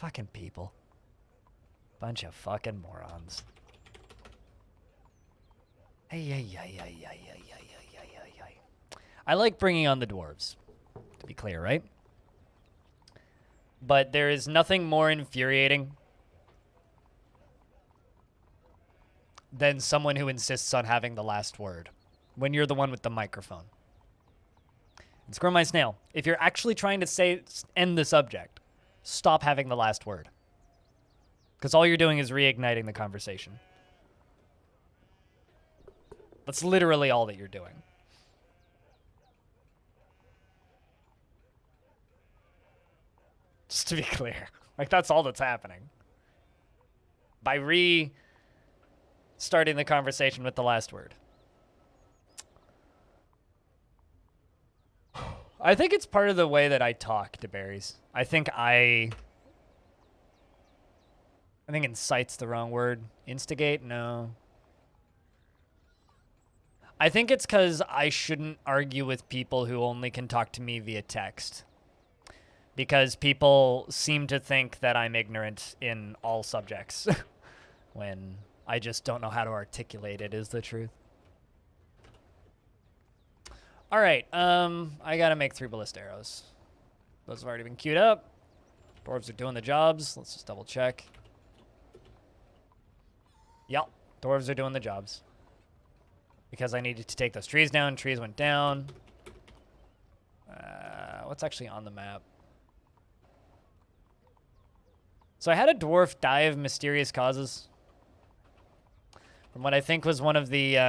Fucking people. Bunch of fucking morons. Hey. I like bringing on the dwarves, to be clear, right? But there is nothing more infuriating than someone who insists on having the last word when you're the one with the microphone. And screw my snail. If you're actually trying to end the subject, stop having the last word. Because all you're doing is reigniting the conversation. That's literally all that you're doing. Just to be clear. Like, that's all that's happening. By restarting the conversation with the last word. I think it's part of the way that I talk to berries. I think incite's the wrong word. Instigate? No. I think it's because I shouldn't argue with people who only can talk to me via text. Because people seem to think that I'm ignorant in all subjects. When I just don't know how to articulate it is the truth. Alright, I gotta make 3 ballista arrows. Those have already been queued up. Dwarves are doing the jobs. Let's just double check. Yep, dwarves are doing the jobs. Because I needed to take those trees down. Trees went down. What's actually on the map? So I had a dwarf die of mysterious causes. From what I think was one of the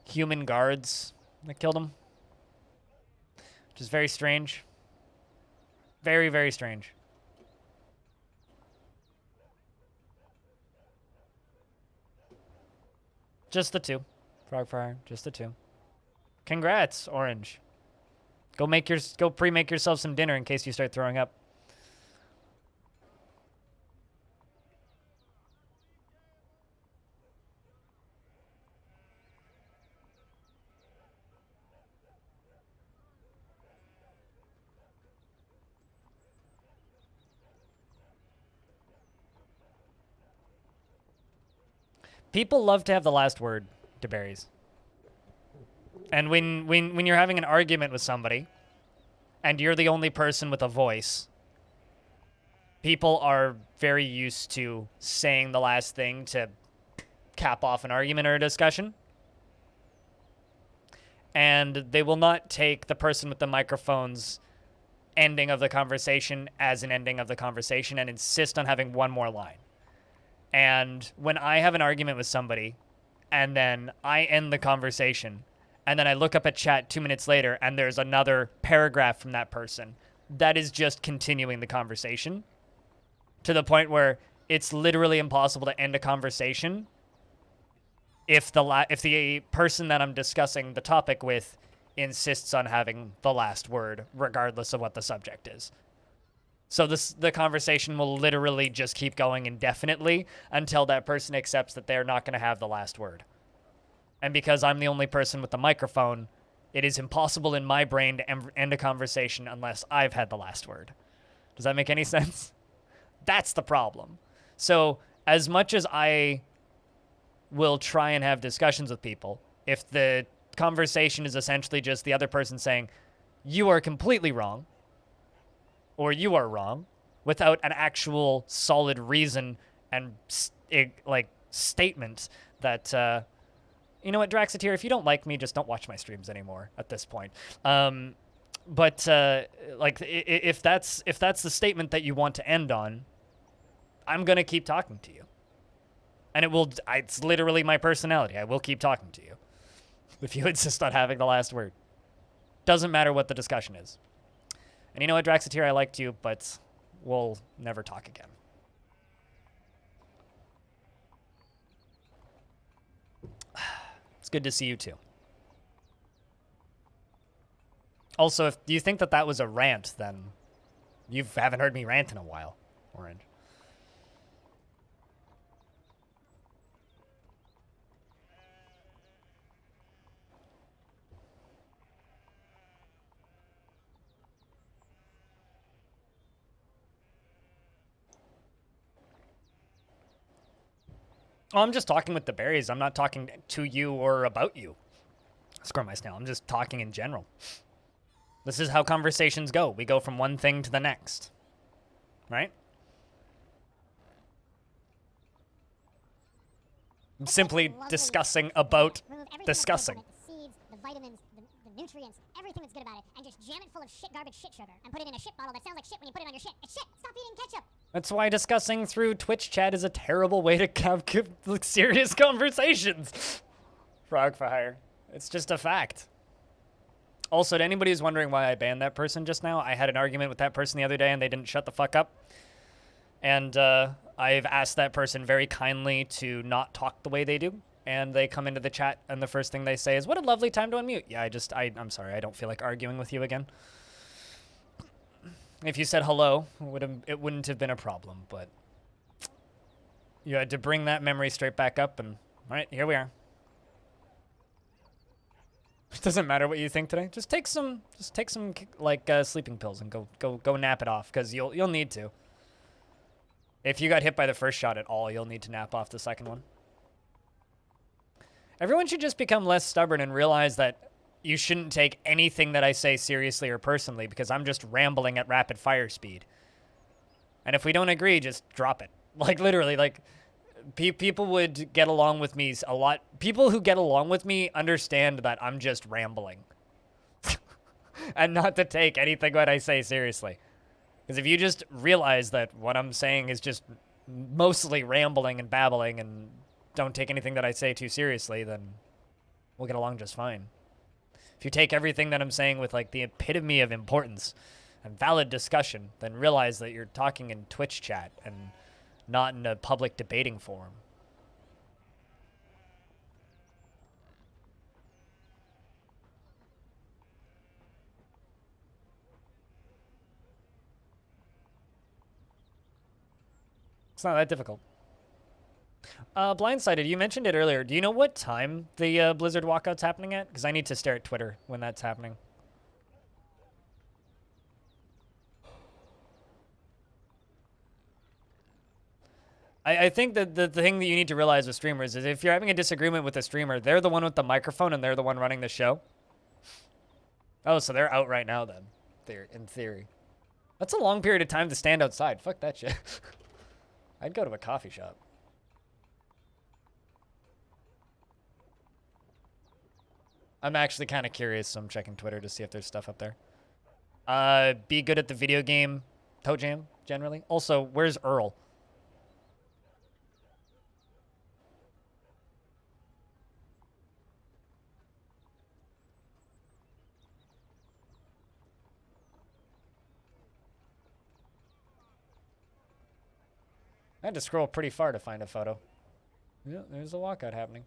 human guards that killed him. Which is very strange. Very, very strange. Just the 2. Frogfire, just the 2. Congrats, Orange. Go pre-make yourself some dinner in case you start throwing up. People love to have the last word to berries. And when you're having an argument with somebody, and you're the only person with a voice, people are very used to saying the last thing to cap off an argument or a discussion. And they will not take the person with the microphone's ending of the conversation as an ending of the conversation and insist on having one more line. And when I have an argument with somebody, and then I end the conversation, and then I look up at chat 2 minutes later, and there's another paragraph from that person, that is just continuing the conversation to the point where it's literally impossible to end a conversation if the person that I'm discussing the topic with insists on having the last word, regardless of what the subject is. So the conversation will literally just keep going indefinitely until that person accepts that they're not going to have the last word. And because I'm the only person with the microphone, it is impossible in my brain to end a conversation unless I've had the last word. Does that make any sense? That's the problem. So as much as I will try and have discussions with people, if the conversation is essentially just the other person saying, you are completely wrong, or you are wrong, without an actual solid reason and statement that, you know what, Draxiteer, if you don't like me, just don't watch my streams anymore at this point. If that's the statement that you want to end on, I'm gonna keep talking to you, and it's literally my personality. I will keep talking to you if you insist on having the last word. Doesn't matter what the discussion is. And you know what, Draxiteer, I liked you, but we'll never talk again. It's good to see you too. Also, if you think that was a rant, then you haven't heard me rant in a while, Orange. Oh, I'm just talking with the berries. I'm not talking to you or about you. Score my snail. I'm just talking in general. This is how conversations go. We go from one thing to the next. Right? I'm simply discussing about discussing. The seeds, the vitamins, the nutrients, everything that's good about it, and just jam it full of shit garbage shit sugar and put it in a shit bottle that sounds like shit when you put it on your shit. It's shit. Stop eating ketchup. That's why discussing through Twitch chat is a terrible way to have serious conversations. Frog for hire. It's just a fact. Also, to anybody who's wondering why I banned that person just now, I had an argument with that person the other day and they didn't shut the fuck up. And I've asked that person very kindly to not talk the way they do. And they come into the chat and the first thing they say is, what a lovely time to unmute. Yeah, I'm sorry, I don't feel like arguing with you again. If you said hello, it wouldn't have been a problem, but you had to bring that memory straight back up and, all right, here we are. It doesn't matter what you think today. Just take some like sleeping pills and go nap it off, because you'll need to. If you got hit by the first shot at all, you'll need to nap off the second one. Everyone should just become less stubborn and realize that you shouldn't take anything that I say seriously or personally, because I'm just rambling at rapid fire speed. And if we don't agree, just drop it. Like, literally, like, people would get along with me a lot. People who get along with me understand that I'm just rambling. And not to take anything that I say seriously. Because if you just realize that what I'm saying is just mostly rambling and babbling and don't take anything that I say too seriously, then we'll get along just fine. If you take everything that I'm saying with, like, the epitome of importance and valid discussion, then realize that you're talking in Twitch chat and not in a public debating forum. It's not that difficult. Blindsided, you mentioned it earlier. Do you know what time the Blizzard walkout's happening at? Because I need to stare at Twitter when that's happening. I think that the thing that you need to realize with streamers is if you're having a disagreement with a streamer, they're the one with the microphone and they're the one running the show. Oh, so they're out right now then, in theory. That's a long period of time to stand outside. Fuck that shit. I'd go to a coffee shop. I'm actually kind of curious, so I'm checking Twitter to see if there's stuff up there. Be good at the video game Toe Jam, generally. Also, where's Earl? I had to scroll pretty far to find a photo. Yeah, there's a walkout happening.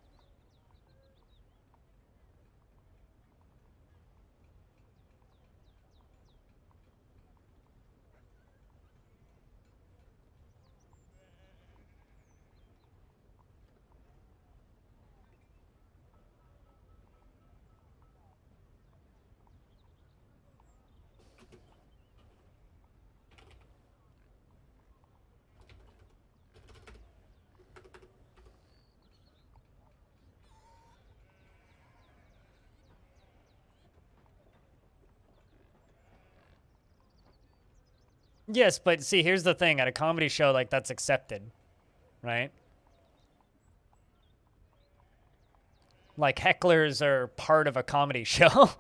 Yes, but see, here's the thing. At a comedy show, like, that's accepted, right? Like, hecklers are part of a comedy show.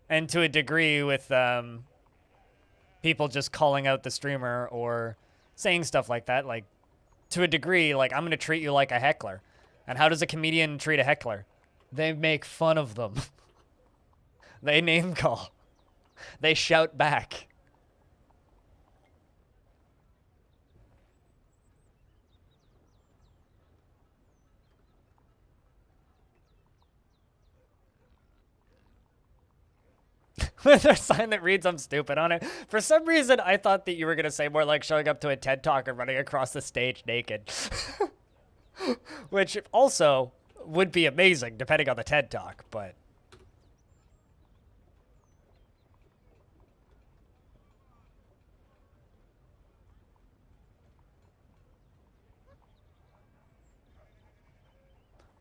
And to a degree with people just calling out the streamer or saying stuff like that, like, to a degree, like, I'm going to treat you like a heckler. And how does a comedian treat a heckler? They make fun of them. They name call. They shout back. There's a sign that reads I'm stupid on it. For some reason, I thought that you were going to say more like showing up to a TED Talk and running across the stage naked. Which also would be amazing, depending on the TED Talk, but...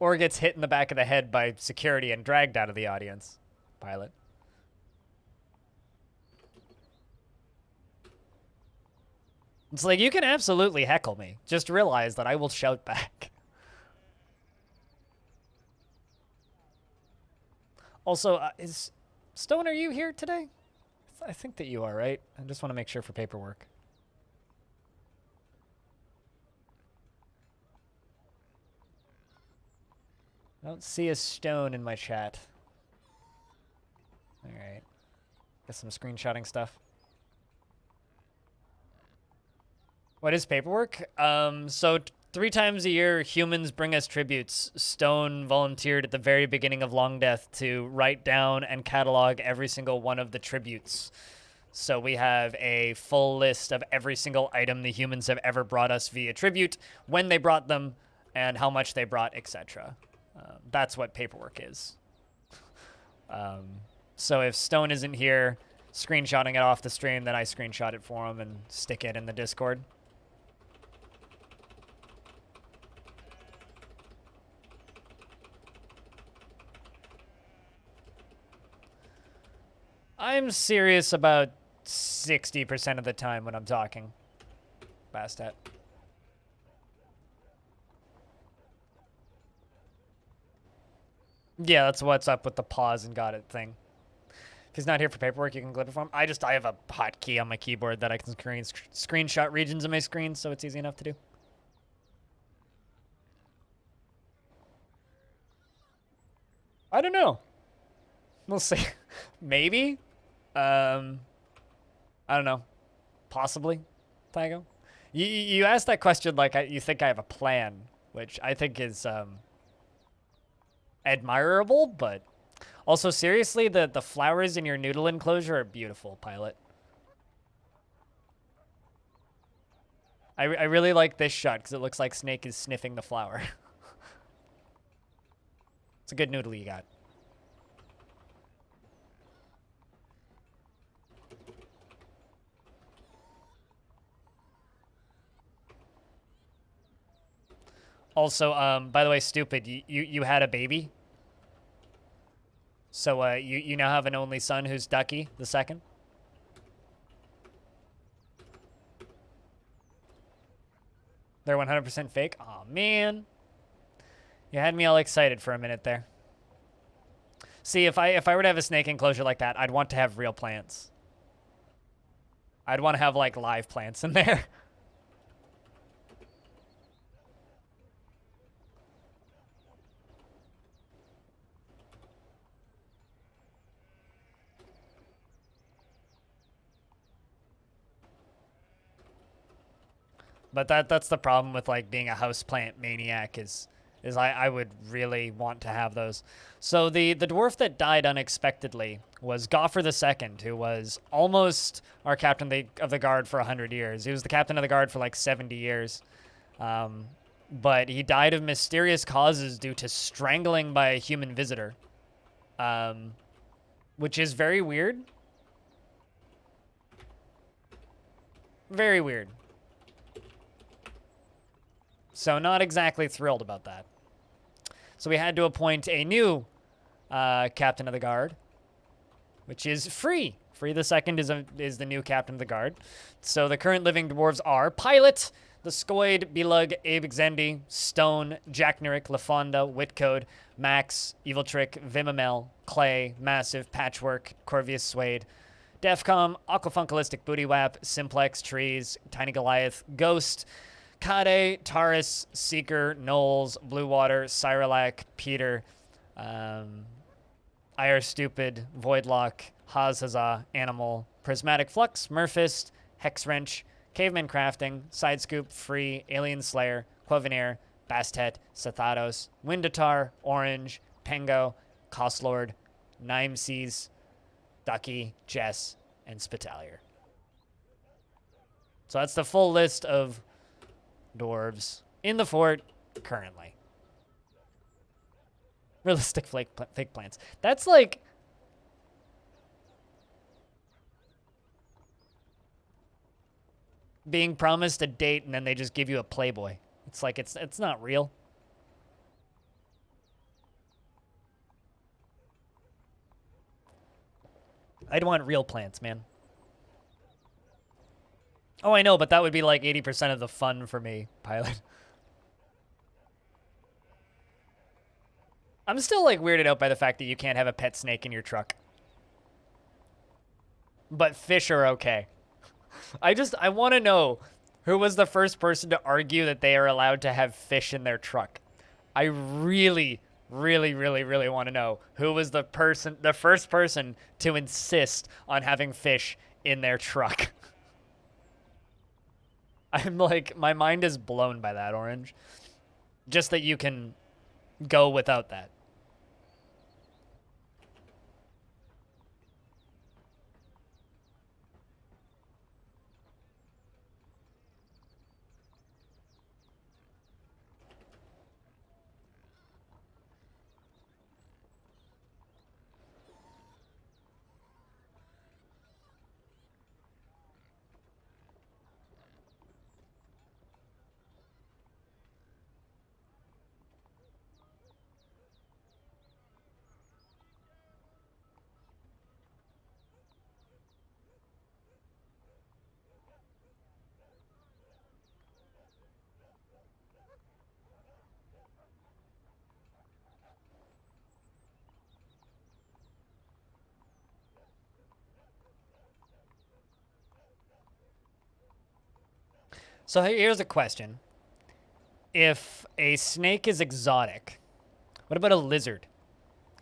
Or gets hit in the back of the head by security and dragged out of the audience. Pilot. It's like, you can absolutely heckle me. Just realize that I will shout back. Also, is Stone, are you here today? I think that you are, right? I just want to make sure for paperwork. I don't see a Stone in my chat. All right. Got some screenshotting stuff. What is paperwork? So 3 times a year, humans bring us tributes. Stone volunteered at the very beginning of Longdeath to write down and catalog every single one of the tributes. So we have a full list of every single item the humans have ever brought us via tribute, when they brought them, and how much they brought, etc. That's what paperwork is. So if Stone isn't here screenshotting it off the stream, then I screenshot it for him and stick it in the Discord. I'm serious about 60% of the time when I'm talking. Bastet. Yeah, that's what's up with the pause and got it thing. If he's not here for paperwork, you can clip it for him. I have a hotkey on my keyboard that I can screenshot regions of my screen, so it's easy enough to do. I don't know. We'll see. Maybe. I don't know. Possibly, Tygo. You asked that question like you think I have a plan, which I think is admirable, but also seriously, the flowers in your noodle enclosure are beautiful, Pilot. I really like this shot because it looks like Snake is sniffing the flower. It's a good noodle you got. Also, by the way, stupid, you had a baby? So, you now have an only son who's Ducky the second? They're 100% fake? Aw, man. You had me all excited for a minute there. See, if I were to have a snake enclosure like that, I'd want to have real plants. I'd want to have, like, live plants in there. But that's the problem with like being a houseplant maniac is I would really want to have those. So the dwarf that died unexpectedly was Goffer II, who was almost our captain of the guard for 100 years. He was the captain of the guard for like 70 years. But he died of mysterious causes due to strangling by a human visitor, which is very weird. Very weird. So not exactly thrilled about that. So we had to appoint a new captain of the guard, which is Free. Free the Second is the new captain of the guard. So the current living dwarves are Pilot, the Skoid, Belug, Abe Xendi, Stone, Jack Nurick, LaFonda, Whitcode, Max, Evil Trick, Vimamel, Clay, Massive, Patchwork, Corvius Suede, Defcom, Aquafunkalistic Booty Wap, Simplex, Trees, Tiny Goliath, Ghost, Kade, Taurus, Seeker, Knowles, Blue Water, Cyralac, Peter, Ire Stupid, Voidlock, Hazhaza, Animal, Prismatic Flux, Murphist, Hexwrench, Caveman Crafting, Sidescoop, Free, Alien Slayer, Quaveneer, Bastet, Sathados, Windatar, Orange, Pengo, Costlord, Nimeseas, Ducky, Jess, and Spitalier. So that's the full list of dwarves in the fort currently. Realistic fake plants. That's like being promised a date and then they just give you a Playboy. It's like it's not real. I'd want real plants, man. Oh, I know, but that would be like 80% of the fun for me, Pilot. I'm still like weirded out by the fact that you can't have a pet snake in your truck. But fish are okay. I want to know who was the first person to argue that they are allowed to have fish in their truck. I really, really, really, really want to know who was the first person to insist on having fish in their truck. I'm like, my mind is blown by that, Orange. Just that you can go without that. So here's a question. If a snake is exotic, what about a lizard?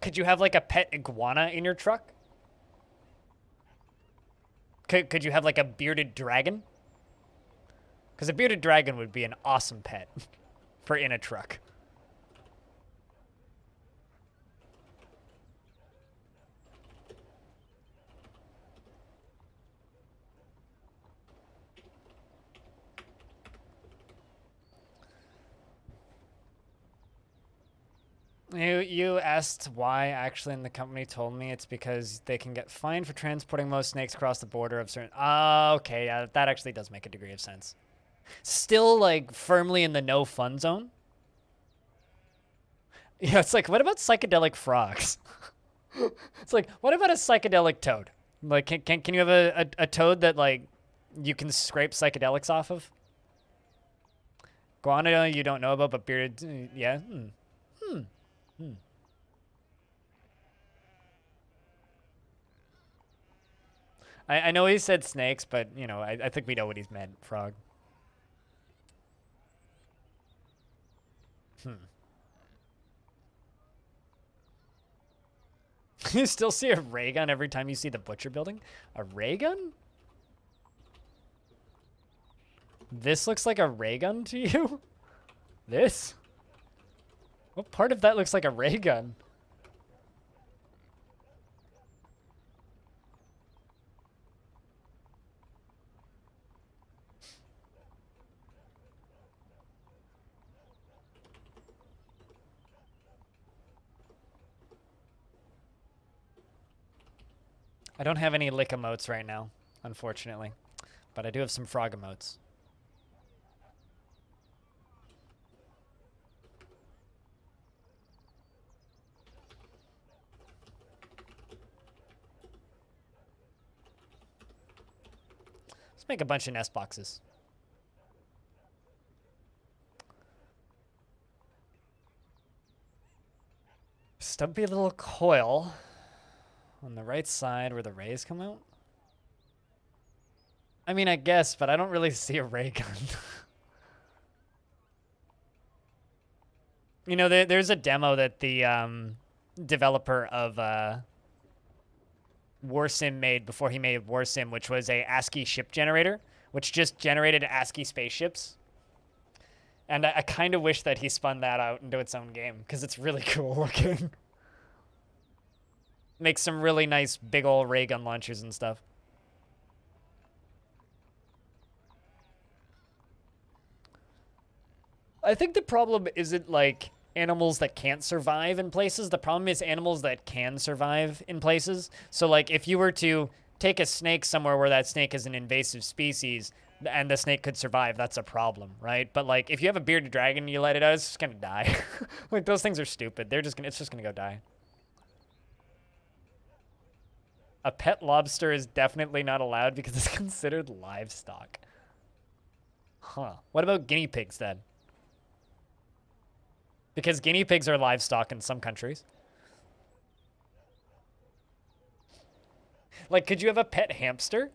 Could you have like a pet iguana in your truck? Could you have like a bearded dragon? Because a bearded dragon would be an awesome pet for in a truck. You asked why, actually, and the company told me it's because they can get fined for transporting most snakes across the border of certain... okay, yeah, that actually does make a degree of sense. Still, like, firmly in the no fun zone? Yeah, it's like, what about psychedelic frogs? It's like, what about a psychedelic toad? Like, can you have a toad that, like, you can scrape psychedelics off of? Guano you don't know about, but bearded... yeah, I know he said snakes, but, you know, I think we know what he's meant, frog. You still see a ray gun every time you see the butcher building? A ray gun? This looks like a ray gun to you? This? What part of that looks like a ray gun? I don't have any lick emotes right now, unfortunately. But I do have some frog emotes. Let's make a bunch of nest boxes. Stumpy little coil on the right side where the rays come out. I mean, I guess, but I don't really see a ray gun. You know, there's a demo that the developer of Warsim made before he made Warsim, which was a ASCII ship generator, which just generated ASCII spaceships. And I kind of wish that he spun that out into its own game, because it's really cool looking. Makes some really nice big old ray gun launchers and stuff. I think the problem isn't like animals that can't survive in places. The problem is animals that can survive in places. So like if you were to take a snake somewhere where that snake is an invasive species and the snake could survive, that's a problem, right? But like if you have a bearded dragon and you let it out, it's just gonna die. Like those things are stupid. It's just gonna go die. A pet lobster is definitely not allowed because it's considered livestock. Huh. What about guinea pigs then? Because guinea pigs are livestock in some countries. Like, could you have a pet hamster?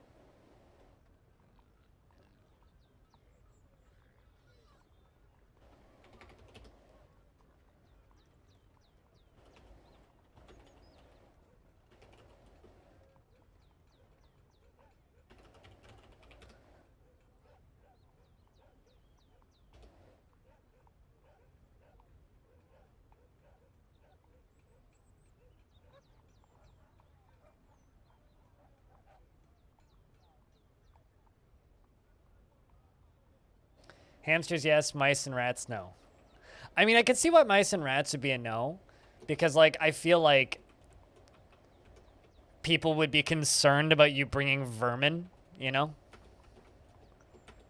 Hamsters, yes. Mice and rats, no. I mean, I could see why mice and rats would be a no. Because, like, I feel like people would be concerned about you bringing vermin, you know?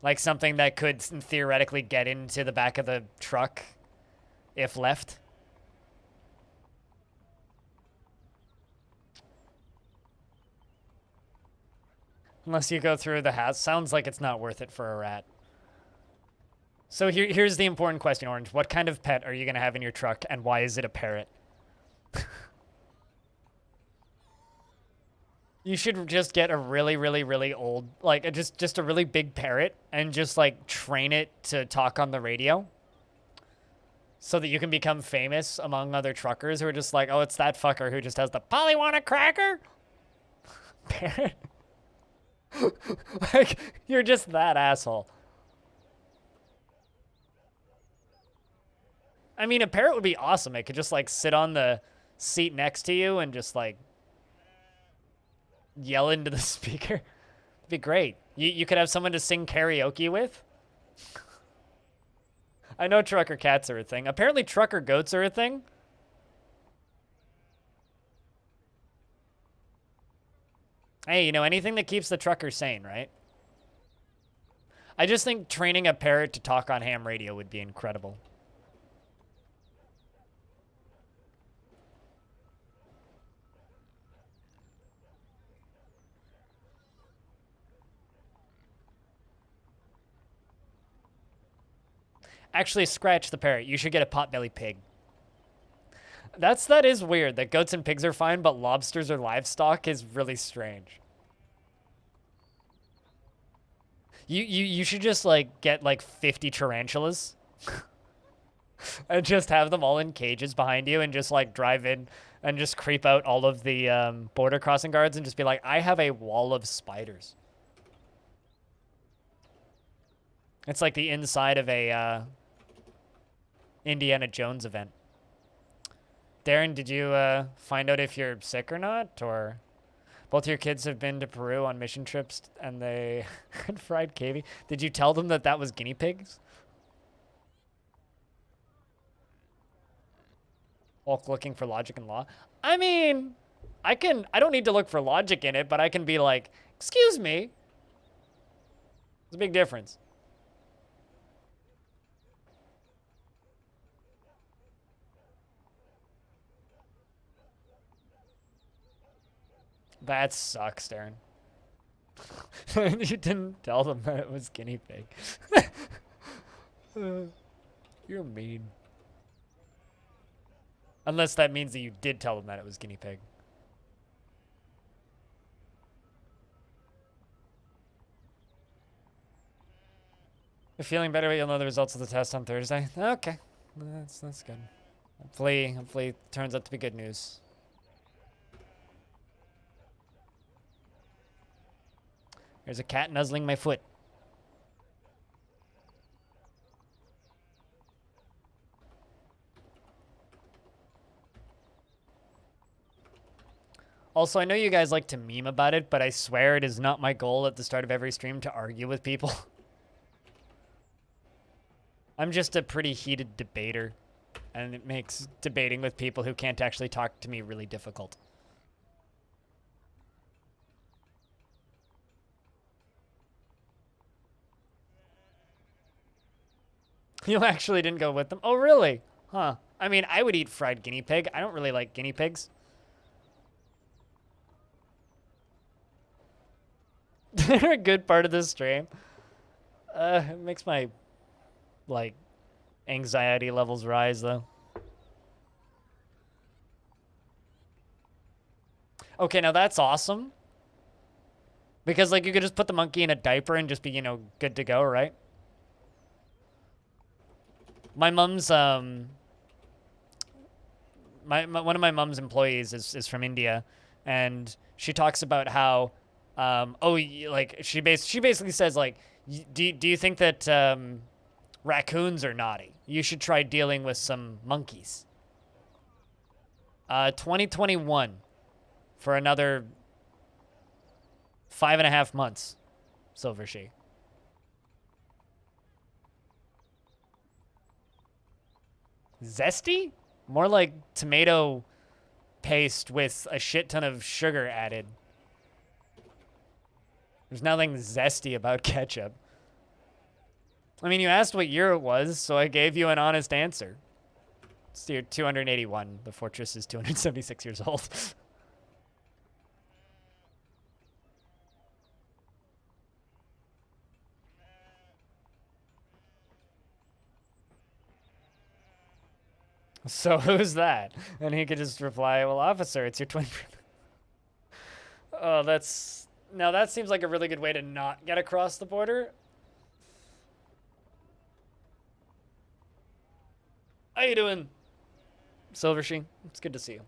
Like something that could theoretically get into the back of the truck if left. Unless you go through the house. Sounds like it's not worth it for a rat. So here's the important question, Orange. What kind of pet are you going to have in your truck, and why is it a parrot? You should just get a really, really, really old, like, just a really big parrot, and just, like, train it to talk on the radio. So that you can become famous among other truckers who are just like, oh, it's that fucker who just has the Polly want a cracker? Parrot? Like, you're just that asshole. I mean, a parrot would be awesome. It could just, like, sit on the seat next to you and just, like, yell into the speaker. It'd be great. You could have someone to sing karaoke with. I know trucker cats are a thing. Apparently trucker goats are a thing. Hey, you know, anything that keeps the trucker sane, right? I just think training a parrot to talk on ham radio would be incredible. Actually, scratch the parrot. You should get a potbelly pig. That is weird. That goats and pigs are fine, but lobsters or livestock is really strange. You should just like get like 50 tarantulas and just have them all in cages behind you and just like drive in and just creep out all of the border crossing guards and just be like, I have a wall of spiders. It's like the inside of a Indiana Jones event. Darren, did you find out if you're sick or not? Or both your kids have been to Peru on mission trips and they had fried cavy. Did you tell them that that was guinea pigs? Hulk looking for logic and law. I mean, I don't need to look for logic in it, but I can be like, excuse me. There's a big difference. That sucks, Darren. You didn't tell them that it was guinea pig. You're mean. Unless that means that you did tell them that it was guinea pig. You're feeling better, but you'll know the results of the test on Thursday. Okay, that's good. Hopefully it turns out to be good news. There's a cat nuzzling my foot. Also, I know you guys like to meme about it, but I swear it is not my goal at the start of every stream to argue with people. I'm just a pretty heated debater, and it makes debating with people who can't actually talk to me really difficult. You actually didn't go with them? Oh, really? Huh. I mean, I would eat fried guinea pig. I don't really like guinea pigs. They're a good part of the stream. It makes my, like, anxiety levels rise, though. Okay, now that's awesome. Because, like, you could just put the monkey in a diaper and just be, you know, good to go, right? My mom's, one of my mom's employees is from India, and she talks about how, like, she basically says, like, do you think that, raccoons are naughty? You should try dealing with some monkeys. 2021 for another 5.5 months, Silver She. Zesty? More like tomato paste with a shit ton of sugar added. There's nothing zesty about ketchup. I mean, you asked what year it was, so I gave you an honest answer. It's year 281. The fortress is 276 years old. So who's that? And he could just reply, well, officer, it's your twin brother. Oh, that's... Now that seems like a really good way to not get across the border. How you doing, Silver Sheen? It's good to see you.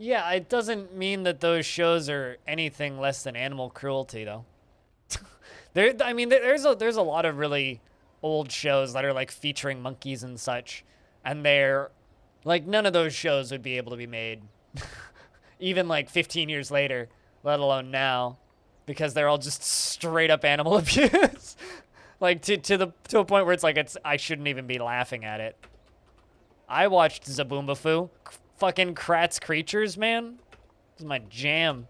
Yeah, it doesn't mean that those shows are anything less than animal cruelty, though. I mean, there's a lot of really old shows that are like featuring monkeys and such, and they're like none of those shows would be able to be made, even like 15 years later, let alone now, because they're all just straight up animal abuse, like to a point where it's like I shouldn't even be laughing at it. I watched Zaboombafoo. Fucking Kratz Creatures, man. This is my jam.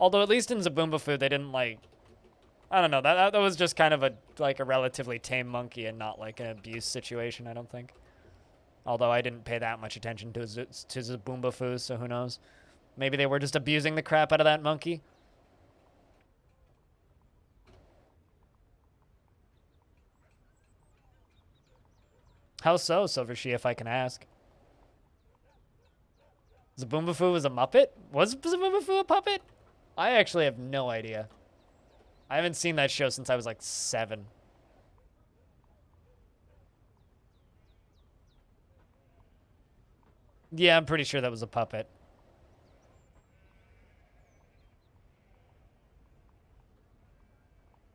Although at least in Zaboombafoo they didn't like... I don't know, that was just kind of a relatively tame monkey and not like an abuse situation, I don't think. Although I didn't pay that much attention to Zaboombafoo, so who knows. Maybe they were just abusing the crap out of that monkey. How so, Silver She, if I can ask? Zaboombafoo was a Muppet? Was Zaboombafoo a puppet? I actually have no idea. I haven't seen that show since I was like 7. Yeah, I'm pretty sure that was a puppet.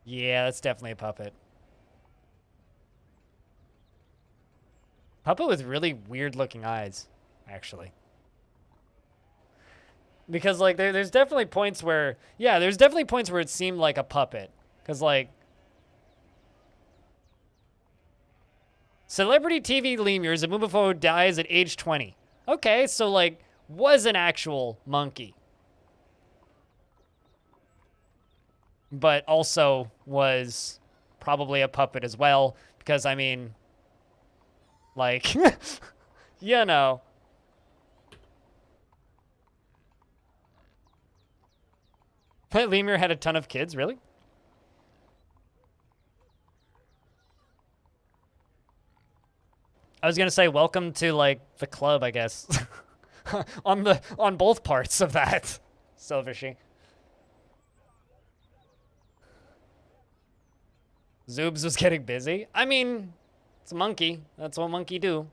Yeah, that's definitely a puppet. Puppet with really weird looking eyes, actually. Because, like, there's definitely points where... Yeah, there's definitely points where it seemed like a puppet. Because, like... Celebrity TV lemur Zaboombafoo dies at age 20. Okay, so, like, was an actual monkey. But also was probably a puppet as well. Because, I mean... Like... you know... That lemur had a ton of kids, really? I was gonna say, welcome to, like, the club, I guess. on both parts of that, Silver She. Zoobs was getting busy. I mean, it's a monkey. That's what monkey do.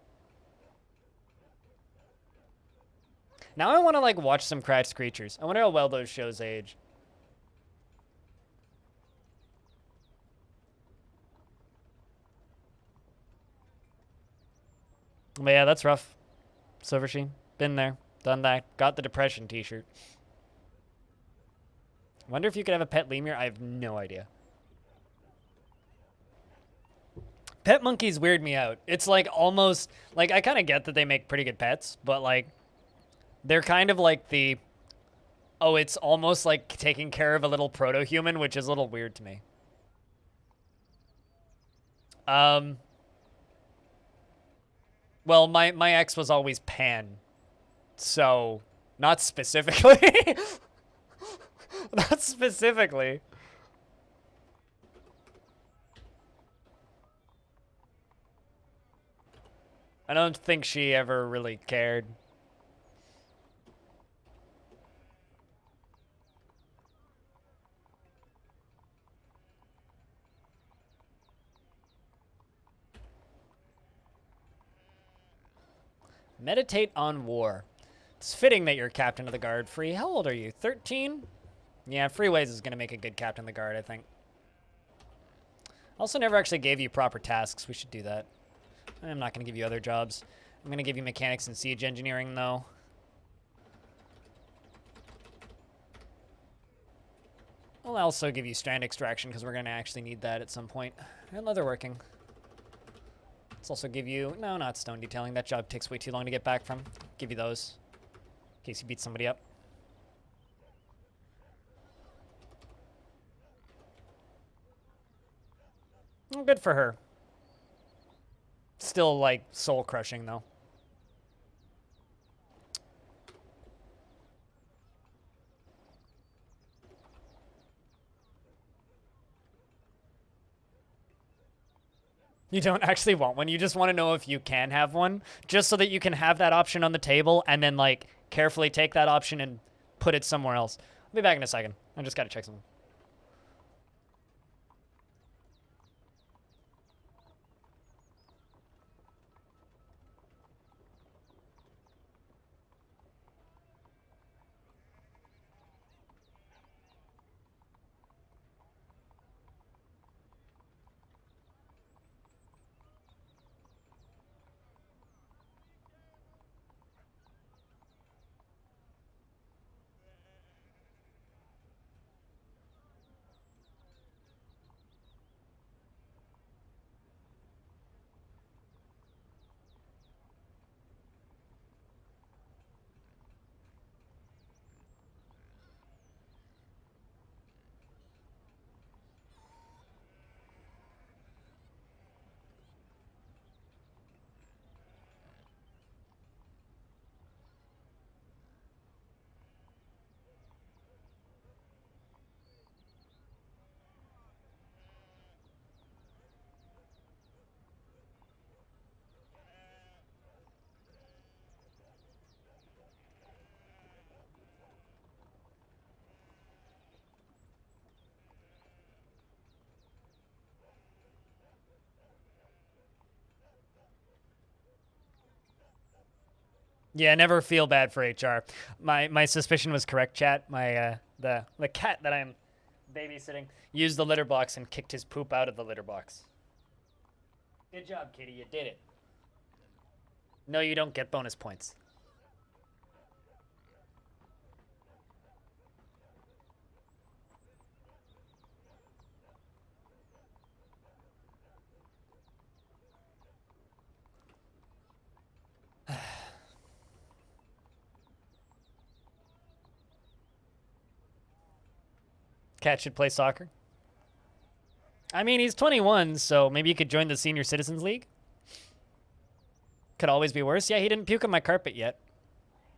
Now I want to, like, watch some Kratz Creatures. I wonder how well those shows age. But yeah, that's rough. Silver Sheen. Been there. Done that. Got the depression t-shirt. Wonder if you could have a pet lemur. I have no idea. Pet monkeys weird me out. It's like almost... Like, I kind of get that they make pretty good pets, but like... They're kind of like the... Oh, it's almost like taking care of a little proto-human, which is a little weird to me. Um, well, my ex was always Pan, so not specifically. Not specifically. I don't think she ever really cared. Meditate on war. It's fitting that you're captain of the guard. Free. How old are you? 13? Yeah, Freeways is going to make a good captain of the guard, I think. Also never actually gave you proper tasks. We should do that. I'm not going to give you other jobs. I'm going to give you mechanics and siege engineering, though. I'll also give you strand extraction, because we're going to actually need that at some point. And leatherworking. Let's also give you... No, not stone detailing. That job takes way too long to get back from. Give you those. In case you beat somebody up. Well, good for her. Still, like, soul-crushing, though. You don't actually want one. You just want to know if you can have one, just so that you can have that option on the table and then, like, carefully take that option and put it somewhere else. I'll be back in a second. I just got to check something. Yeah, never feel bad for HR. My suspicion was correct, chat. My the cat that I'm babysitting used the litter box and kicked his poop out of the litter box. Good job, kitty. You did it. No, you don't get bonus points. Cat should play soccer. I mean, he's 21, so maybe you could join the Senior Citizens League. Could always be worse. Yeah, he didn't puke on my carpet yet.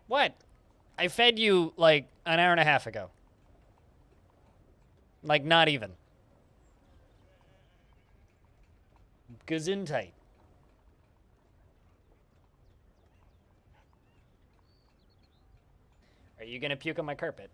What? I fed you, like, an hour and a half ago. Like, not even. Gesundheit. Are you gonna puke on my carpet?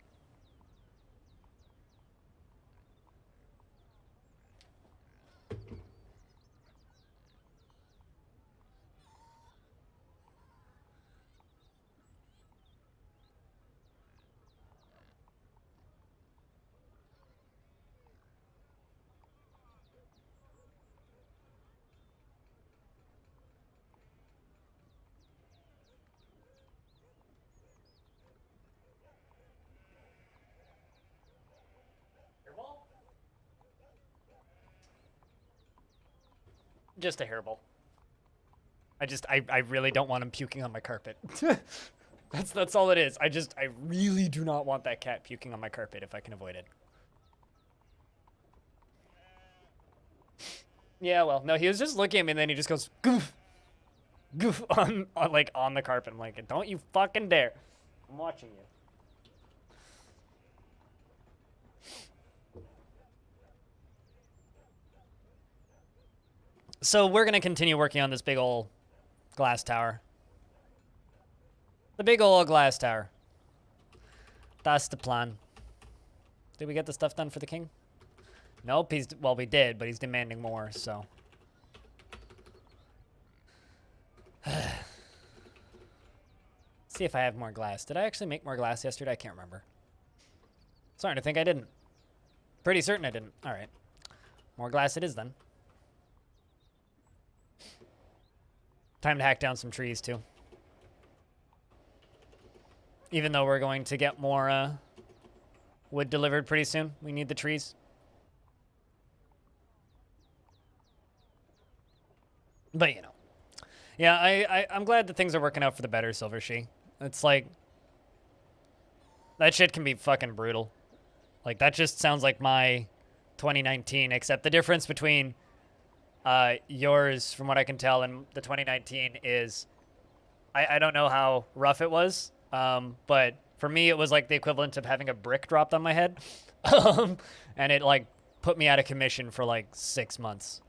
Just a hairball. I really don't want him puking on my carpet. That's all it is. I really do not want that cat puking on my carpet if I can avoid it. Yeah, well, no, he was just looking at me and then he just goes, goof, goof, on the carpet. I'm like, don't you fucking dare. I'm watching you. So we're going to continue working on this big old glass tower. The big old glass tower. That's the plan. Did we get the stuff done for the king? Nope, well, we did, but he's demanding more, so. See if I have more glass. Did I actually make more glass yesterday? I can't remember. Starting to think I didn't. Pretty certain I didn't. All right. More glass it is then. Time to hack down some trees, too. Even though we're going to get more wood delivered pretty soon. We need the trees. But, you know. Yeah, I'm glad that things are working out for the better, Silvershe. It's like... that shit can be fucking brutal. Like, that just sounds like my 2019, except the difference between yours, from what I can tell, and the 2019 is... I don't know how rough it was, but for me, it was like the equivalent of having a brick dropped on my head. And it, like, put me out of commission for, like, 6 months.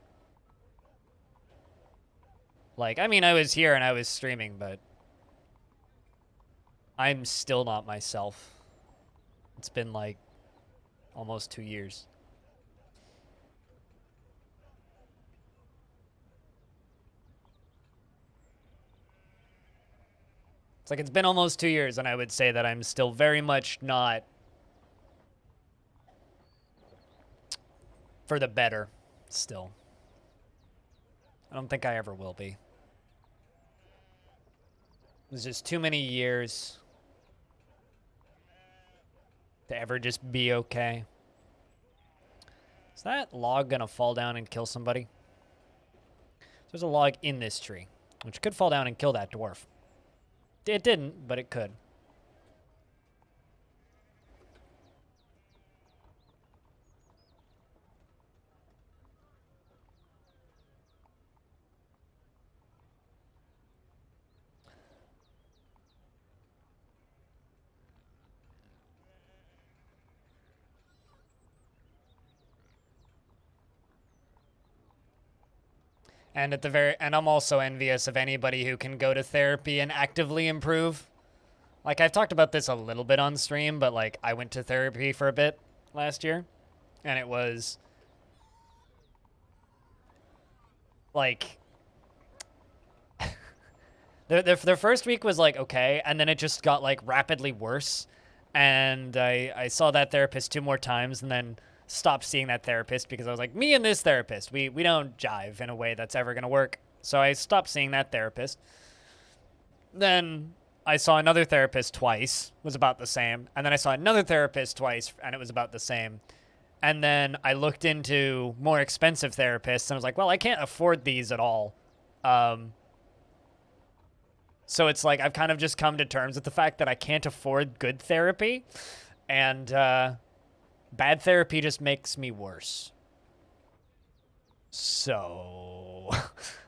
Like, I mean, I was here and I was streaming, but I'm still not myself. It's been, like, almost 2 years. It's like it's been almost 2 years, and I would say that I'm still very much not for the better still. I don't think I ever will be. There's just too many years to ever just be okay. Is that log gonna fall down and kill somebody? There's a log in this tree, which could fall down and kill that dwarf. It didn't, but it could. And and I'm also envious of anybody who can go to therapy and actively improve. Like, I've talked about this a little bit on stream, but like, I went to therapy for a bit last year, and it was like the first week was like okay, and then it just got like rapidly worse, and I saw that therapist 2 more times, and then stopped seeing that therapist because I was like, me and this therapist, we don't jive in a way that's ever gonna work. So I stopped seeing that therapist. Then I saw another therapist twice, was about the same, and then I saw another therapist twice, and it was about the same. And then I looked into more expensive therapists, and I was like, well, I can't afford these at all. So it's like I've kind of just come to terms with the fact that I can't afford good therapy, and bad therapy just makes me worse. So,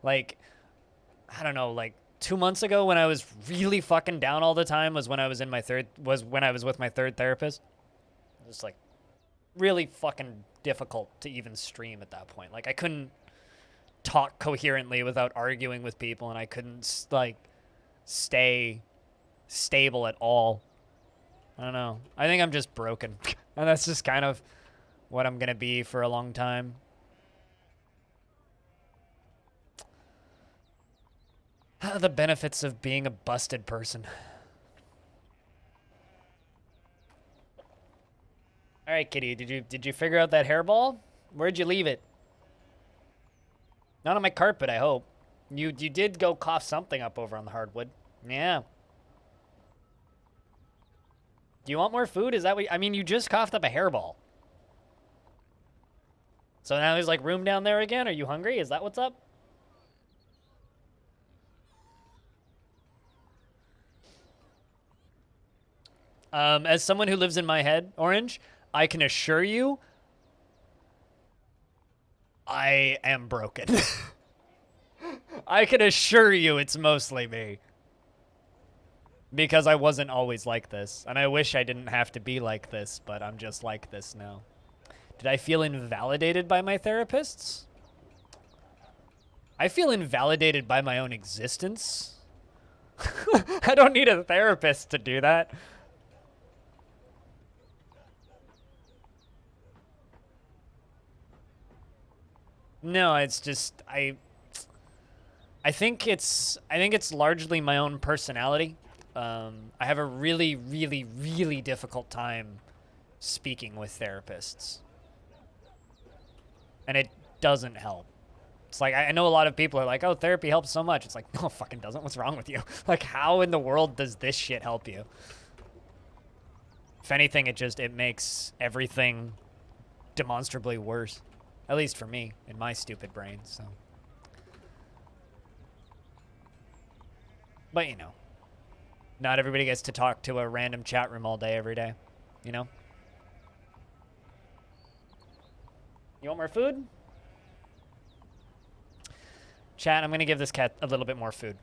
like, I don't know, like 2 months ago when I was really fucking down all the time was when I was with my third therapist. It was like really fucking difficult to even stream at that point. Like, I couldn't talk coherently without arguing with people, and I couldn't like stay stable at all. I don't know. I think I'm just broken. And that's just kind of what I'm gonna be for a long time. The benefits of being a busted person. All right, Kitty, did you figure out that hairball? Where'd you leave it? Not on my carpet, I hope. You did go cough something up over on the hardwood. Yeah. Do you want more food? Is that what... I mean, you just coughed up a hairball. So now there's, like, room down there again? Are you hungry? Is that what's up? As someone who lives in my head, Orange, I can assure you... I am broken. I can assure you it's mostly me. Because I wasn't always like this. And I wish I didn't have to be like this, but I'm just like this now. Did I feel invalidated by my therapists? I feel invalidated by my own existence. I don't need a therapist to do that. No, it's just I think it's largely my own personality. I have a really, really, really difficult time speaking with therapists. And it doesn't help. It's like, I know a lot of people are like, oh, therapy helps so much. It's like, no, it fucking doesn't. What's wrong with you? Like, how in the world does this shit help you? If anything, it makes everything demonstrably worse. At least for me, in my stupid brain, so. But, you know. Not everybody gets to talk to a random chat room all day, every day. You know? You want more food? Chat, I'm going to give this cat a little bit more food.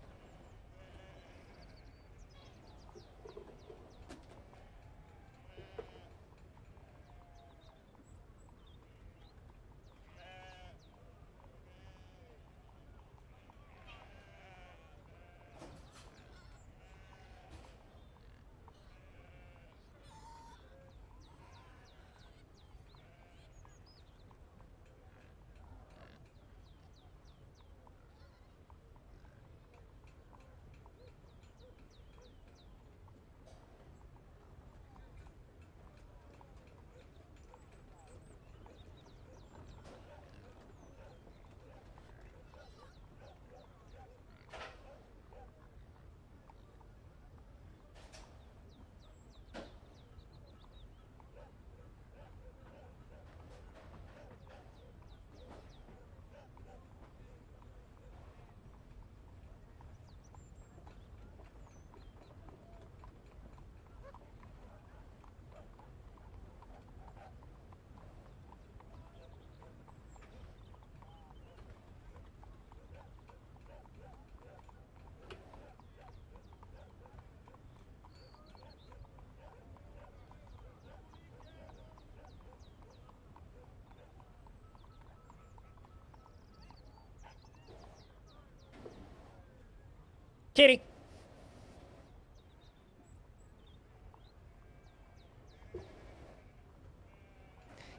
Kitty.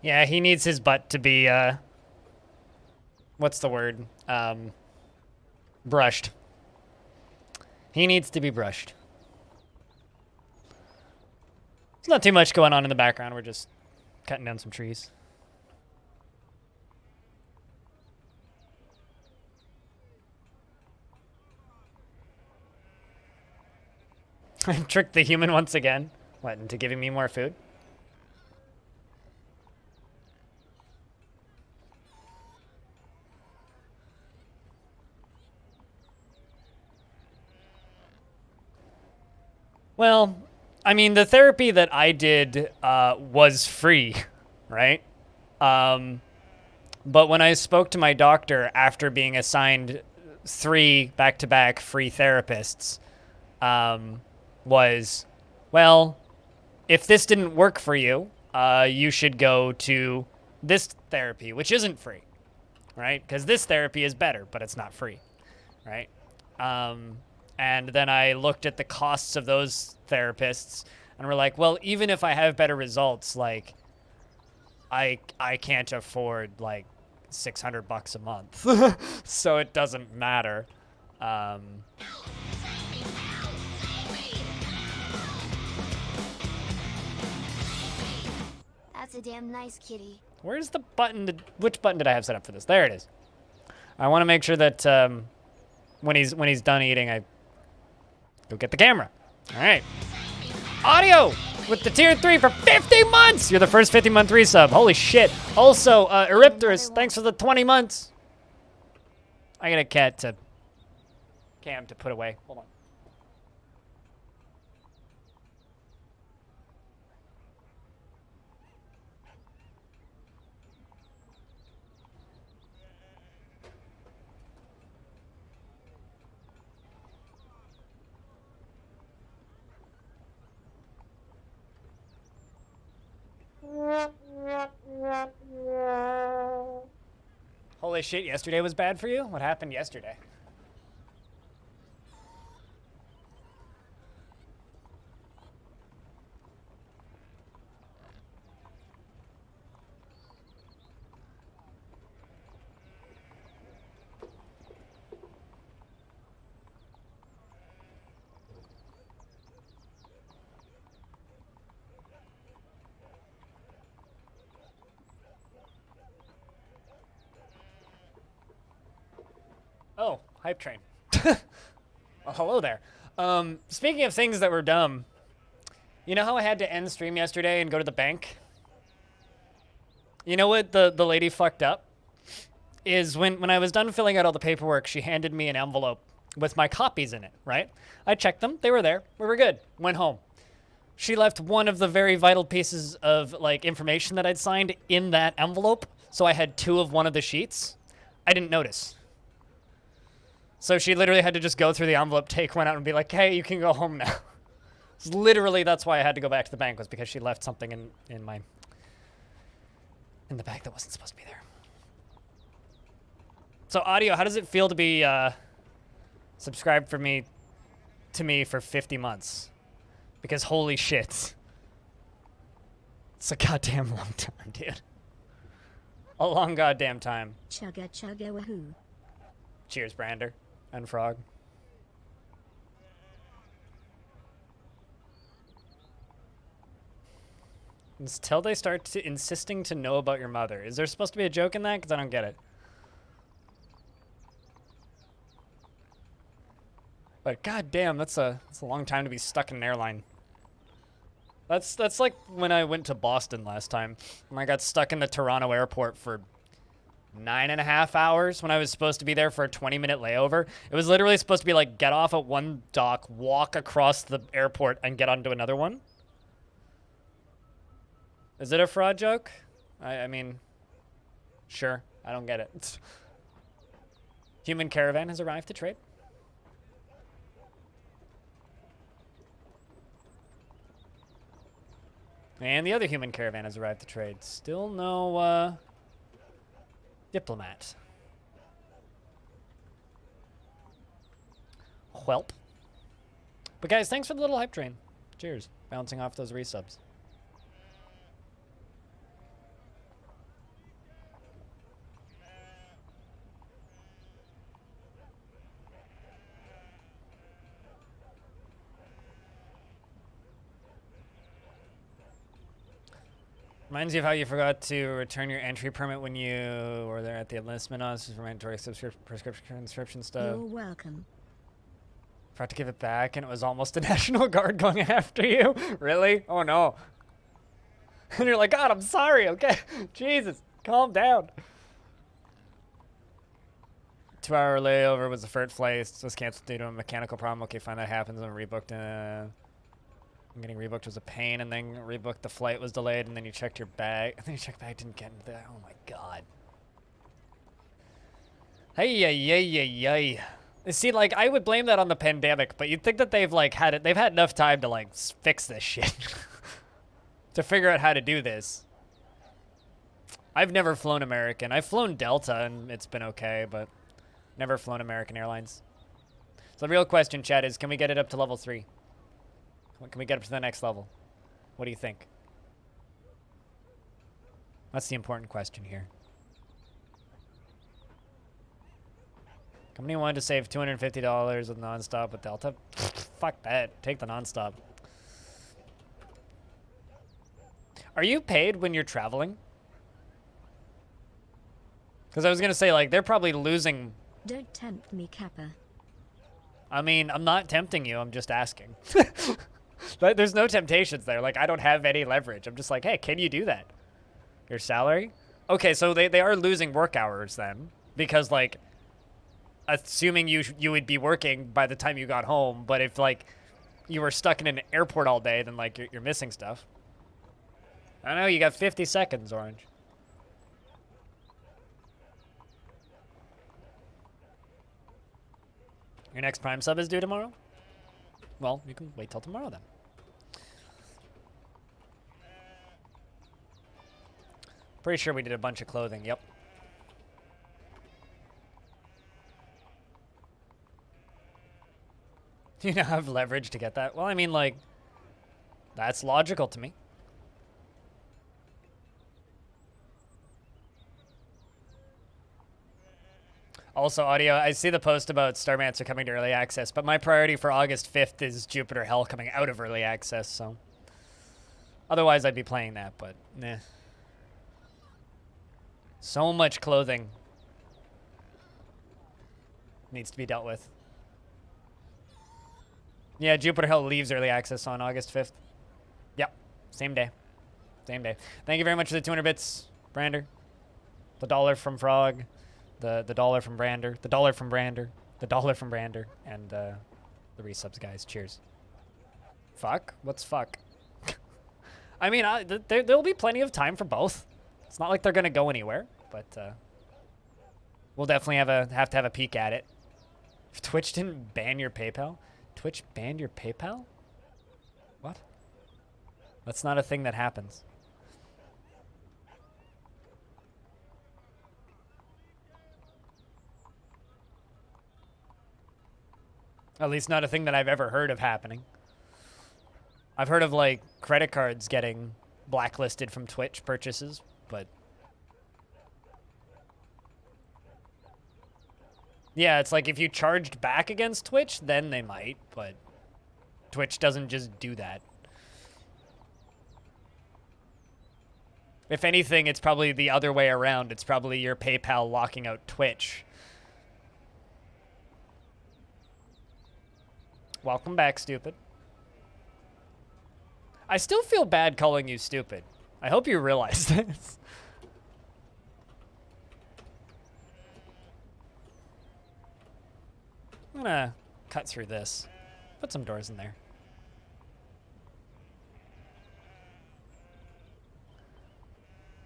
Yeah, he needs his butt to be, what's the word? Brushed. He needs to be brushed. There's not too much going on in the background. We're just cutting down some trees. I tricked the human once again. What, into giving me more food? Well, I mean, the therapy that I did was free, right? But when I spoke to my doctor after being assigned 3 back-to-back free therapists, was, well, if this didn't work for you, you should go to this therapy, which isn't free, right? Because this therapy is better, but it's not free, right? And then I looked at the costs of those therapists, and we're like, well, even if I have better results, like, I can't afford, like, $600 a month, so it doesn't matter. That's a damn nice kitty. Where's the button? Which button did I have set up for this? There it is. I want to make sure that when he's done eating, I go get the camera. All right. Audio with the tier 3 for 50 months. You're the first 50-month resub. Holy shit. Also, Eripterus, thanks for the 20 months. I got a cat to cam to put away. Hold on. the shit yesterday was bad for you? What happened yesterday? Oh, hype train. Well, hello there. Speaking of things that were dumb, you know how I had to end stream yesterday and go to the bank? You know what the lady fucked up? Is when I was done filling out all the paperwork, she handed me an envelope with my copies in it, right? I checked them. They were there. We were good. Went home. She left one of the very vital pieces of, like, information that I'd signed in that envelope, so I had 2 of one of the sheets. I didn't notice. So she literally had to just go through the envelope, take one out, and be like, hey, you can go home now. Literally, that's why I had to go back to the bank, was because she left something in the bag that wasn't supposed to be there. So, Audio, how does it feel to be subscribed to me for 50 months? Because holy shit. It's a goddamn long time, dude. A long goddamn time. Chugga chugga wahoo. Cheers, Brander and Frog. Until they start insisting to know about your mother. Is there supposed to be a joke in that? Because I don't get it. But goddamn, that's a long time to be stuck in an airline. That's like when I went to Boston last time, when I got stuck in the Toronto airport for 9.5 hours when I was supposed to be there for a 20-minute layover. It was literally supposed to be like, get off at one dock, walk across the airport, and get onto another one. Is it a fraud joke? I mean, sure. I don't get it. Human caravan has arrived to trade. And the other human caravan has arrived to trade. Still no, diplomat. Whelp. But guys, thanks for the little hype train. Cheers. Bouncing off those resubs. Reminds you of how you forgot to return your entry permit when you were there at the enlistment office for mandatory prescription conscription stuff. You're welcome. Forgot to give it back, and it was almost a National Guard going after you. Really? Oh no. And you're like, God, I'm sorry. Okay, Jesus, calm down. 2-hour layover was the first flight. Was canceled due to a mechanical problem. Okay, fine, that happens. And rebooked. Getting rebooked was a pain, and then rebooked the flight was delayed, and then you checked your bag. And then you checked bag didn't get into that. Oh my God. Hey. See, like, I would blame that on the pandemic, but you'd think that they've had enough time to fix this shit. To figure out how to do this. I've never flown American. I've flown Delta, and it's been okay, but never flown American Airlines. So the real question, chat, is can we get it up to level 3? Can we get up to the next level? What do you think? That's the important question here. Company wanted to save $250 with nonstop with Delta. Fuck that. Take the nonstop. Are you paid when you're traveling? Because I was going to say, they're probably losing. Don't tempt me, Kappa. I mean, I'm not tempting you. I'm just asking. There's no temptations there. I don't have any leverage. I'm just like, hey, can you do that? Your salary? Okay, so they are losing work hours then. Because, assuming you would be working by the time you got home. But if, you were stuck in an airport all day, then, you're missing stuff. I don't know. You got 50 seconds, Orange. Your next Prime sub is due tomorrow? Well, you can wait till tomorrow then. Pretty sure we did a bunch of clothing, yep. You now have leverage to get that. Well, I mean, like, that's logical to me. Also, audio, I see the post about Starmancer coming to early access, but my priority for August 5th is Jupiter Hell coming out of early access, so. Otherwise, I'd be playing that, but nah. So much clothing needs to be dealt with. Yeah, Jupiter Hell leaves early access on August 5th. Yep, same day. Same day. Thank you very much for the 200 bits, Brander. The $1 from Frog. The $1 from Brander, the $1 from Brander, the $1 from Brander, and the resubs, guys. Cheers. Fuck? What's fuck? I mean, there'll be plenty of time for both. It's not like they're gonna go anywhere, but we'll definitely have to have a peek at it. If Twitch didn't ban your PayPal, Twitch banned your PayPal? What? That's not a thing that happens. At least not a thing that I've ever heard of happening. I've heard of, like, credit cards getting blacklisted from Twitch purchases, but... Yeah, it's like if you charged back against Twitch, then they might, but Twitch doesn't just do that. If anything, it's probably the other way around. It's probably your PayPal locking out Twitch. Welcome back, stupid. I still feel bad calling you stupid. I hope you realize this. I'm gonna cut through this. Put some doors in there.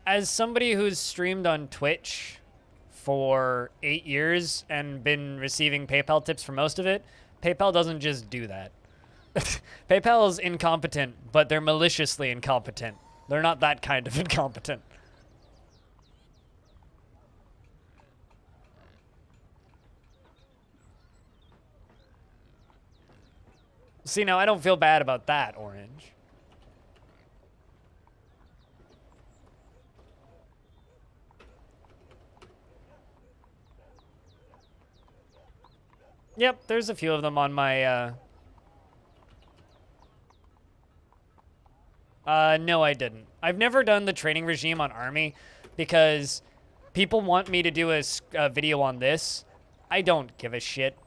As somebody who's streamed on Twitch for 8 years and been receiving PayPal tips for most of it, PayPal doesn't just do that. PayPal is incompetent, but they're maliciously incompetent. They're not that kind of incompetent. See, now I don't feel bad about that, Orange. Yep, there's a few of them on my, no, I didn't. I've never done the training regime on Army because people want me to do a video on this. I don't give a shit.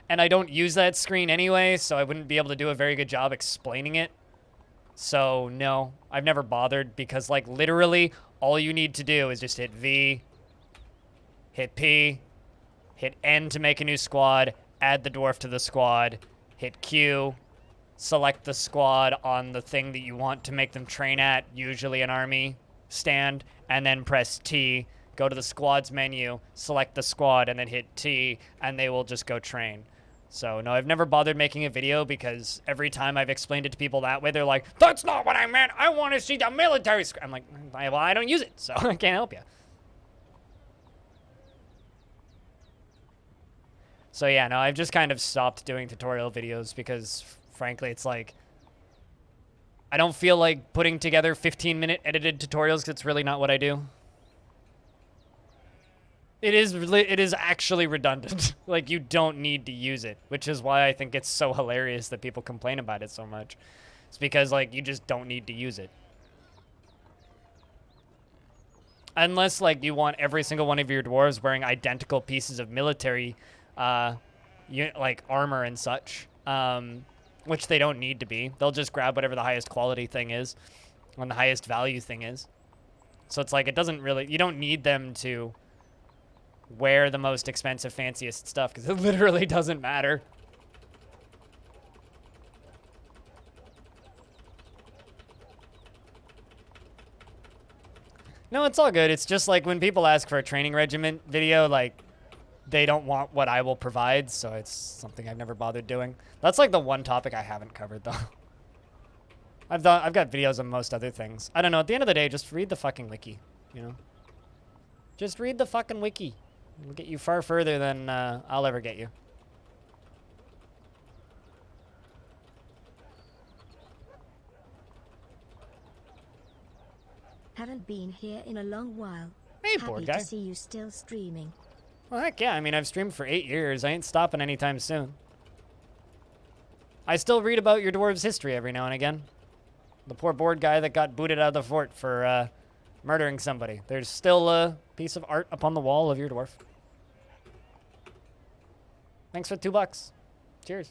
And I don't use that screen anyway, so I wouldn't be able to do a very good job explaining it. So, no, I've never bothered because, like, literally all you need to do is just hit V, hit P, hit N to make a new squad, add the dwarf to the squad, hit Q, select the squad on the thing that you want to make them train at, usually an army stand, and then press T, go to the squads menu, select the squad, and then hit T, and they will just go train. So, no, I've never bothered making a video because every time I've explained it to people that way, they're like, that's not what I meant, I want to see the military screen. I'm like, well, I don't use it, so I can't help you. So yeah, no, I've just kind of stopped doing tutorial videos because, frankly, it's like, I don't feel like putting together 15-minute edited tutorials because it's really not what I do. It is actually redundant. Like, you don't need to use it, which is why I think it's so hilarious that people complain about it so much. It's because, like, you just don't need to use it. Unless, like, you want every single one of your dwarves wearing identical pieces of military like armor and such, which they don't need to be. They'll just grab whatever the highest quality thing is and the highest value thing is. So it's like, it doesn't really, you don't need them to wear the most expensive, fanciest stuff because it literally doesn't matter. No, it's all good. It's just like when people ask for a training regiment video, like, they don't want what I will provide, so it's something I've never bothered doing. That's like the one topic I haven't covered, though. I've got videos on most other things. I don't know. At the end of the day, just read the fucking wiki, you know? Just read the fucking wiki. It'll get you far further than I'll ever get you. Haven't been here in a long while. Hey, Happy board guy. to see you still streaming. Well, heck yeah. I mean, I've streamed for 8 years. I ain't stopping anytime soon. I still read about your dwarves' history every now and again. The poor board guy that got booted out of the fort for murdering somebody. There's still a piece of art upon the wall of your dwarf. Thanks for $2. Cheers.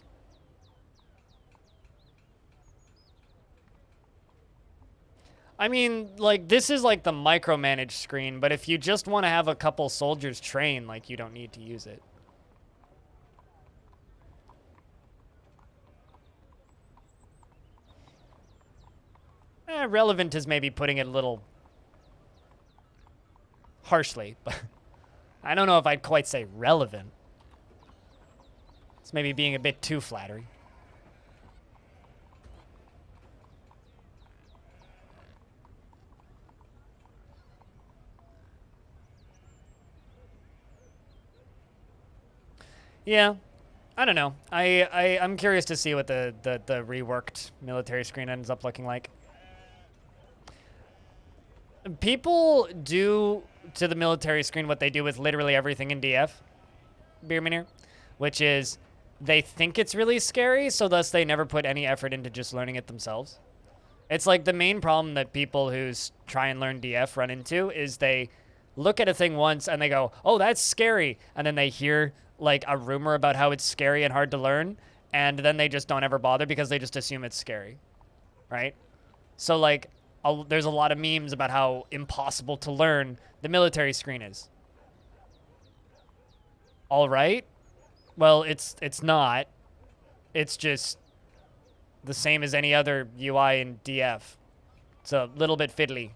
I mean, like, this is like the micromanaged screen, but if you just want to have a couple soldiers train, like, you don't need to use it. Relevant is maybe putting it a little harshly, but I don't know if I'd quite say relevant. It's maybe being a bit too flattering. Yeah, I don't know. I'm curious to see what the reworked military screen ends up looking like. People do to the military screen what they do with literally everything in DF, Beermanier, which is they think it's really scary, so thus they never put any effort into just learning it themselves. It's like the main problem that people who try and learn DF run into is they look at a thing once and they go, oh, that's scary. And then they hear like a rumor about how it's scary and hard to learn. And then they just don't ever bother because they just assume it's scary. Right? So like there's a lot of memes about how impossible to learn the military screen is. All right. Well, it's not. It's just the same as any other UI in DF. It's a little bit fiddly.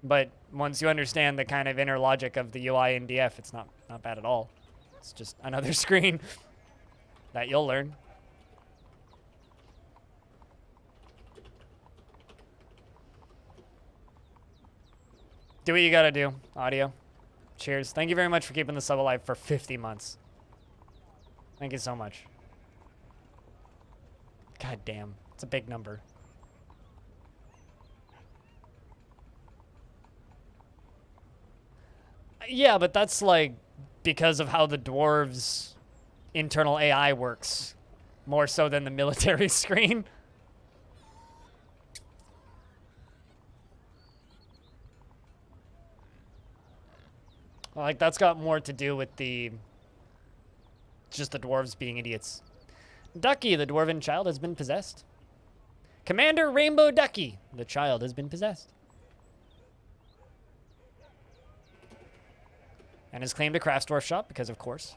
But once you understand the kind of inner logic of the UI in DF, it's not bad at all. It's just another screen that you'll learn. Do what you gotta do, audio. Cheers. Thank you very much for keeping the sub alive for 50 months. Thank you so much. God damn, it's a big number. Yeah, but that's like because of how the dwarves' internal AI works, more so than the military screen. Like, that's got more to do with just the dwarves being idiots. Ducky, the dwarven child, has been possessed. Commander Rainbow Ducky, the child has been possessed. And has claimed a crafts dwarf shop, because of course.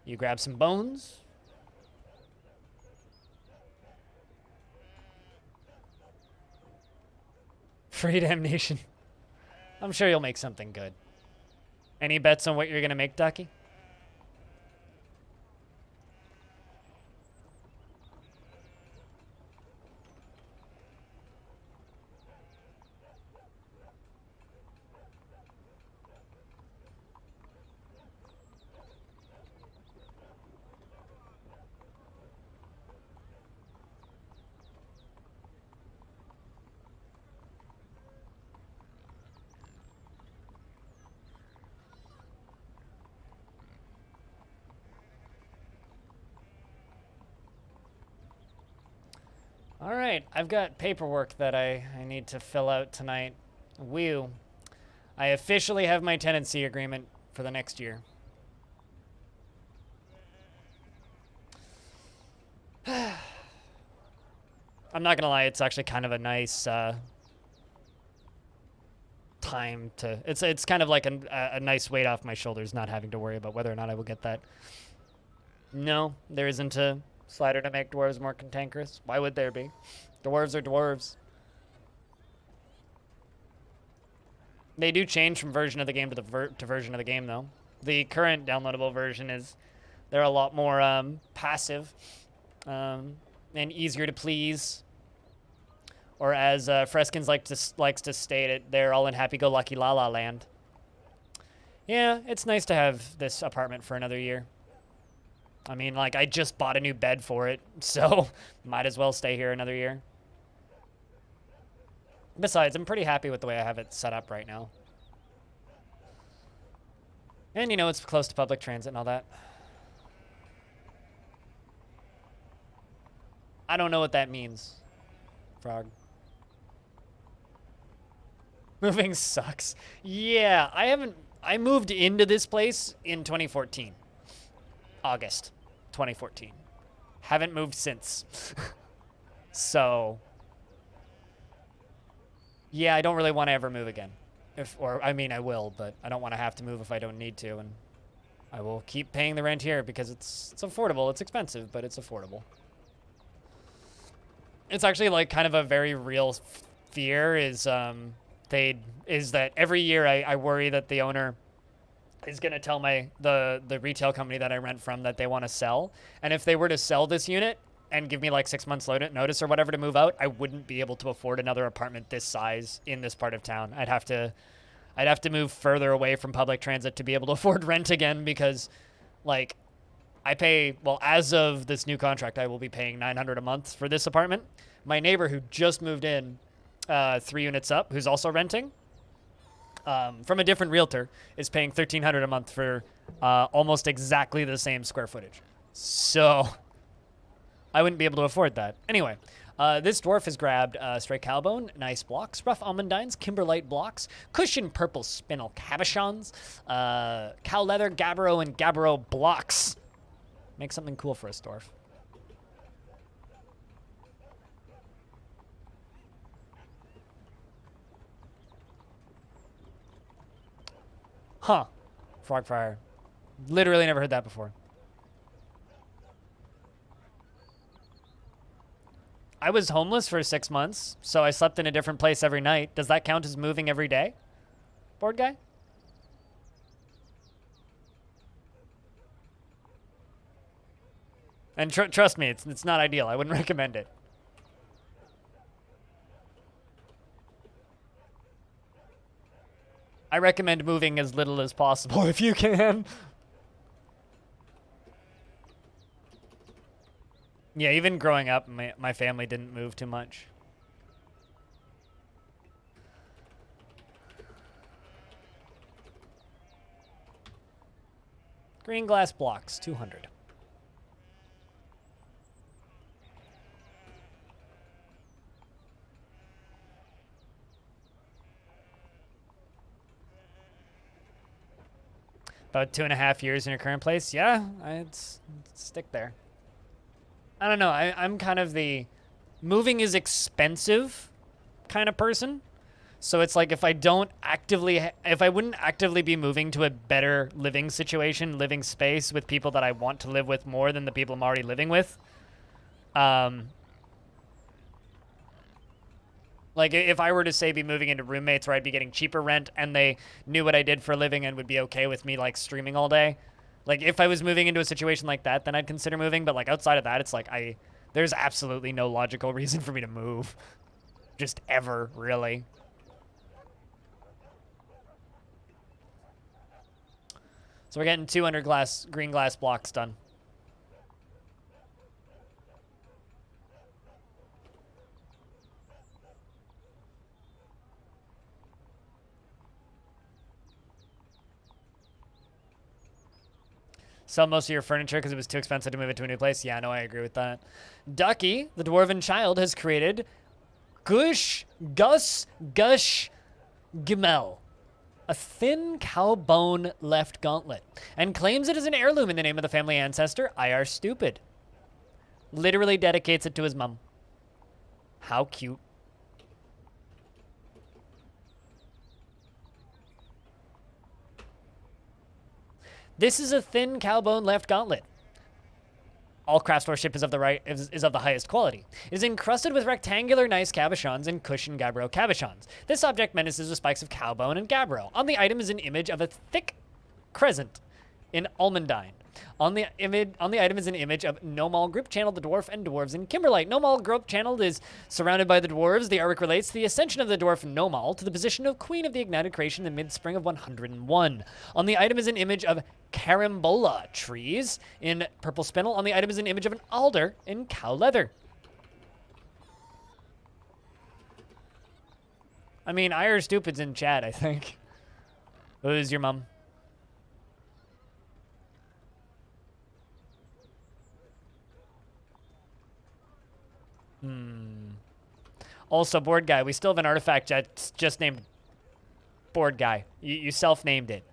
You grab some bones. Free damnation. I'm sure you'll make something good. Any bets on what you're going to make, Ducky? All right, I've got paperwork that I need to fill out tonight. Whew. I officially have my tenancy agreement for the next year. I'm not gonna lie, it's actually kind of a nice time to... It's kind of like a nice weight off my shoulders, not having to worry about whether or not I will get that. No, there isn't a slider to make dwarves more cantankerous. Why would there be? Dwarves are dwarves. They do change from version of the game to version of the game, though. The current downloadable version is... They're a lot more passive and easier to please. Or as Freskins likes to state it, they're all in happy-go-lucky la-la land. Yeah, it's nice to have this apartment for another year. I mean, like, I just bought a new bed for it, so might as well stay here another year. Besides, I'm pretty happy with the way I have it set up right now. And, you know, it's close to public transit and all that. I don't know what that means, Frog. Moving sucks. Yeah, I moved into this place in 2014. August 2014. Haven't moved since. So, yeah, I don't really want to ever move again. I mean, I will, but I don't want to have to move if I don't need to, and I will keep paying the rent here because it's affordable. It's expensive, but it's affordable. It's actually like kind of a very real fear is that every year I worry that the owner is going to tell the retail company that I rent from that they want to sell. And if they were to sell this unit and give me like 6 months notice or whatever to move out, I wouldn't be able to afford another apartment this size in this part of town. I'd have to move further away from public transit to be able to afford rent again because like I pay, well, as of this new contract, I will be paying $900 a month for this apartment. My neighbor who just moved in 3 units up, who's also renting, from a different realtor, is paying $1,300 a month for almost exactly the same square footage. So I wouldn't be able to afford that. Anyway, this dwarf has grabbed stray cowbone, nice blocks, rough almondines, kimberlite blocks, cushion purple spinel cabochons, cow leather, gabbro, and gabbro blocks. Make something cool for us, dwarf. Huh. Frog fryer. Literally never heard that before. I was homeless for 6 months, so I slept in a different place every night. Does that count as moving every day? Board guy? And trust me, it's not ideal. I wouldn't recommend it. I recommend moving as little as possible if you can. Yeah, even growing up, my family didn't move too much. Green glass blocks, 200. About 2.5 years in your current place? Yeah, I'd stick there. I don't know. I'm kind of the moving is expensive kind of person. So it's like if I wouldn't actively be moving to a better living situation, living space with people that I want to live with more than the people I'm already living with. Like if I were to say be moving into roommates where I'd be getting cheaper rent and they knew what I did for a living and would be okay with me like streaming all day. Like if I was moving into a situation like that, then I'd consider moving. But like outside of that, it's like there's absolutely no logical reason for me to move. Just ever, really. So we're getting 200 green glass blocks done. Sell most of your furniture because it was too expensive to move it to a new place. Yeah, no, I agree with that. Ducky, the dwarven child, has created Gush Gimel, a thin cow bone left gauntlet, and claims it is an heirloom in the name of the family ancestor, IR Stupid. Literally dedicates it to his mum. How cute. This is a thin cowbone left gauntlet. All craftsmanship is of the highest quality. It is encrusted with rectangular nice cabochons and cushion gabbro cabochons. This object menaces with spikes of cowbone and gabbro. On the item is an image of a thick crescent in Almondine. On the item is an image of Nomal group channeled the dwarf and dwarves in Kimberlite. Nomal group channeled is surrounded by the dwarves. The artwork relates to the ascension of the dwarf Nomal to the position of queen of the ignited creation in the mid-spring of 101. On the item is an image of carambola trees in purple spinel. On the item is an image of an alder in cow leather. I mean, Irish Stupid's in chat, I think. Who's your mom? Also, Board Guy. We still have an artifact that's just named Board Guy. You self-named it.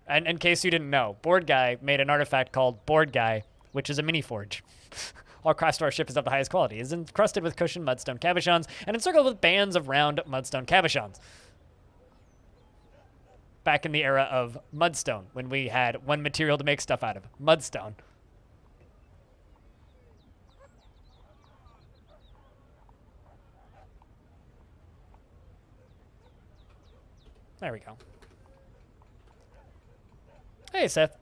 And in case you didn't know, Board Guy made an artifact called Board Guy, which is a mini forge. All Craftstar ship is of the highest quality. It is encrusted with cushioned mudstone cabochons and encircled with bands of round mudstone cabochons. Back in the era of mudstone, when we had one material to make stuff out of, mudstone. There we go. Hey, Seth.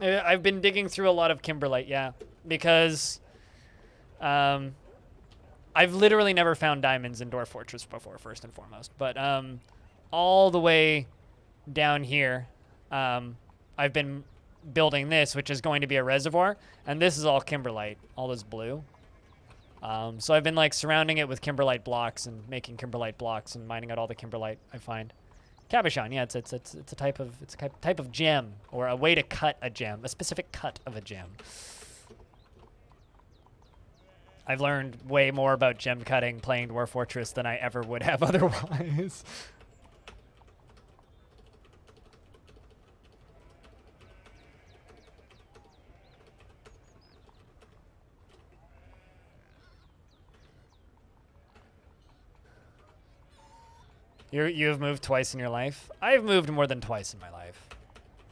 I've been digging through a lot of Kimberlite, yeah, because I've literally never found diamonds in Dwarf Fortress before, first and foremost. But all the way down here, I've been building this, which is going to be a reservoir, and this is all Kimberlite, all this blue. So I've been like surrounding it with Kimberlite blocks and making Kimberlite blocks and mining out all the Kimberlite I find. Cabochon, yeah, it's a type of gem, or a way to cut a gem, a specific cut of a gem. I've learned way more about gem cutting playing Dwarf Fortress than I ever would have otherwise. You have moved twice in your life? I've moved more than twice in my life.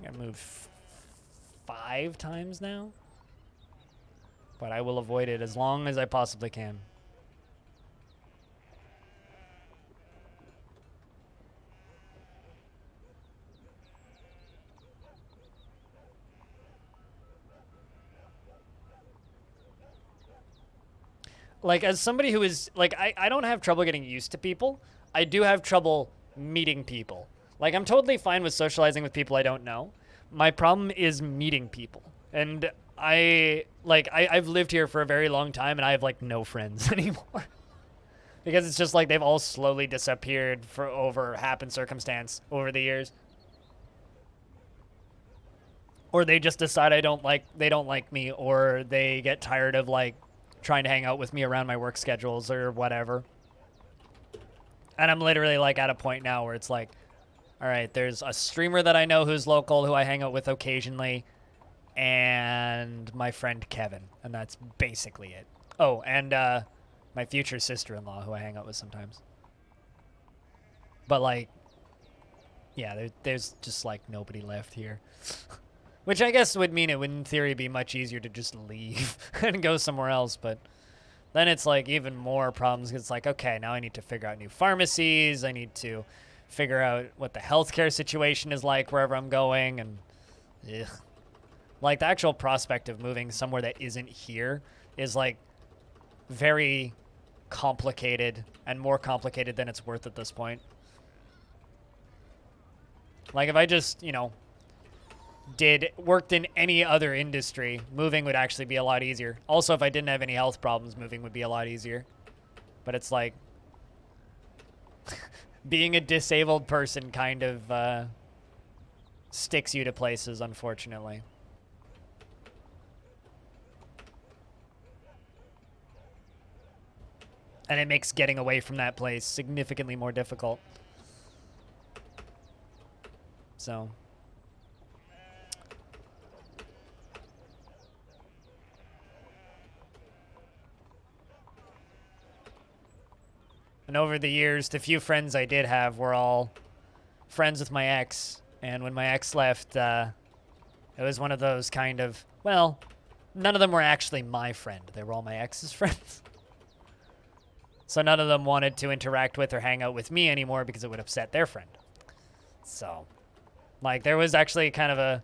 I've moved 5 times now. But I will avoid it as long as I possibly can. Like, as somebody who is, like, I don't have trouble getting used to people. I do have trouble meeting people. Like, I'm totally fine with socializing with people I don't know. My problem is meeting people. And I've lived here for a very long time, and I have, like, no friends anymore. Because it's just like they've all slowly disappeared for over happen circumstance over the years. Or they just decide they don't like me, or they get tired of, like, trying to hang out with me around my work schedules or whatever. And I'm literally, like, at a point now where it's like, all right, there's a streamer that I know who's local, who I hang out with occasionally, and my friend Kevin. And that's basically it. Oh, and my future sister-in-law, who I hang out with sometimes. But, like, yeah, there's just, like, nobody left here. Which I guess would mean it would, in theory, be much easier to just leave and go somewhere else, but then it's, like, even more problems. It's like, okay, now I need to figure out new pharmacies. I need to figure out what the healthcare situation is like wherever I'm going, and ugh. Like, the actual prospect of moving somewhere that isn't here is, like, very complicated, and more complicated than it's worth at this point. Like, if I just, you know, worked in any other industry, moving would actually be a lot easier. Also, if I didn't have any health problems, moving would be a lot easier. But it's like, being a disabled person kind of sticks you to places, unfortunately. And it makes getting away from that place significantly more difficult. So and over the years, the few friends I did have were all friends with my ex. And when my ex left, it was one of those kind of, well, none of them were actually my friend. They were all my ex's friends. So none of them wanted to interact with or hang out with me anymore because it would upset their friend. So Like, there was actually kind of a,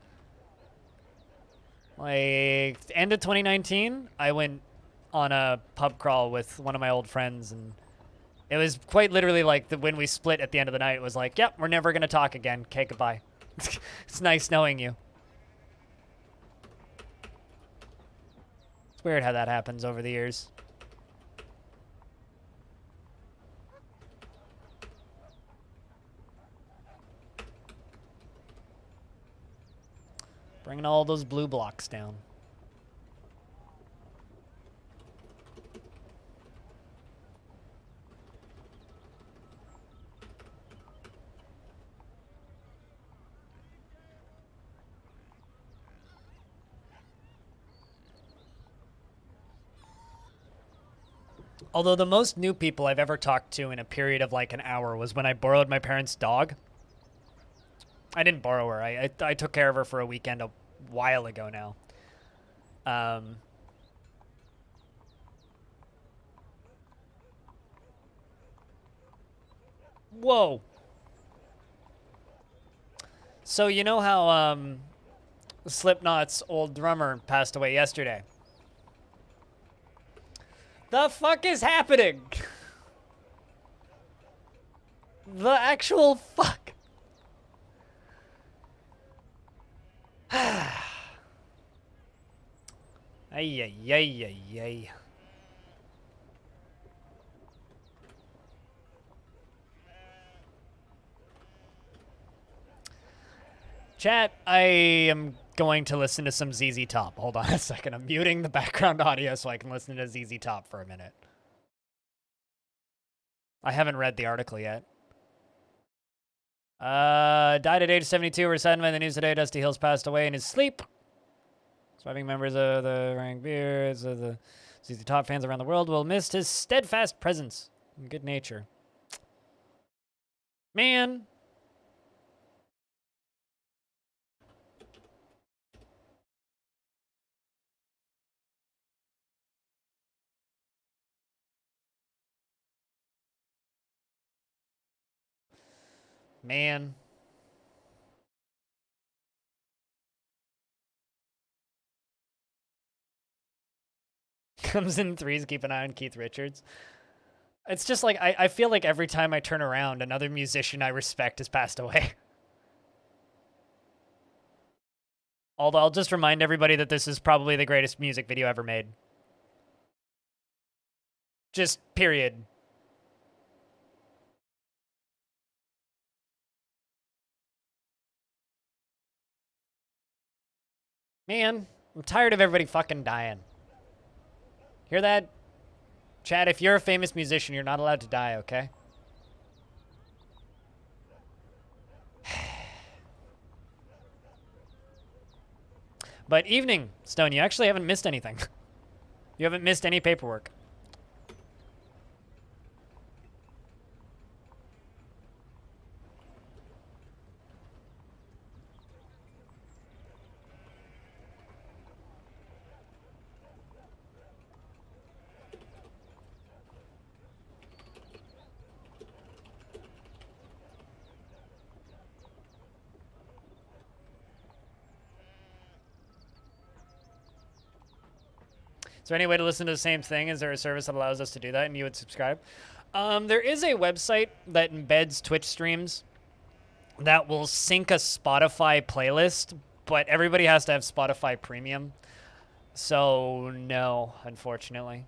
like, end of 2019, I went on a pub crawl with one of my old friends, and it was quite literally like when we split at the end of the night, it was like, yep, we're never going to talk again. Okay, goodbye. It's nice knowing you. It's weird how that happens over the years. Bringing all those blue blocks down. Although the most new people I've ever talked to in a period of like an hour was when I borrowed my parents' dog. I didn't borrow her. I took care of her for a weekend a while ago now. Whoa. So you know how Slipknot's old drummer passed away yesterday? The fuck is happening? The actual fuck. Ay, ay, ay, ay, ay. Chat, I am going to listen to some ZZ Top. Hold on a second. I'm muting the background audio so I can listen to ZZ Top for a minute. I haven't read the article yet. Died at age 72, residing by the news today. Dusty Hills passed away in his sleep. Surviving members of the rank beards of the ZZ Top fans around the world will miss his steadfast presence and good nature. Man. Man. Comes in threes, keep an eye on Keith Richards. It's just like, I feel like every time I turn around, another musician I respect has passed away. Although I'll just remind everybody that this is probably the greatest music video ever made. Just period. Man, I'm tired of everybody fucking dying. Hear that? Chad, if you're a famous musician, you're not allowed to die, okay? But evening, Stone, you actually haven't missed anything. You haven't missed any paperwork. Is there any way to listen to the same thing? Is there a service that allows us to do that and you would subscribe? There is a website that embeds Twitch streams that will sync a Spotify playlist, but everybody has to have Spotify Premium. So, no, unfortunately.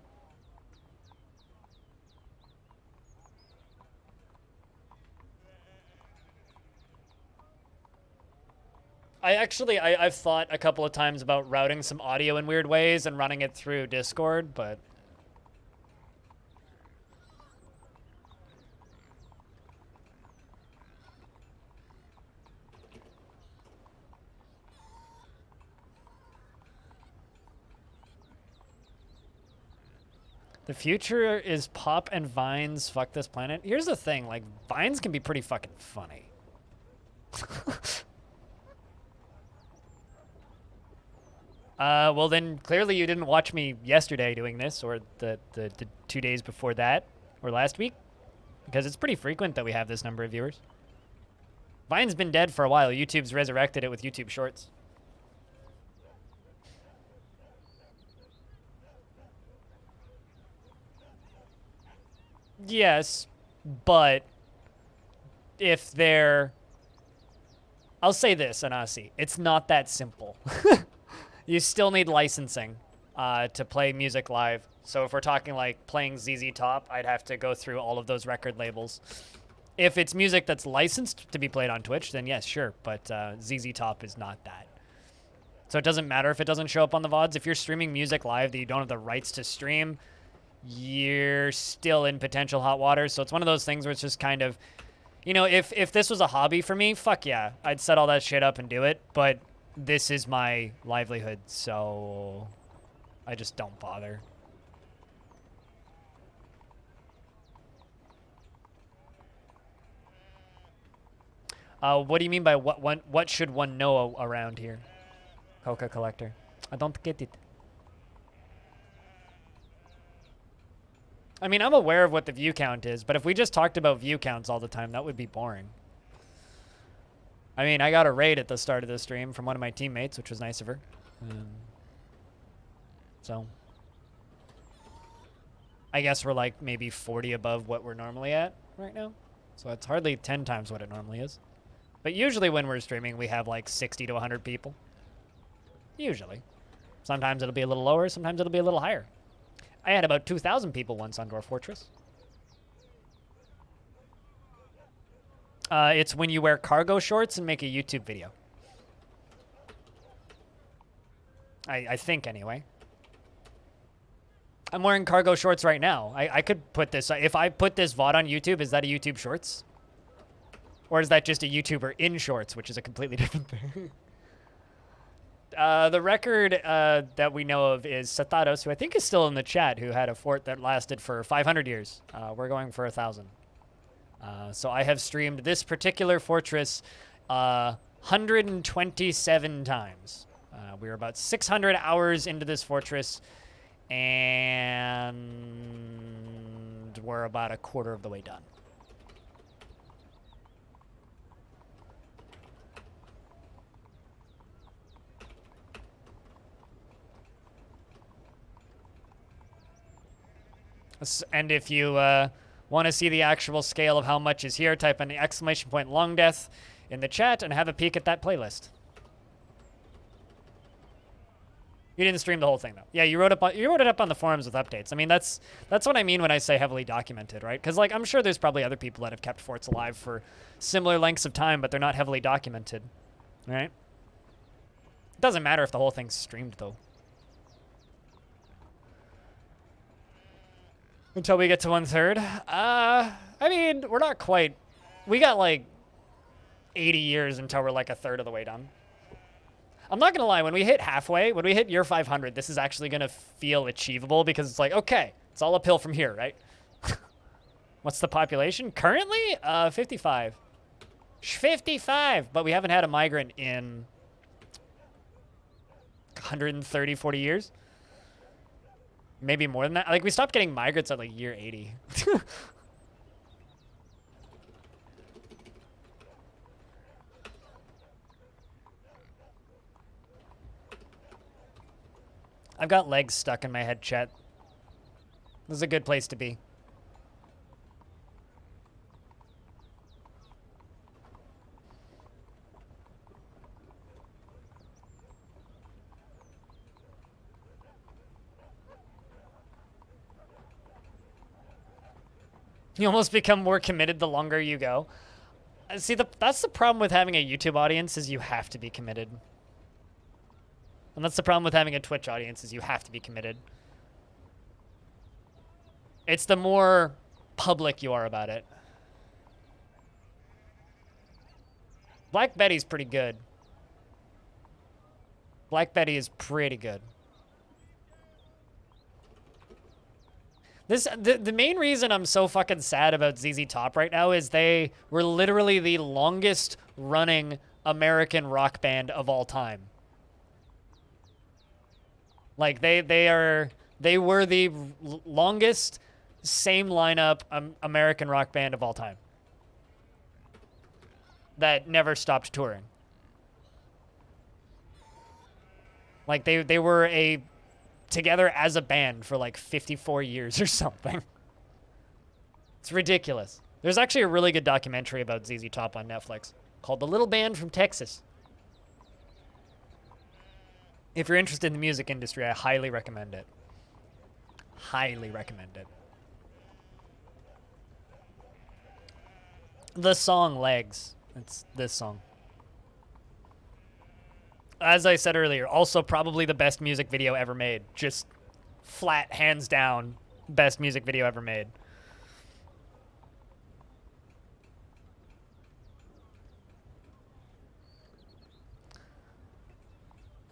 I've thought a couple of times about routing some audio in weird ways and running it through Discord, but... The future is pop and Vines. Fuck this planet. Here's the thing, like, Vines can be pretty fucking funny. Well then, clearly you didn't watch me yesterday doing this, or the 2 days before that, or last week, because it's pretty frequent that we have this number of viewers. Vine's been dead for a while. YouTube's resurrected it with YouTube Shorts. Yes, but if they're... I'll say this, Anasi. It's not that simple. You still need licensing to play music live. So if we're talking like playing ZZ Top, I'd have to go through all of those record labels. If it's music that's licensed to be played on Twitch, then yes, sure. But ZZ Top is not that. So it doesn't matter if it doesn't show up on the VODs. If you're streaming music live that you don't have the rights to stream, you're still in potential hot water. So it's one of those things where it's just kind of, you know, if this was a hobby for me, fuck yeah, I'd set all that shit up and do it. But this is my livelihood, so I just don't bother. What do you mean by what should one know around here? Coca Collector. I don't get it. I mean, I'm aware of what the view count is, but if we just talked about view counts all the time, that would be boring. I mean, I got a raid at the start of the stream from one of my teammates, which was nice of her. So, I guess we're like maybe 40 above what we're normally at right now. So it's hardly 10 times what it normally is. But usually when we're streaming, we have like 60 to 100 people. Usually. Sometimes it'll be a little lower, sometimes it'll be a little higher. I had about 2,000 people once on Dwarf Fortress. It's when you wear cargo shorts and make a YouTube video. I think, anyway. I'm wearing cargo shorts right now. I could put this... If I put this VOD on YouTube, is that a YouTube Shorts? Or is that just a YouTuber in shorts, which is a completely different thing? The record that we know of is Sataros, who I think is still in the chat, who had a fort that lasted for 500 years. We're going for 1,000. So I have streamed this particular fortress 127 times. We were about 600 hours into this fortress, and we're about a quarter of the way done. And if you want to see the actual scale of how much is here, type in the exclamation point Longdeath in the chat and have a peek at that playlist. You didn't stream the whole thing though. Yeah, you wrote it up on the forums with updates. I mean, that's what I mean when I say heavily documented, right? Because like I'm sure there's probably other people that have kept forts alive for similar lengths of time, but they're not heavily documented, right? It doesn't matter if the whole thing's streamed though. Until we get to 1/3. I mean, we're not quite. We got like 80 years until we're like a third of the way done. I'm not gonna lie, when we hit halfway, when we hit year 500, this is actually gonna feel achievable because it's like, okay, it's all uphill from here, right? What's the population? Currently, 55. 55, but we haven't had a migrant in 130, 40 years. Maybe more than that. Like, we stopped getting migrants at, like, year 80. I've got legs stuck in my head, chat. This is a good place to be. You almost become more committed the longer you go. See, that's the problem with having a YouTube audience is you have to be committed. And that's the problem with having a Twitch audience is you have to be committed. It's the more public you are about it. Black Betty's pretty good. Black Betty is pretty good. The main reason I'm so fucking sad about ZZ Top right now is they were literally the longest running American rock band of all time. Like they were the longest same lineup American rock band of all time. that never stopped touring. Like they were together as a band for like 54 years or something. It's ridiculous. There's actually a really good documentary about ZZ Top on Netflix called The Little Band from Texas. If you're interested in the music industry, I highly recommend it. Highly recommend it. The song Legs. It's this song. As I said earlier, also probably the best music video ever made. Just flat, hands down, best music video ever made.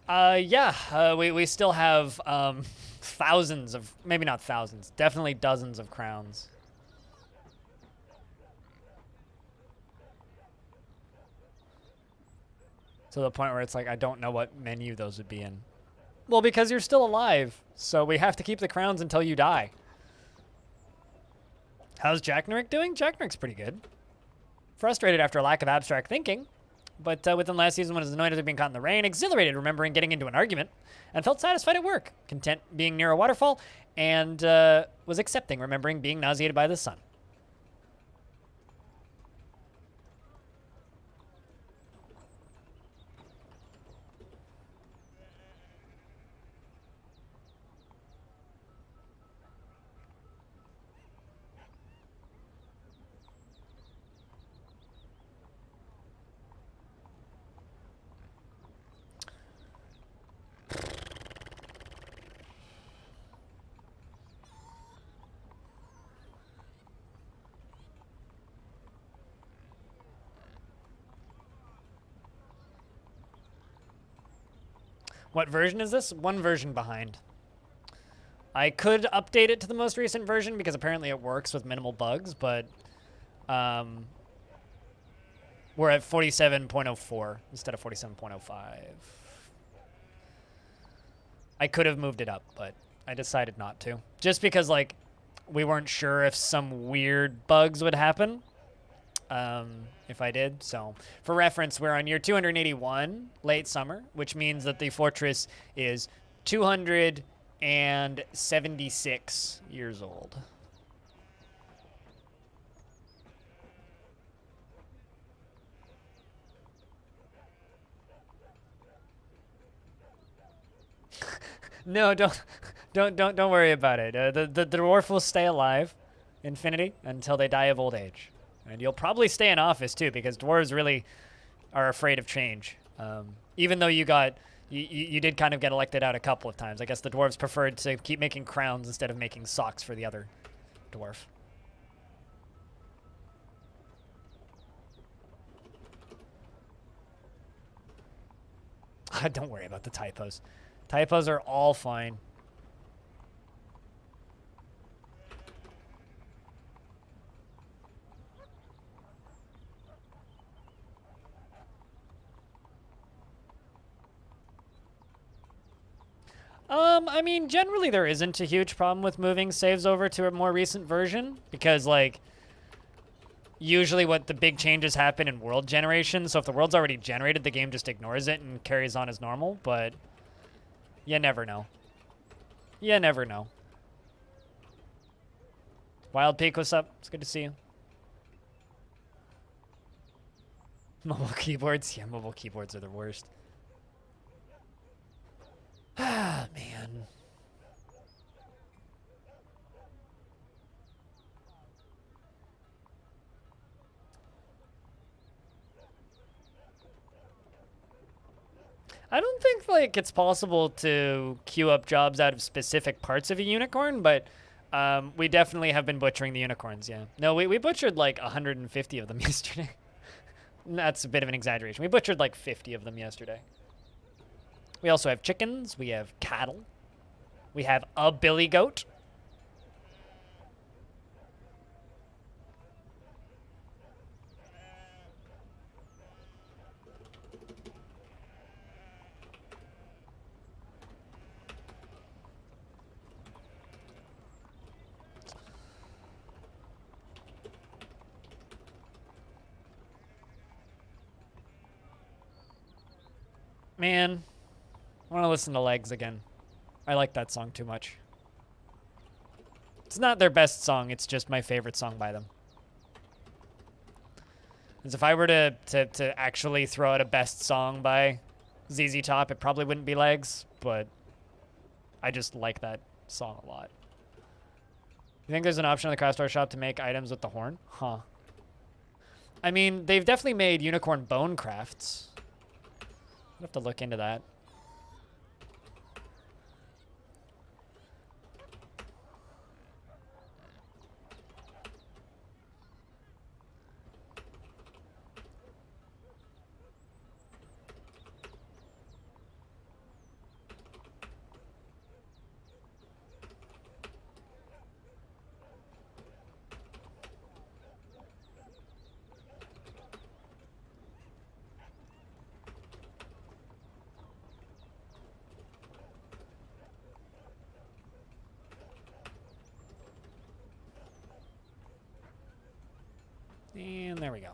We still have thousands of, maybe not thousands, definitely dozens of crowns. To the point where it's like, I don't know what menu those would be in. Well, because you're still alive, so we have to keep the crowns until you die. How's Jack Nurick doing? Jack Nurick's pretty good. Frustrated after a lack of abstract thinking, but within last season when I was annoyed at being caught in the rain, exhilarated remembering getting into an argument, and felt satisfied at work, content being near a waterfall, and was accepting remembering being nauseated by the sun. What version is this? One version behind. I could update it to the most recent version because apparently it works with minimal bugs, but we're at 47.04 instead of 47.05. I could have moved it up, but I decided not to. Just because, like, we weren't sure if some weird bugs would happen if I did. So, for reference, we're on year 281, late summer, which means that the fortress is 276 years old. No, don't worry about it. The dwarf will stay alive, infinity, until they die of old age. And you'll probably stay in office, too, because dwarves really are afraid of change. Even though you did kind of get elected out a couple of times. I guess the dwarves preferred to keep making crowns instead of making socks for the other dwarf. Don't worry about the typos. Typos are all fine. I mean, generally there isn't a huge problem with moving saves over to a more recent version because, like, usually what the big changes happen in world generation. So if the world's already generated, the game just ignores it and carries on as normal, but you never know. You never know. Wild Peak, what's up? It's good to see you. Mobile keyboards? Yeah, mobile keyboards are the worst. Ah, man. I don't think, like, it's possible to queue up jobs out of specific parts of a unicorn, but we definitely have been butchering the unicorns, yeah. No, we butchered, like, 150 of them yesterday. That's a bit of an exaggeration. We butchered, like, 50 of them yesterday. We also have chickens. We have cattle. We have a billy goat. Man, I want to listen to Legs again. I like that song too much. It's not their best song, it's just my favorite song by them. Because if I were to actually throw out a best song by ZZ Top, it probably wouldn't be Legs, but I just like that song a lot. You think there's an option in the craft store shop to make items with the horn? Huh. I mean, they've definitely made unicorn bone crafts. I'll have to look into that. And there we go.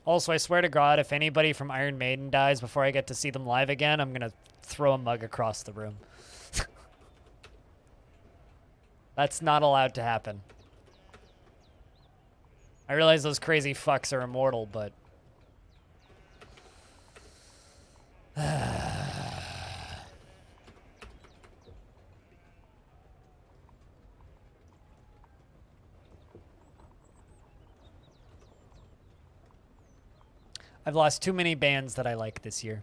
Also, I swear to God, if anybody from Iron Maiden dies before I get to see them live again, I'm going to throw a mug across the room. That's not allowed to happen. I realize those crazy fucks are immortal, but... I've lost too many bands that I like this year.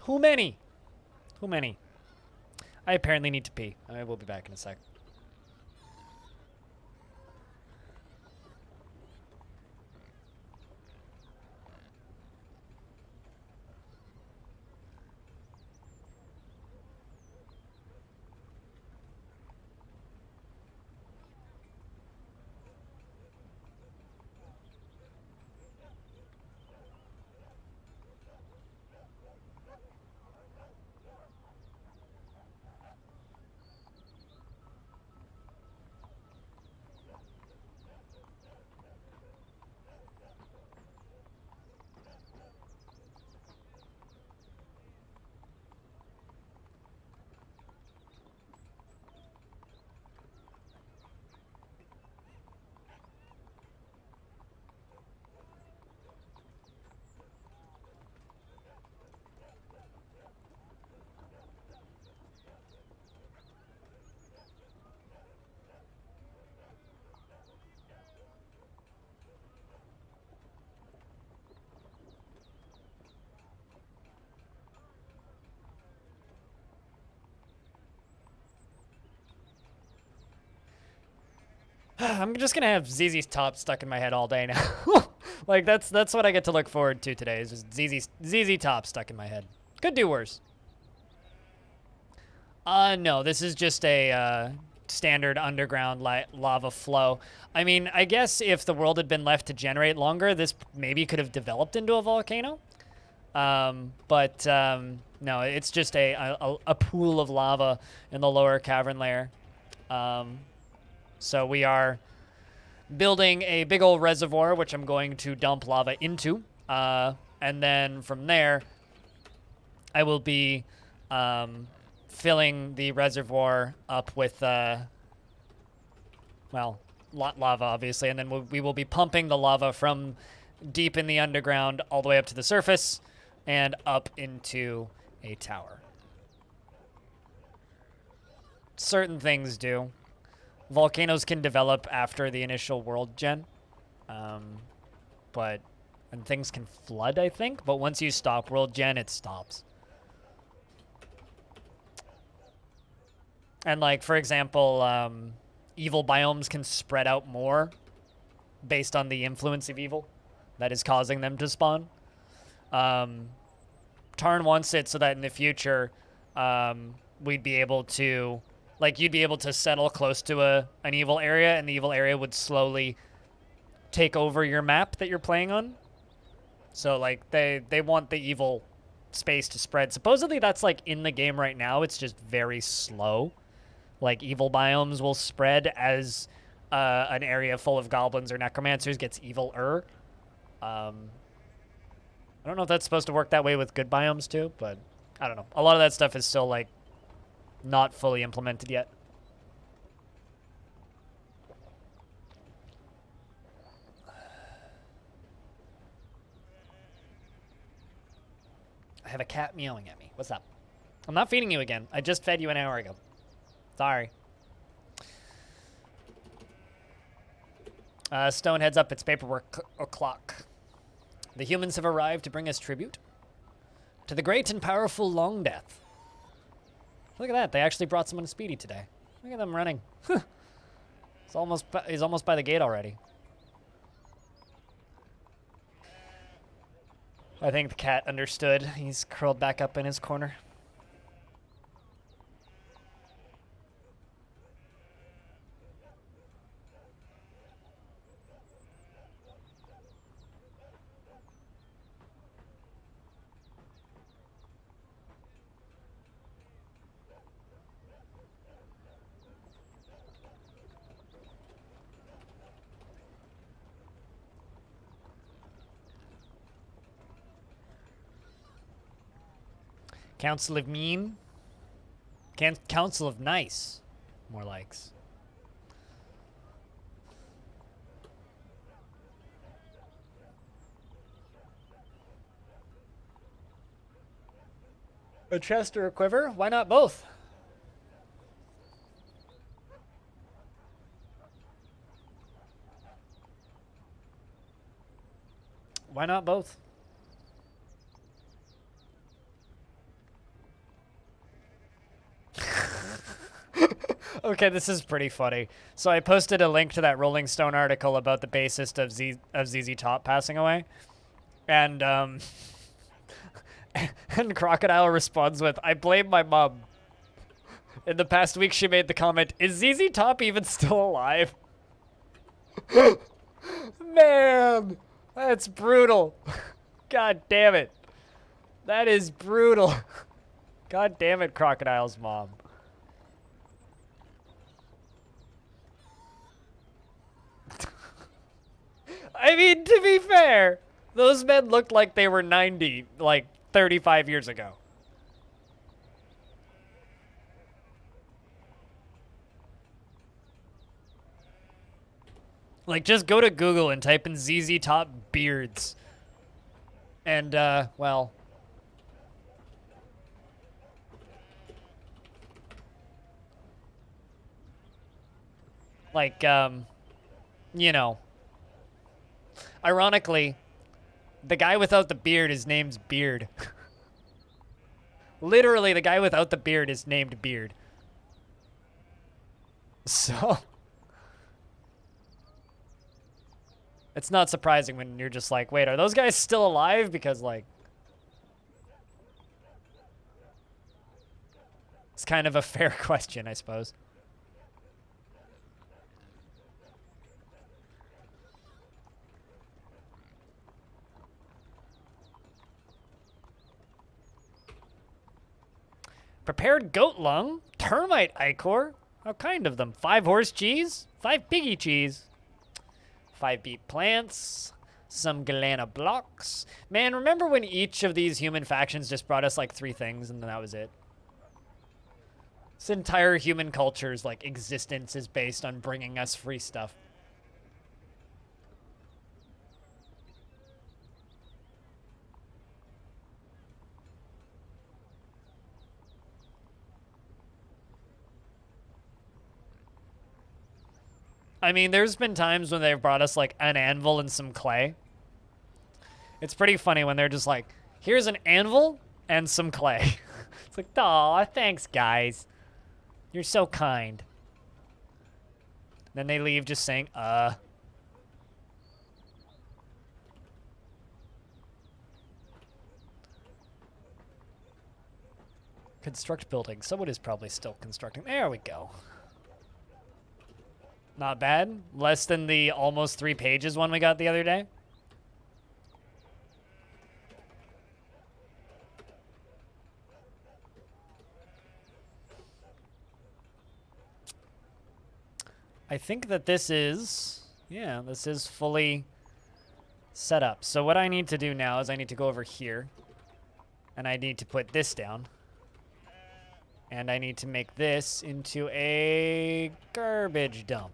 Too many! Too many. I apparently need to pee. I will be back in a sec. I'm just gonna have ZZ's Top stuck in my head all day now. Like that's what I get to look forward to today. Is just ZZ Top stuck in my head. Could do worse. No, this is just a standard underground lava flow. I mean, I guess if the world had been left to generate longer, this maybe could have developed into a volcano. But no, it's just a pool of lava in the lower cavern layer. So we are building a big old reservoir, which I'm going to dump lava into. And then from there, I will be filling the reservoir up with, well, lava, obviously. And then we will be pumping the lava from deep in the underground all the way up to the surface and up into a tower. Certain things do. Volcanoes can develop after the initial world gen, and things can flood, I think. But once you stop world gen, it stops. And like, for example, evil biomes can spread out more based on the influence of evil that is causing them to spawn. Tarn wants it so that in the future, we'd be able to, like, you'd be able to settle close to an evil area, and the evil area would slowly take over your map that you're playing on. So, like, they want the evil space to spread. Supposedly that's, like, in the game right now. It's just very slow. Like, evil biomes will spread as an area full of goblins or necromancers gets evil-er. I don't know if that's supposed to work that way with good biomes, too, but I don't know. A lot of that stuff is still, like, not fully implemented yet. I have a cat meowing at me. What's up? I'm not feeding you again. I just fed you an hour ago. Sorry. Stone heads up its paperwork o'clock. The humans have arrived to bring us tribute to the great and powerful Longdeath. Look at that. They actually brought someone speedy today. Look at them running. He's almost by the gate already. I think the cat understood. He's curled back up in his corner. Council of Mean? Council of Nice. More likes. A chest or a quiver? Why not both? Why not both? Okay, this is pretty funny. So I posted a link to that Rolling Stone article about the bassist of ZZ Top passing away. And, and Crocodile responds with, I blame my mom. In the past week, she made the comment, is ZZ Top even still alive? Man, that's brutal. God damn it. That is brutal. God damn it, Crocodile's mom. I mean, to be fair, those men looked like they were 90, like, 35 years ago. Like, just go to Google and type in ZZ Top beards. And, well... like, you know... Ironically, the guy without the beard is named Beard. Literally, the guy without the beard is named Beard. So... it's not surprising when you're just like, wait, are those guys still alive? Because, like... it's kind of a fair question, I suppose. Prepared goat lung, termite ichor. How kind of them? 5 horse cheese, 5 piggy cheese, 5 beet plants, some galana blocks. Man, remember when each of these human factions just brought us like 3 things and then that was it? This entire human culture's like existence is based on bringing us free stuff. I mean, there's been times when they've brought us, like, an anvil and some clay. It's pretty funny when they're just like, here's an anvil and some clay. It's like, aw, thanks, guys. You're so kind. Then they leave just saying, Construct building. Someone is probably still constructing. There we go. Not bad. Less than the almost 3 pages one we got the other day. I think that this is, yeah, this is fully set up. So what I need to do now is I need to go over here and I need to put this down. And I need to make this into a garbage dump.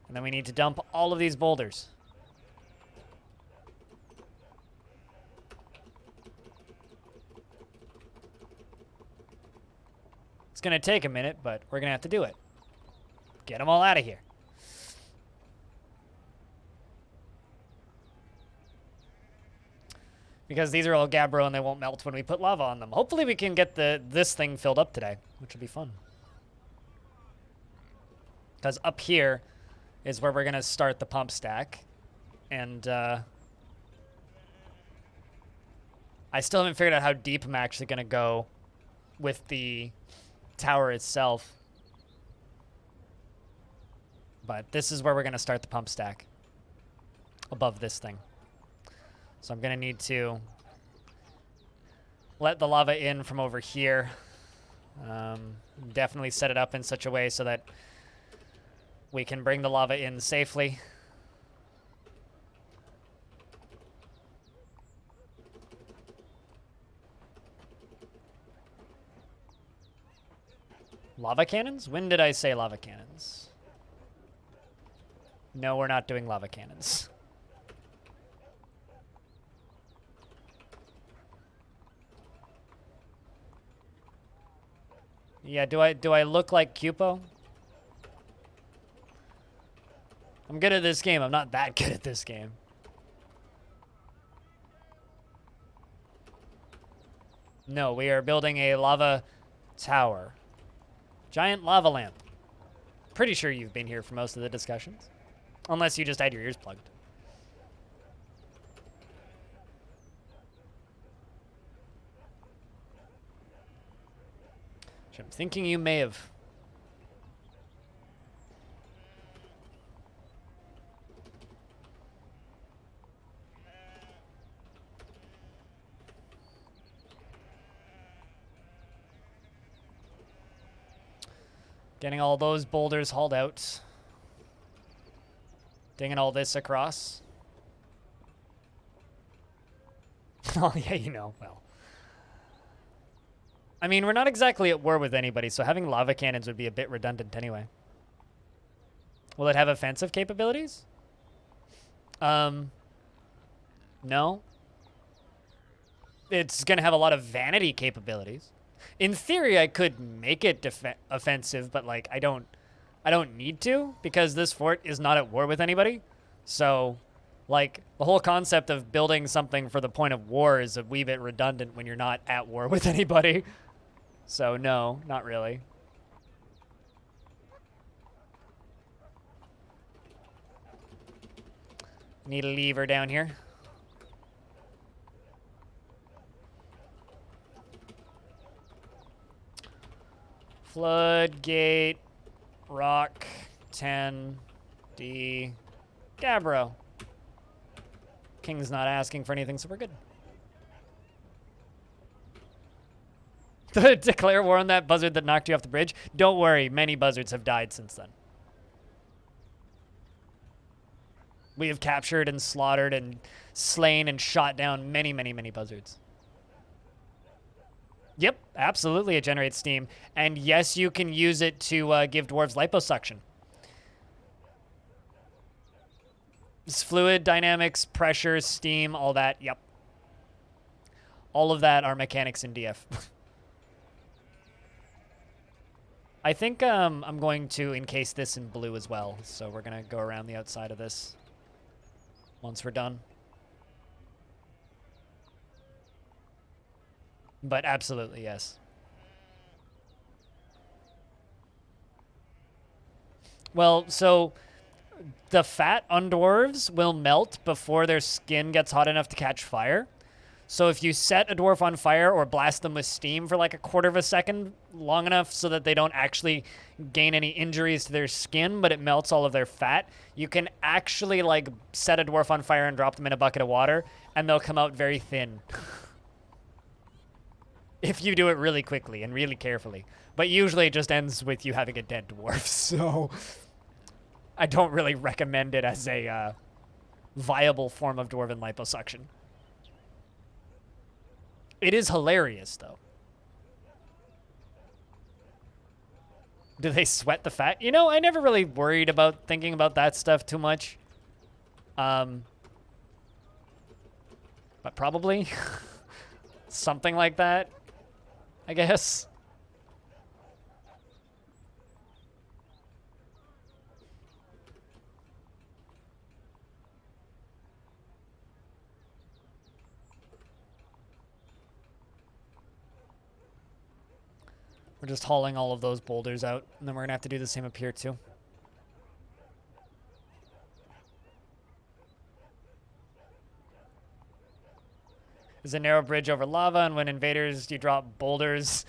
And then we need to dump all of these boulders. It's going to take a minute, but we're going to have to do it. Get them all out of here. Because these are all gabbro and they won't melt when we put lava on them. Hopefully we can get this thing filled up today, which will be fun. Because up here is where we're going to start the pump stack. And I still haven't figured out how deep I'm actually going to go with the tower itself. But this is where we're going to start the pump stack. Above this thing. So I'm going to need to let the lava in from over here. Definitely set it up in such a way so that we can bring the lava in safely. Lava cannons? When did I say lava cannons? No, we're not doing lava cannons. Yeah, do I look like Cupo? I'm good at this game. I'm not that good at this game. No, we are building a lava tower. Giant lava lamp. Pretty sure you've been here for most of the discussions. Unless you just had your ears plugged. Which I'm thinking you may have. Getting all those boulders hauled out. Dinging all this across. Oh, yeah, you know, well. I mean, we're not exactly at war with anybody, so having lava cannons would be a bit redundant anyway. Will it have offensive capabilities? No. It's going to have a lot of vanity capabilities. In theory, I could make it offensive, but, like, I don't need to, because this fort is not at war with anybody. So, like, the whole concept of building something for the point of war is a wee bit redundant when you're not at war with anybody. So, no, not really. Need a lever down here. Floodgate, rock, 10, D, Gabbro. King's not asking for anything, so we're good. Declare war on that buzzard that knocked you off the bridge. Don't worry, many buzzards have died since then. We have captured and slaughtered and slain and shot down many, many, many buzzards. Yep, absolutely it generates steam. And yes, you can use it to give dwarves liposuction. It's fluid dynamics, pressure, steam, all that, yep. All of that are mechanics in DF. I think I'm going to encase this in blue as well. So we're going to go around the outside of this once we're done. But absolutely, yes. Well, so the fat on dwarves will melt before their skin gets hot enough to catch fire. So if you set a dwarf on fire or blast them with steam for like a quarter of a second, long enough so that they don't actually gain any injuries to their skin, but it melts all of their fat, you can actually like set a dwarf on fire and drop them in a bucket of water, and they'll come out very thin. If you do it really quickly and really carefully. But usually it just ends with you having a dead dwarf, so I don't really recommend it as a viable form of dwarven liposuction. It is hilarious, though. Do they sweat the fat? You know, I never really worried about thinking about that stuff too much. But probably something like that, I guess. We're just hauling all of those boulders out, and then we're gonna have to do the same up here too. There's a narrow bridge over lava, and when invaders, you drop boulders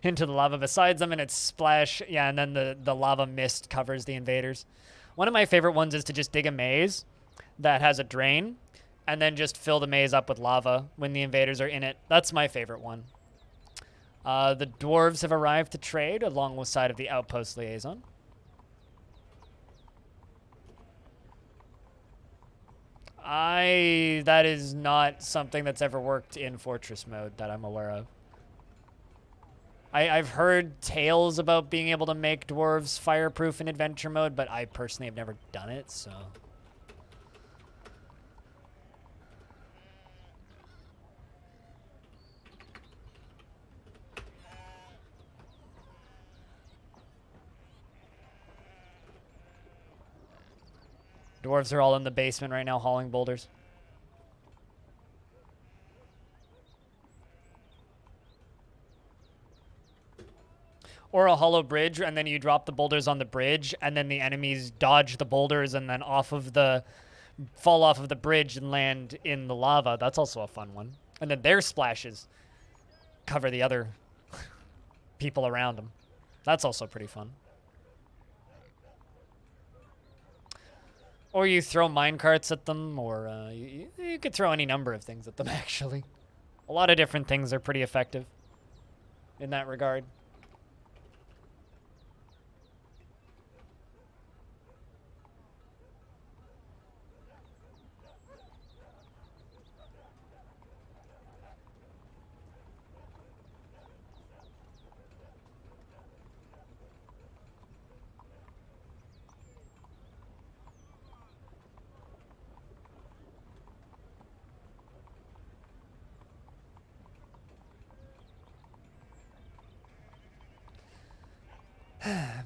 into the lava beside them, and it's splash. Yeah, and then the lava mist covers the invaders. One of my favorite ones is to just dig a maze that has a drain, and then just fill the maze up with lava when the invaders are in it. That's my favorite one. The dwarves have arrived to trade alongside of the outpost liaison. That is not something that's ever worked in Fortress mode that I'm aware of. I've heard tales about being able to make dwarves fireproof in adventure mode, but I personally have never done it, so... Dwarves are all in the basement right now hauling boulders. Or a hollow bridge, and then you drop the boulders on the bridge, and then the enemies dodge the boulders and then fall off of the bridge and land in the lava. That's also a fun one. And then their splashes cover the other people around them. That's also pretty fun. Or you throw minecarts at them, or you could throw any number of things at them, actually. A lot of different things are pretty effective in that regard.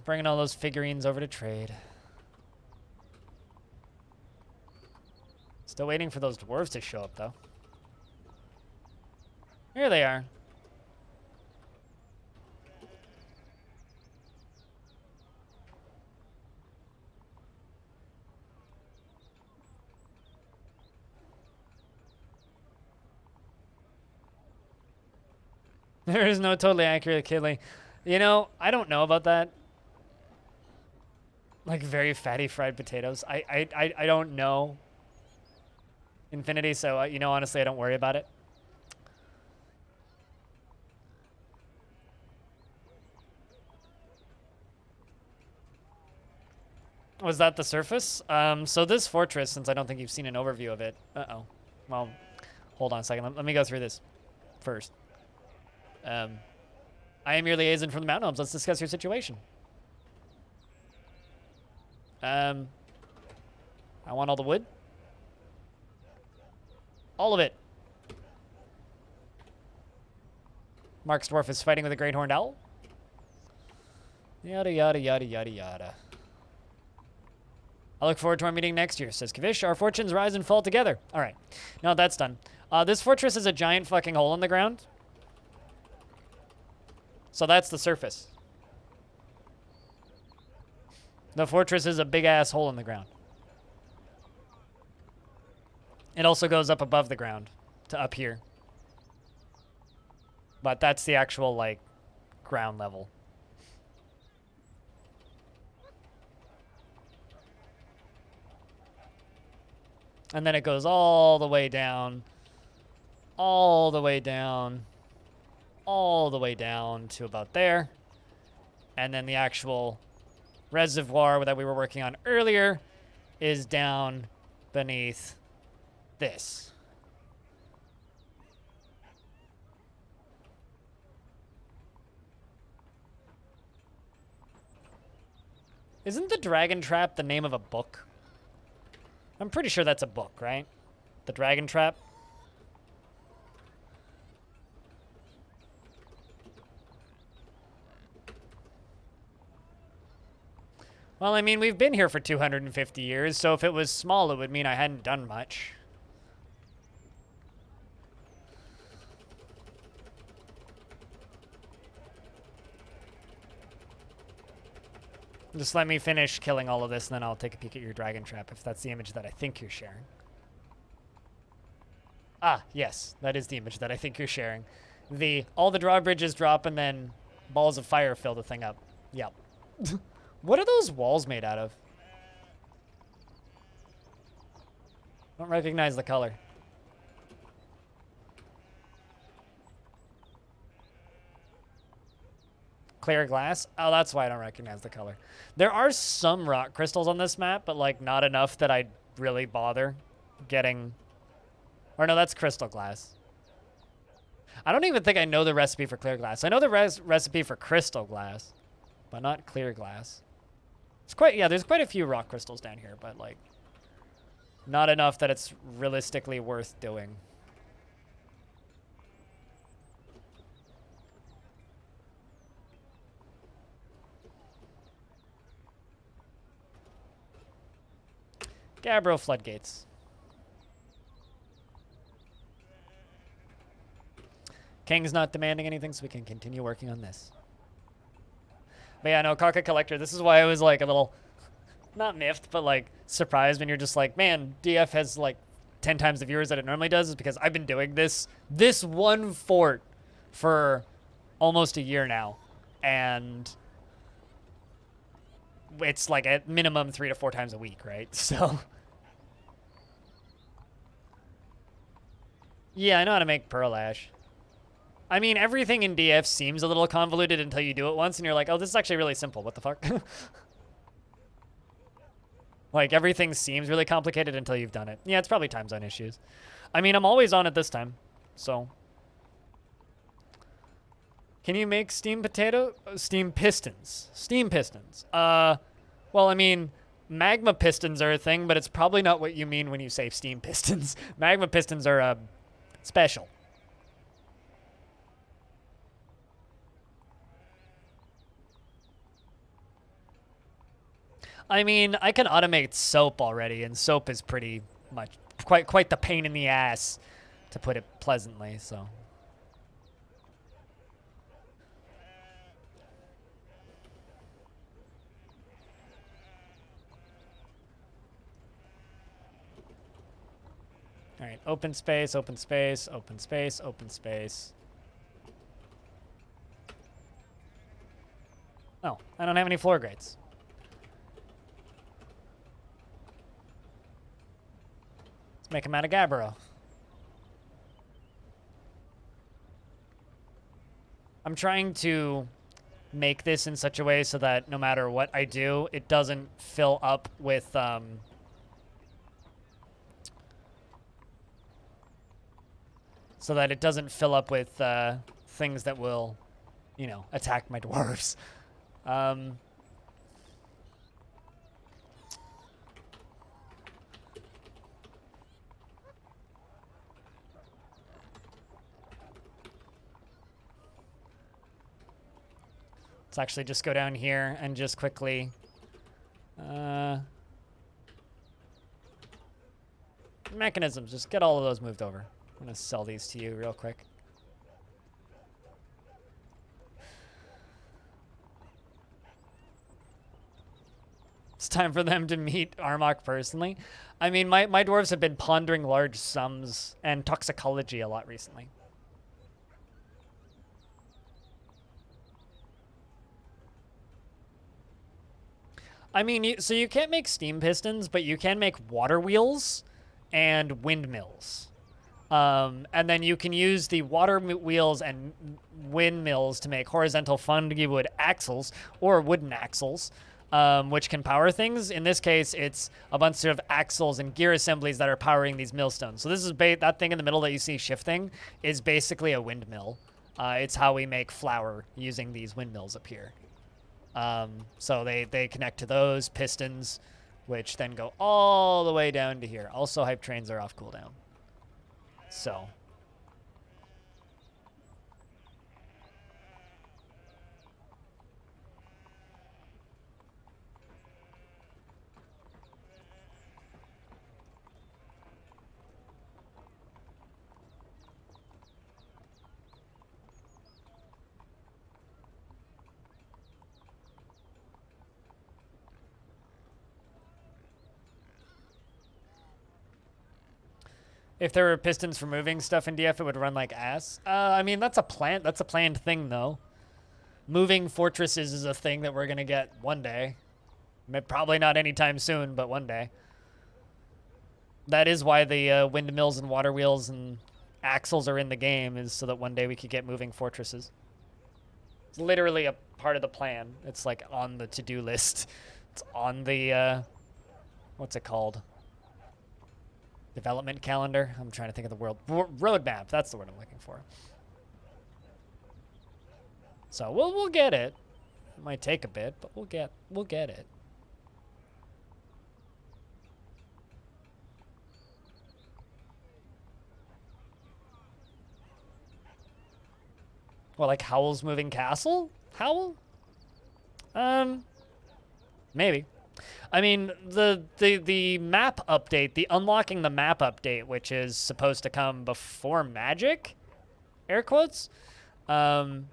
Bringing all those figurines over to trade. Still waiting for those dwarves to show up, though. Here they are. There is no totally accurate Kidley. You know, I don't know about that. Like very fatty fried potatoes. I don't know Infinity, so you know, honestly, I don't worry about it. Was that the surface? So this fortress, since I don't think you've seen an overview of it. Uh-oh. Well, hold on a second. Let me go through this first. I am your liaison from the Mountain Homes. Let's discuss your situation. I want all the wood. All of it. Mark's dwarf is fighting with a great horned owl. Yada, yada, yada, yada, yada. I look forward to our meeting next year, says Kavish. Our fortunes rise and fall together. All right. Now that's done. This fortress is a giant fucking hole in the ground. So that's the surface. The fortress is a big-ass hole in the ground. It also goes up above the ground to up here. But that's the actual, like, ground level. And then it goes all the way down, all the way down, all the way down to about there. And then the actual reservoir that we were working on earlier is down beneath this. Isn't the Dragon Trap the name of a book? I'm pretty sure that's a book, right? The Dragon Trap. Well, I mean, we've been here for 250 years, so if it was small, it would mean I hadn't done much. Just let me finish killing all of this, and then I'll take a peek at your dragon trap, if that's the image that I think you're sharing. Ah, yes, that is the image that I think you're sharing. All the drawbridges drop, and then balls of fire fill the thing up. Yep. What are those walls made out of? I don't recognize the color. Clear glass? Oh, that's why I don't recognize the color. There are some rock crystals on this map, but like not enough that I'd really bother getting. Or no, that's crystal glass. I don't even think I know the recipe for clear glass. I know the recipe for crystal glass, but not clear glass. It's quite, yeah, there's quite a few rock crystals down here, but like not enough that it's realistically worth doing. Gabbro floodgates. King's not demanding anything, so we can continue working on this. But yeah, no, Kaka Collector, this is why I was like a little, not miffed, but like surprised when you're just like, man, DF has like 10 times the viewers that it normally does, is because I've been doing this one fort for almost a year now. And it's like at minimum 3 to 4 times a week, right? So yeah, I know how to make pearl ash. I mean, everything in DF seems a little convoluted until you do it once and you're like, oh, this is actually really simple. What the fuck? Like, everything seems really complicated until you've done it. Yeah, it's probably time zone issues. I mean, I'm always on it this time, so. Can you make steam pistons? Steam pistons. Well, I mean, magma pistons are a thing, but it's probably not what you mean when you say steam pistons. Magma pistons are, special. I mean, I can automate soap already, and soap is pretty much quite the pain in the ass, to put it pleasantly, so. All right, open space, open space, open space, open space. Oh, I don't have any floor grates. Make them out of gabbro. I'm trying to make this in such a way so that no matter what I do, it doesn't fill up with so that it doesn't fill up with things that will, you know, attack my dwarves. Let's actually just go down here and just quickly mechanisms, just get all of those moved over. I'm gonna sell these to you real quick. It's time for them to meet Armok personally. I mean, my dwarves have been pondering large sums and toxicology a lot recently. I mean, so you can't make steam pistons, but you can make water wheels and windmills. And then you can use the wheels and windmills to make horizontal fungi wood axles or wooden axles, which can power things. In this case, it's a bunch of axles and gear assemblies that are powering these millstones. So this is that thing in the middle that you see shifting is basically a windmill. It's how we make flour using these windmills up here. So they connect to those pistons, which then go all the way down to here. Also, hype trains are off cooldown. So. If there were pistons for moving stuff in DF, it would run like ass. I mean, that's a planned thing, though. Moving fortresses is a thing that we're going to get one day. Probably not anytime soon, but one day. That is why the windmills and water wheels and axles are in the game, is so that one day we could get moving fortresses. It's literally a part of the plan. It's like on the to-do list. It's on the, what's it called? Development calendar. I'm trying to think of the roadmap. That's the word I'm looking for. So we'll get it. It might take a bit, but we'll get it. Well, like Howl's Moving Castle? Howl? Maybe. I mean, the map update, the unlocking the map update, which is supposed to come before Magic, air quotes, the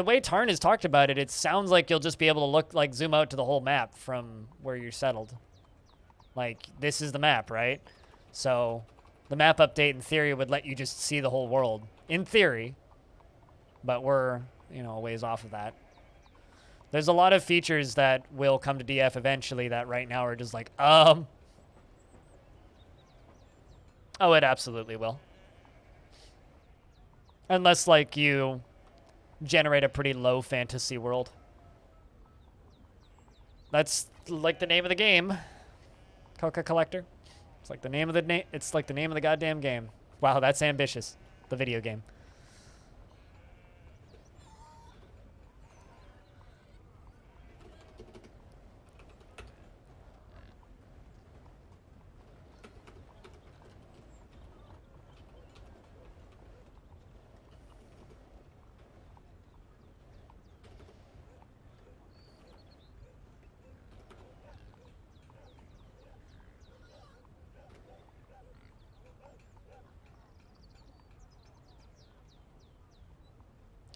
way Tarn has talked about it, it sounds like you'll just be able to zoom out to the whole map from where you're settled. Like, this is the map, right? So, the map update, in theory, would let you just see the whole world. In theory. But we're, a ways off of that. There's a lot of features that will come to DF eventually that right now are just like, Oh, it absolutely will. Unless, you generate a pretty low fantasy world. That's, the name of the game. Coca Collector. It's like the name of the goddamn game. Wow, that's ambitious. The video game.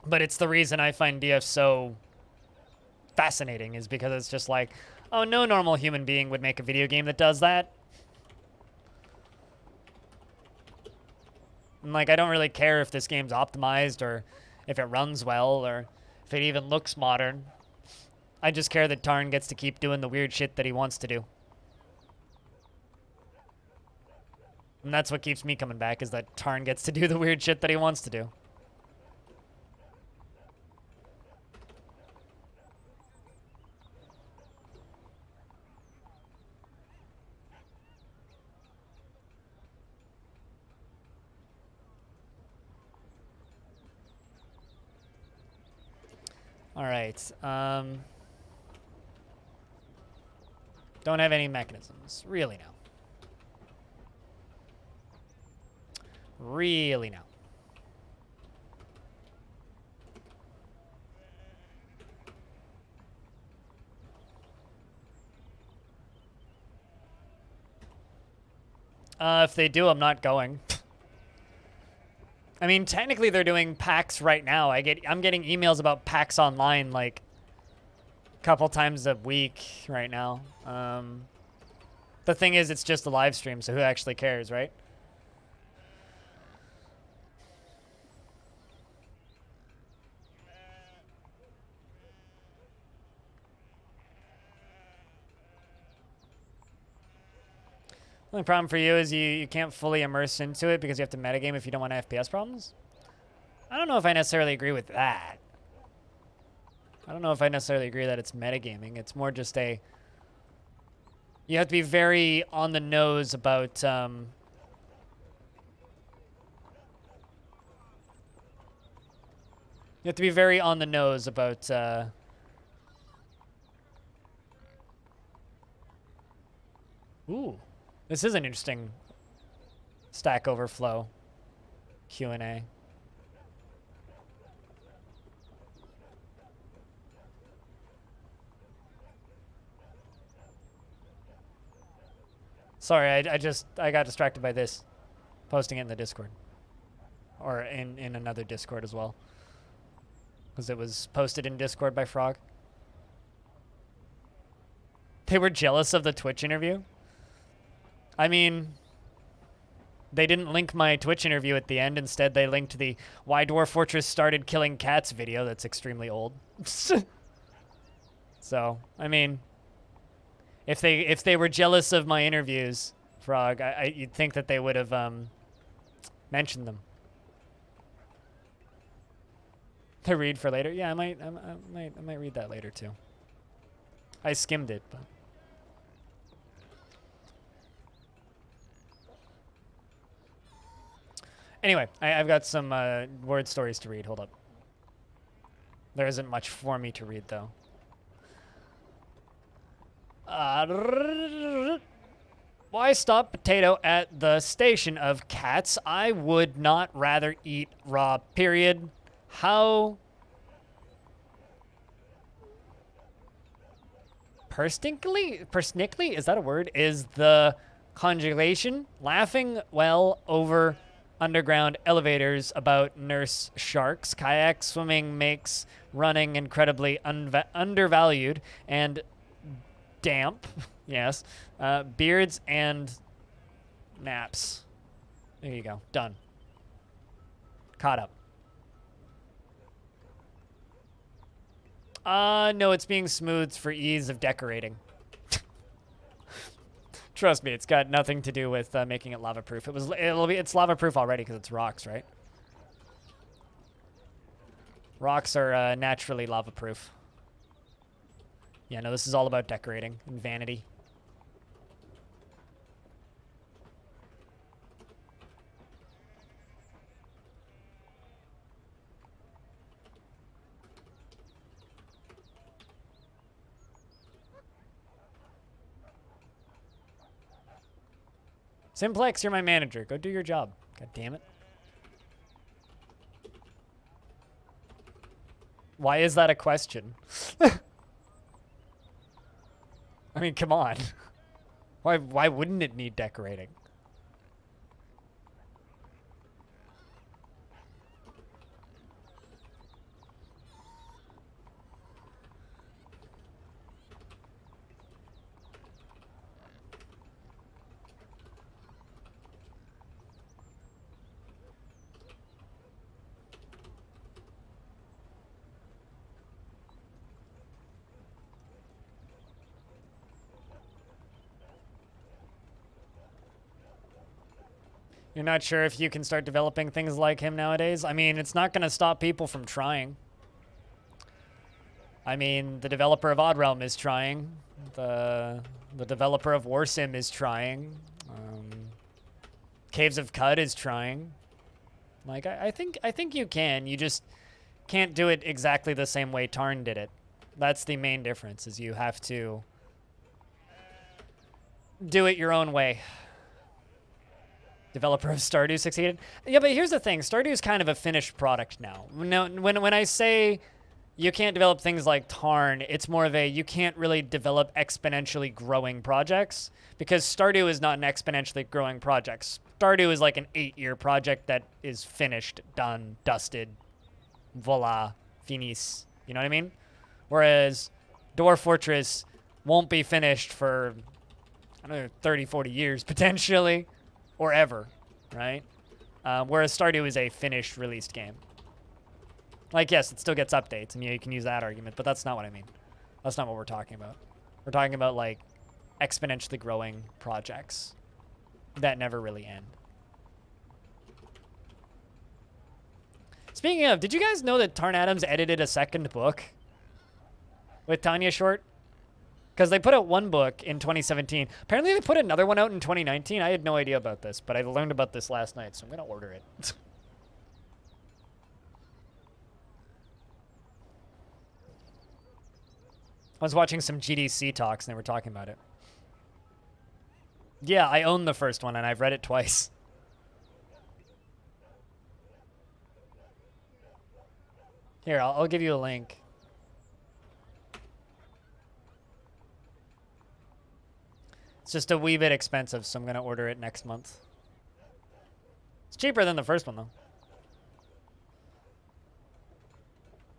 But it's the reason I find DF so fascinating, is because it's just like, oh, no normal human being would make a video game that does that. And, I don't really care if this game's optimized or if it runs well or if it even looks modern. I just care that Tarn gets to keep doing the weird shit that he wants to do. And that's what keeps me coming back, is that Tarn gets to do the weird shit that he wants to do. All right. Don't have any mechanisms. Really now. Really now. If they do, I'm not going. I mean, technically they're doing PAX right now. I'm getting emails about PAX online a couple times a week right now. The thing is, it's just a live stream, so who actually cares, right? The only problem for you is you can't fully immerse into it because you have to metagame if you don't want FPS problems. I don't know if I necessarily agree with that. I don't know if I necessarily agree that it's metagaming. It's more just a... You have to be very on the nose about... you have to be very on the nose about... Ooh. This is an interesting Stack Overflow Q&A. Sorry, I got distracted by this. Posting it in the Discord. Or in another Discord as well. Because it was posted in Discord by Frog. They were jealous of the Twitch interview. I mean, they didn't link my Twitch interview at the end. Instead, they linked the Why Dwarf Fortress Started Killing Cats video that's extremely old. So, I mean, if they were jealous of my interviews, Frog, you'd think that they would have mentioned them. To read for later? Yeah, I might read that later too. I skimmed it, but... Anyway, I've got some word stories to read. Hold up. There isn't much for me to read, though. Why stop potato at the station of cats? I would not rather eat raw, period. How... Persnickly? Is that a word? Is the conjugation? Laughing well over... underground elevators about nurse sharks. Kayak swimming makes running incredibly undervalued and damp. Yes. Beards and naps. There you go. Done. Caught up. No, it's being smoothed for ease of decorating. Trust me, it's got nothing to do with making it lava-proof. It's lava-proof already because it's rocks, right? Rocks are naturally lava-proof. Yeah, no, this is all about decorating and vanity. Simplex, you're my manager. Go do your job. God damn it. Why is that a question? I mean, come on. Why wouldn't it need decorating? You're not sure if you can start developing things like him nowadays? I mean, it's not going to stop people from trying. I mean, the developer of Odd Realm is trying. The developer of Warsim is trying. Caves of Cud is trying. Like, I think you can. You just can't do it exactly the same way Tarn did it. That's the main difference, is you have to do it your own way. Developer of Stardew succeeded. Yeah, but here's the thing. Stardew is kind of a finished product now. When I say you can't develop things like Tarn, it's more of a you can't really develop exponentially growing projects because Stardew is not an exponentially growing project. Stardew is like an 8-year project that is finished, done, dusted, voila, finis. You know what I mean? Whereas Dwarf Fortress won't be finished for, I don't know, 30, 40 years potentially. Or ever, right? Whereas Stardew is a finished, released game. Like, yes, it still gets updates, and yeah, you can use that argument, but that's not what I mean. That's not what we're talking about. We're talking about, like, exponentially growing projects. that never really end. Speaking of, did you guys know that Tarn Adams edited a second book with Tanya Short? Because they put out one book in 2017. Apparently they put another one out in 2019. I had no idea about this, but I learned about this last night, so I'm going to order it. I was watching some GDC talks, and they were talking about it. Yeah, I own the first one, and I've read it twice. Here, I'll give you a link. It's just a wee bit expensive, so I'm going to order it next month. It's cheaper than the first one, though.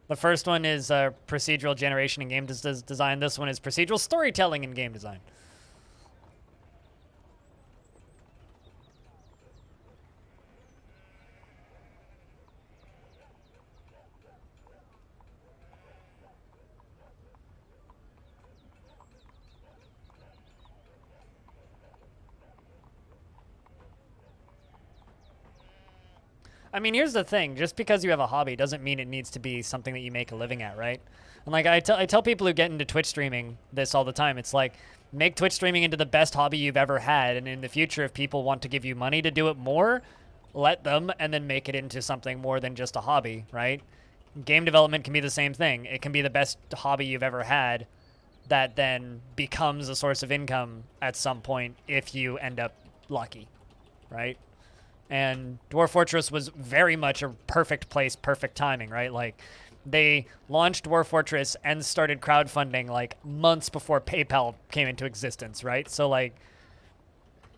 The first one is procedural generation in game design. This one is procedural storytelling in game design. I mean, here's the thing. Just because you have a hobby doesn't mean it needs to be something that you make a living at, right? And like I tell people who get into Twitch streaming this all the time. It's like, make Twitch streaming into the best hobby you've ever had. And in the future, if people want to give you money to do it more, let them, and then make it into something more than just a hobby, right? Game development can be the same thing. It can be the best hobby you've ever had that then becomes a source of income at some point if you end up lucky, right? And Dwarf Fortress was very much a perfect place, perfect timing, right? Like, they launched Dwarf Fortress and started crowdfunding like months before PayPal came into existence, right? So like,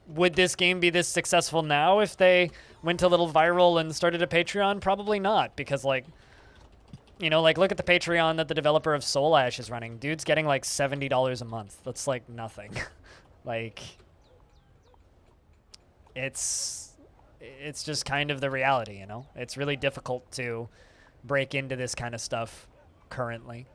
would this game be this successful now if they went a little viral and started a Patreon? Probably not, because like, you know, like look at the Patreon that the developer of Soul Ash is running. Dude's getting like $70 a month. That's like nothing. Like, it's just kind of the reality, you know? It's really difficult to break into this kind of stuff currently.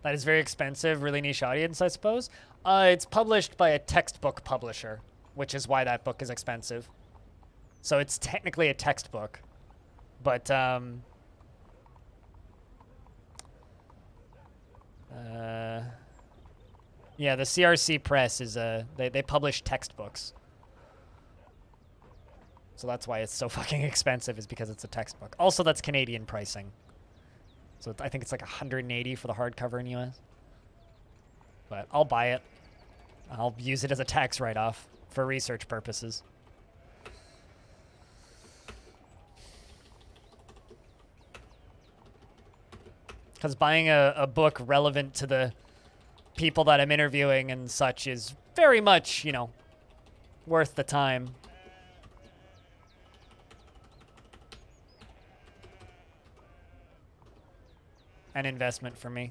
That is very expensive, really niche audience, I suppose. It's published by a textbook publisher, which is why that book is expensive. So it's technically a textbook, but yeah, the CRC Press is they publish textbooks. So that's why it's so fucking expensive, is because it's a textbook. Also, that's Canadian pricing. So I think it's like $180 for the hardcover in US. But I'll buy it. I'll use it as a tax write-off for research purposes. Because buying a book relevant to the people that I'm interviewing and such is very much, you know, worth the time. An investment for me.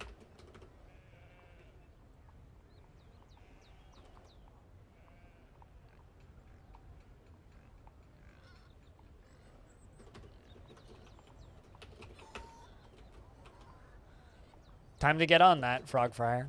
Time to get on that, Frog Fryer.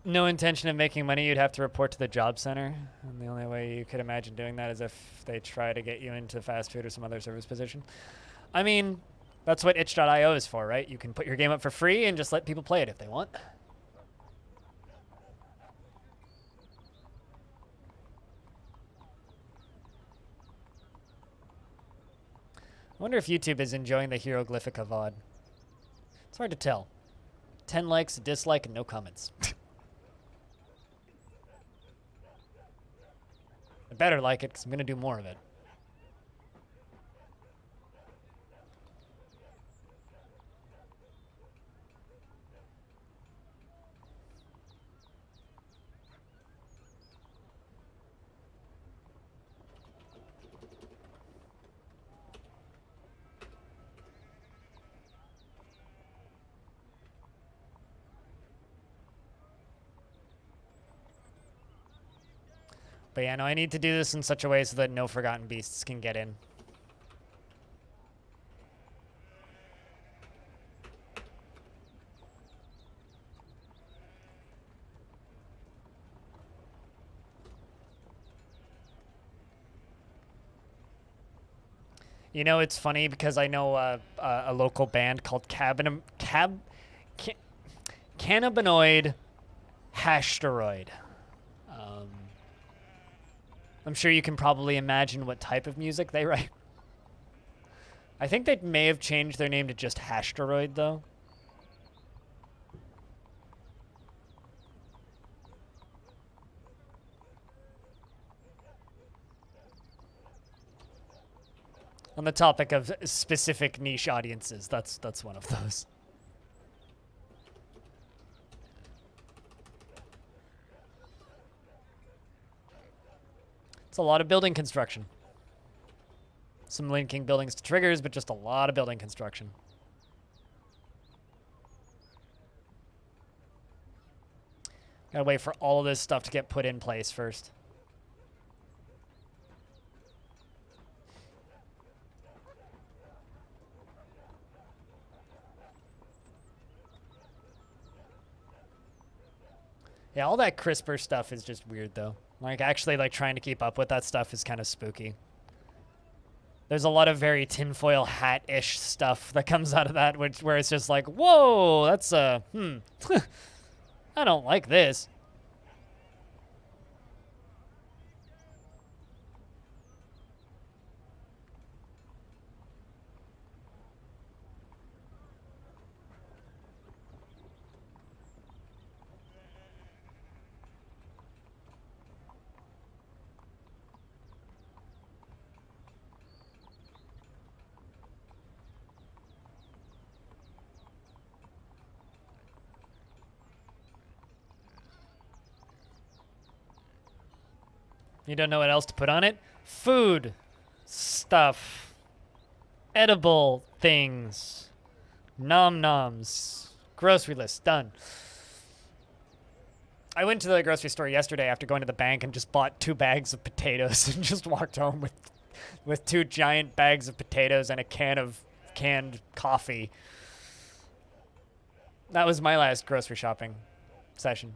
No intention of making money. You'd have to report to the job center. And the only way you could imagine doing that is if they try to get you into fast food or some other service position. I mean, that's what itch.io is for, right? You can put your game up for free and just let people play it if they want. I wonder if YouTube is enjoying the Hieroglyphica VOD. It's hard to tell. 10 likes, a dislike, and no comments. I better like it, because I'm going to do more of it. But yeah, no, I need to do this in such a way so that no forgotten beasts can get in. You know, it's funny because I know a local band called Cannabinoid Hashsteroid. I'm sure you can probably imagine what type of music they write. I think they may have changed their name to just Hashsteroid, though. On the topic of specific niche audiences, that's one of those. It's a lot of building construction. Some linking buildings to triggers, but just a lot of building construction. Gotta wait for all of this stuff to get put in place first. Yeah, all that CRISPR stuff is just weird, though. Like, actually, like, trying to keep up with that stuff is kind of spooky. There's a lot of very tinfoil hat-ish stuff that comes out of that, where it's just like, whoa, that's I don't like this. You don't know what else to put on it? Food, stuff, edible things, nom-noms, grocery list, done. I went to the grocery store yesterday after going to the bank and just bought 2 bags of potatoes and just walked home with 2 giant bags of potatoes and a can of canned coffee. That was my last grocery shopping session.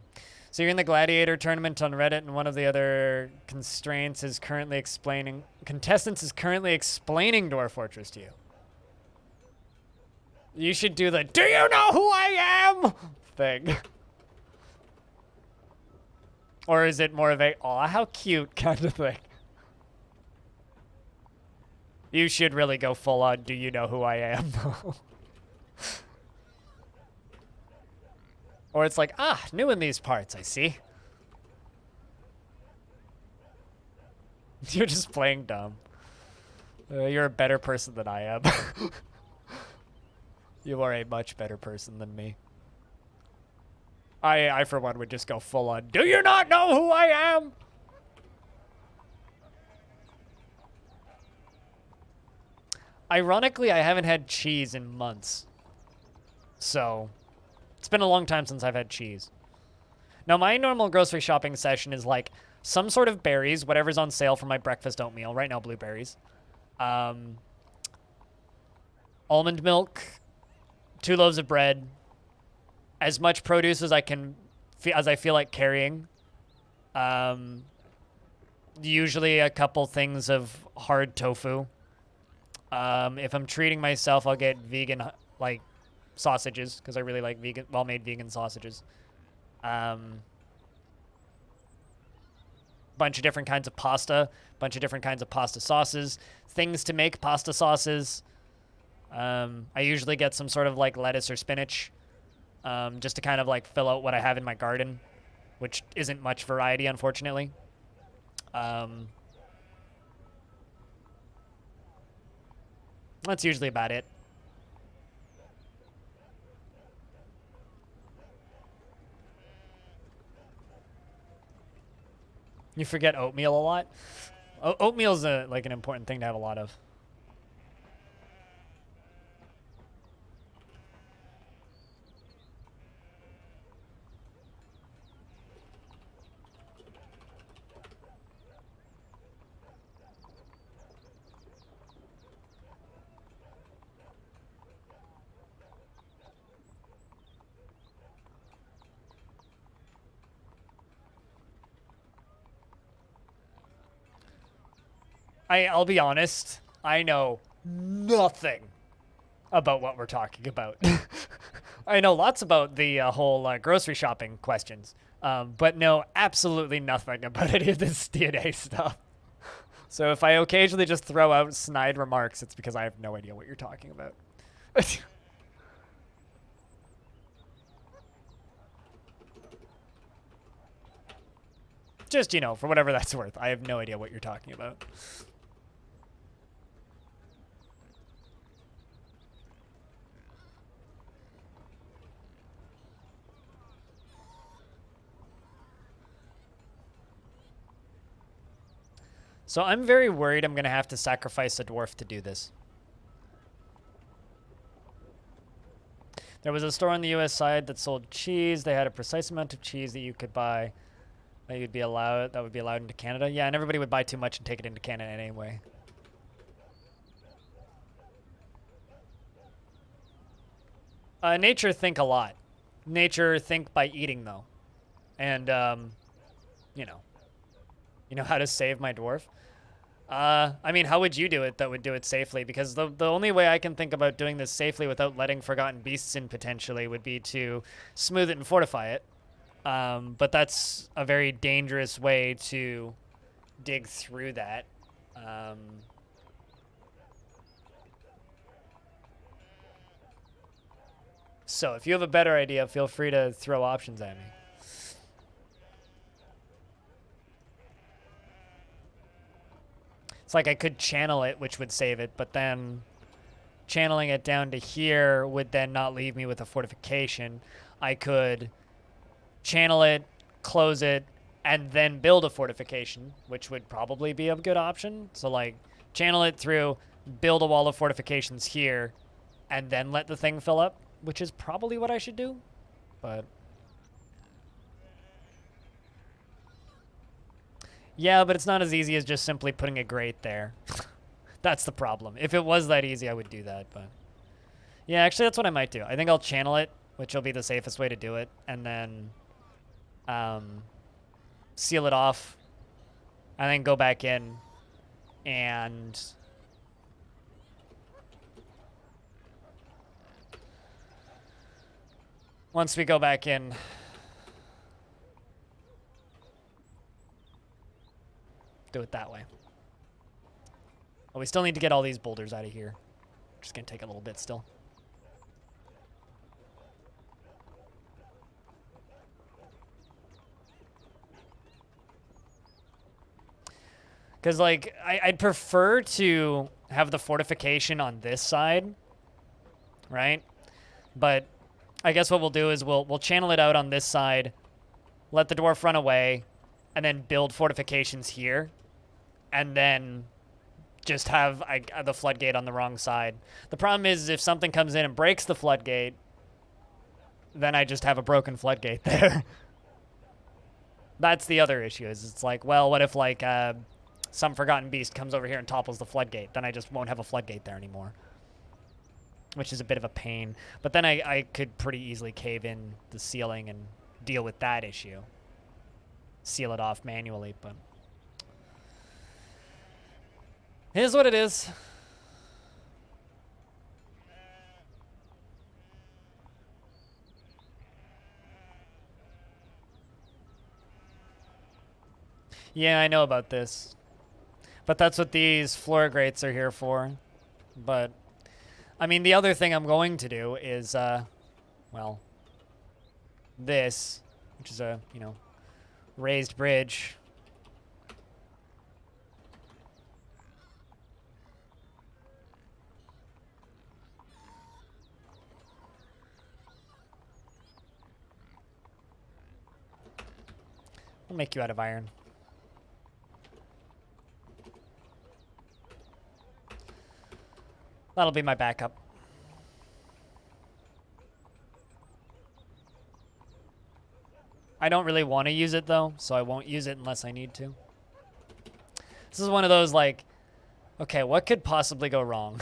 So you're in the Gladiator tournament on Reddit, and one of the other contestants is currently explaining Dwarf Fortress to you. You should do the "Do you know who I am?" thing. Or is it more of a "aw, how cute" kind of thing? You should really go full on "Do you know who I am?" Or it's like, ah, new in these parts, I see. You're just playing dumb. You're a better person than I am. You are a much better person than me. I, for one, would just go full on, "Do you not know who I am?" Ironically, I haven't had cheese in months. So, it's been a long time since I've had cheese. Now, my normal grocery shopping session is like some sort of berries, whatever's on sale for my breakfast oatmeal. Right now, blueberries. Almond milk, 2 loaves of bread, as much produce as I feel like carrying. Usually a couple things of hard tofu. If I'm treating myself, I'll get vegan, like, sausages, because I really like well-made vegan sausages. Bunch of different kinds of pasta, bunch of different kinds of pasta sauces, things to make pasta sauces. I usually get some sort of like lettuce or spinach, just to kind of like fill out what I have in my garden, which isn't much variety, unfortunately. That's usually about it. You forget oatmeal a lot. Oatmeal's like an important thing to have a lot of. I'll be honest. I know nothing about what we're talking about. I know lots about the whole grocery shopping questions, but know absolutely nothing about any of this DNA stuff. So if I occasionally just throw out snide remarks, it's because I have no idea what you're talking about. Just, for whatever that's worth. I have no idea what you're talking about. So I'm very worried I'm going to have to sacrifice a dwarf to do this. There was a store on the US side that sold cheese. They had a precise amount of cheese that you could buy that would be allowed into Canada. Yeah, and everybody would buy too much and take it into Canada anyway. Nature think a lot. Nature think by eating though. And you know how to save my dwarf? I mean, how would you do it that would do it safely? Because the only way I can think about doing this safely without letting Forgotten Beasts in potentially would be to smooth it and fortify it. But that's a very dangerous way to dig through that. So if you have a better idea, feel free to throw options at me. It's like I could channel it, which would save it, but then channeling it down to here would then not leave me with a fortification. I could channel it, close it, and then build a fortification, which would probably be a good option. So like channel it through, build a wall of fortifications here, and then let the thing fill up, which is probably what I should do. But yeah, but it's not as easy as just simply putting a grate there. That's the problem. If it was that easy, I would do that, but yeah, actually that's what I might do. I think I'll channel it, which will be the safest way to do it, and then seal it off, and then go back in and once we go back in, do it that way. But we still need to get all these boulders out of here. Just gonna take a little bit still. Because, like, I'd prefer to have the fortification on this side, right? But I guess what we'll do is we'll channel it out on this side, let the dwarf run away, and then build fortifications here, and then just have the floodgate on the wrong side. The problem is if something comes in and breaks the floodgate, then I just have a broken floodgate there. That's the other issue. Is it's like, well, what if like some forgotten beast comes over here and topples the floodgate? Then I just won't have a floodgate there anymore, which is a bit of a pain. But then I could pretty easily cave in the ceiling and deal with that issue. Seal it off manually, but it is what it is. Yeah, I know about this. But that's what these floor grates are here for. But, I mean, the other thing I'm going to do is, well, this, which is a, raised bridge. We'll make you out of iron. That'll be my backup. I don't really want to use it though, so I won't use it unless I need to. This is one of those like, okay, what could possibly go wrong?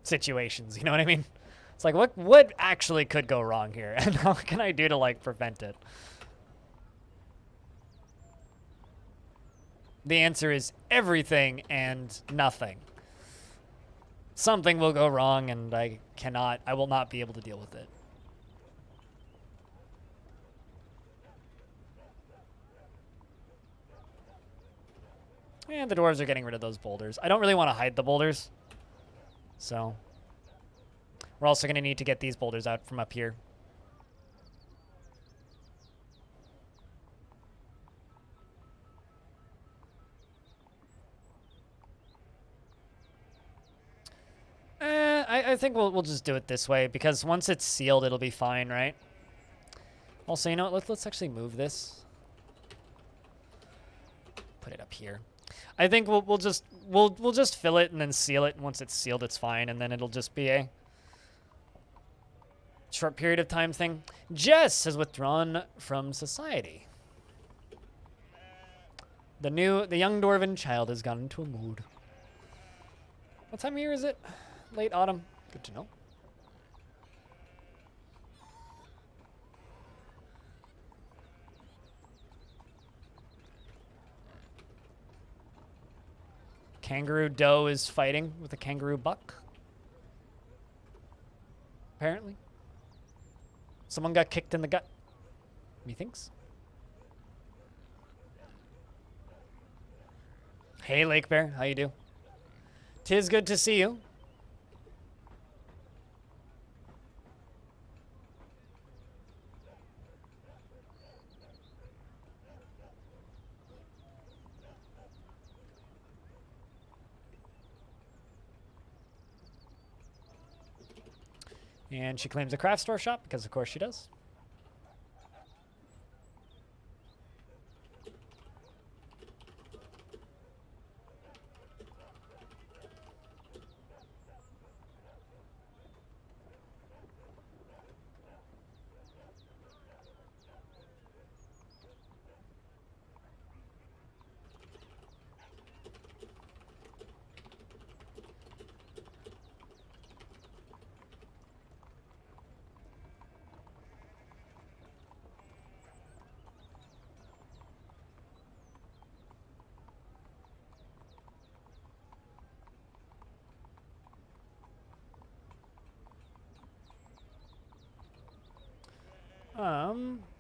Situations, you know what I mean? It's like, what actually could go wrong here? And how can I do to like prevent it? The answer is everything and nothing. Something will go wrong and I will not be able to deal with it. And the dwarves are getting rid of those boulders. I don't really want to hide the boulders. So we're also going to need to get these boulders out from up here. I think we'll just do it this way because once it's sealed, it'll be fine, right? Also, you know what? Let's actually move this. Put it up here. I think we'll just fill it and then seal it. And once it's sealed, it's fine, and then it'll just be a short period of time thing. Jess has withdrawn from society. The young dwarven child has gone into a mood. What time of year is it? Late autumn. Good to know. Kangaroo doe is fighting with a kangaroo buck. Apparently. Someone got kicked in the gut. Methinks. Hey, Lake Bear. How you do? 'Tis good to see you. And she claims a craft store shop, because of course she does.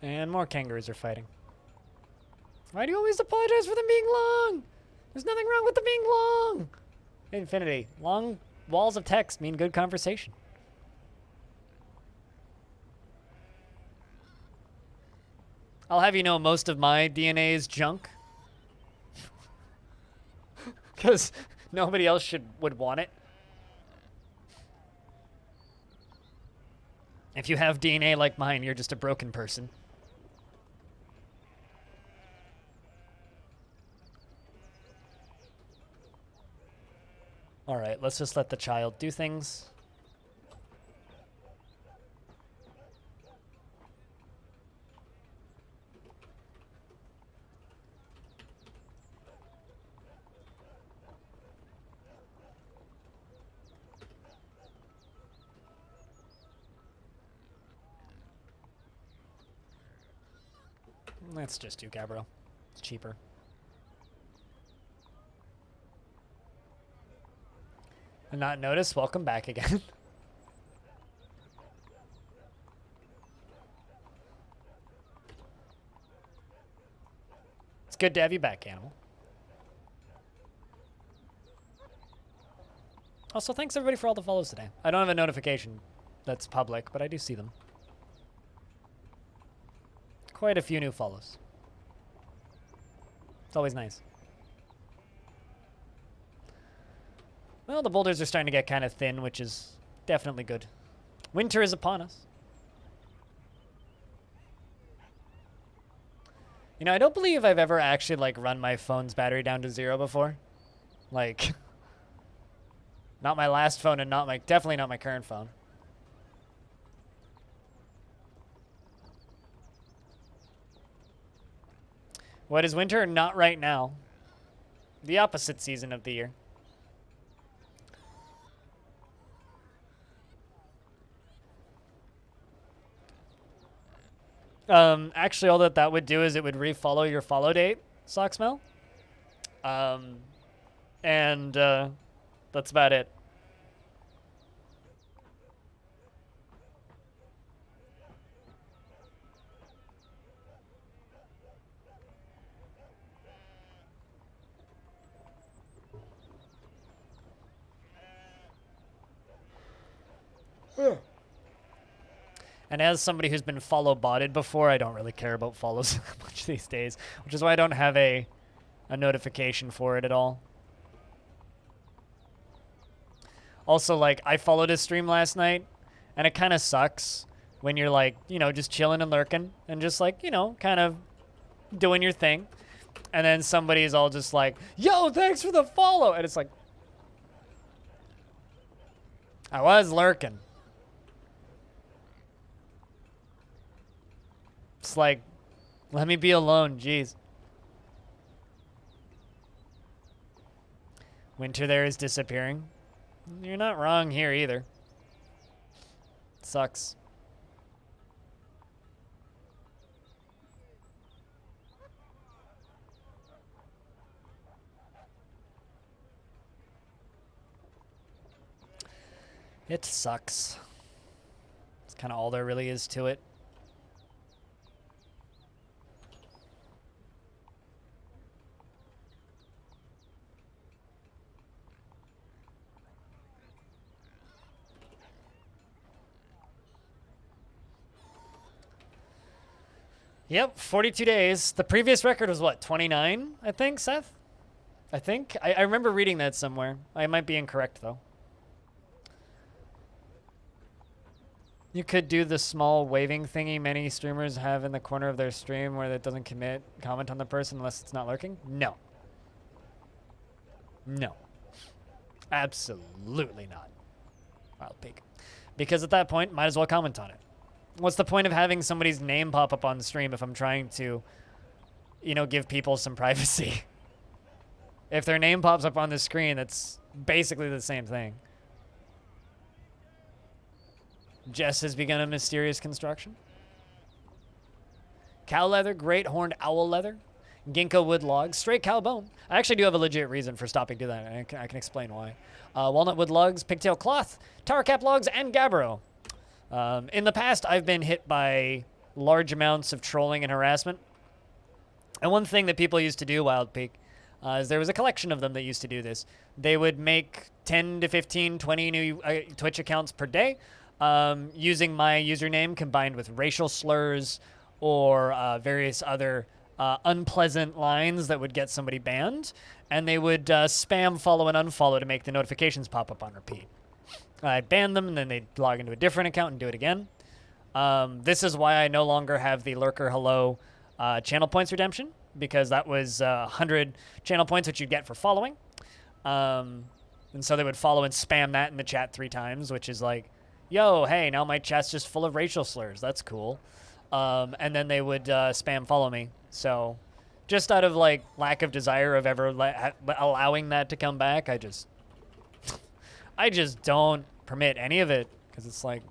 And more kangaroos are fighting. Why do you always apologize for them being long? There's nothing wrong with them being long. Infinity. Long walls of text mean good conversation. I'll have you know most of my DNA is junk. Because nobody else would want it. If you have DNA like mine, you're just a broken person. All right, let's just let the child do things. Let's just do Gabbro. It's cheaper. And not notice, welcome back again. It's good to have you back, Animal. Also, thanks everybody for all the follows today. I don't have a notification that's public, but I do see them. Quite a few new follows. It's always nice. Well, the boulders are starting to get kind of thin, which is definitely good. Winter is upon us. You know, I don't believe I've ever actually, like, run my phone's battery down to 0 before. Like, not my last phone and definitely not my current phone. What is winter? Not right now. The opposite season of the year. Actually, all that would do is it would refollow your follow date, Socksmell. And that's about it. And as somebody who's been follow-botted before, I don't really care about follows much these days, which is why I don't have a notification for it at all. Also, like, I followed his stream last night, and it kind of sucks when you're, like, you know, just chilling and lurking and just, like, you know, kind of doing your thing. And then somebody's all just like, yo, thanks for the follow. And it's like, I was lurking. It's like, let me be alone, jeez. Winter there is disappearing. You're not wrong here either. Sucks. It sucks. It's kind of all there really is to it. Yep, 42 days. The previous record was what, 29, I think, Seth? I think? I remember reading that somewhere. I might be incorrect, though. You could do the small waving thingy many streamers have in the corner of their stream where it doesn't comment on the person unless it's not lurking? No. No. Absolutely not. Wild peak. Because at that point, might as well comment on it. What's the point of having somebody's name pop up on stream if I'm trying to, you know, give people some privacy? If their name pops up on the screen, that's basically the same thing. Jess has begun a mysterious construction. Cow leather, great horned owl leather, ginkgo wood logs, straight cow bone. I actually do have a legit reason for stopping doing that. I can explain why. Walnut wood logs, pigtail cloth, tower cap logs, and gabbro. In the past, I've been hit by large amounts of trolling and harassment. And one thing that people used to do, Wild Peak, is there was a collection of them that used to do this. They would make 10 to 15, 20 new Twitch accounts per day using my username combined with racial slurs or various other unpleasant lines that would get somebody banned. And they would spam, follow, and unfollow to make the notifications pop up on repeat. I'd ban them, and then they'd log into a different account and do it again. This is why I no longer have the Lurker Hello channel points redemption, because that was 100 channel points, which you'd get for following. And so they would follow and spam that in the chat 3 times, which is like, yo, hey, now my chat's just full of racial slurs. That's cool. And then they would spam follow me. So just out of, like, lack of desire of ever allowing that to come back, I just don't permit any of it, because it's like,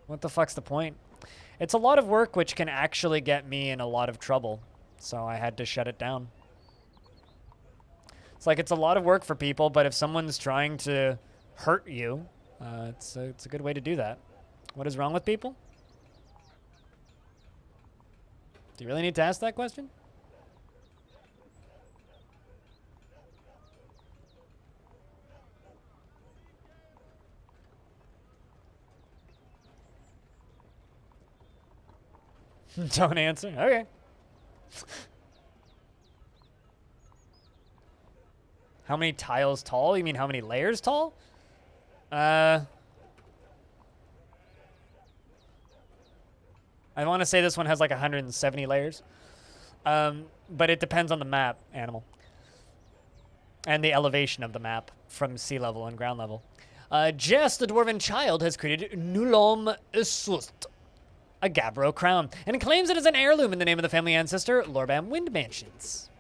what the fuck's the point? It's a lot of work which can actually get me in a lot of trouble, so I had to shut it down. It's like, it's a lot of work for people, but if someone's trying to hurt you, it's a good way to do that. What is wrong with people? Do you really need to ask that question? Don't answer? Okay. How many tiles tall? You mean how many layers tall? I want to say this one has like 170 layers. But it depends on the map, Animal. And the elevation of the map from sea level and ground level. Jess, the dwarven child, has created Nulom Sust, a Gabbro crown, and claims it as an heirloom in the name of the family ancestor, Lorbam Wind Mansions.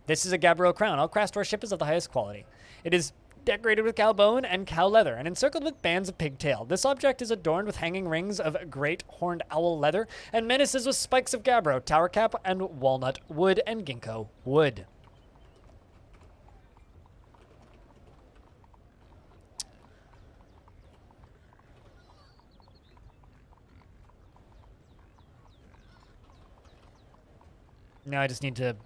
This is a Gabbro crown. All Crastor ship is of the highest quality. It is decorated with cow bone and cow leather, and encircled with bands of pigtail. This object is adorned with hanging rings of great horned owl leather and menaces with spikes of gabbro, tower cap, and walnut wood and ginkgo wood. Now I just need to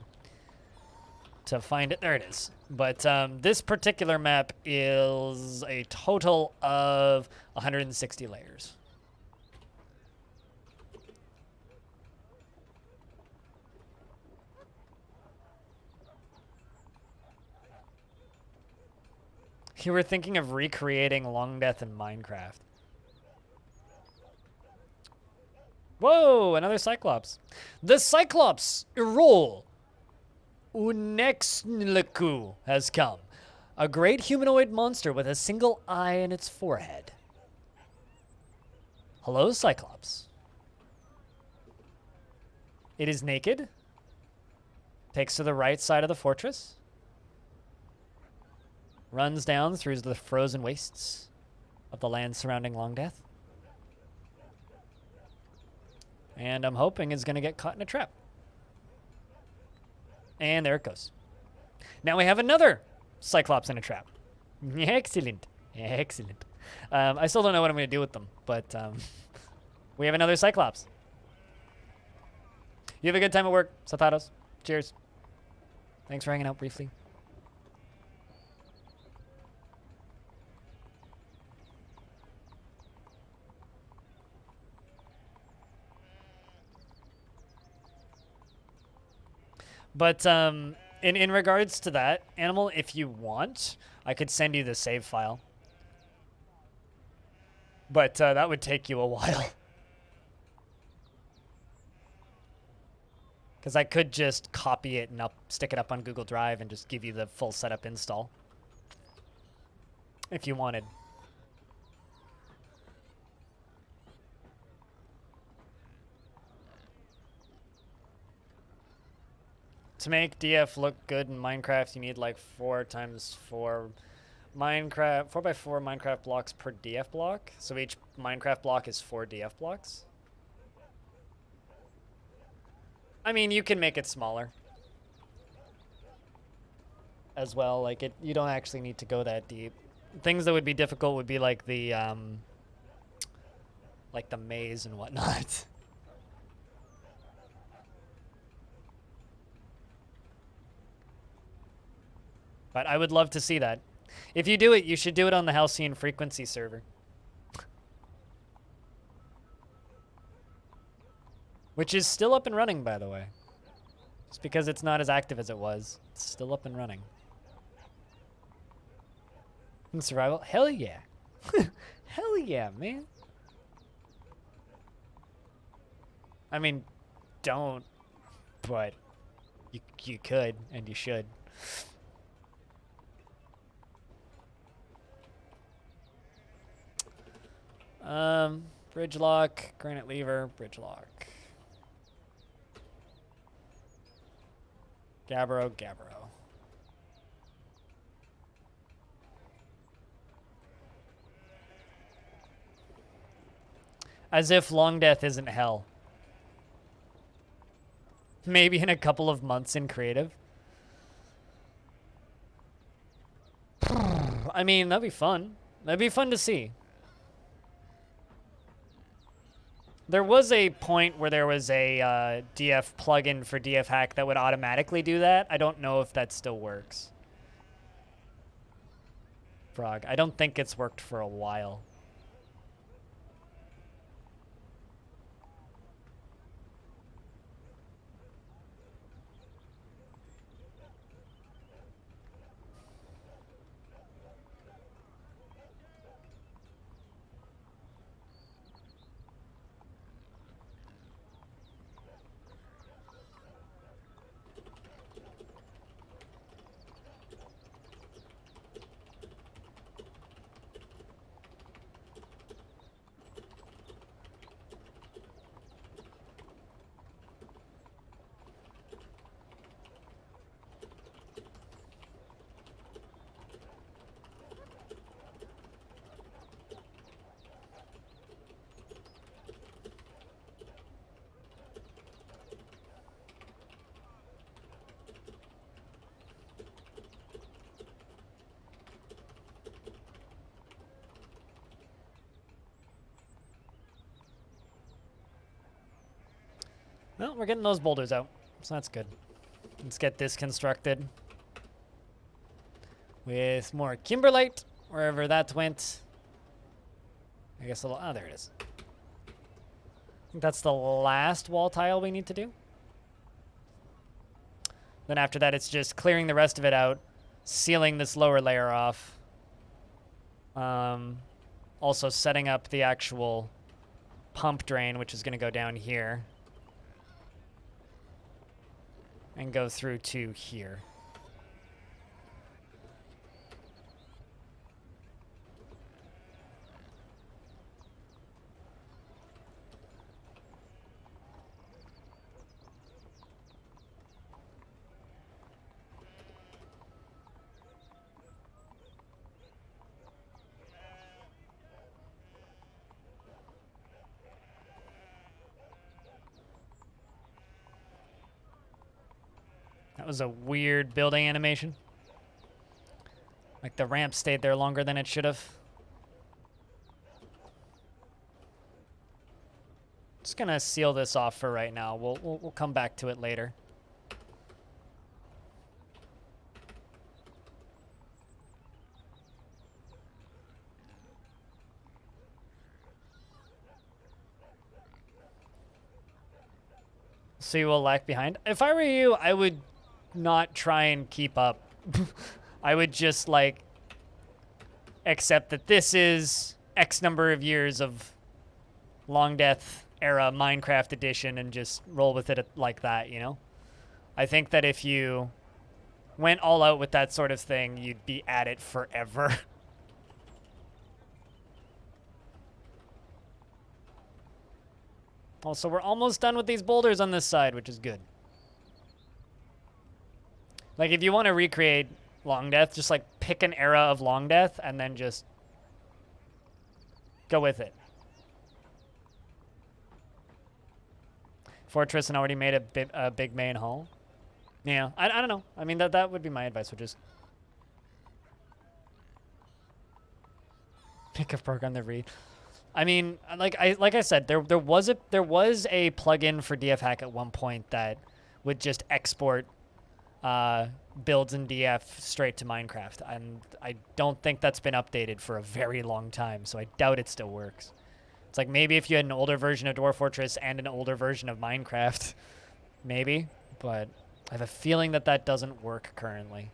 find it. There it is. But this particular map is a total of 160 layers. You were thinking of recreating Longdeath in Minecraft. Whoa, another Cyclops. The Cyclops Irol Unexnliku has come. A great humanoid monster with a single eye in its forehead. Hello, Cyclops. It is naked. Takes to the right side of the fortress. Runs down through the frozen wastes of the land surrounding Longdeath. And I'm hoping is going to get caught in a trap. And there it goes. Now we have another Cyclops in a trap. Excellent. Excellent. I still don't know what I'm going to do with them, but we have another Cyclops. You have a good time at work, Sataros. Cheers. Thanks for hanging out briefly. But in regards to that, Animal, if you want, I could send you the save file. But that would take you a while. Because I could just copy it and stick it up on Google Drive and just give you the full setup install. If you wanted. To make DF look good in Minecraft, you need like 4x4 Minecraft 4x4 Minecraft blocks per DF block. So each Minecraft block is 4 DF blocks. I mean, you can make it smaller as well. Like you don't actually need to go that deep. Things that would be difficult would be like the maze and whatnot. But I would love to see that. If you do it, you should do it on the Halcyon Frequency server. Which is still up and running, by the way. Just because it's not as active as it was. It's still up and running. In survival? Hell yeah. Hell yeah, man. I mean, don't. But you could, and you should. Bridge lock, granite lever, bridge lock. Gabbro, Gabbro. As if Longdeath isn't hell. Maybe in a couple of months in creative. I mean, that'd be fun. That'd be fun to see. There was a point where there was a DF plugin for DF Hack that would automatically do that. I don't know if that still works. Frog. I don't think it's worked for a while. Well, we're getting those boulders out, so that's good. Let's get this constructed with more kimberlite, wherever that went. I guess oh, there it is. I think that's the last wall tile we need to do. Then after that, it's just clearing the rest of it out, sealing this lower layer off. Also setting up the actual pump drain, which is going to go down here and go through to here. That was a weird building animation. Like the ramp stayed there longer than it should have. Just gonna seal this off for right now. We'll come back to it later. So you will lag behind. If I were you, I would not try and keep up. I would just like accept that this is X number of years of Longdeath era Minecraft edition and just roll with it like that, you know? I think that if you went all out with that sort of thing, you'd be at it forever. Also, we're almost done with these boulders on this side, which is good. Like, if you want to recreate Longdeath, just, like, pick an era of Longdeath and then just go with it. Fortress and already made a big main hall. Yeah, I don't know. I mean, that would be my advice, would just pick a program to read. I mean, like I said, there was a plugin for DFHack at one point that would just export builds in DF straight to Minecraft, and I don't think that's been updated for a very long time, so I doubt it still works. It's like maybe if you had an older version of Dwarf Fortress and an older version of Minecraft, maybe, but I have a feeling that that doesn't work currently.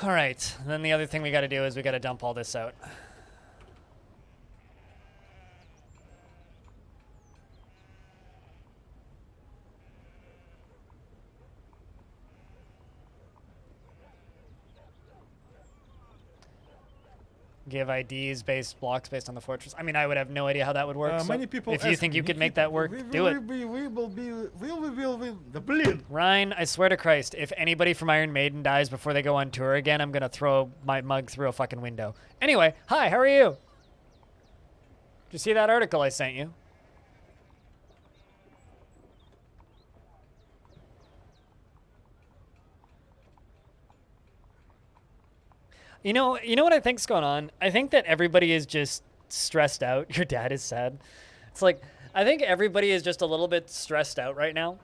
All right, then the other thing we got to do is we got to dump all this out. Give IDs based blocks based on the fortress. I mean, I would have no idea how that would work. So many people if you think you could make that work, do it. We will be the billion. Ryan, I swear to Christ, if anybody from Iron Maiden dies before they go on tour again, I'm gonna throw my mug through a fucking window. Anyway, hi, how are you? Did you see that article I sent you? You know what I think's going on? I think that everybody is just stressed out. Your dad is sad. It's like, I think everybody is just a little bit stressed out right now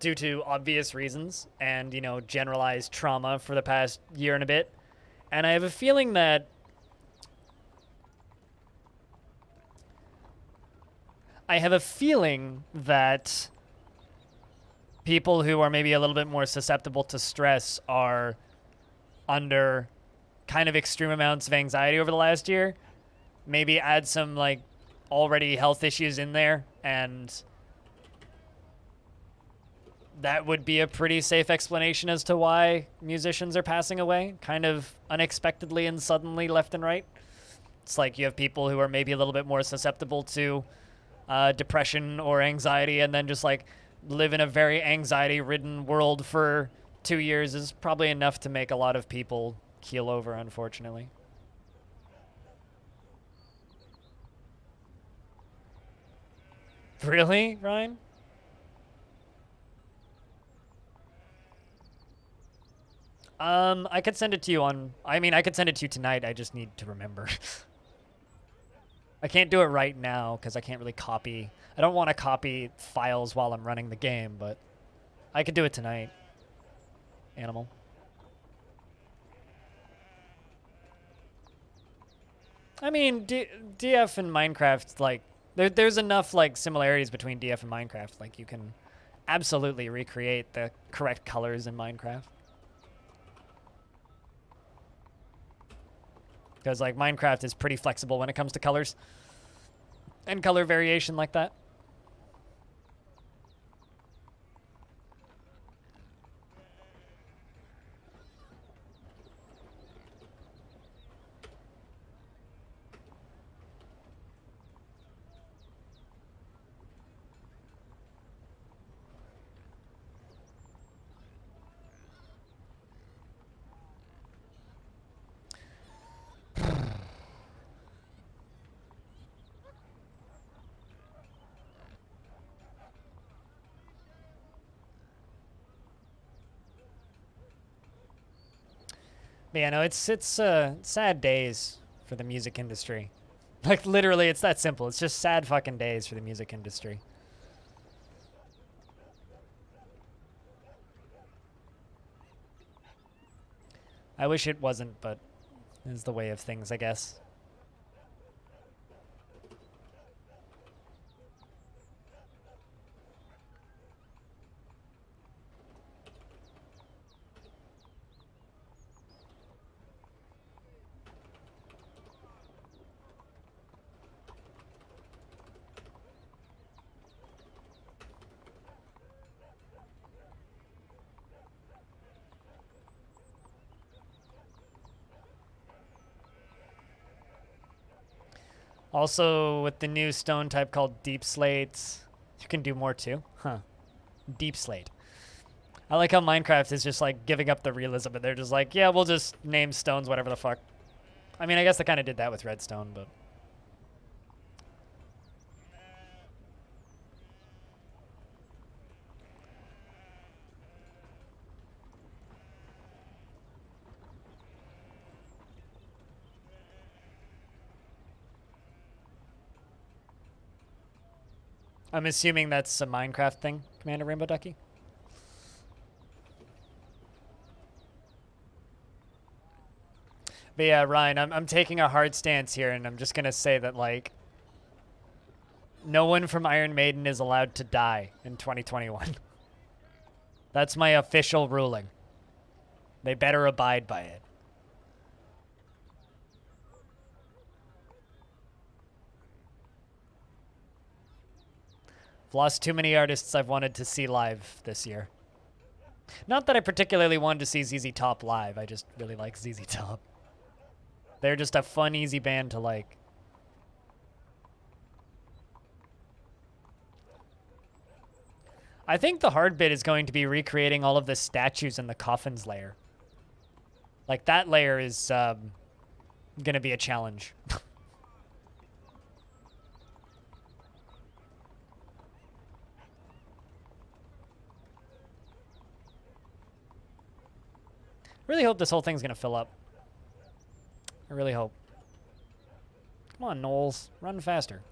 due to obvious reasons and, you know, generalized trauma for the past year and a bit. And I have a feeling that people who are maybe a little bit more susceptible to stress are under kind of extreme amounts of anxiety over the last year. Maybe add some like already health issues in there, and that would be a pretty safe explanation as to why musicians are passing away kind of unexpectedly and suddenly left and right. It's like you have people who are maybe a little bit more susceptible to depression or anxiety, and then just like live in a very anxiety-ridden world for 2 years is probably enough to make a lot of people keel over, unfortunately. Really, Ryan? I could send it to you on... I mean, I could send it to you tonight. I just need to remember. I can't do it right now because I can't really copy... I don't want to copy files while I'm running the game, but I could do it tonight. Animal. I mean, DF and Minecraft, like, there's enough, like, similarities between DF and Minecraft. Like, you can absolutely recreate the correct colors in Minecraft. Because, like, Minecraft is pretty flexible when it comes to colors. And color variation like that. But yeah, no, it's sad days for the music industry. Like, literally, it's that simple. It's just sad fucking days for the music industry. I wish it wasn't, but it's the way of things, I guess. Also, with the new stone type called Deep Slate, you can do more too. Huh. Deep Slate. I like how Minecraft is just like giving up the realism, but they're just like, yeah, we'll just name stones whatever the fuck. I mean, I guess I kind of did that with redstone, but... I'm assuming that's a Minecraft thing, Commander Rainbow Ducky. But yeah, Ryan, I'm taking a hard stance here, and I'm just gonna say that, like, no one from Iron Maiden is allowed to die in 2021. That's my official ruling. They better abide by it. I've lost too many artists I've wanted to see live this year. Not that I particularly wanted to see ZZ Top live. I just really like ZZ Top. They're just a fun, easy band to like. I think the hard bit is going to be recreating all of the statues in the coffins layer. Like, that layer is going to be a challenge. Really hope this whole thing's going to fill up. I really hope. Come on, Knowles. Run faster.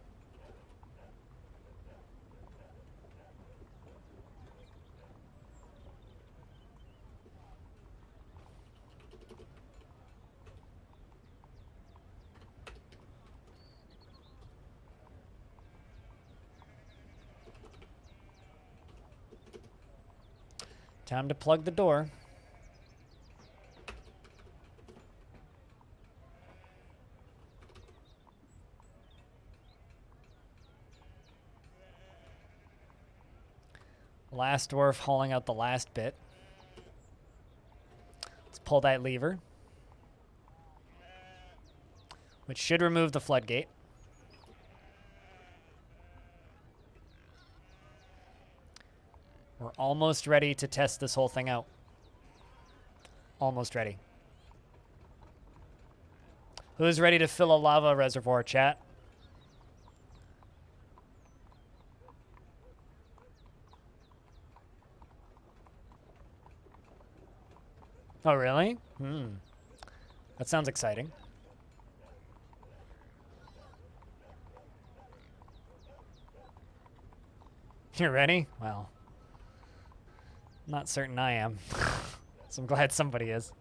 Time to plug the door. Last dwarf hauling out the last bit. Let's pull that lever, which should remove the floodgate. We're almost ready to test this whole thing out. Almost ready. Who's ready to fill a lava reservoir, chat? Oh, really? That sounds exciting. You're ready? Well, not certain I am. So I'm glad somebody is.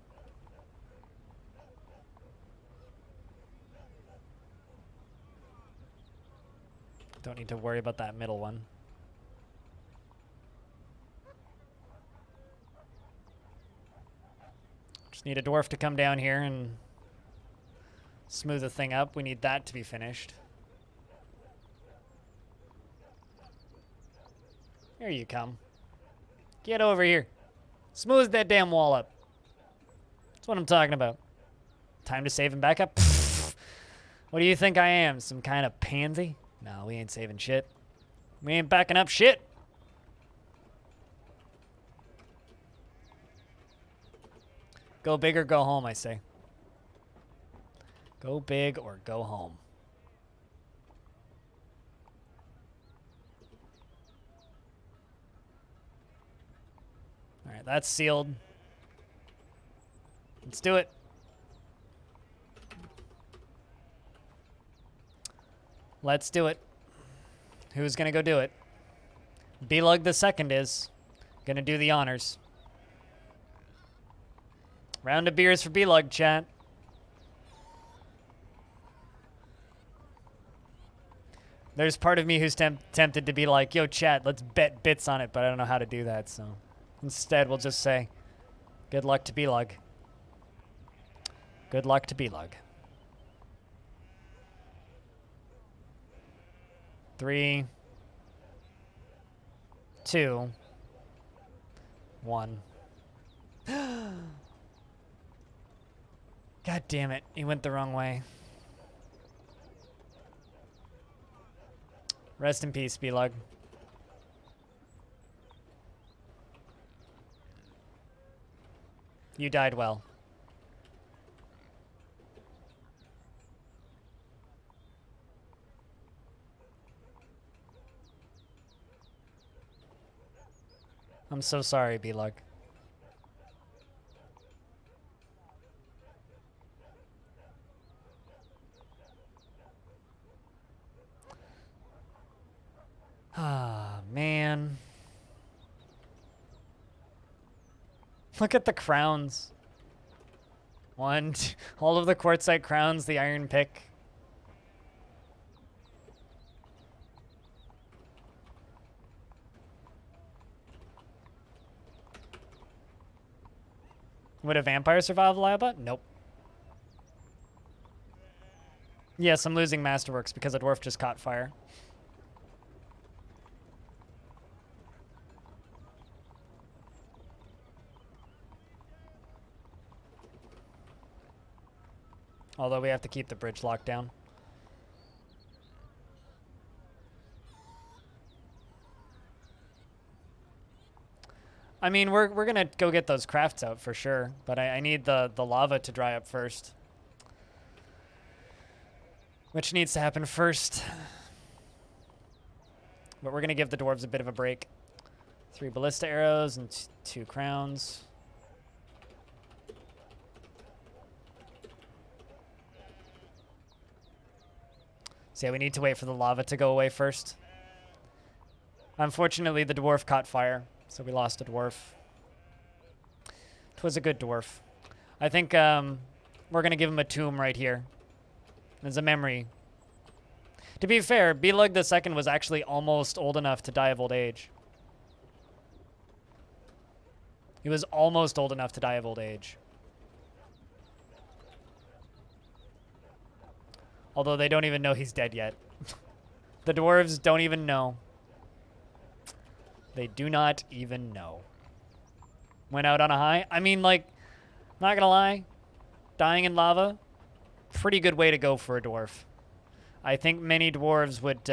Don't need to worry about that middle one. Just need a dwarf to come down here and smooth the thing up. We need that to be finished. Here you come. Get over here. Smooth that damn wall up. That's what I'm talking about. Time to save and back up? What do you think I am? Some kind of pansy? No, we ain't saving shit. We ain't backing up shit. Go big or go home, I say. Go big or go home. All right, that's sealed. Let's do it. Let's do it. Who's gonna go do it? B-Lug the second is gonna do the honors. Round of beers for B-Lug, chat. There's part of me who's tempted to be like, yo, chat, let's bet bits on it, but I don't know how to do that, so instead we'll just say, good luck to B-Lug. Good luck to B-Lug. 3, 2, 1. God damn it, he went the wrong way. Rest in peace, B-Lug. You died well. I'm so sorry, B-Lug. Ah, man. Look at the crowns. All of the quartzite crowns, the iron pick. Would a vampire survive lava? Nope. Yes, I'm losing Masterworks because a dwarf just caught fire. Although we have to keep the bridge locked down. I mean, we're gonna go get those crafts out for sure, but I need the lava to dry up first. Which needs to happen first. But we're gonna give the dwarves a bit of a break. 3 ballista arrows and 2 crowns. So yeah, we need to wait for the lava to go away first. Unfortunately, the dwarf caught fire, so we lost a dwarf. It was a good dwarf. I think we're going to give him a tomb right here as a memory. To be fair, B-Lug the second was actually almost old enough to die of old age. He was almost old enough to die of old age. Although they don't even know he's dead yet. The dwarves don't even know. They do not even know. Went out on a high. I mean, like, not gonna lie, dying in lava, pretty good way to go for a dwarf. I think many dwarves would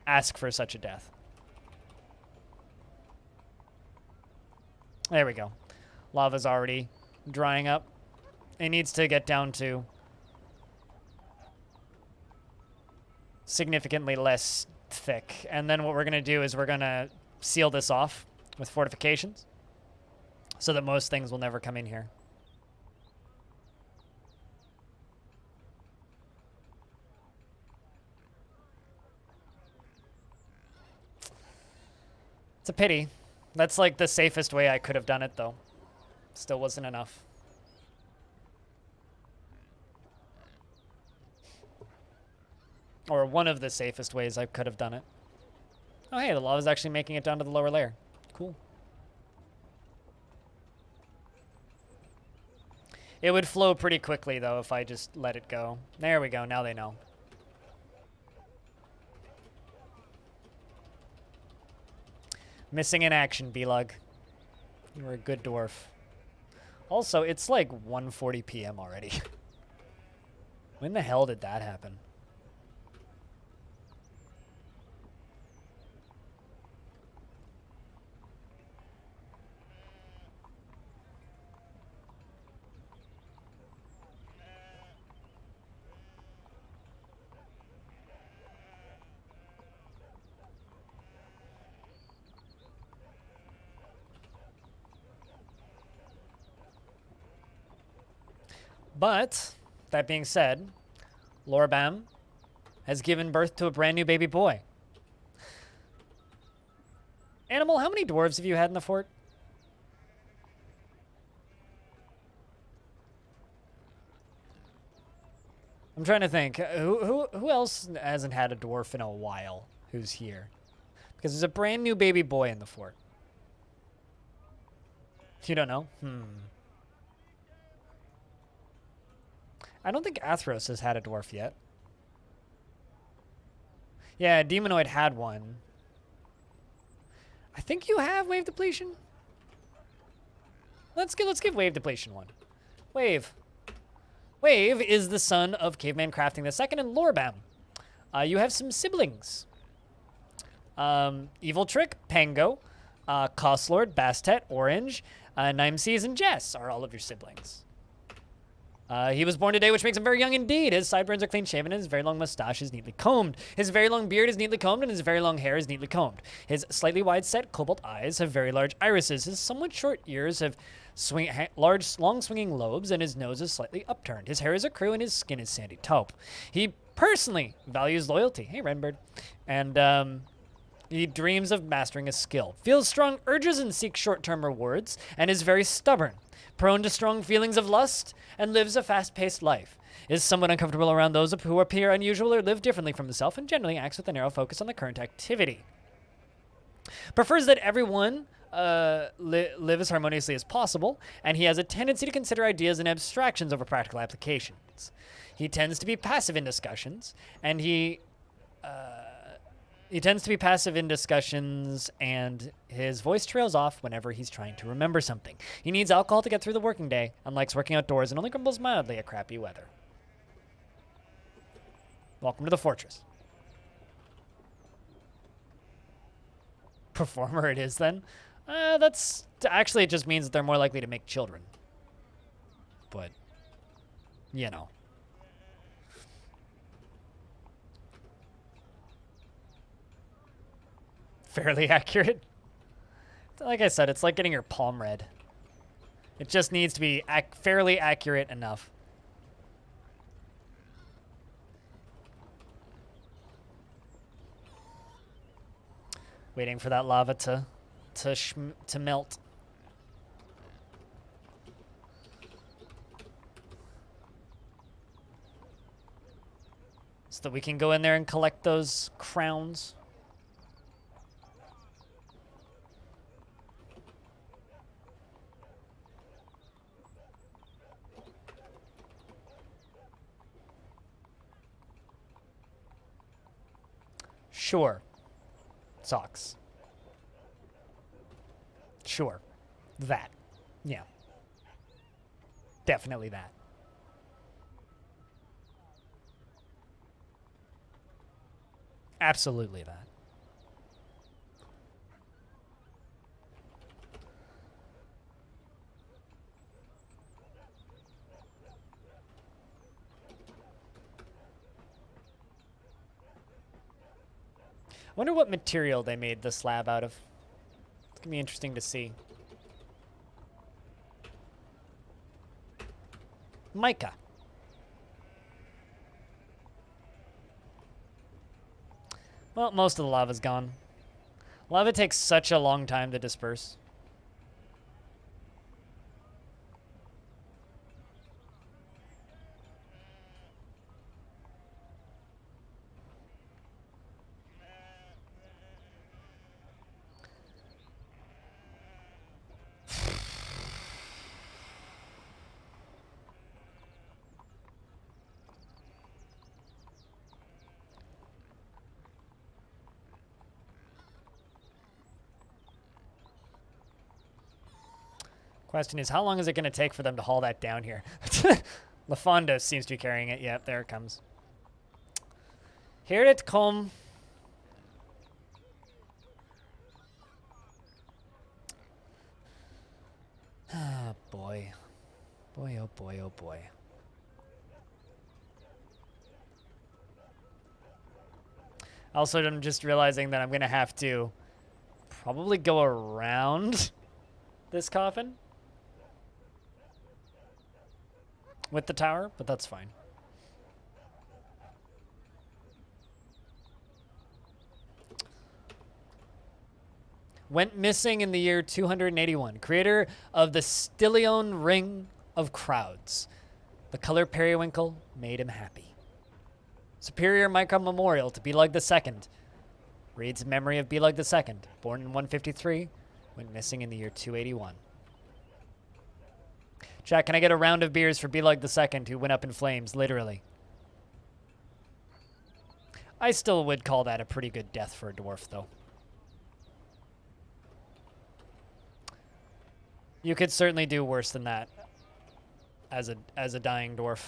ask for such a death. There we go. Lava's already drying up. It needs to get down to significantly less thick. And then what we're going to do is we're going to seal this off with fortifications. so that most things will never come in here. It's a pity. That's like the safest way I could have done it, though. Still wasn't enough. Or one of the safest ways I could have done it. Oh, hey, the lava's actually making it down to the lower layer. Cool. It would flow pretty quickly, though, if I just let it go. There we go. Now they know. Missing in action, B-Lug. You were a good dwarf. Also, it's like 1:40 p.m. already. When the hell did that happen? But, that being said, Lorbam has given birth to a brand new baby boy. Animal, how many dwarves have you had in the fort? I'm trying to think. Who else hasn't had a dwarf in a while who's here? Because there's a brand new baby boy in the fort. You don't know? I don't think Athros has had a dwarf yet. Yeah, Demonoid had one. I think you have Wave Depletion. Let's give Wave Depletion one. Wave. Wave is the son of Caveman Crafting II and Lorbam. You have some siblings. Evil Trick, Pango, Cosslord, Bastet, Orange, Nimeses, and Jess are all of your siblings. He was born today, which makes him very young indeed. His sideburns are clean shaven, and his very long mustache is neatly combed. His very long beard is neatly combed, and his very long hair is neatly combed. His slightly wide-set cobalt eyes have very large irises. His somewhat short ears have large, long swinging lobes, and his nose is slightly upturned. His hair is a crew, and his skin is sandy taupe. He personally values loyalty. Hey, Redbird. And, he dreams of mastering a skill, feels strong urges and seeks short-term rewards, and is very stubborn, prone to strong feelings of lust, and lives a fast-paced life, is somewhat uncomfortable around those who appear unusual or live differently from himself, and generally acts with a narrow focus on the current activity. Prefers that everyone live as harmoniously as possible, and he has a tendency to consider ideas and abstractions over practical applications. He tends to be passive in discussions, and he tends to be passive in discussions, and his voice trails off whenever he's trying to remember something. He needs alcohol to get through the working day, and likes working outdoors, and only grumbles mildly at crappy weather. Welcome to the fortress. Performer it is, then. Actually, it just means that they're more likely to make children. But, you know. Fairly accurate. Like I said, it's like getting your palm read. It just needs to be fairly accurate enough. Waiting for that lava to melt. So that we can go in there and collect those crowns. Sure. Socks. Sure. That. Yeah. Definitely that. Absolutely that. I wonder what material they made the slab out of. It's gonna be interesting to see. Mica. Well, most of the lava's gone. Lava takes such a long time to disperse. Question is, how long is it going to take for them to haul that down here? LaFonda seems to be carrying it. Yep, there it comes. Here it come. Ah, boy. Boy, oh boy, oh boy. Also, I'm just realizing that I'm going to have to probably go around this coffin with the tower, but that's fine. Went missing in the year 281. Creator of the Stylion Ring of Crowds. The color periwinkle made him happy. Superior Micro Memorial to Belag II. Reads memory of Belag II. Born in 153. Went missing in the year 281. Chat, can I get a round of beers for Belag II, who went up in flames, literally? I still would call that a pretty good death for a dwarf, though. You could certainly do worse than that as a dying dwarf.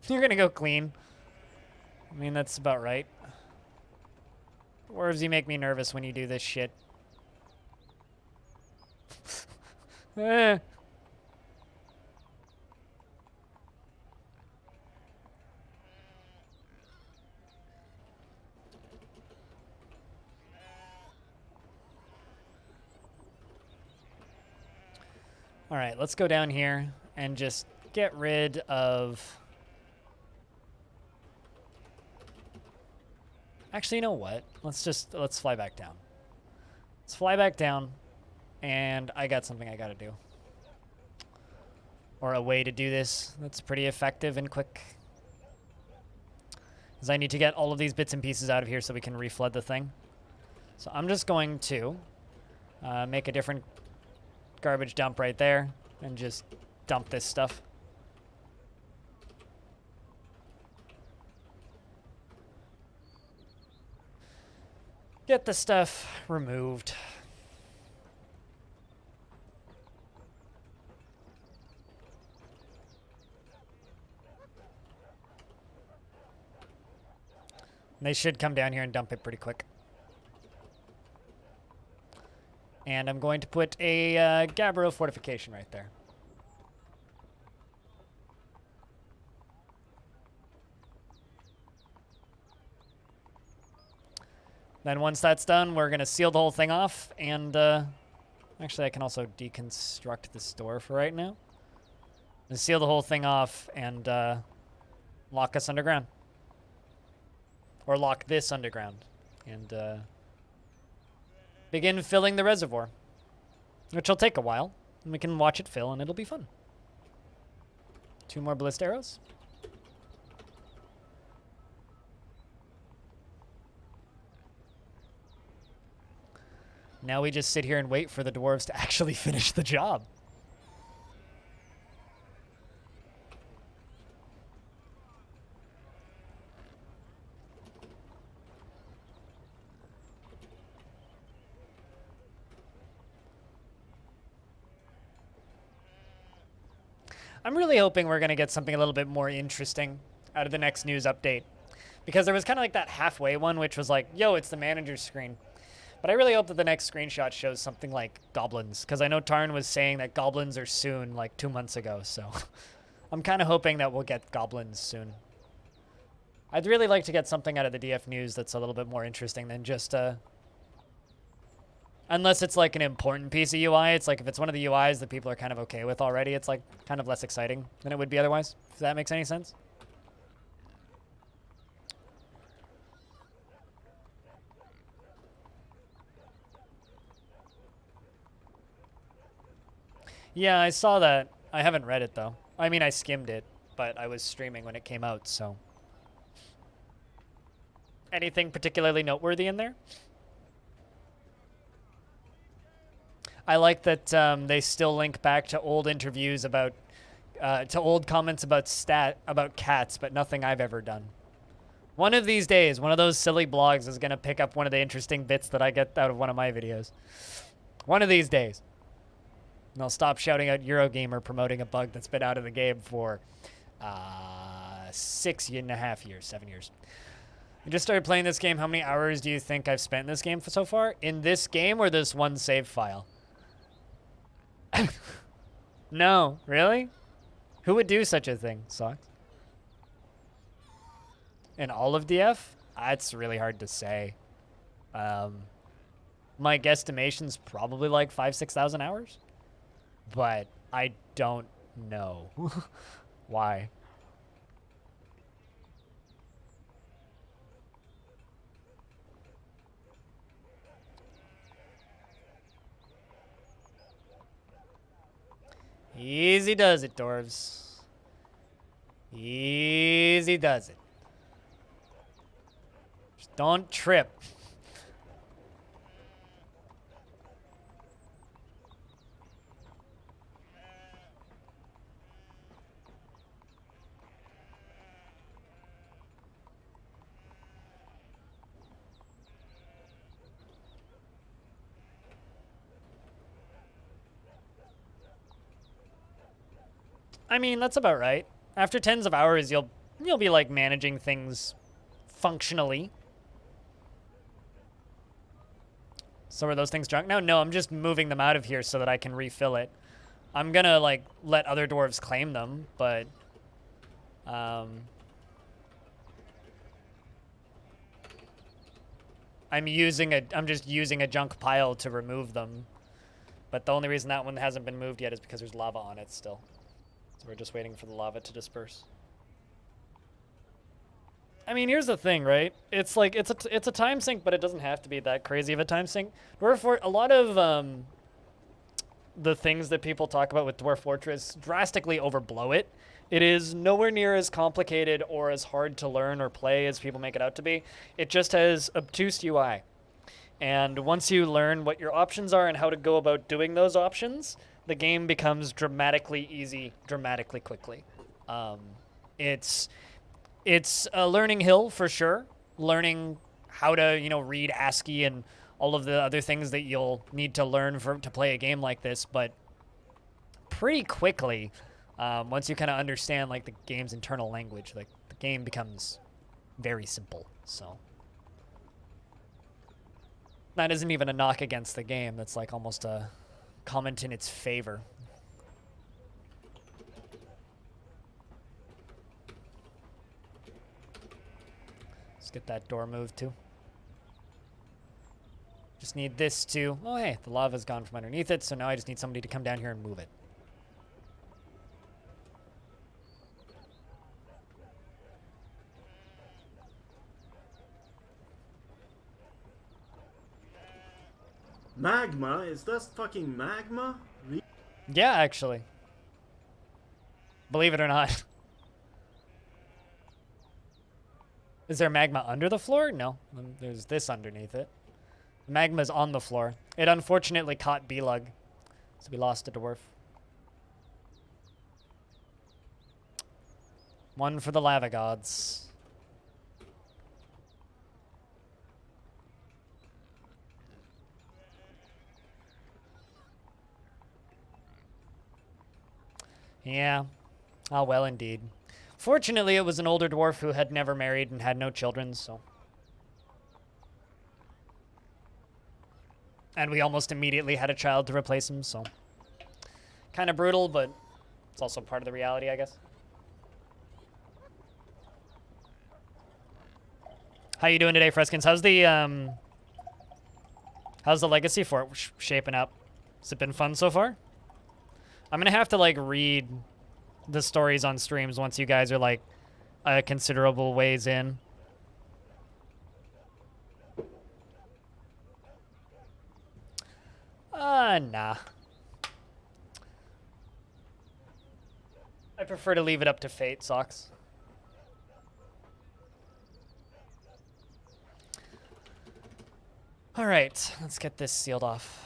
You're gonna go clean. I mean, that's about right. Dwarves, you make me nervous when you do this shit. Eh. All right, let's go down here and just get rid of... Actually, you know what? Let's fly back down. Let's fly back down, and I got something I gotta do. Or a way to do this that's pretty effective and quick. Because I need to get all of these bits and pieces out of here so we can reflood the thing. So I'm just going to make a different garbage dump right there and just dump this stuff. Get the stuff removed. They should come down here and dump it pretty quick. And I'm going to put a Gabbro fortification right there. Then once that's done, we're going to seal the whole thing off. And actually, I can also deconstruct this door for right now. And seal the whole thing off and lock us underground. Or lock this underground. And begin filling the reservoir. Which will take a while. And we can watch it fill, and it'll be fun. 2 more ballista arrows. Now we just sit here and wait for the dwarves to actually finish the job. I'm really hoping we're going to get something a little bit more interesting out of the next news update. Because there was kind of like that halfway one, which was like, yo, it's the manager's screen. But I really hope that the next screenshot shows something like goblins. Because I know Tarn was saying that goblins are soon, like 2 months ago. So I'm kind of hoping that we'll get goblins soon. I'd really like to get something out of the DF news that's a little bit more interesting than just unless it's like an important piece of UI. It's like if it's one of the UIs that people are kind of okay with already, it's like kind of less exciting than it would be otherwise, if that makes any sense. Yeah, I saw that. I haven't read it though. I mean, I skimmed it, but I was streaming when it came out, so. Anything particularly noteworthy in there? I like that they still link back to old interviews about, to old comments about cats, but nothing I've ever done. One of these days, one of those silly blogs is gonna pick up one of the interesting bits that I get out of one of my videos. One of these days. And I'll stop shouting out Eurogamer promoting a bug that's been out of the game for 6.5 years, 7 years. I just started playing this game. How many hours do you think I've spent in this game so far? In this game or this one save file? No, really? Who would do such a thing, Socks? In all of DF? That's really hard to say. My guesstimation's probably like 5,000-6,000 hours. But I don't know. Why? Easy does it, dwarves. Easy does it. Just don't trip. I mean, that's about right. After tens of hours, you'll be like managing things functionally. So are those things drunk now? No, I'm just moving them out of here so that I can refill it. I'm gonna like let other dwarves claim them, but I'm just using a junk pile to remove them. But the only reason that one hasn't been moved yet is because there's lava on it still. So we're just waiting for the lava to disperse. I mean, here's the thing, right? It's like it's a time sink, but it doesn't have to be that crazy of a time sink. A lot of the things that people talk about with Dwarf Fortress drastically overblow it. It is nowhere near as complicated or as hard to learn or play as people make it out to be. It just has obtuse UI. And once you learn what your options are and how to go about doing those options, the game becomes dramatically easy, dramatically quickly. It's a learning hill for sure. Learning how to, read ASCII and all of the other things that you'll need to learn to play a game like this. But pretty quickly, once you kind of understand like the game's internal language, like the game becomes very simple. So that isn't even a knock against the game. That's like almost a comment in its favor. Let's get that door moved too. Just need this to... Oh, hey, the lava's gone from underneath it, so now I just need somebody to come down here and move it. Magma? Is that fucking magma? Yeah, actually. Believe it or not. Is there magma under the floor? No. There's this underneath it. Magma's on the floor. It unfortunately caught B-Lug, so we lost a dwarf. One for the lava gods. Yeah. Oh, well, indeed. Fortunately, it was an older dwarf who had never married and had no children, so... And we almost immediately had a child to replace him, so... Kind of brutal, but it's also part of the reality, I guess. How you doing today, Freskins? How's the Legacy Fort shaping up? Has it been fun so far? I'm gonna have to like read the stories on streams once you guys are like a considerable ways in. Nah. I prefer to leave it up to fate, Socks. All right, let's get this sealed off.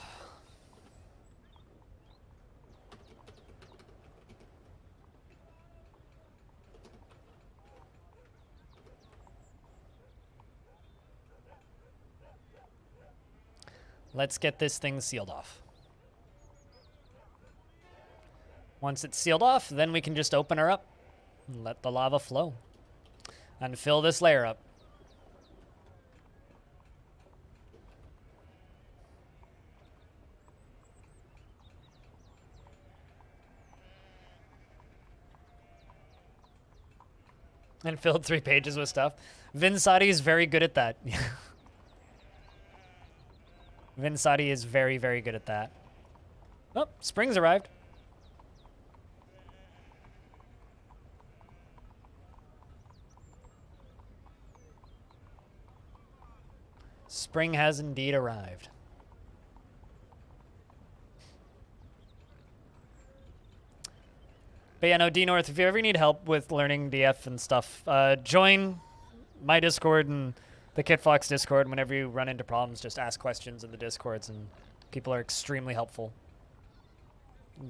Let's get this thing sealed off. Once it's sealed off, then we can just open her up and let the lava flow and fill this layer up. And filled 3 pages with stuff. Vinsati is very good at that. Vinsati is very, very good at that. Oh, spring's arrived. Spring has indeed arrived. But yeah, no, D North, if you ever need help with learning DF and stuff, join my Discord and the KitFox Discord. Whenever you run into problems, just ask questions in the Discords, and people are extremely helpful.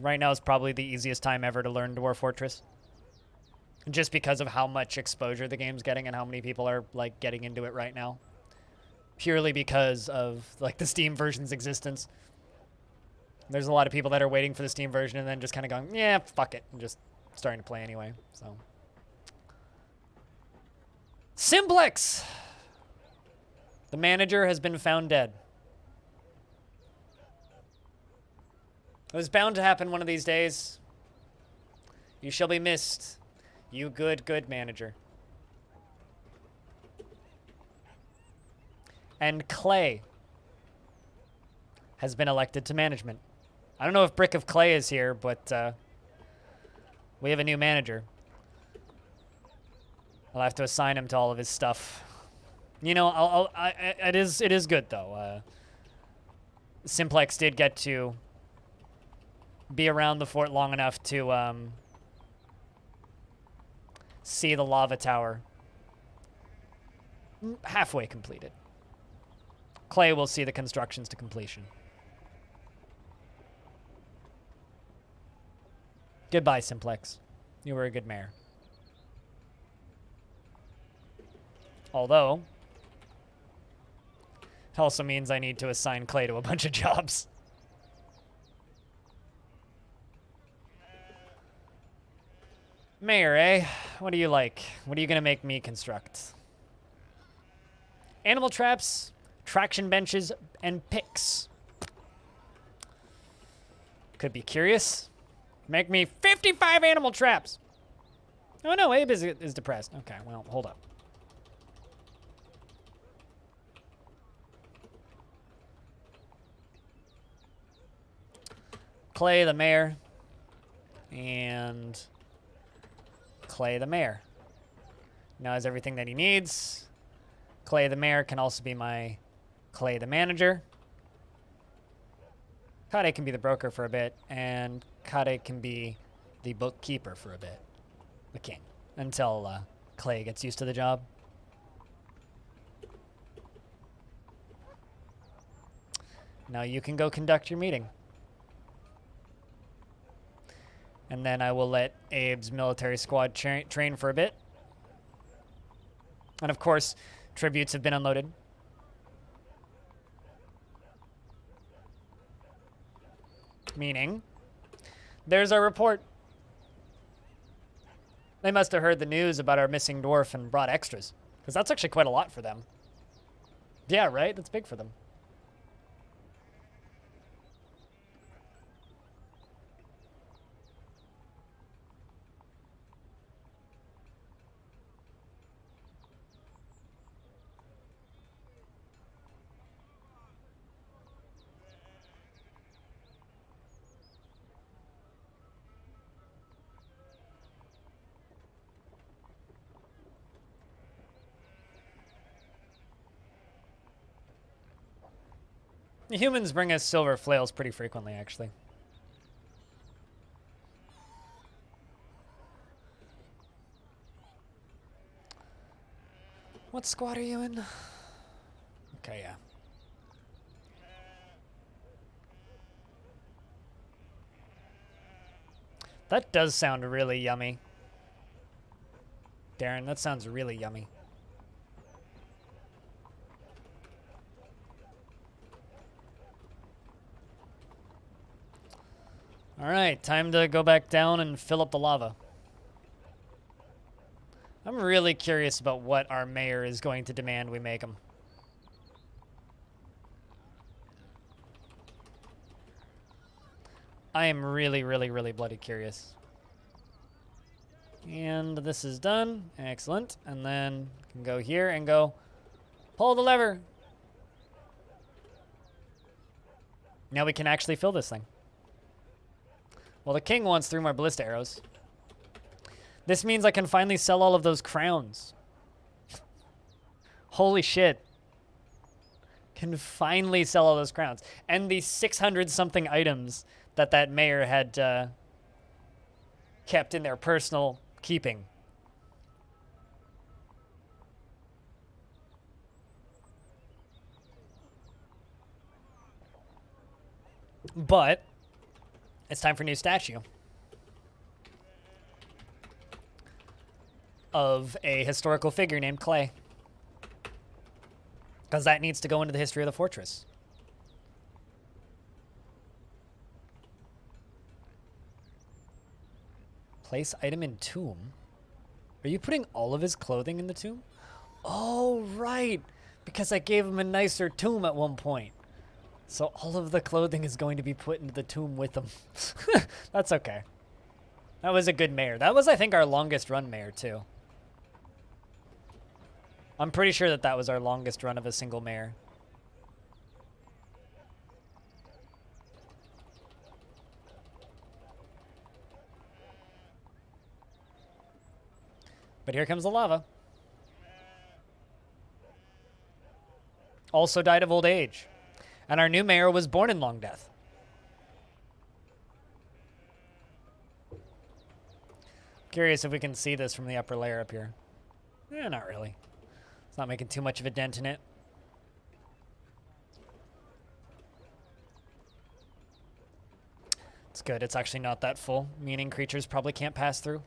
Right now is probably the easiest time ever to learn Dwarf Fortress. Just because of how much exposure the game's getting and how many people are like getting into it right now. Purely because of like the Steam version's existence. There's a lot of people that are waiting for the Steam version and then just kind of going, yeah, fuck it, and just starting to play anyway. So, Simplex! The manager has been found dead. It was bound to happen one of these days. You shall be missed, you good, good manager. And Clay has been elected to management. I don't know if Brick of Clay is here, but we have a new manager. I'll have to assign him to all of his stuff. You know, it is good though. Simplex did get to be around the fort long enough to see the lava tower halfway completed. Clay will see the constructions to completion. Goodbye, Simplex. You were a good mayor. Although, it also means I need to assign Clay to a bunch of jobs. Mayor, eh? What do you like? What are you going to make me construct? Animal traps, traction benches, and picks. Could be curious. Make me 55 animal traps. Oh no, Abe is depressed. Okay, well, hold up. Clay the mayor. And Clay the mayor. Now has everything that he needs. Clay the mayor can also be my Clay the manager. Kade can be the broker for a bit, and Kade can be the bookkeeper for a bit. The king. Until Clay gets used to the job. Now you can go conduct your meeting. And then I will let Abe's military squad train for a bit. And of course, tributes have been unloaded. Meaning, there's our report. They must have heard the news about our missing dwarf and brought extras. Because that's actually quite a lot for them. Yeah, right? That's big for them. The humans bring us silver flails pretty frequently, actually. What squad are you in? Okay, yeah. That does sound really yummy. Darren, that sounds really yummy. All right, time to go back down and fill up the lava. I'm really curious about what our mayor is going to demand we make him. I am really, really, really bloody curious. And this is done. Excellent. And then we can go here and go, pull the lever. Now we can actually fill this thing. Well, the king wants 3 more ballista arrows. This means I can finally sell all of those crowns. Holy shit. Can finally sell all those crowns. And the 600-something items that mayor had kept in their personal keeping. But it's time for a new statue of a historical figure named Clay. Because that needs to go into the history of the fortress. Place item in tomb. Are you putting all of his clothing in the tomb? Oh, right. Because I gave him a nicer tomb at one point. So all of the clothing is going to be put into the tomb with him. That's okay. That was a good mayor. That was, I think, our longest run mayor, too. I'm pretty sure that was our longest run of a single mayor. But here comes the lava. Also died of old age. And our new mayor was born in Longdeath. Curious if we can see this from the upper layer up here. Eh, not really. It's not making too much of a dent in it. It's good. It's actually not that full, meaning creatures probably can't pass through.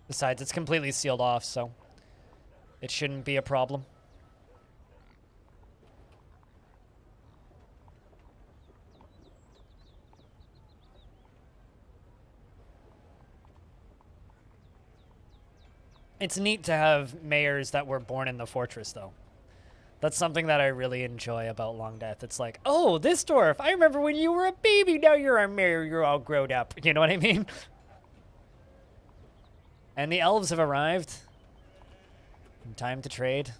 Besides, it's completely sealed off, so it shouldn't be a problem. It's neat to have mayors that were born in the fortress, though. That's something that I really enjoy about Longdeath. It's like, oh, this dwarf, I remember when you were a baby, now you're our mayor, you're all grown up. You know what I mean? And the elves have arrived. Time to trade.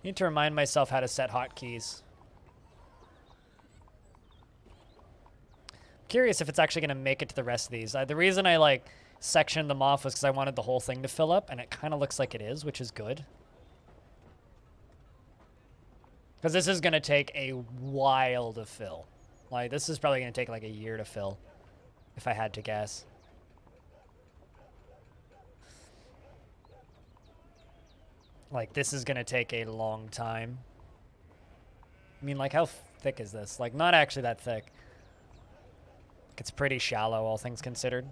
Need to remind myself how to set hotkeys. Curious if it's actually going to make it to the rest of these. The reason I sectioned them off was because I wanted the whole thing to fill up, and it kind of looks like it is, which is good. Because this is going to take a while to fill. This is probably going to take a year to fill, if I had to guess. This is going to take a long time. I mean, how thick is this? Not actually that thick. It's pretty shallow, all things considered.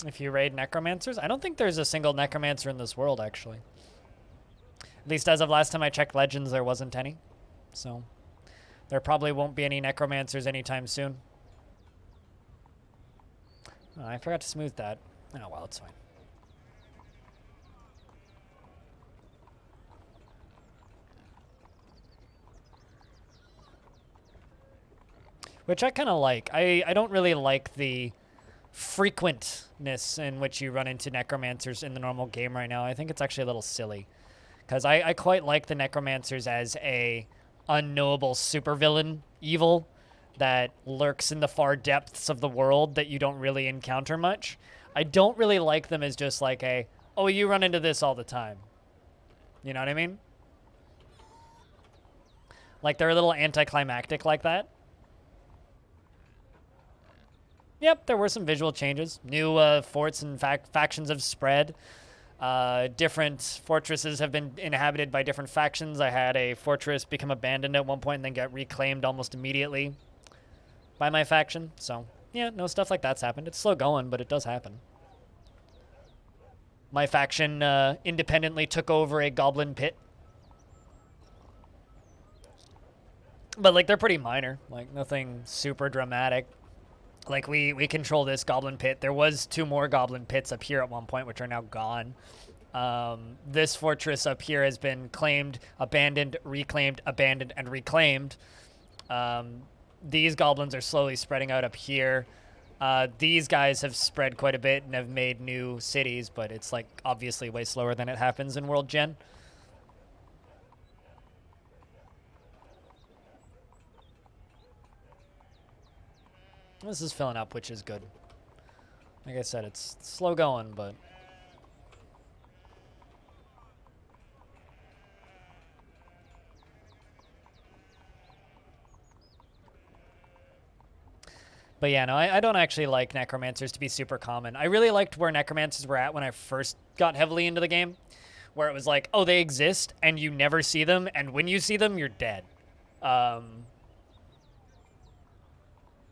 If you raid necromancers, I don't think there's a single necromancer in this world, actually. At least as of last time I checked Legends, there wasn't any. So, there probably won't be any necromancers anytime soon. Oh, I forgot to smooth that. Oh, well, it's fine. which I kind of like. I don't really like the frequentness in which you run into necromancers in the normal game right now. I think it's actually a little silly, because I quite like the necromancers as a unknowable supervillain evil that lurks in the far depths of the world that you don't really encounter much. I don't really like them as just like a, oh, you run into this all the time. You know what I mean? Like, they're a little anticlimactic like that. Yep, there were some visual changes. New forts and factions have spread. Different fortresses have been inhabited by different factions. I had a fortress become abandoned at one point and then get reclaimed almost immediately by my faction. So, yeah, no, stuff like that's happened. It's slow going, but it does happen. My faction independently took over a goblin pit. But, like, they're pretty minor. Like, nothing super dramatic. Like, we control this goblin pit. There was 2 more goblin pits up here at one point, which are now gone. This fortress up here has been claimed, abandoned, reclaimed, abandoned, and reclaimed. These goblins are slowly spreading out up here. These guys have spread quite a bit and have made new cities, but it's, like, obviously way slower than it happens in World Gen. This is filling up, which is good. Like I said, it's slow going, but... But yeah, no, I don't actually like necromancers to be super common. I really liked where necromancers were at when I first got heavily into the game, where it was like, oh, they exist, and you never see them, and when you see them, you're dead.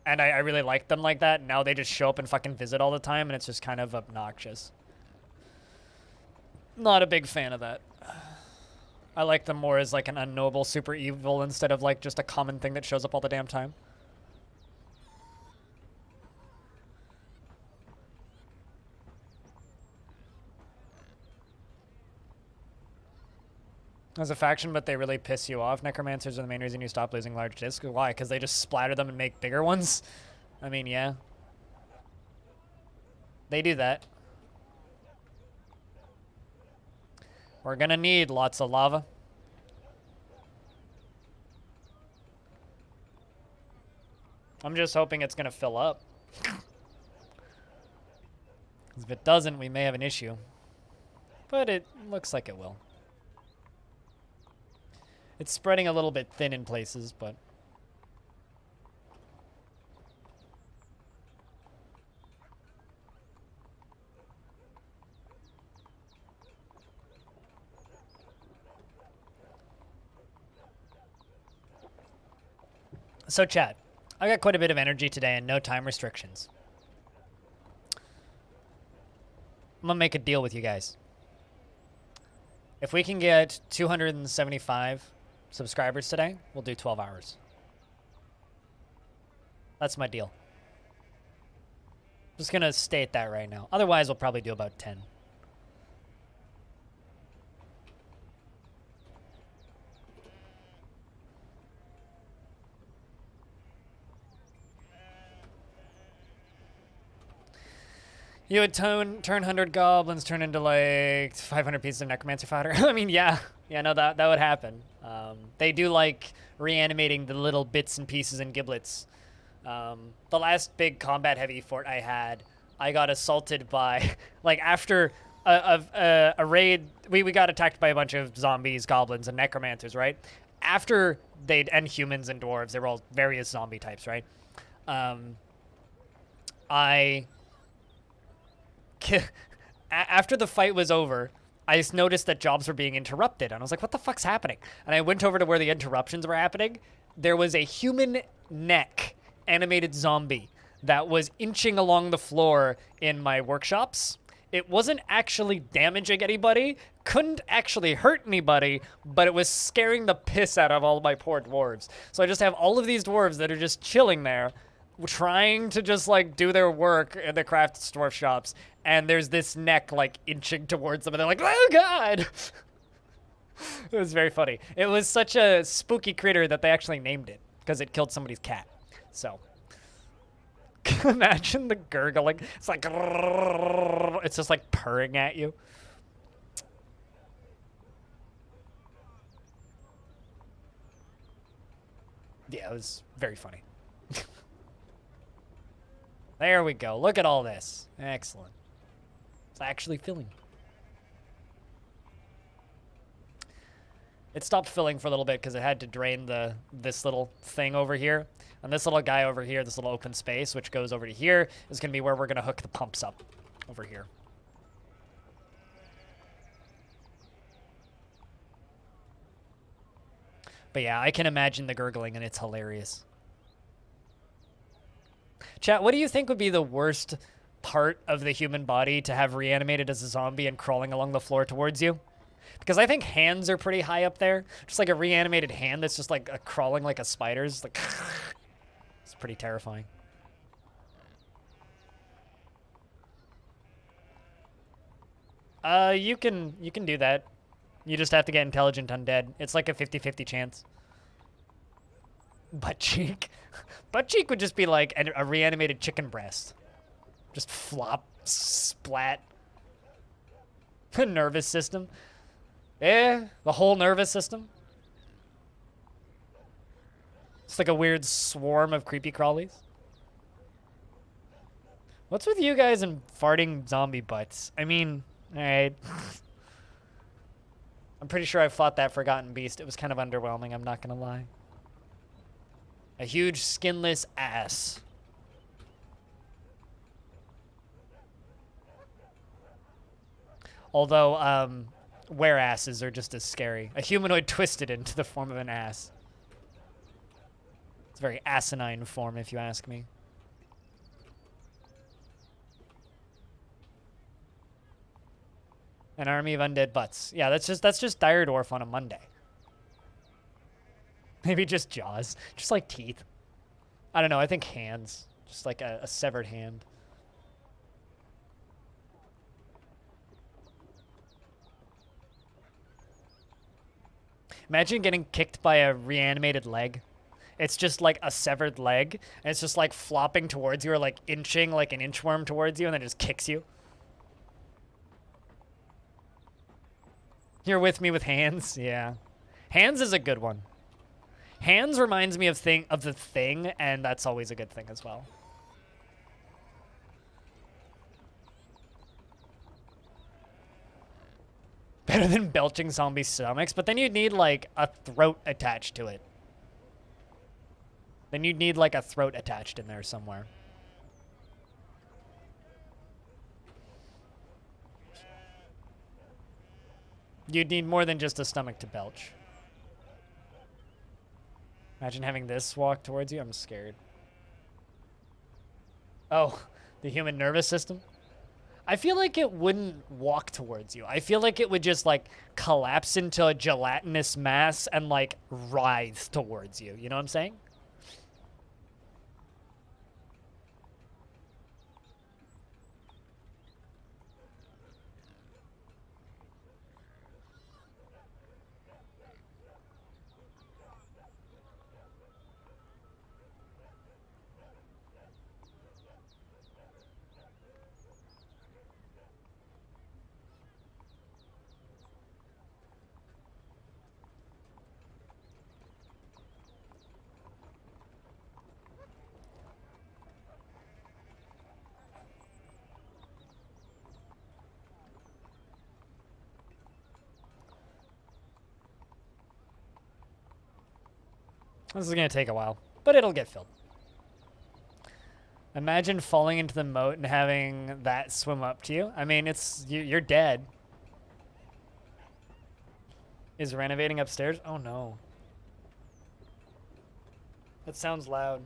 And I really liked them like that. Now they just show up and fucking visit all the time, and it's just kind of obnoxious. Not a big fan of that. I like them more as like an unknowable super evil instead of like just a common thing that shows up all the damn time. As a faction, but they really piss you off. Necromancers are the main reason you stop losing large discs. Why? Because they just splatter them and make bigger ones? I mean, yeah. They do that. We're gonna need lots of lava. I'm just hoping it's gonna fill up. If it doesn't, we may have an issue. But it looks like it will. It's spreading a little bit thin in places, but... So, chat, I got quite a bit of energy today and no time restrictions. I'm gonna make a deal with you guys. If we can get 275 subscribers today, we'll do 12 hours. That's my deal. Just gonna state that right now. Otherwise, we'll probably do about 10. You would turn 100 goblins turn into like 500 pieces of necromancer fodder. I mean, yeah, no, that would happen. They do like reanimating the little bits and pieces and giblets. The last big combat heavy fort I had, I got assaulted by like after a raid. We got attacked by a bunch of zombies, goblins, and necromancers, right? After and humans and dwarves, they were all various zombie types, right? After the fight was over, I just noticed that jobs were being interrupted. And I was like, what the fuck's happening? And I went over to where the interruptions were happening. There was a human neck animated zombie that was inching along the floor in my workshops. It wasn't actually damaging anybody, couldn't actually hurt anybody, but it was scaring the piss out of all my poor dwarves. So I just have all of these dwarves that are just chilling there, trying to just like do their work in the craft dwarf shops, and there's this neck like inching towards them and they're like, oh god. It was very funny. It was such a spooky critter that they actually named it because it killed somebody's cat. So, imagine the gurgling. It's like, it's just like purring at you. Yeah, it was very funny. There we go. Look at all this. Excellent. It's actually filling. It stopped filling for a little bit because it had to drain this little thing over here. And this little guy over here, this little open space, which goes over to here, is going to be where we're going to hook the pumps up over here. But yeah, I can imagine the gurgling, and it's hilarious. Chat, what do you think would be the worst part of the human body to have reanimated as a zombie and crawling along the floor towards you? Because I think hands are pretty high up there. Just like a reanimated hand that's just like crawling like a spider's. Like, it's pretty terrifying. You can do that. You just have to get intelligent undead. It's like a 50-50 chance. Butt cheek. Butt cheek would just be like a reanimated chicken breast. Just flop, splat. Nervous system. Yeah, the whole nervous system. It's like a weird swarm of creepy crawlies. What's with you guys and farting zombie butts? I mean, alright. I'm pretty sure I fought that Forgotten Beast. It was kind of underwhelming, I'm not gonna lie. A huge skinless ass. Although, were asses are just as scary. A humanoid twisted into the form of an ass. It's a very asinine form, if you ask me. An army of undead butts. Yeah, that's just Dire Dwarf on a Monday. Maybe just jaws. Just like teeth. I don't know, I think hands. Just like a severed hand. Imagine getting kicked by a reanimated leg. It's just like a severed leg, and it's just like flopping towards you or like inching like an inchworm towards you, and then it just kicks you. You're with me with hands? Yeah. Hands is a good one. Hands reminds me of the Thing, and that's always a good thing as well. Better than belching zombie stomachs, but then you'd need like a throat attached to it. Then you'd need like a throat attached in there somewhere. You'd need more than just a stomach to belch. Imagine having this walk towards you. I'm scared. Oh, the human nervous system? I feel like it wouldn't walk towards you. I feel like it would just like collapse into a gelatinous mass and like writhe towards you. You know what I'm saying? This is going to take a while, but it'll get filled. Imagine falling into the moat and having that swim up to you. I mean, you're dead. Is renovating upstairs? Oh, no. That sounds loud.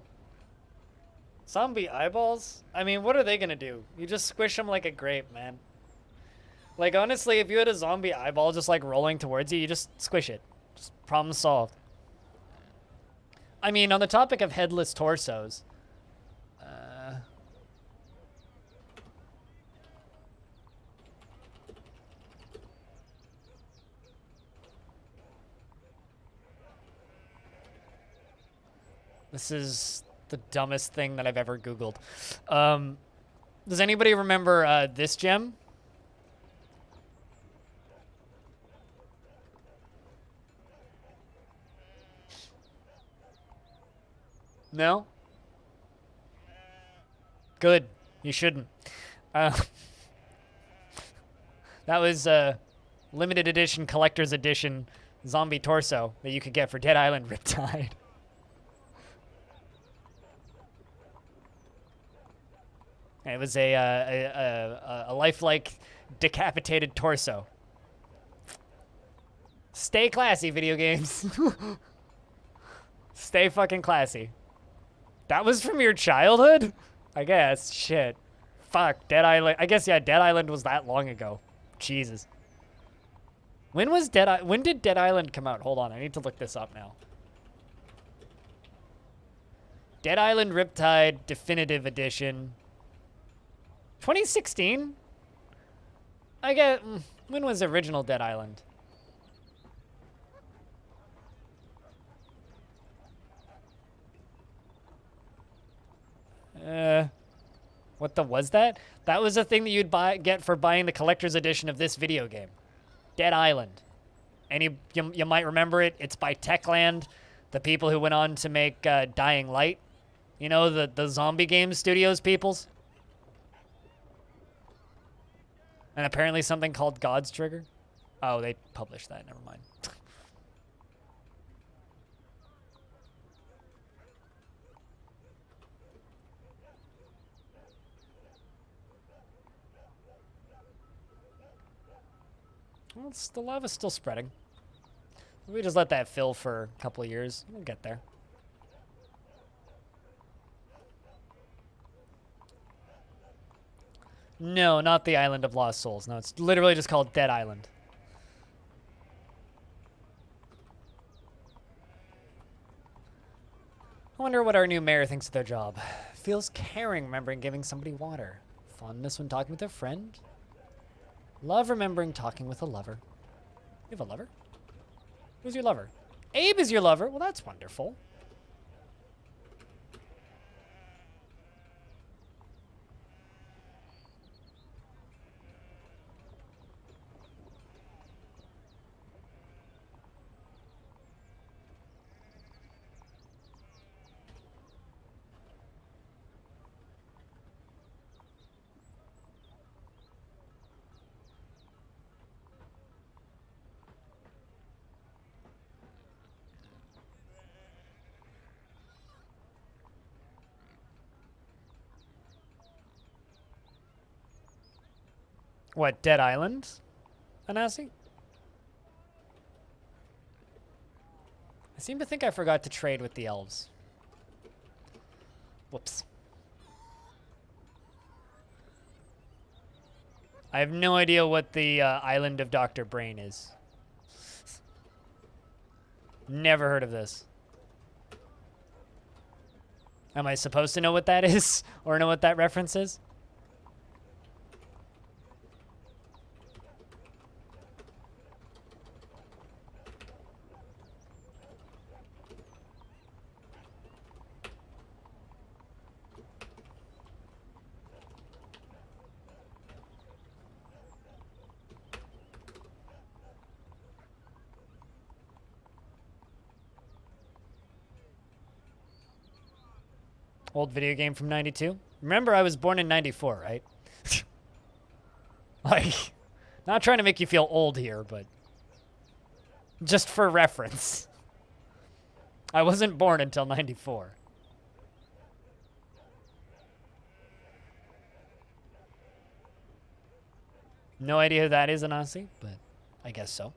Zombie eyeballs? I mean, what are they going to do? You just squish them like a grape, man. Like, honestly, if you had a zombie eyeball just, like, rolling towards you, you just squish it. Just problem solved. I mean, on the topic of headless torsos, this is The dumbest thing that I've ever Googled. Does anybody remember this gem? No? Good. You shouldn't. That was a limited edition, collector's edition zombie torso that you could get for Dead Island Riptide. It was a lifelike decapitated torso. Stay classy, video games. Stay fucking classy. That was from your childhood? I guess. Shit. Fuck. Dead Island. I guess, yeah, Dead Island was that long ago. Jesus. When did Dead Island come out? Hold on. I need to look this up now. Dead Island Riptide Definitive Edition. 2016? I get. When was original Dead Island? What was that? That was a thing that you'd get for buying the collector's edition of this video game. Dead Island. You might remember it. It's by Techland, the people who went on to make Dying Light. You know, the zombie game studios peoples. And apparently something called God's Trigger. Oh, they published that. Never mind. Well, the lava's still spreading. We just let that fill for a couple of years. We'll get there. No, not the Island of Lost Souls. No, it's literally just called Dead Island. I wonder what our new mayor thinks of their job. Feels caring remembering giving somebody water. Fondness when talking with a friend. Love remembering talking with a lover. You have a lover? Who's your lover? Abe is your lover? Well, that's wonderful. What, Dead Island, Anasi? I seem to think I forgot to trade with the elves. Whoops. I have no idea what the Island of Dr. Brain is. Never heard of this. Am I supposed to know what that is? Or know what that reference is? Old video game from 92. Remember, I was born in 94, right? Like, not trying to make you feel old here, but just for reference. I wasn't born until 94. No idea who that is, Anasi, but I guess so.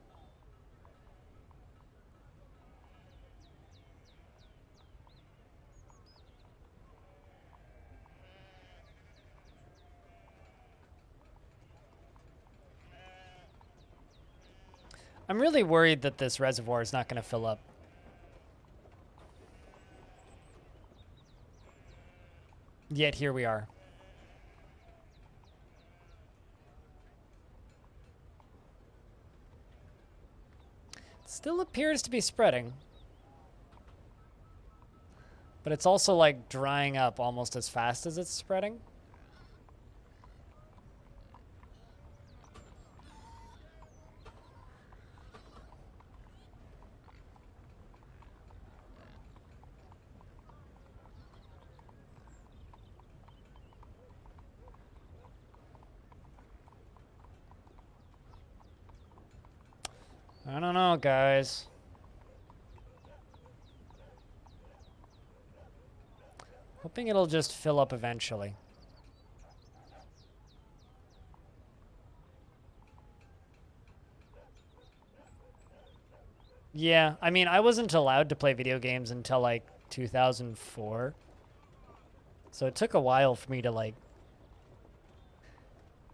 I'm really worried that this reservoir is not going to fill up. Yet here we are. It still appears to be spreading. But it's also like drying up almost as fast as it's spreading. I don't know, guys. Hoping it'll just fill up eventually. Yeah, I mean, I wasn't allowed to play video games until like 2004. So it took a while for me to like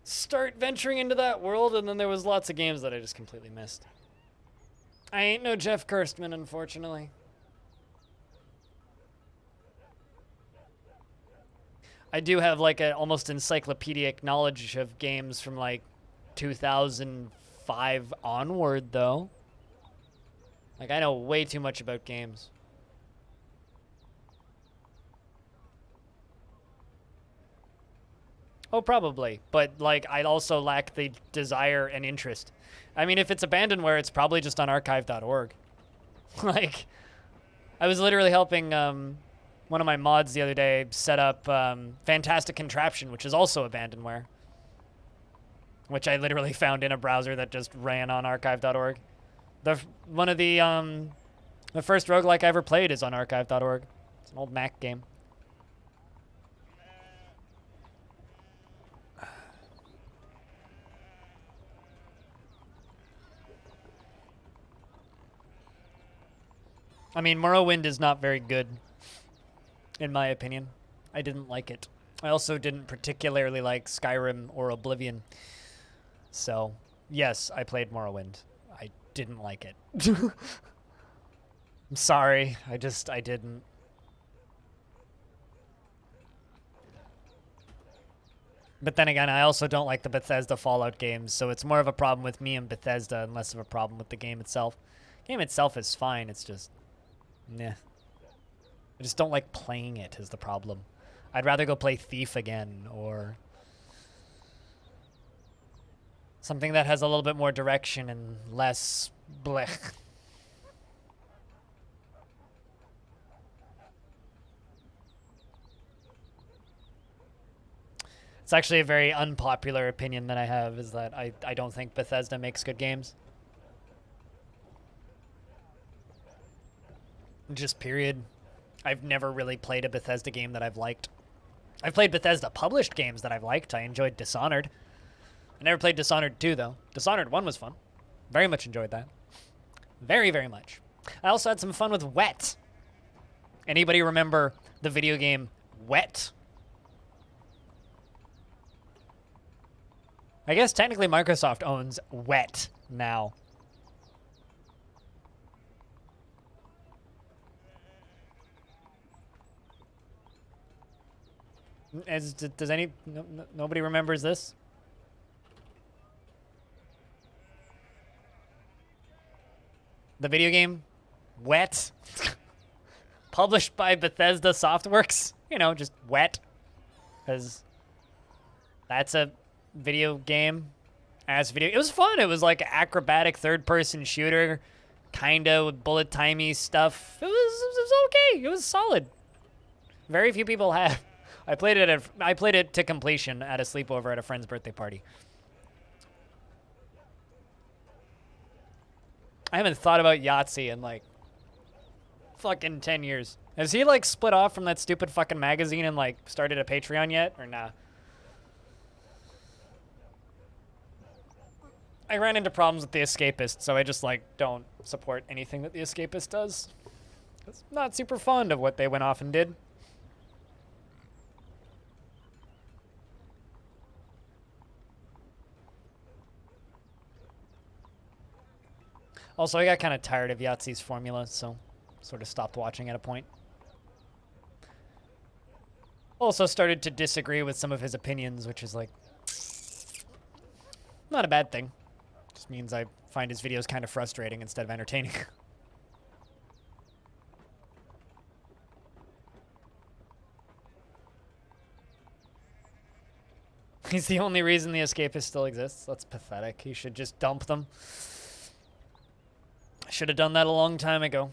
start venturing into that world, and then there was lots of games that I just completely missed. I ain't no Jeff Kirstman, unfortunately. I do have like an almost encyclopedic knowledge of games from like 2005 onward, though. Like, I know way too much about games. Oh, probably. But, like, I also lack the desire and interest. I mean, if it's abandonware, it's probably just on archive.org. Like, I was literally helping one of my mods the other day set up Fantastic Contraption, which is also abandonware. Which I literally found in a browser that just ran on archive.org. One of the first roguelike I ever played is on archive.org. It's an old Mac game. I mean, Morrowind is not very good, in my opinion. I didn't like it. I also didn't particularly like Skyrim or Oblivion. So, yes, I played Morrowind. I didn't like it. I'm sorry. I didn't. But then again, I also don't like the Bethesda Fallout games, so it's more of a problem with me and Bethesda and less of a problem with the game itself. The game itself is fine, it's just... Nah. I just don't like playing it is the problem. I'd rather go play Thief again, or... something that has a little bit more direction and less blech. It's actually a very unpopular opinion that I have, is that I don't think Bethesda makes good games. Just period. I've never really played a Bethesda game that I've liked. I've played Bethesda published games that I've liked. I enjoyed Dishonored. I never played Dishonored 2, though. Dishonored 1 was fun. Very much enjoyed that. Very, very much. I also had some fun with Wet. Anybody remember the video game Wet? I guess technically Microsoft owns Wet now. Nobody remembers this? The video game Wet, published by Bethesda Softworks. You know, just Wet, because that's a video game. It was fun. It was like acrobatic third-person shooter, kinda with bullet timey stuff. It was okay. It was solid. Very few people have. I played it to completion at a sleepover at a friend's birthday party. I haven't thought about Yahtzee in like fucking 10 years. Has he like split off from that stupid fucking magazine and like started a Patreon yet, or nah? I ran into problems with The Escapist, so I just like don't support anything that The Escapist does. I'm not super fond of what they went off and did. Also, I got kind of tired of Yahtzee's formula, so sort of stopped watching at a point. Also started to disagree with some of his opinions, which is like not a bad thing. Just means I find his videos kind of frustrating instead of entertaining. He's the only reason the escapist still exists. That's pathetic. He should just dump them. Should have done that a long time ago.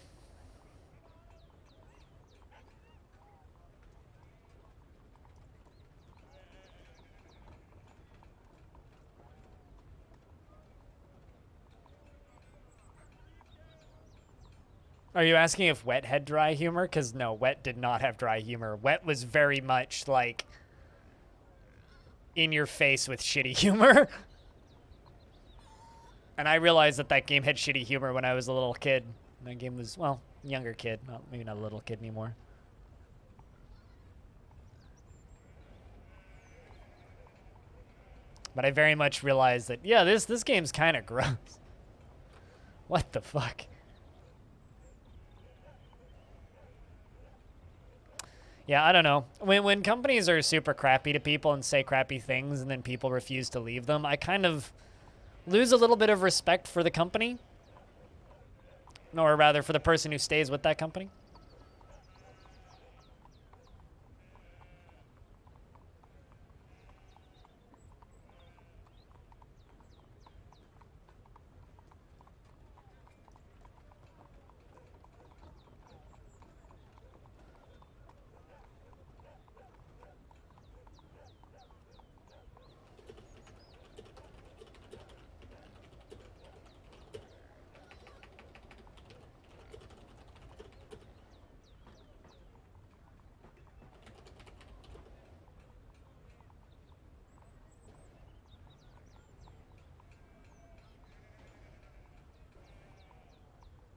Are you asking if Wet had dry humor? Because no, Wet did not have dry humor. Wet was very much like in your face with shitty humor. And I realized that that game had shitty humor when I was a little kid. That game was, well, younger kid. Not, maybe not a little kid anymore. But I very much realized that, yeah, this game's kind of gross. What the fuck? Yeah, I don't know. When companies are super crappy to people and say crappy things and then people refuse to leave them, I kind of lose a little bit of respect for the company. Or rather, for the person who stays with that company.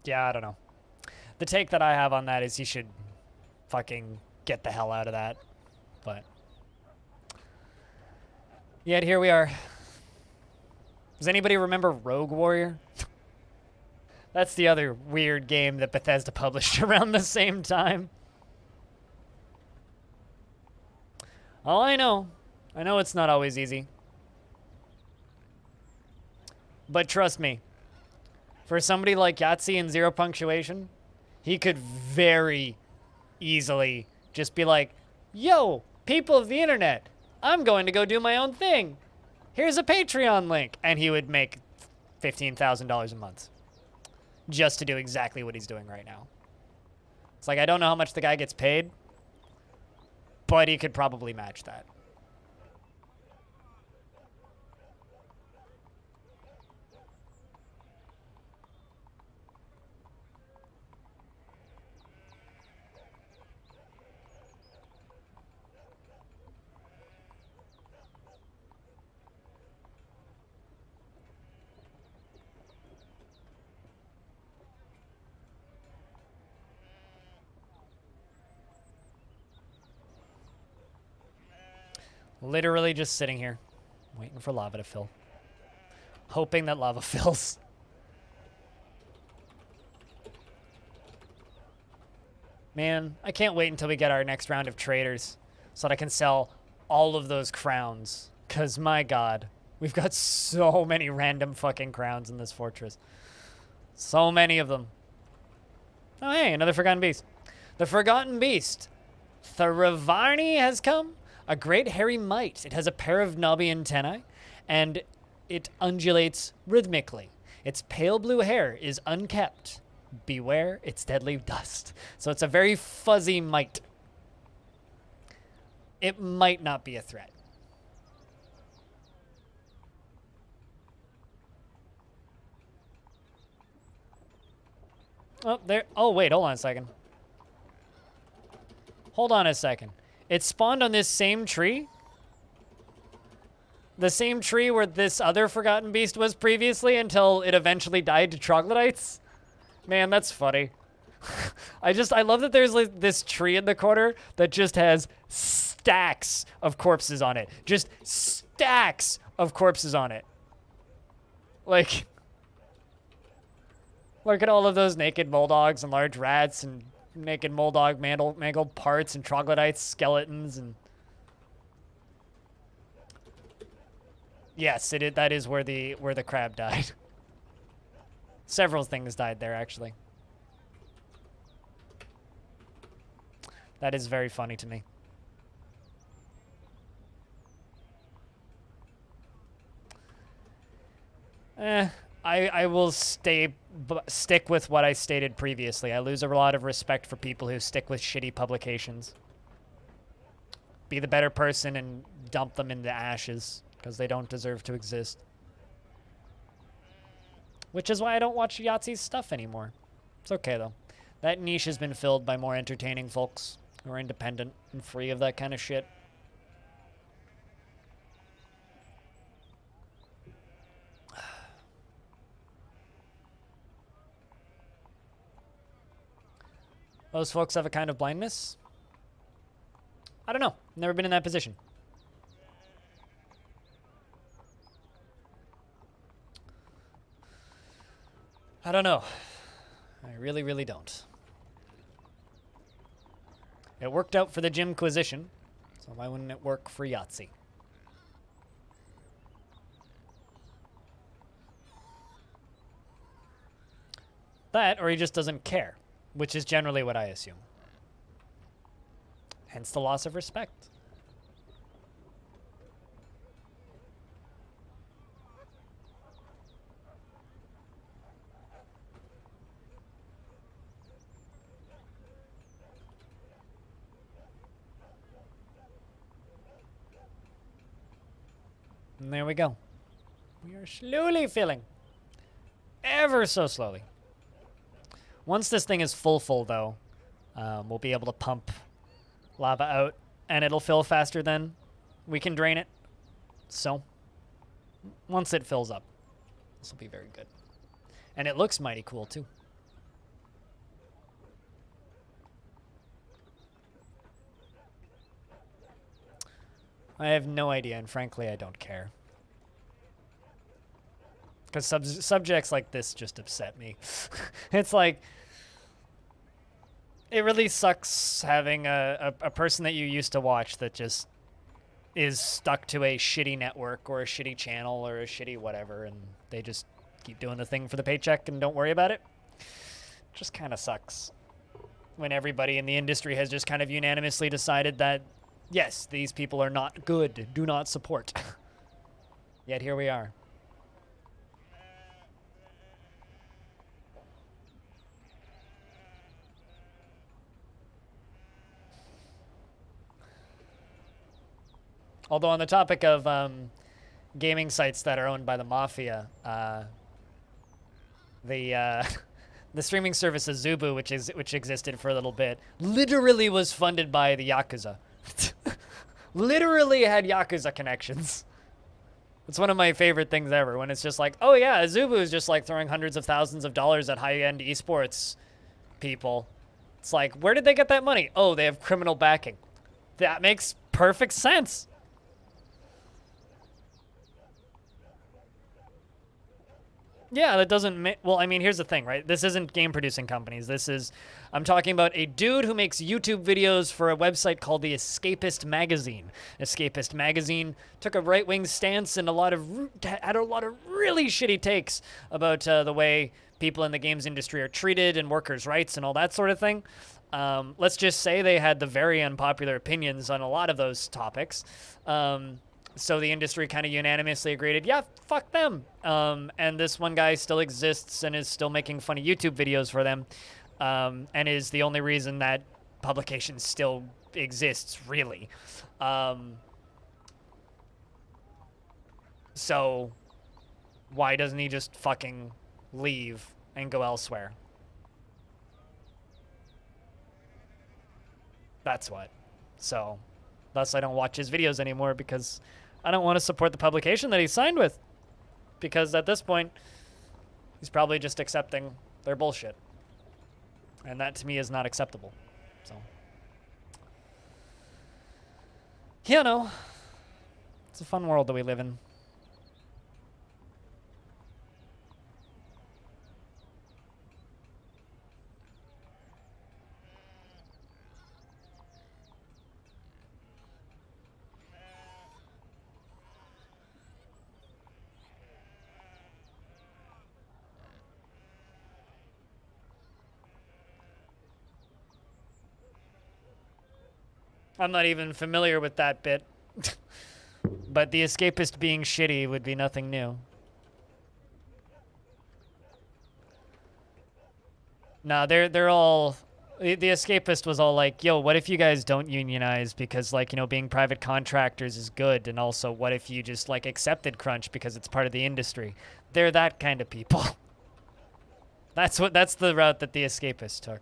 Yeah, I don't know. The take that I have on that is he should fucking get the hell out of that. But yet here we are. Does anybody remember Rogue Warrior? That's the other weird game that Bethesda published around the same time. All I know it's not always easy. But trust me, for somebody like Yahtzee and Zero Punctuation, he could very easily just be like, yo, people of the internet, I'm going to go do my own thing. Here's a Patreon link. And he would make $15,000 a month just to do exactly what he's doing right now. It's like, I don't know how much the guy gets paid, but he could probably match that. Literally just sitting here, waiting for lava to fill. Hoping that lava fills. Man, I can't wait until we get our next round of traders so that I can sell all of those crowns. Because, my god, we've got so many random fucking crowns in this fortress. So many of them. Oh, hey, another Forgotten Beast. The Forgotten Beast. Tharavarni has come. A great hairy mite. It has a pair of knobby antennae, and it undulates rhythmically. Its pale blue hair is unkept. Beware its deadly dust. So it's a very fuzzy mite. It might not be a threat. Oh, there. Oh, wait, hold on a second. Hold on a second. It spawned on this same tree? The same tree where this other Forgotten Beast was previously until it eventually died to troglodytes? Man, that's funny. I love that there's like this tree in the corner that just has stacks of corpses on it. Just stacks of corpses on it. Like, look at all of those naked moledogs and large rats and naked moledog mangled parts and troglodytes, skeletons, and yes, that is where the crab died. Several things died there, actually. That is very funny to me. I will stick with what I stated previously. I lose a lot of respect for people who stick with shitty publications. Be the better person and dump them into ashes because they don't deserve to exist. Which is why I don't watch Yahtzee's stuff anymore. It's okay though. That niche has been filled by more entertaining folks who are independent and free of that kind of shit. Those folks have a kind of blindness? I don't know. Never been in that position. I don't know. I really, really don't. It worked out for the Gymquisition, so why wouldn't it work for Yahtzee? That, or he just doesn't care, which is generally what I assume. Hence the loss of respect. And there we go. We are slowly filling. Ever so slowly. Once this thing is full though, we'll be able to pump lava out and it'll fill faster than we can drain it. So, once it fills up, this will be very good. And it looks mighty cool too. I have no idea, and frankly, I don't care. Because subjects like this just upset me. It's like, it really sucks having a person that you used to watch that just is stuck to a shitty network or a shitty channel or a shitty whatever, and they just keep doing the thing for the paycheck and don't worry about it. Just kind of sucks when everybody in the industry has just kind of unanimously decided that yes, these people are not good. Do not support. Yet here we are. Although on the topic of gaming sites that are owned by the mafia, the streaming service Azubu, which existed for a little bit, literally was funded by the Yakuza. Literally had Yakuza connections. It's one of my favorite things ever, when it's just like, oh yeah, Azubu is just like throwing hundreds of thousands of dollars at high-end esports people. It's like, where did they get that money? Oh, they have criminal backing. That makes perfect sense. Yeah, that doesn't well, I mean, here's the thing, right? This isn't game producing companies. I'm talking about a dude who makes YouTube videos for a website called the Escapist Magazine. Escapist Magazine took a right-wing stance and had a lot of really shitty takes about the way people in the games industry are treated and workers' rights and all that sort of thing. Let's just say they had the very unpopular opinions on a lot of those topics. So the industry kind of unanimously agreed, yeah, fuck them. And this one guy still exists and is still making funny YouTube videos for them, and is the only reason that publication still exists, really. So why doesn't he just fucking leave and go elsewhere? That's what. So thus I don't watch his videos anymore because I don't want to support the publication that he signed with. Because at this point, he's probably just accepting their bullshit. And that to me is not acceptable. So, you know, it's a fun world that we live in. I'm not even familiar with that bit. But the escapist being shitty would be nothing new. No, they're all the escapist was all like, yo, what if you guys don't unionize because like, you know, being private contractors is good, and also what if you just like accepted crunch because it's part of the industry? They're that kind of people. That's the route that the escapist took.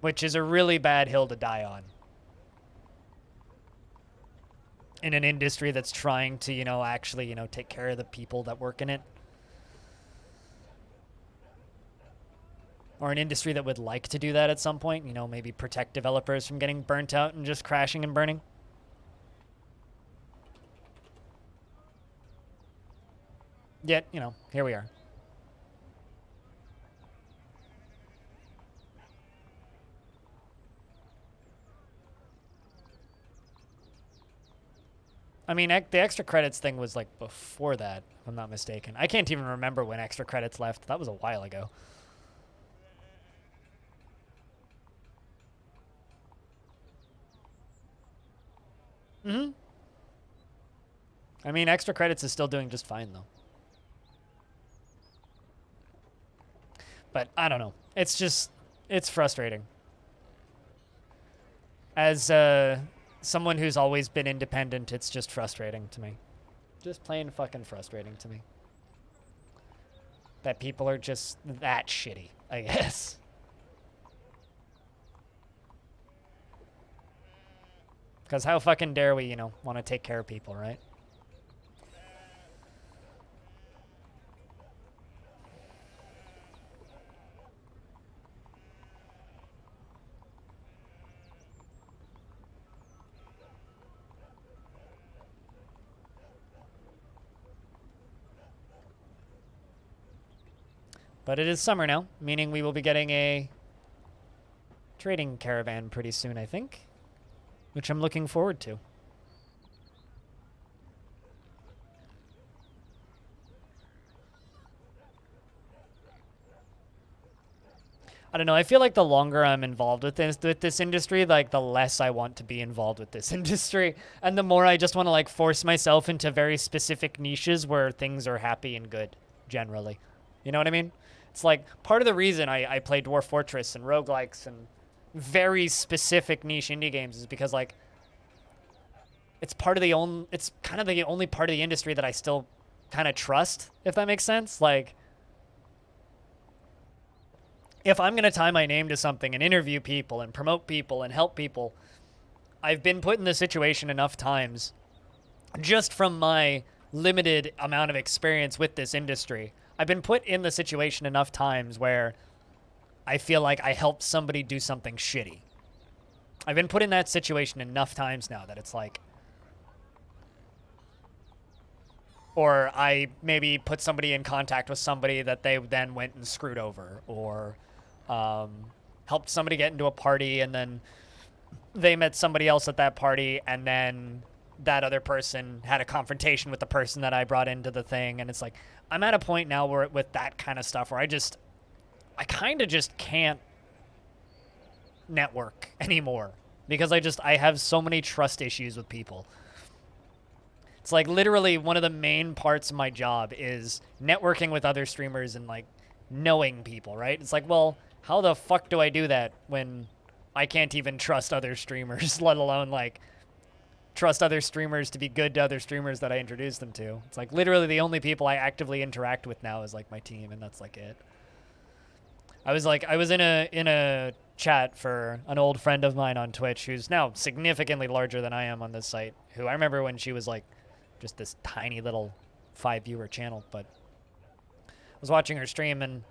Which is a really bad hill to die on. In an industry that's trying to, you know, actually, you know, take care of the people that work in it. Or an industry that would like to do that at some point, you know, maybe protect developers from getting burnt out and just crashing and burning. Yet, you know, here we are. I mean, the extra credits thing was like before that, if I'm not mistaken. I can't even remember when extra credits left. That was a while ago. Mm-hmm. I mean, extra credits is still doing just fine, though. But I don't know. It's just, it's frustrating. As someone who's always been independent, it's just frustrating to me. Just plain fucking frustrating to me. That people are just that shitty, I guess. Because how fucking dare we, you know, want to take care of people, right? But it is summer now, meaning we will be getting a trading caravan pretty soon, I think. Which I'm looking forward to. I don't know, I feel like the longer I'm involved with this industry, like the less I want to be involved with this industry. And the more I just want to like force myself into very specific niches where things are happy and good, generally. You know what I mean? It's like part of the reason I play Dwarf Fortress and roguelikes and very specific niche indie games is because like it's kind of the only part of the industry that I still kind of trust, if that makes sense. Like if I'm going to tie my name to something and interview people and promote people and help people, I've been put in this situation enough times just from my limited amount of experience with this industry. I've been put in the situation enough times where I feel like I helped somebody do something shitty. I've been put in that situation enough times now that it's like, or I maybe put somebody in contact with somebody that they then went and screwed over, or helped somebody get into a party and then they met somebody else at that party and then that other person had a confrontation with the person that I brought into the thing. And it's like, I'm at a point now where with that kind of stuff where I kind of just can't network anymore because I have so many trust issues with people. It's like literally one of the main parts of my job is networking with other streamers and like knowing people, right? It's like, well, how the fuck do I do that when I can't even trust other streamers, let alone like trust other streamers to be good to other streamers that I introduce them to? It's like literally the only people I actively interact with now is like my team, and that's like it. I was in a chat for an old friend of mine on Twitch who's now significantly larger than I am on this site, who I remember when she was like just this tiny little 5-viewer channel, but I was watching her stream and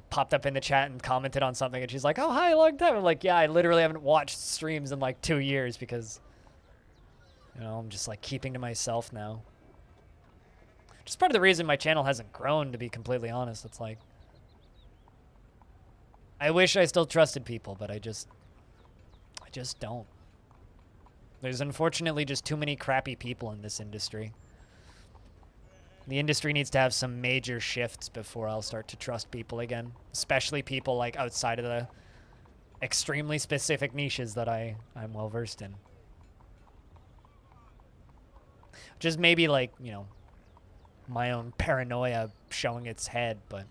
popped up in the chat and commented on something, and she's like, oh, hi, long time. I'm like, yeah, I literally haven't watched streams in like 2 years because, you know, I'm just like keeping to myself now. Just part of the reason my channel hasn't grown, to be completely honest. It's like, I wish I still trusted people, but I just don't. There's unfortunately just too many crappy people in this industry. The industry needs to have some major shifts before I'll start to trust people again, especially people like outside of the extremely specific niches that I'm well versed in. Just maybe like, you know, my own paranoia showing its head, but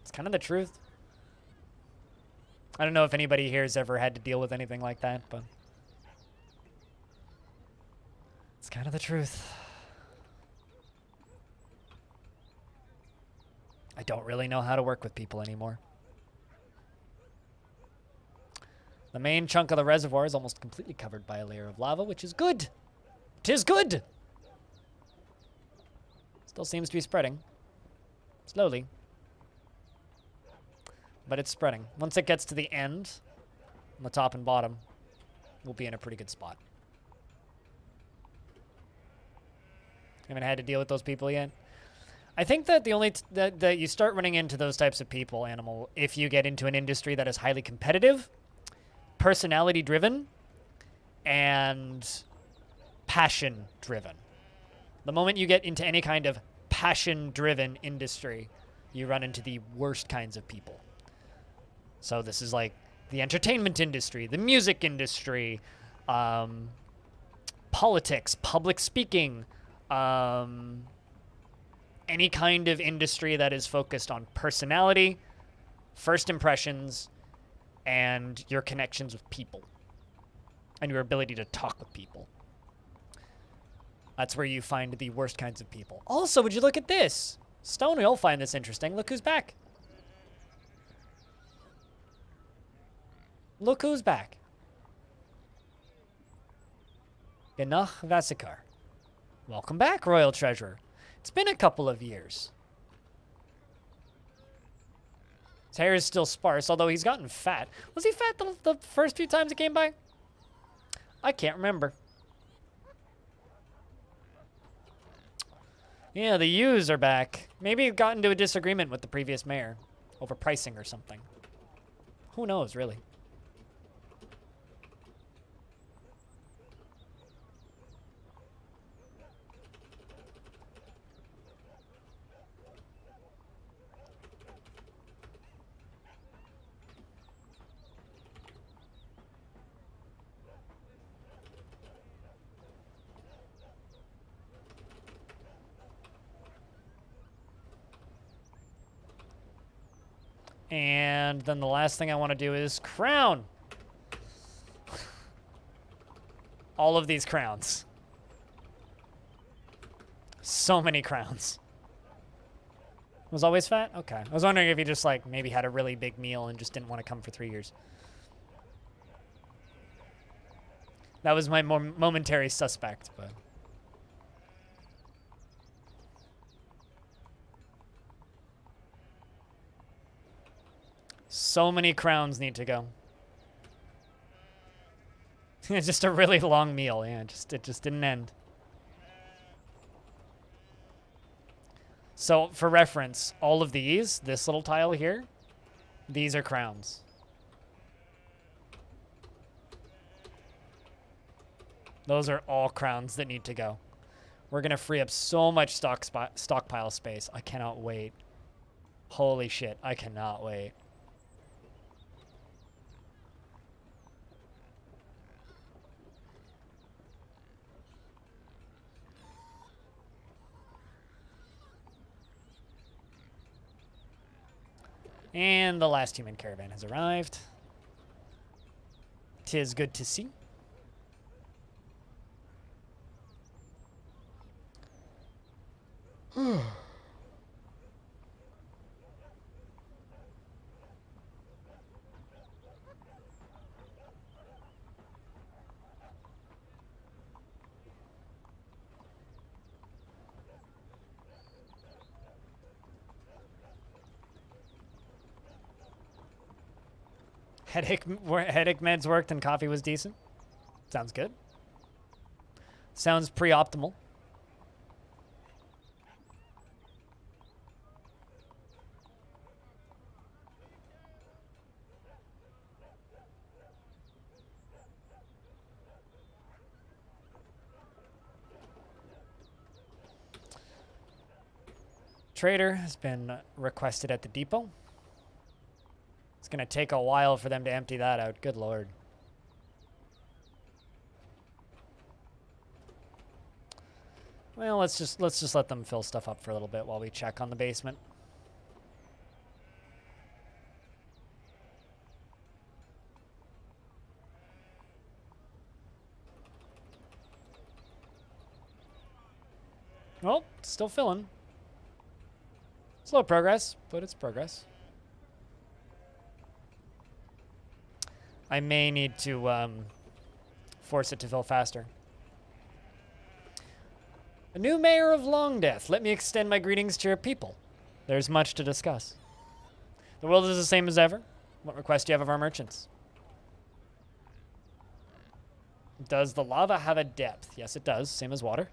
it's kind of the truth. I don't know if anybody here has ever had to deal with anything like that, but it's kind of the truth. I don't really know how to work with people anymore. The main chunk of the reservoir is almost completely covered by a layer of lava, which is good. 'Tis good! Still seems to be spreading. Slowly. But it's spreading. Once it gets to the end, on the top and bottom, we'll be in a pretty good spot. Haven't had to deal with those people yet. I think that the only that you start running into those types of people, Animal, if you get into an industry that is highly competitive, personality driven, and passion driven. The moment you get into any kind of passion driven industry, you run into the worst kinds of people. So this is like the entertainment industry, the music industry, politics, public speaking, any kind of industry that is focused on personality, first impressions, and your connections with people, and your ability to talk with people. That's where you find the worst kinds of people. Also, would you look at this? Stone, you'll find this interesting. Look who's back. Look who's back. Genach Vasikar. Welcome back, Royal Treasurer. It's been a couple of years. His hair is still sparse, although he's gotten fat. Was he fat the first few times he came by? I can't remember. Yeah, the U's are back. Maybe he got into a disagreement with the previous mayor over pricing or something. Who knows, really? And then the last thing I want to do is crown. All of these crowns. So many crowns. Was always fat? Okay. I was wondering if he just like maybe had a really big meal and just didn't want to come for 3 years. That was my momentary suspect, but... So many crowns need to go. It's just a really long meal. Yeah, it just didn't end. So for reference, all of these, this little tile here, these are crowns. Those are all crowns that need to go. We're going to free up so much stockpile space. I cannot wait. Holy shit, I cannot wait. And the last human caravan has arrived. 'Tis good to see. Headache meds worked and coffee was decent. Sounds good. Sounds pre-optimal. Trader has been requested at the depot. It's going to take a while for them to empty that out. Good lord. Well, let's just let them fill stuff up for a little bit while we check on the basement. Oh, still filling. Slow progress, but it's progress. I may need to force it to fill faster. A new mayor of Longdeath. Let me extend my greetings to your people. There's much to discuss. The world is the same as ever. What request do you have of our merchants? Does the lava have a depth? Yes, it does. Same as water.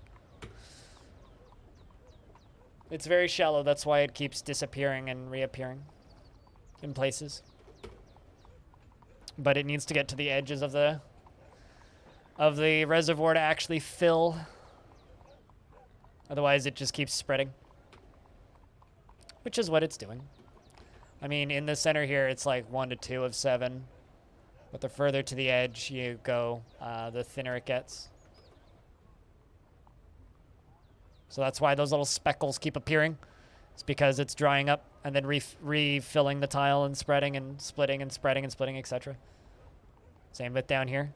It's very shallow. That's why it keeps disappearing and reappearing in places. But it needs to get to the edges of the reservoir to actually fill. Otherwise, it just keeps spreading. Which is what it's doing. I mean, in the center here, it's like 1 to 2 of 7. But the further to the edge you go, the thinner it gets. So that's why those little speckles keep appearing. It's because it's drying up and then refilling the tile and spreading and splitting and spreading and splitting, etc. Same with down here.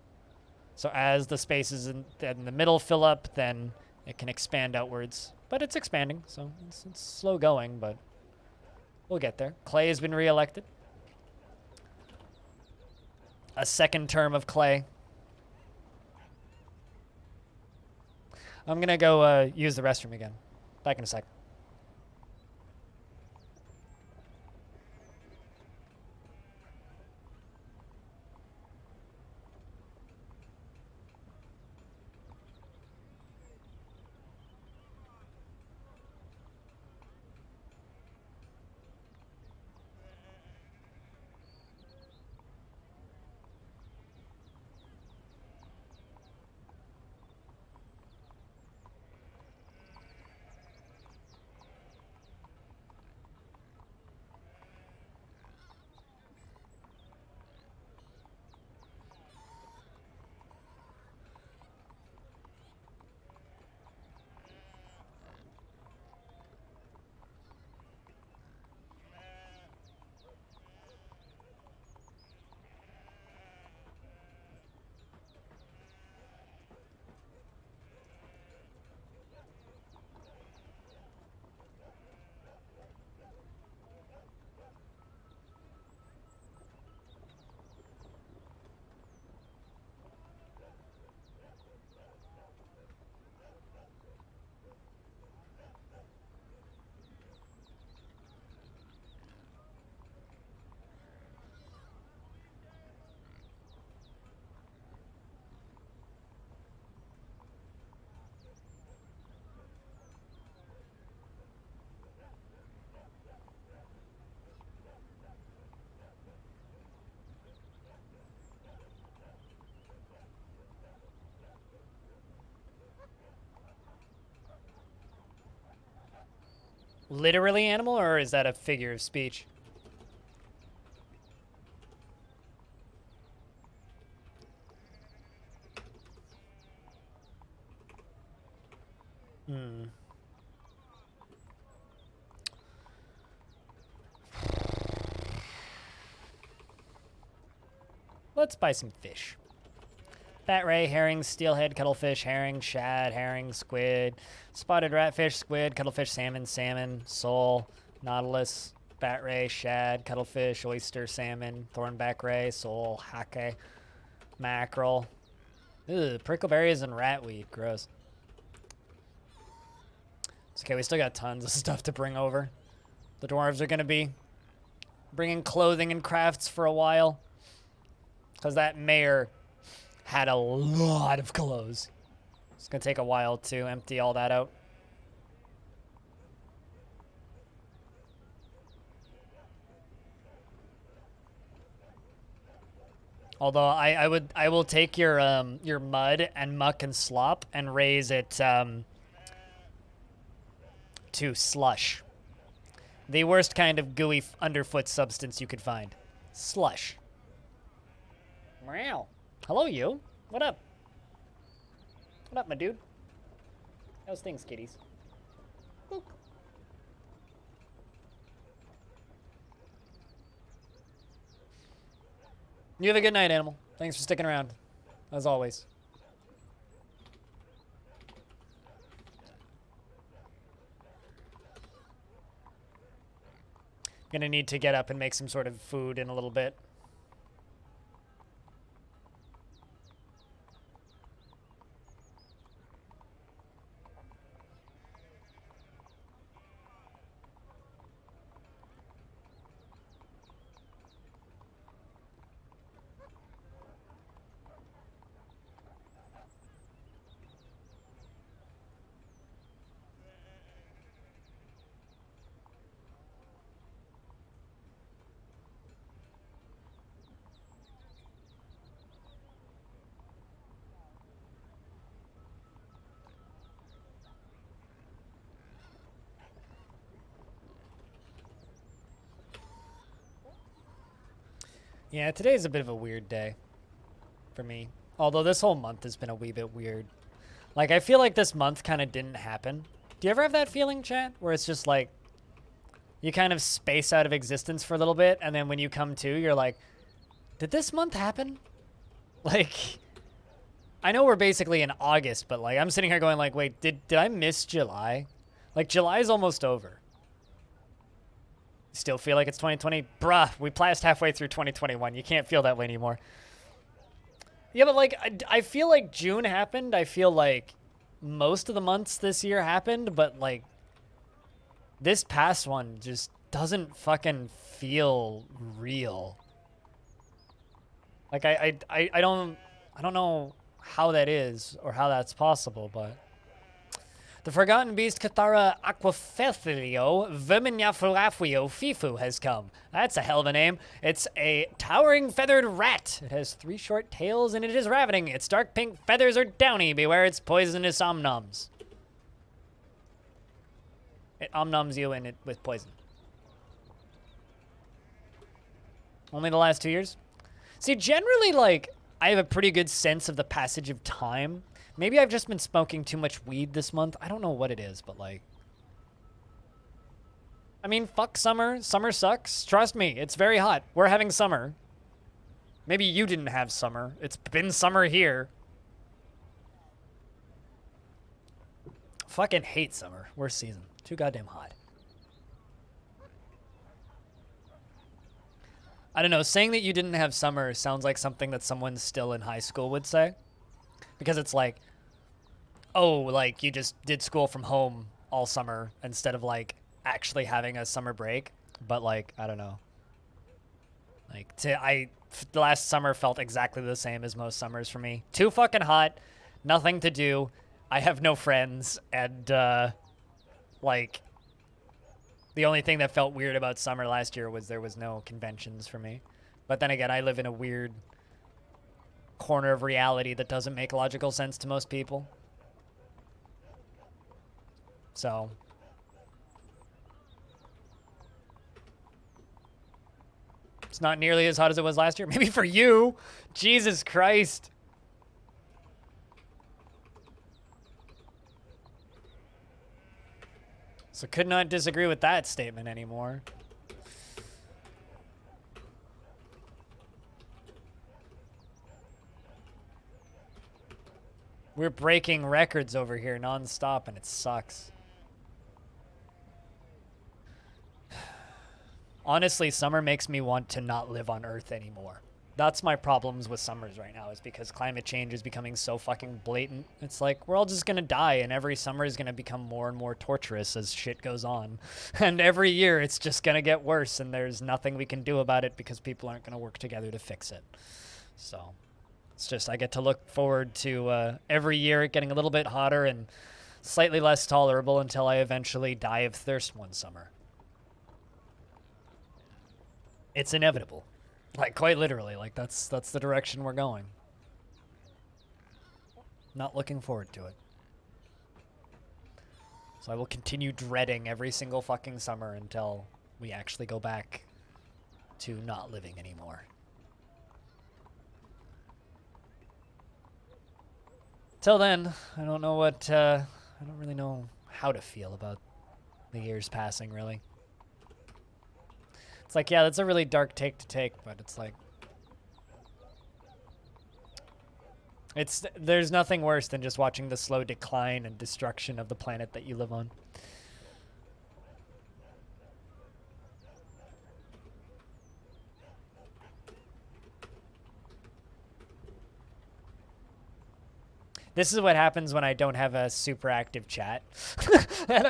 So as the spaces in the middle fill up, then it can expand outwards. But it's expanding, so it's slow going, but we'll get there. Clay has been re-elected. A second term of Clay. I'm going to go use the restroom again. Back in a sec. Literally animal, or is that a figure of speech? Let's buy some fish. Fat ray, herring, steelhead, cuttlefish, herring, shad, herring, squid, spotted ratfish, squid, cuttlefish, salmon, salmon, sole, nautilus, bat ray, shad, cuttlefish, oyster, salmon, thornback ray, sole, hake, mackerel. Ugh, prickleberries and ratweed. Gross. It's okay, we still got tons of stuff to bring over. The dwarves are going to be bringing clothing and crafts for a while. Because that mayor had a lot of clothes. It's going to take a while to empty all that out. Although I will take your mud and muck and slop and raise it to slush. The worst kind of gooey underfoot substance you could find. Slush. Wow. Hello, you. What up? What up, my dude? How's things, kitties? You have a good night, Animal. Thanks for sticking around, as always. Gonna need to get up and make some sort of food in a little bit. Yeah, today's a bit of a weird day for me. Although this whole month has been a wee bit weird. Like, I feel like this month kind of didn't happen. Do you ever have that feeling, chat? Where it's just like, you kind of space out of existence for a little bit, and then when you come to, you're like, did this month happen? Like, I know we're basically in August, but like, I'm sitting here going like, wait, did I miss July? Like, July's almost over. Still feel like it's 2020? Bruh, we passed halfway through 2021. You can't feel that way anymore. Yeah, but like, I feel like June happened. I feel like most of the months this year happened, but like, this past one just doesn't fucking feel real. Like, I don't know how that is or how that's possible, but... The Forgotten Beast Cathara Aquafelio Verminafulafio Fifu has come. That's a hell of a name. It's a towering feathered rat. It has 3 short tails and it is ravening. Its dark pink feathers are downy. Beware its poisonous omnoms. It omnoms you and it with poison. Only the last 2 years? See, generally, like, I have a pretty good sense of the passage of time. Maybe I've just been smoking too much weed this month. I don't know what it is, but like... I mean, fuck summer. Summer sucks. Trust me, it's very hot. We're having summer. Maybe you didn't have summer. It's been summer here. Fucking hate summer. Worst season. Too goddamn hot. I don't know. Saying that you didn't have summer sounds like something that someone still in high school would say. Because it's like, oh, like, you just did school from home all summer instead of, like, actually having a summer break. But, like, I don't know. Like, the last summer felt exactly the same as most summers for me. Too fucking hot, nothing to do, I have no friends, and, like, the only thing that felt weird about summer last year was there was no conventions for me. But then again, I live in a weird corner of reality that doesn't make logical sense to most people. So it's not nearly as hot as it was last year. Maybe for you. Jesus Christ. So could not disagree with that statement anymore. We're breaking records over here nonstop, and it sucks. Honestly, summer makes me want to not live on Earth anymore. That's my problems with summers right now, is because climate change is becoming so fucking blatant. It's like, we're all just gonna die, and every summer is gonna become more and more torturous as shit goes on. And every year, it's just gonna get worse, and there's nothing we can do about it because people aren't gonna work together to fix it. So... it's just, I get to look forward to every year it getting a little bit hotter and slightly less tolerable until I eventually die of thirst one summer. It's inevitable. Like, quite literally. Like, that's the direction we're going. Not looking forward to it. So I will continue dreading every single fucking summer until we actually go back to not living anymore. Till then, I don't know what I don't really know how to feel about the years passing, really. It's like, yeah, that's a really dark take to take, but it's like... There's nothing worse than just watching the slow decline and destruction of the planet that you live on. This is what happens when I don't have a super active chat. And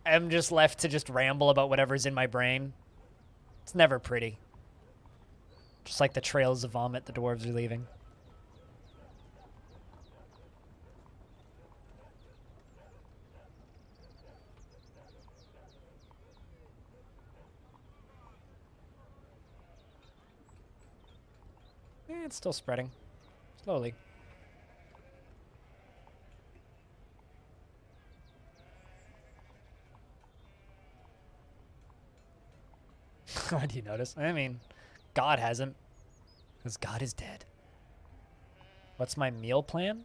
I'm just left to just ramble about whatever's in my brain. It's never pretty. Just like the trails of vomit the dwarves are leaving. It's still spreading. Slowly. Do you notice? I mean, God hasn't. Because God is dead. What's my meal plan?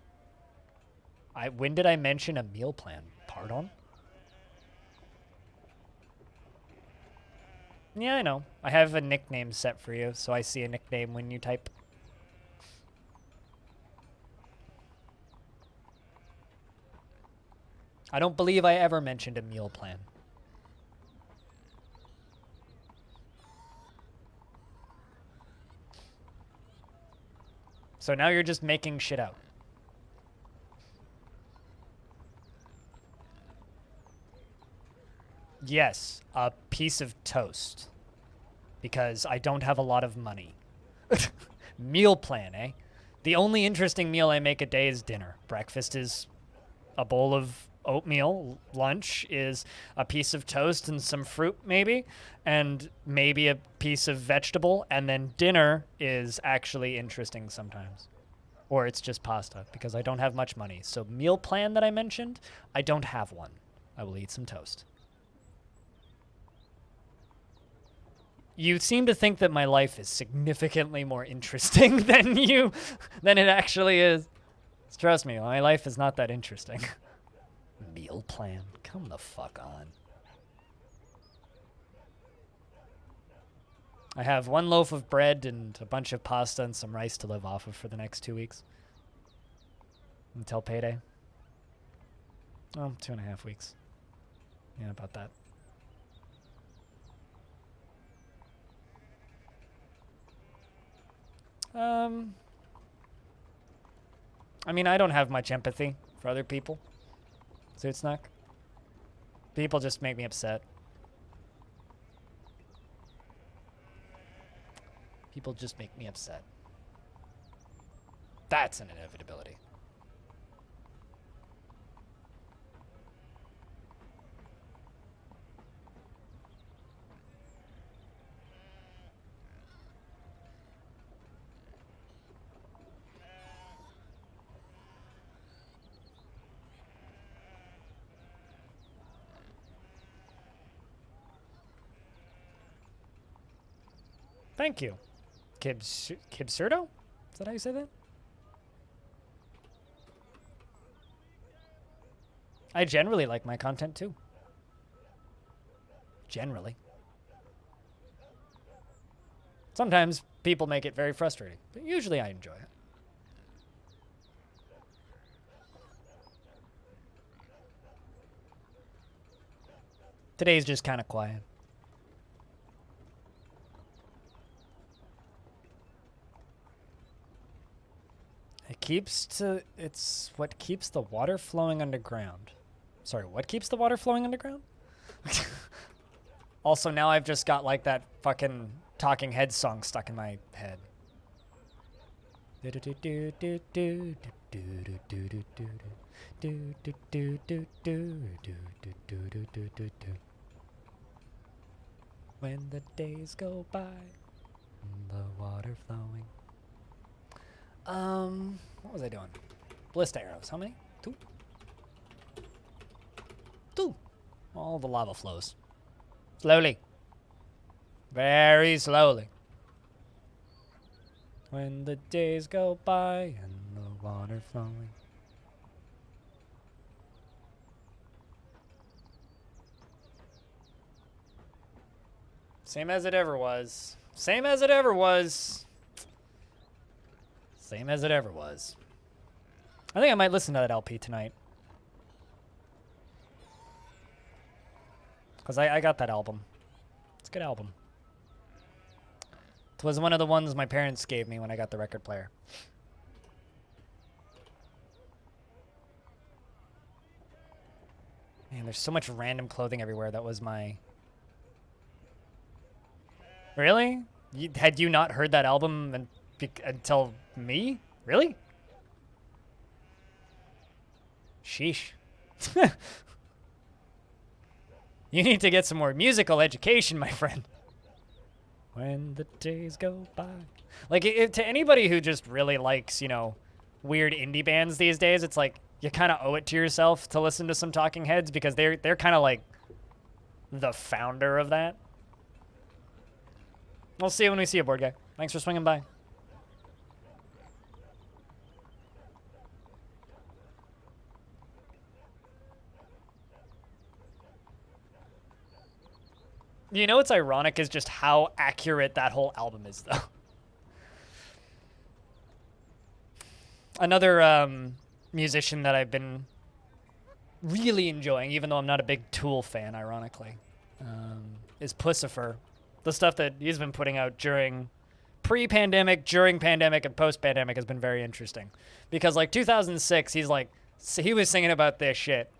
When did I mention a meal plan? Pardon? Yeah, I know. I have a nickname set for you, so I see a nickname when you type. I don't believe I ever mentioned a meal plan. So now you're just making shit out. Yes, a piece of toast. Because I don't have a lot of money. Meal plan, eh? The only interesting meal I make a day is dinner. Breakfast is a bowl of oatmeal. Lunch is a piece of toast and some fruit, maybe. And maybe a piece of vegetable. And then dinner is actually interesting sometimes. Or it's just pasta, because I don't have much money. So meal plan that I mentioned, I don't have one. I will eat some toast. You seem to think that my life is significantly more interesting than it actually is. Trust me, my life is not that interesting. Meal plan? Come the fuck on. I have one loaf of bread and a bunch of pasta and some rice to live off of for the next 2 weeks. Until payday. Oh, 2.5 weeks. Yeah, about that. I mean, I don't have much empathy for other people. Suit Snack. People just make me upset. People just make me upset. That's an inevitability. Thank you. Kibsurdo? Is that how you say that? I generally like my content too. Generally. Sometimes people make it very frustrating, but usually I enjoy it. Today's just kind of quiet. It's what keeps the water flowing underground. Sorry, what keeps the water flowing underground? Also, now I've just got like that fucking Talking Heads song stuck in my head. When the days go by, the water flowing. What was I doing? Ballista arrows. How many? 2? 2. All the lava flows. Slowly. Very slowly. When the days go by and the water flowing. Same as it ever was. Same as it ever was. Same as it ever was. I think I might listen to that LP tonight. Because I got that album. It's a good album. It was one of the ones my parents gave me when I got the record player. Man, there's so much random clothing everywhere. That was my... Really? Had you not heard that album until me? Really? Sheesh. You need to get some more musical education, my friend. When the days go by. Like, to anybody who just really likes, you know, weird indie bands these days, it's like, you kind of owe it to yourself to listen to some Talking Heads because they're kind of like the founder of that. We'll see you when we see you, board guy. Thanks for swinging by. You know what's ironic is just how accurate that whole album is, though. Another musician that I've been really enjoying, even though I'm not a big Tool fan, ironically, is Pussifer. The stuff that he's been putting out during pre-pandemic, during pandemic, and post-pandemic has been very interesting. Because, like, 2006, he was singing about this shit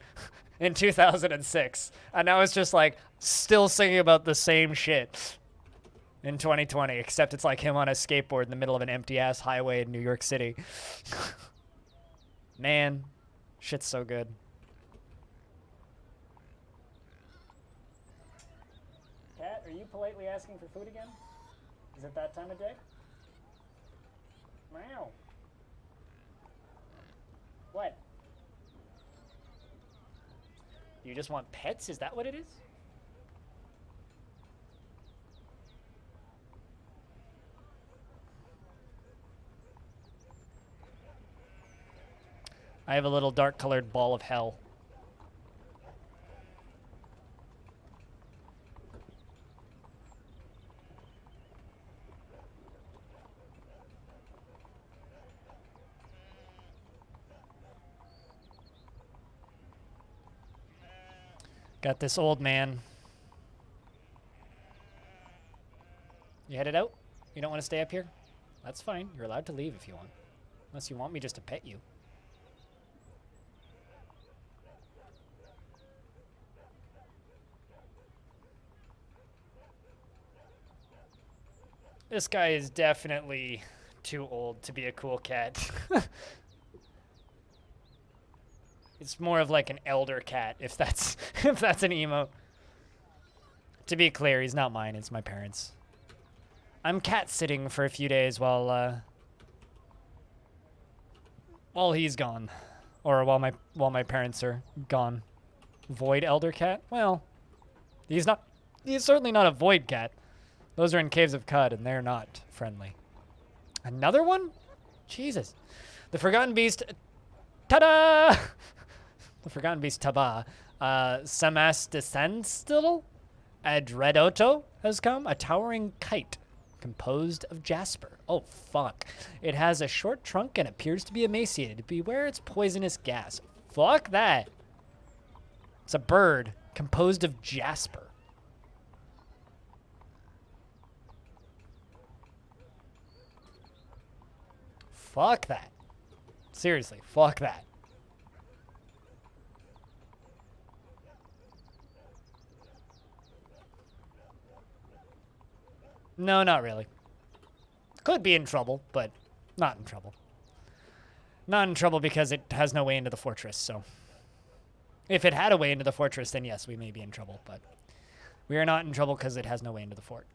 in 2006. And now it's just, like, still singing about the same shit in 2020, except it's like him on a skateboard in the middle of an empty-ass highway in New York City. Man, shit's so good. Kat, are you politely asking for food again? Is it that time of day? Meow. What? You just want pets? Is that what it is? I have a little dark-colored ball of hell. Got this old man. You headed out? You don't want to stay up here? That's fine. You're allowed to leave if you want. Unless you want me just to pet you. This guy is definitely too old to be a cool cat. It's more of like an elder cat, if that's if that's an emo. To be clear, he's not mine, it's my parents'. I'm cat sitting for a few days while he's gone. Or while my parents are gone. Void elder cat? Well, he's certainly not a void cat. Those are in Caves of Cud, and they're not friendly. Another one? Jesus. The Forgotten Beast. Ta-da! The Forgotten Beast Taba. Samastesenstil Adredoto has come. A towering kite composed of jasper. Oh, fuck. It has a short trunk and appears to be emaciated. Beware its poisonous gas. Fuck that. It's a bird composed of jasper. Fuck that. Seriously, fuck that. No, not really. Could be in trouble, but not in trouble. Not in trouble because it has no way into the fortress, so. If it had a way into the fortress, then yes, we may be in trouble, but we are not in trouble because it has no way into the fort.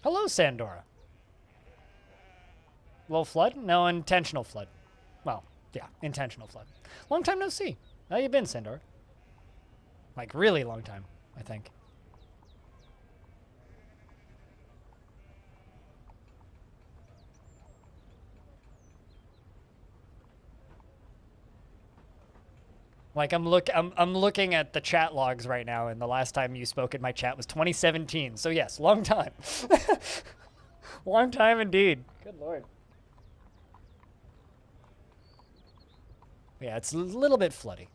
Hello, Sandora. Low flood? No, intentional flood. Well, Yeah, intentional flood. Long time no see. How you been, Sandor? Like, really long time, I think. Like, I'm looking at the chat logs right now, and the last time you spoke in my chat was 2017. So yes, long time. Long time indeed. Good lord. Yeah, it's a little bit floody.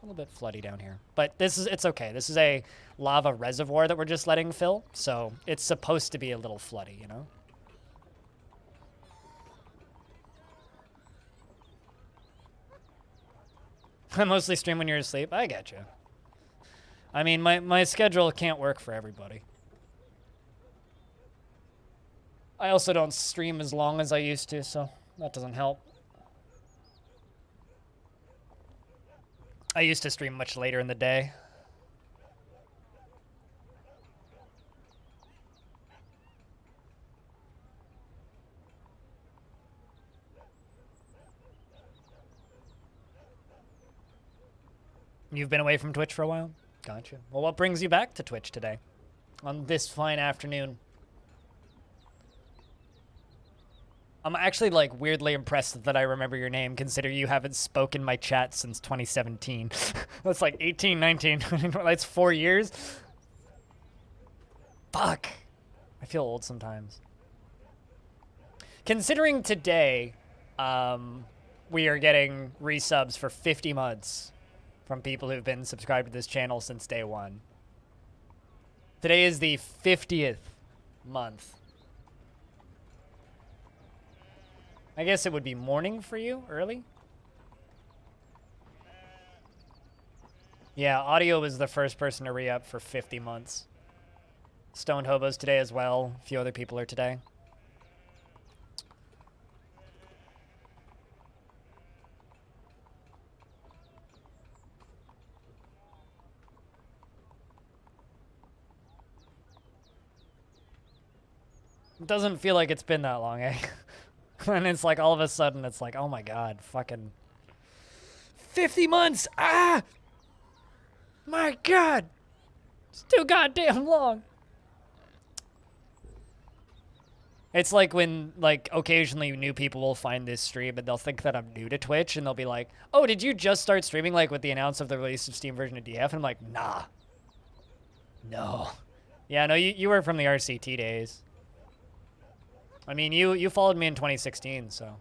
A little bit floody down here. But it's okay. This is a lava reservoir that we're just letting fill, so it's supposed to be a little floody, you know? I mostly stream when you're asleep. I get you. I mean, my schedule can't work for everybody. I also don't stream as long as I used to, so that doesn't help. I used to stream much later in the day. You've been away from Twitch for a while? Gotcha. Well, what brings you back to Twitch today? On this fine afternoon? I'm actually, like, weirdly impressed that I remember your name, considering you haven't spoken my chat since 2017. That's like 18, 19, that's 4 years? Fuck. I feel old sometimes. Considering today, we are getting resubs for 50 months from people who've been subscribed to this channel since day one. Today is the 50th month. I guess it would be morning for you, early? Yeah, Audio was the first person to re-up for 50 months. Stoned Hobo's today as well. A few other people are today. It doesn't feel like it's been that long, eh? And it's like all of a sudden it's like, oh my god, fucking 50 months! Ah! My god! It's too goddamn long. It's like when, like, occasionally new people will find this stream and they'll think that I'm new to Twitch and they'll be like, oh, did you just start streaming, like, with the announce of the release of Steam version of DF? And I'm like, nah. No. Yeah, no, you were from the RCT days. I mean, you followed me in 2016, so.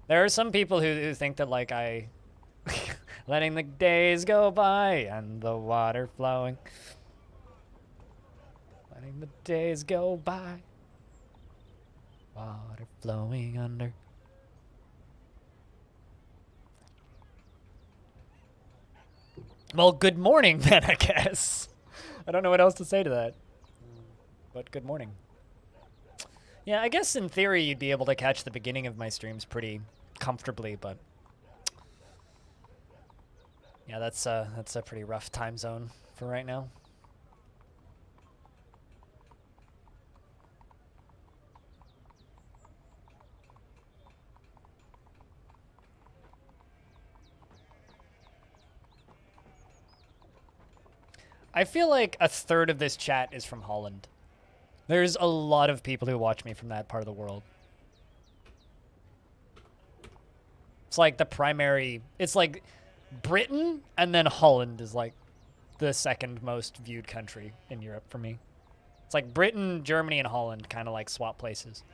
There are some people who think that, like, I... letting the days go by and the water flowing. Letting the days go by. Water flowing under. Well, good morning, then, I guess. I don't know what else to say to that. But good morning. Yeah, I guess in theory you'd be able to catch the beginning of my streams pretty comfortably, but yeah, that's a pretty rough time zone for right now. I feel like a third of this chat is from Holland. There's a lot of people who watch me from that part of the world. It's like the primary... It's like Britain and then Holland is like the second most viewed country in Europe for me. It's like Britain, Germany, and Holland kind of like swap places.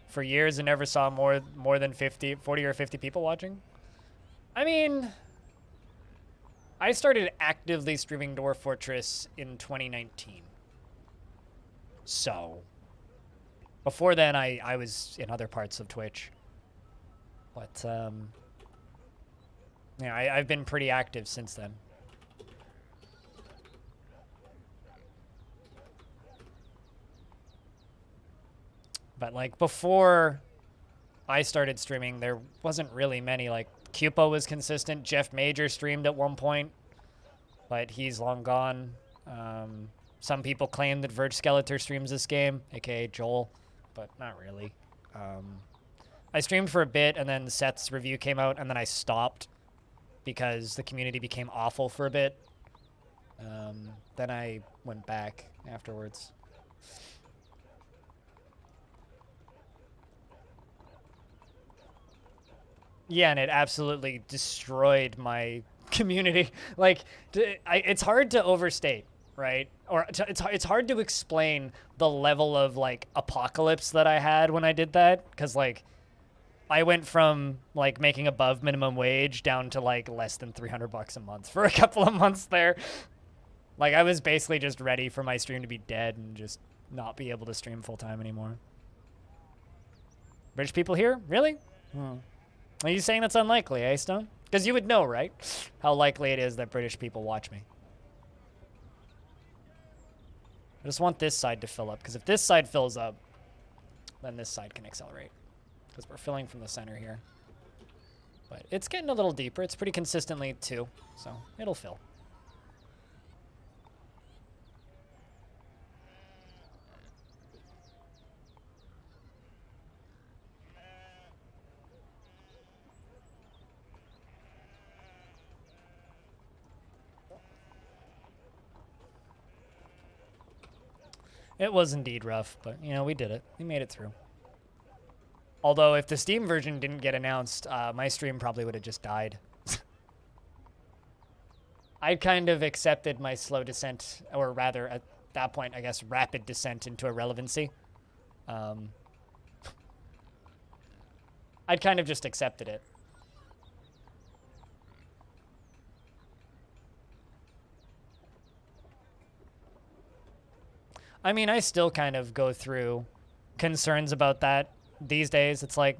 For years, I never saw more than 40 or 50 people watching. I mean, I started actively streaming Dwarf Fortress in 2019. So, before then, I was in other parts of Twitch. But, yeah, I've been pretty active since then. But, like, before I started streaming, there wasn't really many. Like, Cupo was consistent. Jeff Major streamed at one point. but he's long gone. Some people claim that Verge Skeletor streams this game, aka Joel, but not really. I streamed for a bit, and then Seth's review came out, and then I stopped because the community became awful for a bit. Then I went back afterwards. Yeah, and it absolutely destroyed my community. Like, it's hard to overstate, right? Or it's hard to explain the level of, like, apocalypse that I had when I did that. Because, like, I went from, like, making above minimum wage down to, like, less than $300 a month for a couple of months there. Like, I was basically just ready for my stream to be dead and just not be able to stream full-time anymore. British people here? Really? Are you saying that's unlikely, eh, Stone? Because you would know, right? How likely it is that British people watch me. I just want this side to fill up, because if this side fills up, then this side can accelerate. Because we're filling from the center here. But it's getting a little deeper. It's pretty consistently 2, so it'll fill. It was indeed rough, but, you know, we did it. We made it through. Although, if the Steam version didn't get announced, my stream probably would have just died. I kind of accepted my slow descent, or rather, at that point, I guess, rapid descent into irrelevancy. I'd kind of just accepted it. I mean, I still kind of go through concerns about that these days. It's like,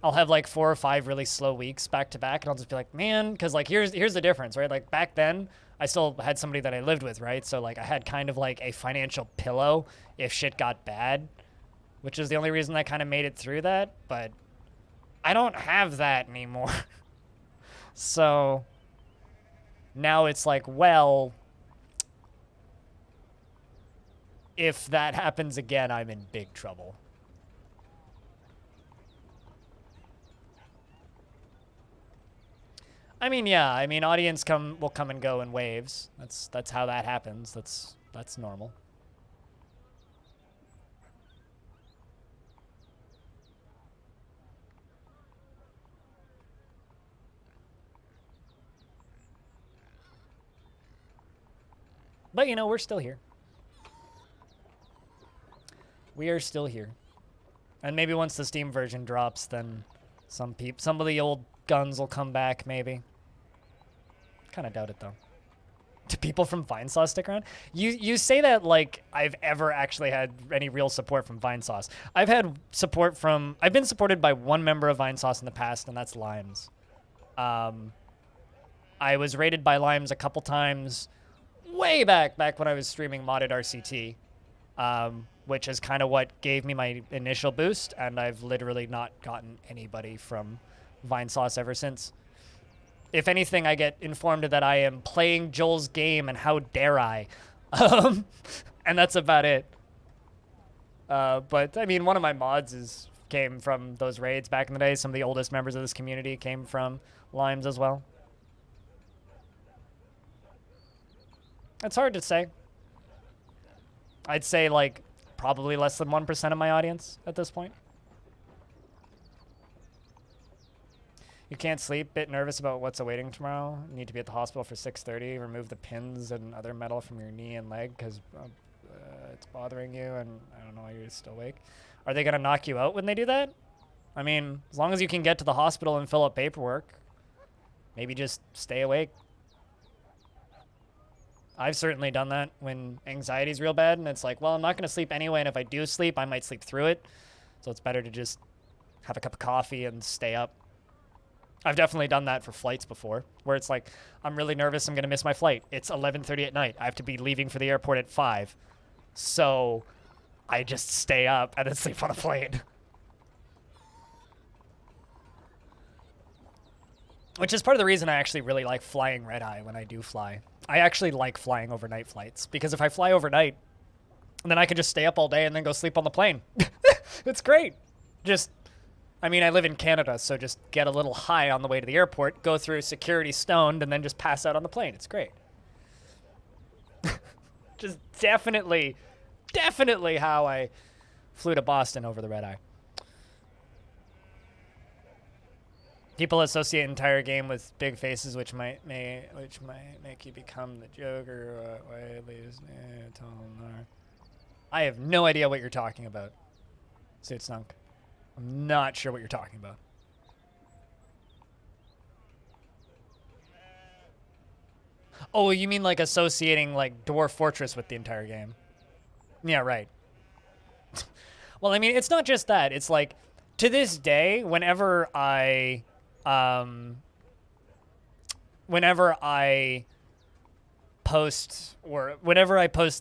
I'll have like 4 or 5 really slow weeks back to back, and I'll just be like, man, because like here's the difference, right? Like back then, I still had somebody that I lived with, right? So like I had kind of like a financial pillow if shit got bad, which is the only reason I kind of made it through that. But I don't have that anymore. So now it's like, well, if that happens again, I'm in big trouble. I mean, yeah. I mean, audience will come and go in waves. That's how that happens. That's normal. But you know, we're still here. We are still here. And maybe once the Steam version drops, then some of the old guns will come back, maybe. Kind of doubt it, though. Do people from Vinesauce stick around? You say that like I've ever actually had any real support from Vinesauce. I've been supported by one member of Vinesauce in the past, and that's Limes. I was raided by Limes a couple times way back when I was streaming modded RCT. Which is kind of what gave me my initial boost, and I've literally not gotten anybody from Vinesauce ever since. If anything, I get informed that I am playing Joel's game, and how dare I? And that's about it. But, I mean, one of my mods came from those raids back in the day. Some of the oldest members of this community came from Limes as well. It's hard to say. I'd say, like, probably less than 1% of my audience at this point. You can't sleep, bit nervous about what's awaiting tomorrow. Need to be at the hospital for 6:30. Remove the pins and other metal from your knee and leg because it's bothering you, and I don't know why you're still awake. Are they going to knock you out when they do that? I mean, as long as you can get to the hospital and fill out paperwork, maybe just stay awake. I've certainly done that when anxiety is real bad, and it's like, well, I'm not going to sleep anyway, and if I do sleep, I might sleep through it. So it's better to just have a cup of coffee and stay up. I've definitely done that for flights before, where it's like, I'm really nervous, I'm going to miss my flight. It's 11:30 at night. I have to be leaving for the airport at 5. So I just stay up and then sleep on a plane. Which is part of the reason I actually really like flying red-eye when I do fly. I actually like flying overnight flights, because if I fly overnight, then I can just stay up all day and then go sleep on the plane. It's great. Just, I mean, I live in Canada, so just get a little high on the way to the airport, go through security stoned, and then just pass out on the plane. It's great. Just definitely how I flew to Boston over the red-eye. People associate entire game with big faces, which might make you become the Joker. I have no idea what you're talking about, Suit Sunk. I'm not sure what you're talking about. Oh, you mean like associating like Dwarf Fortress with the entire game? Yeah, right. Well, I mean, it's not just that. It's like, to this day, whenever I post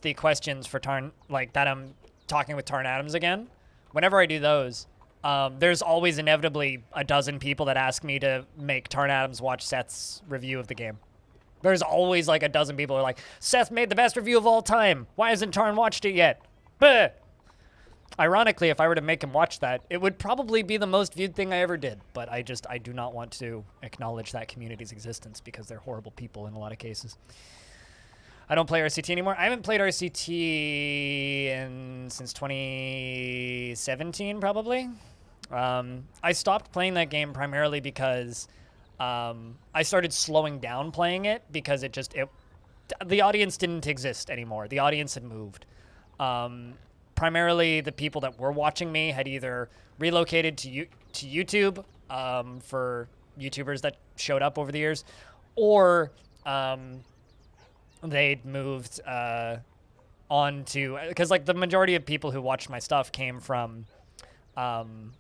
the questions for Tarn, like that I'm talking with Tarn Adams again, whenever I do those, there's always inevitably a dozen people that ask me to make Tarn Adams watch Seth's review of the game. There's always like a dozen people who are like, Seth made the best review of all time. Why hasn't Tarn watched it yet? Bleh. Ironically, if I were to make him watch that, it would probably be the most viewed thing I ever did. But I do not want to acknowledge that community's existence because they're horrible people in a lot of cases. I don't play RCT anymore. I haven't played RCT since 2017, probably. I stopped playing that game primarily because I started slowing down playing it because the audience didn't exist anymore. The audience had moved. Primarily, the people that were watching me had either relocated to YouTube for YouTubers that showed up over the years, or they'd moved on to, because like the majority of people who watched my stuff came for the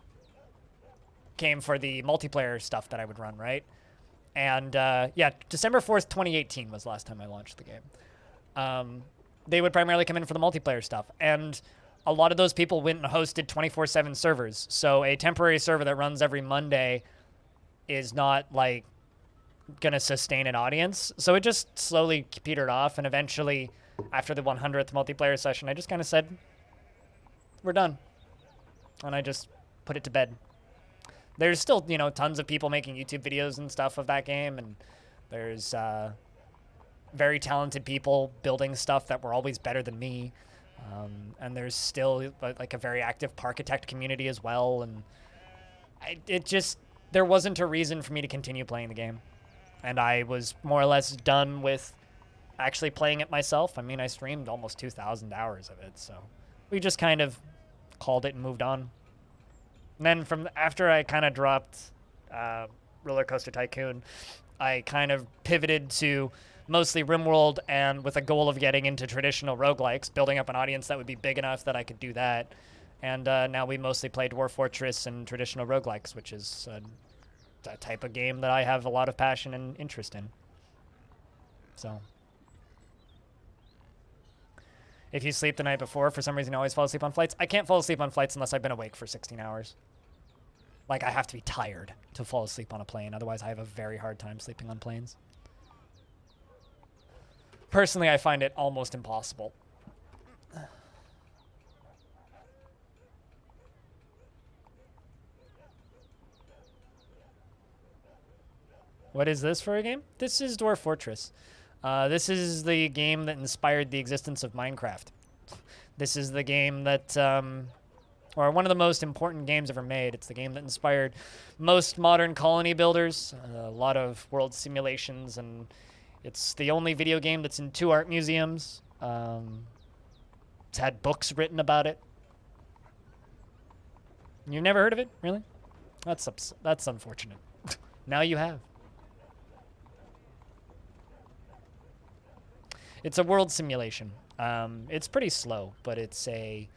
multiplayer stuff that I would run, right? And yeah, December 4th, 2018 was the last time I launched the game. They would primarily come in for the multiplayer stuff, and a lot of those people went and hosted 24/7 servers. So a temporary server that runs every Monday is not like gonna sustain an audience. So it just slowly petered off, and eventually, after the 100th multiplayer session, I just kind of said, "We're done," and I just put it to bed. There's still, tons of people making YouTube videos and stuff of that game, and there's very talented people building stuff that were always better than me. And there's still like a very active Parkitect community as well, and there wasn't a reason for me to continue playing the game, and I was more or less done with actually playing it myself. I mean, I streamed almost 2,000 hours of it, so we just kind of called it and moved on. And then after I kind of dropped Roller Coaster Tycoon, I kind of pivoted to mostly RimWorld, and with a goal of getting into traditional roguelikes, building up an audience that would be big enough that I could do that. And now we mostly play Dwarf Fortress and traditional roguelikes, which is a type of game that I have a lot of passion and interest in. So, if you sleep the night before, for some reason you always fall asleep on flights. I can't fall asleep on flights unless I've been awake for 16 hours. Like, I have to be tired to fall asleep on a plane. Otherwise, I have a very hard time sleeping on planes. Personally, I find it almost impossible. What is this for a game? This is Dwarf Fortress. This is the game that inspired the existence of Minecraft. This is the game that, or one of the most important games ever made. It's the game that inspired most modern colony builders, a lot of world simulations, and it's the only video game that's in 2 art museums. It's had books written about it. You never heard of it? Really? That's unfortunate. Now you have. It's a world simulation. It's pretty slow, but it's a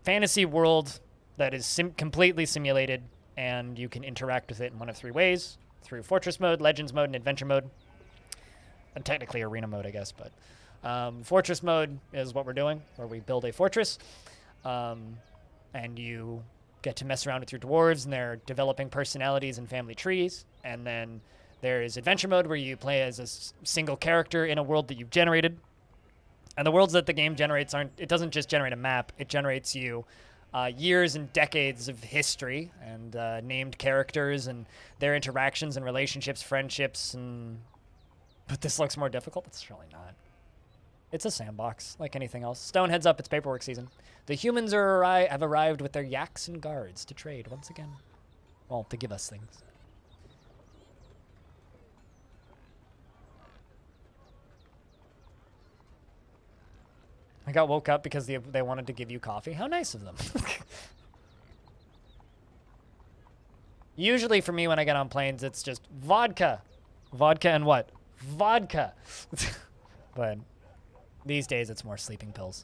fantasy world that is completely simulated, and you can interact with it in one of 3 ways: through Fortress mode, Legends mode, and Adventure mode. And technically Arena mode, I guess, but Fortress mode is what we're doing, where we build a fortress, and you get to mess around with your dwarves, and they're developing personalities and family trees, And then there is adventure mode where you play as a single character in a world that you've generated. And the worlds that the game generates it doesn't just generate a map, it generates you years and decades of history and named characters and their interactions and relationships, friendships, and... But this looks more difficult? It's really not. It's a sandbox, like anything else. Stone, heads up, it's paperwork season. The humans have arrived with their yaks and guards to trade once again. Well, to give us things. I got woke up because they wanted to give you coffee. How nice of them. Usually for me when I get on planes, it's just vodka. Vodka and what? Vodka. But these days it's more sleeping pills.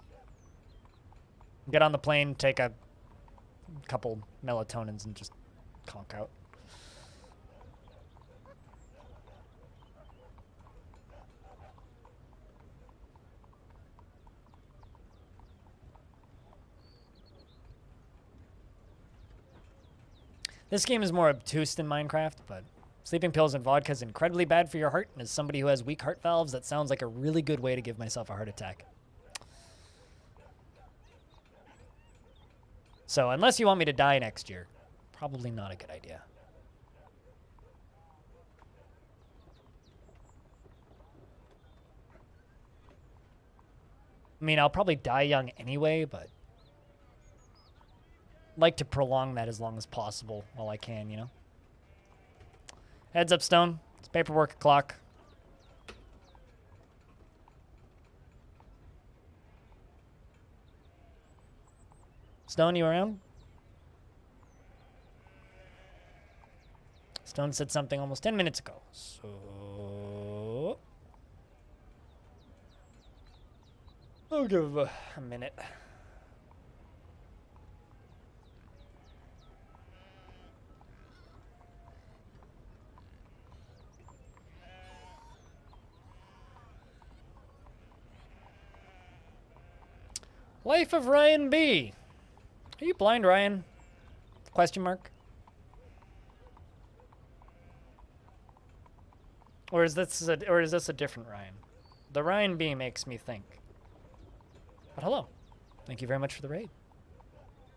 Get on the plane, take a couple melatonins and just conk out. This game is more obtuse than Minecraft, but sleeping pills and vodka is incredibly bad for your heart, and as somebody who has weak heart valves, that sounds like a really good way to give myself a heart attack. So unless you want me to die next year, probably not a good idea. I mean, I'll probably die young anyway, but I'd like to prolong that as long as possible while I can, you know? Heads up, Stone. It's paperwork o'clock. Stone, you around? Stone said something almost 10 minutes ago, so... I'll give a minute. Life of Ryan B. Are you blind, Ryan? Question mark. Or is this a different Ryan? The Ryan B makes me think. But hello. Thank you very much for the raid.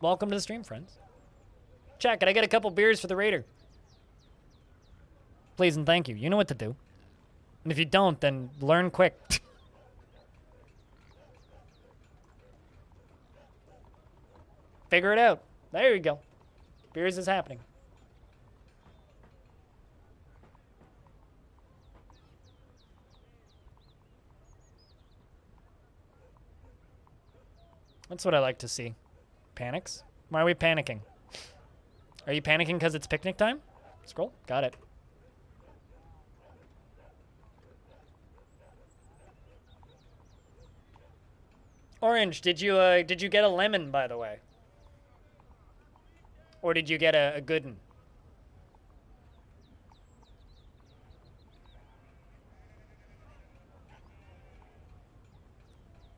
Welcome to the stream, friends. Chat, can I get a couple beers for the raider? Please and thank you. You know what to do. And if you don't, then learn quick. Figure it out. There you go. Beers is happening. That's what I like to see. Panics? Why are we panicking? Are you panicking because it's picnic time? Scroll. Got it. Orange, did you get a lemon, by the way? Or did you get a good one?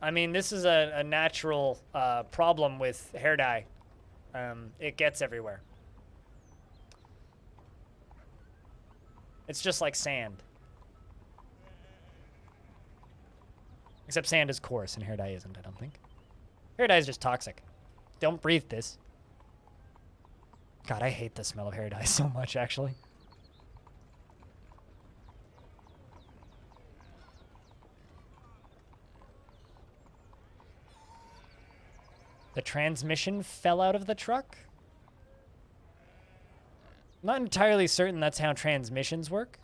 I mean, this is a natural problem with hair dye. It gets everywhere. It's just like sand. Except sand is coarse and hair dye isn't, I don't think. Hair dye is just toxic. Don't breathe this. God, I hate the smell of hair dye so much, actually. The transmission fell out of the truck? I'm not entirely certain that's how transmissions work.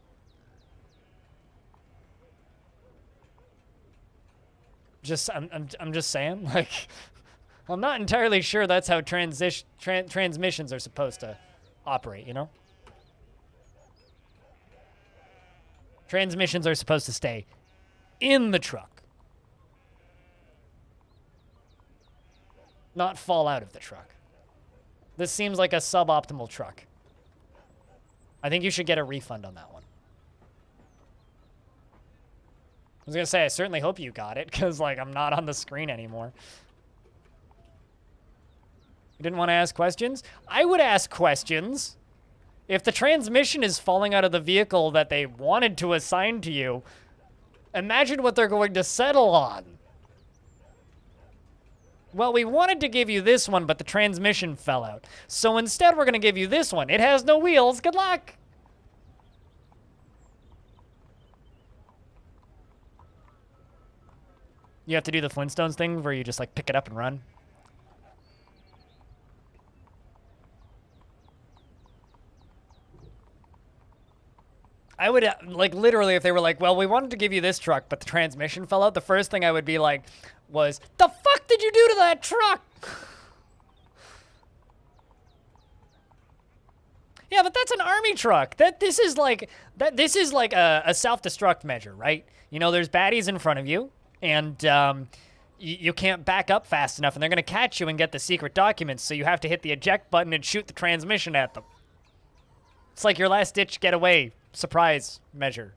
I'm just saying, like, I'm not entirely sure that's how transmissions are supposed to operate, you know? Transmissions are supposed to stay in the truck, not fall out of the truck. This seems like a suboptimal truck. I think you should get a refund on that one. I was gonna say, I certainly hope you got it, because, like, I'm not on the screen anymore. You didn't want to ask questions? I would ask questions. If the transmission is falling out of the vehicle that they wanted to assign to you, imagine what they're going to settle on. Well, we wanted to give you this one, but the transmission fell out. So instead, we're going to give you this one. It has no wheels. Good luck. You have to do the Flintstones thing where you just, like, pick it up and run. I would, like, literally, if they were like, well, we wanted to give you this truck, but the transmission fell out, the first thing I would be like was, the fuck did you do to that truck? Yeah, but that's an army truck. This is like a self-destruct measure, right? You know, there's baddies in front of you, and you can't back up fast enough, and they're going to catch you and get the secret documents, so you have to hit the eject button and shoot the transmission at them. It's like your last-ditch getaway surprise measure.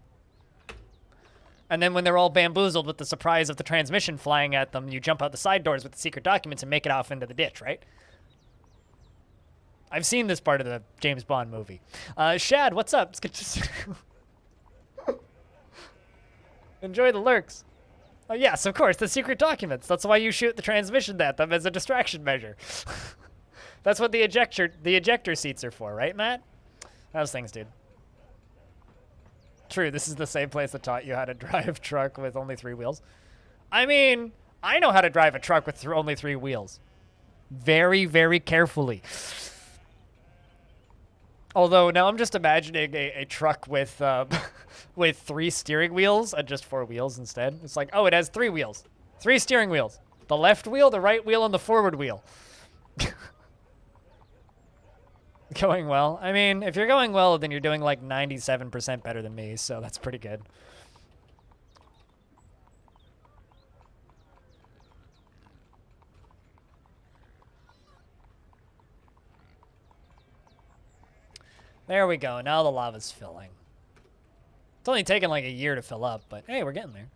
And then when they're all bamboozled with the surprise of the transmission flying at them, you jump out the side doors with the secret documents and make it off into the ditch, right? I've seen this part of the James Bond movie. Shad, what's up? It's good to see you. Enjoy the lurks. Oh, yes, of course, the secret documents. That's why you shoot the transmission at them as a distraction measure. That's what the ejector seats are for, right, Matt? How's things, dude? True, this is the same place that taught you how to drive a truck with only 3 wheels. I mean, I know how to drive a truck with only 3 wheels. Very, very carefully. Although now I'm just imagining a truck with with 3 steering wheels and just 4 wheels instead. It's like, oh, it has 3 wheels. 3 steering wheels. The left wheel, the right wheel, and the forward wheel. Going well. I mean, if you're going well, then you're doing like 97% better than me, so that's pretty good. There we go. Now the lava's filling. It's only taken like a year to fill up, but hey, we're getting there.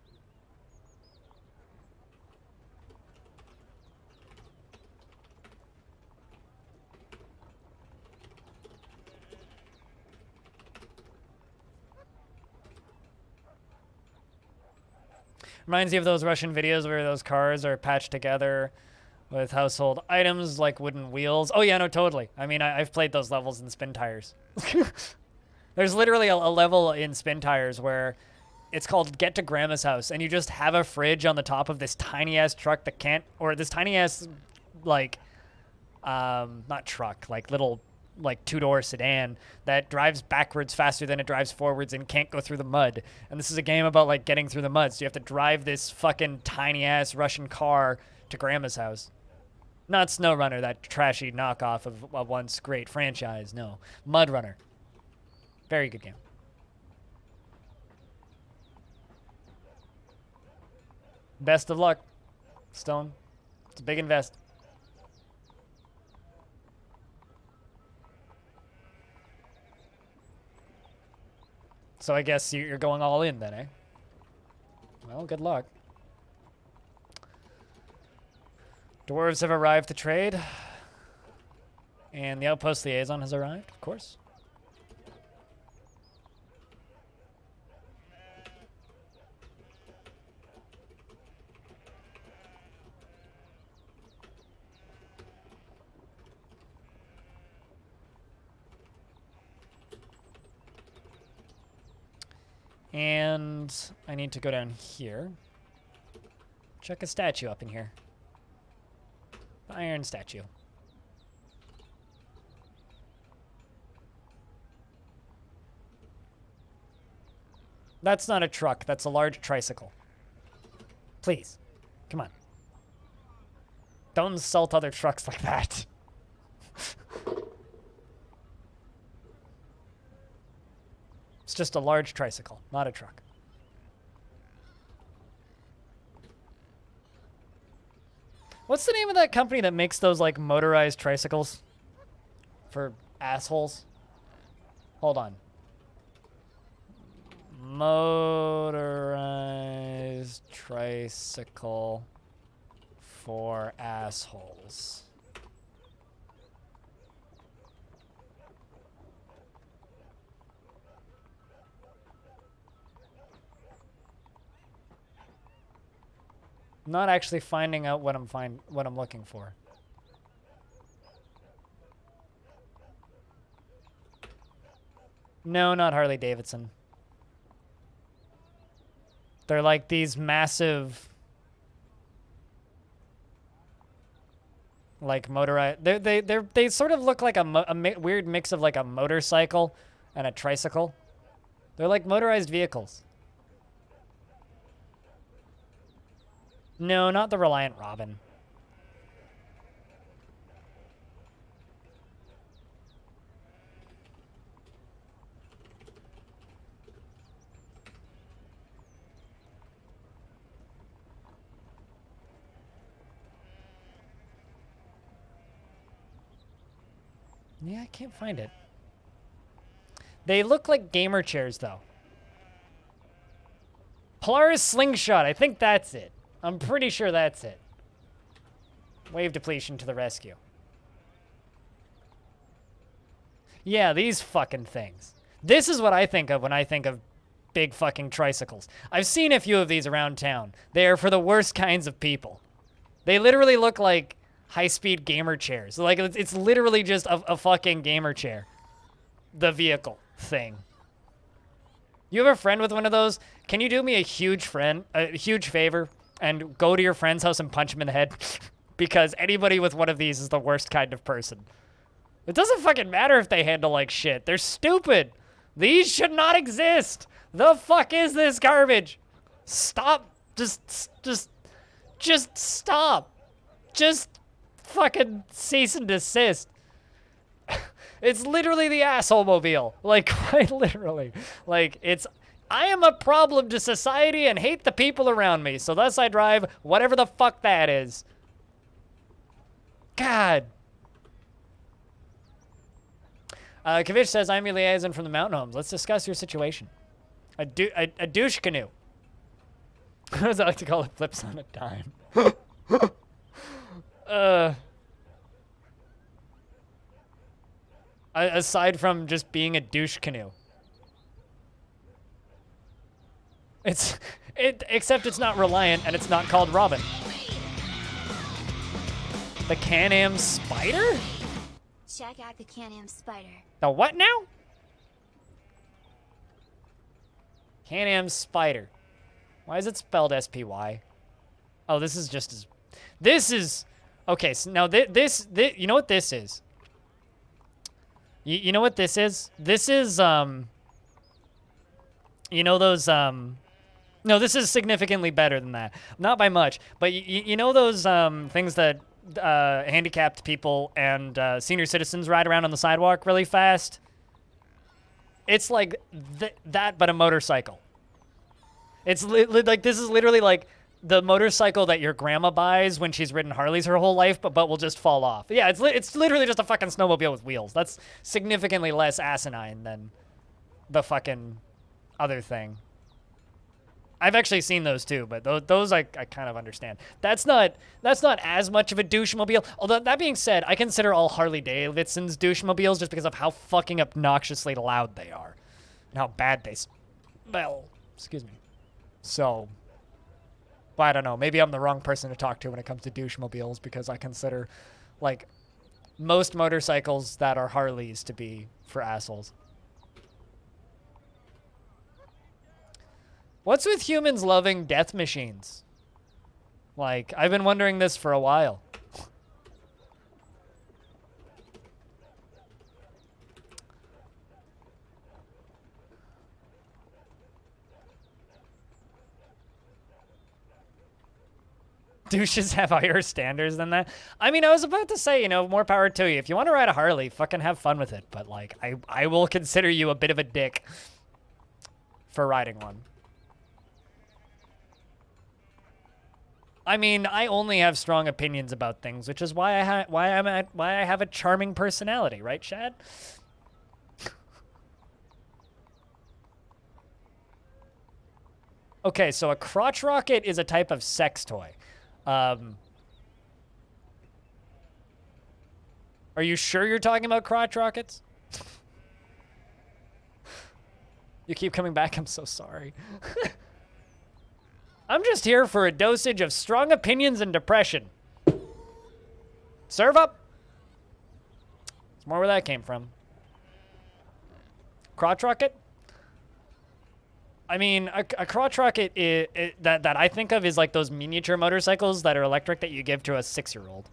Reminds you of those Russian videos where those cars are patched together with household items like wooden wheels. Oh yeah, no, totally. I mean, I've played those levels in Spin Tires. There's literally a level in Spin Tires where it's called Get to Grandma's House, and you just have a fridge on the top of this tiny-ass truck that can't, or this tiny-ass, like, not truck, like little, like 2-door sedan that drives backwards faster than it drives forwards and can't go through the mud. And this is a game about like getting through the mud. So you have to drive this fucking tiny ass Russian car to Grandma's house. Not SnowRunner, that trashy knockoff of a once great franchise. No, Mud Runner. Very good game. Best of luck, Stone. It's a big invest. So I guess you're going all in then, eh? Well, good luck. Dwarves have arrived to trade. And the outpost liaison has arrived, of course. And I need to go down here. Check a statue up in here. The iron statue. That's not a truck. That's a large tricycle. Please. Come on. Don't insult other trucks like that. It's just a large tricycle, not a truck. What's the name of that company that makes those, like, motorized tricycles for assholes? Hold on. Motorized tricycle for assholes. Not actually finding out what what I'm looking for. No, not Harley Davidson. They're like these massive, like motorized. They sort of look like a weird mix of like a motorcycle and a tricycle. They're like motorized vehicles. No, not the Reliant Robin. Yeah, I can't find it. They look like gamer chairs, though. Polaris Slingshot. I think that's it. I'm pretty sure that's it. Wave depletion to the rescue. Yeah, these fucking things. This is what I think of when I think of big fucking tricycles. I've seen a few of these around town. They are for the worst kinds of people. They literally look like high-speed gamer chairs. Like, it's literally just a fucking gamer chair. The vehicle thing. You have a friend with one of those? Can you do me a huge favor and go to your friend's house and punch him in the head? Because anybody with one of these is the worst kind of person. It doesn't fucking matter if they handle like shit. They're stupid. These should not exist. The fuck is this garbage? Stop. Just stop. Just fucking cease and desist. It's literally the asshole mobile. Like, quite literally. Like, I am a problem to society and hate the people around me, so thus I drive whatever the fuck that is. God. Kavich says, I'm your liaison from the mountain homes. Let's discuss your situation. A douche canoe. As I like to call it, flips on a dime. Aside from just being a douche canoe. Except it's not Reliant and it's not called Robin. The Can-Am Spider? Check out the Can-Am Spider. The what now? Can-Am Spider. Why is it spelled S-P-Y? Oh, this is just as... This is... Okay, so now this you know what this is? You know what this is? This is, you know those, no, this is significantly better than that. Not by much, but you know those, things that, handicapped people and, senior citizens ride around on the sidewalk really fast? It's like that, but a motorcycle. It's like, this is literally like the motorcycle that your grandma buys when she's ridden Harleys her whole life, but will just fall off. Yeah, it's literally just a fucking snowmobile with wheels. That's significantly less asinine than the fucking other thing. I've actually seen those too, but those I kind of understand. That's not as much of a douche-mobile. Although, that being said, I consider all Harley-Davidson's douche-mobiles just because of how fucking obnoxiously loud they are. And how bad they smell. Excuse me. So... But I don't know. Maybe I'm the wrong person to talk to when it comes to douche-mobiles because I consider, like, most motorcycles that are Harleys to be for assholes. What's with humans loving death machines? Like, I've been wondering this for a while. Douches have higher standards than that. I mean, I was about to say, you know, more power to you. If you want to ride a Harley, fucking have fun with it. But, like, I will consider you a bit of a dick for riding one. I mean, I only have strong opinions about things, which is why I have a charming personality, right, Shad? Okay, so a crotch rocket is a type of sex toy. Are you sure you're talking about crotch rockets? You keep coming back. I'm so sorry. I'm just here for a dosage of strong opinions and depression. Serve up. It's more where that came from. Crotch rocket? I mean, a crotch rocket that I think of is like those miniature motorcycles that are electric that you give to a 6-year-old.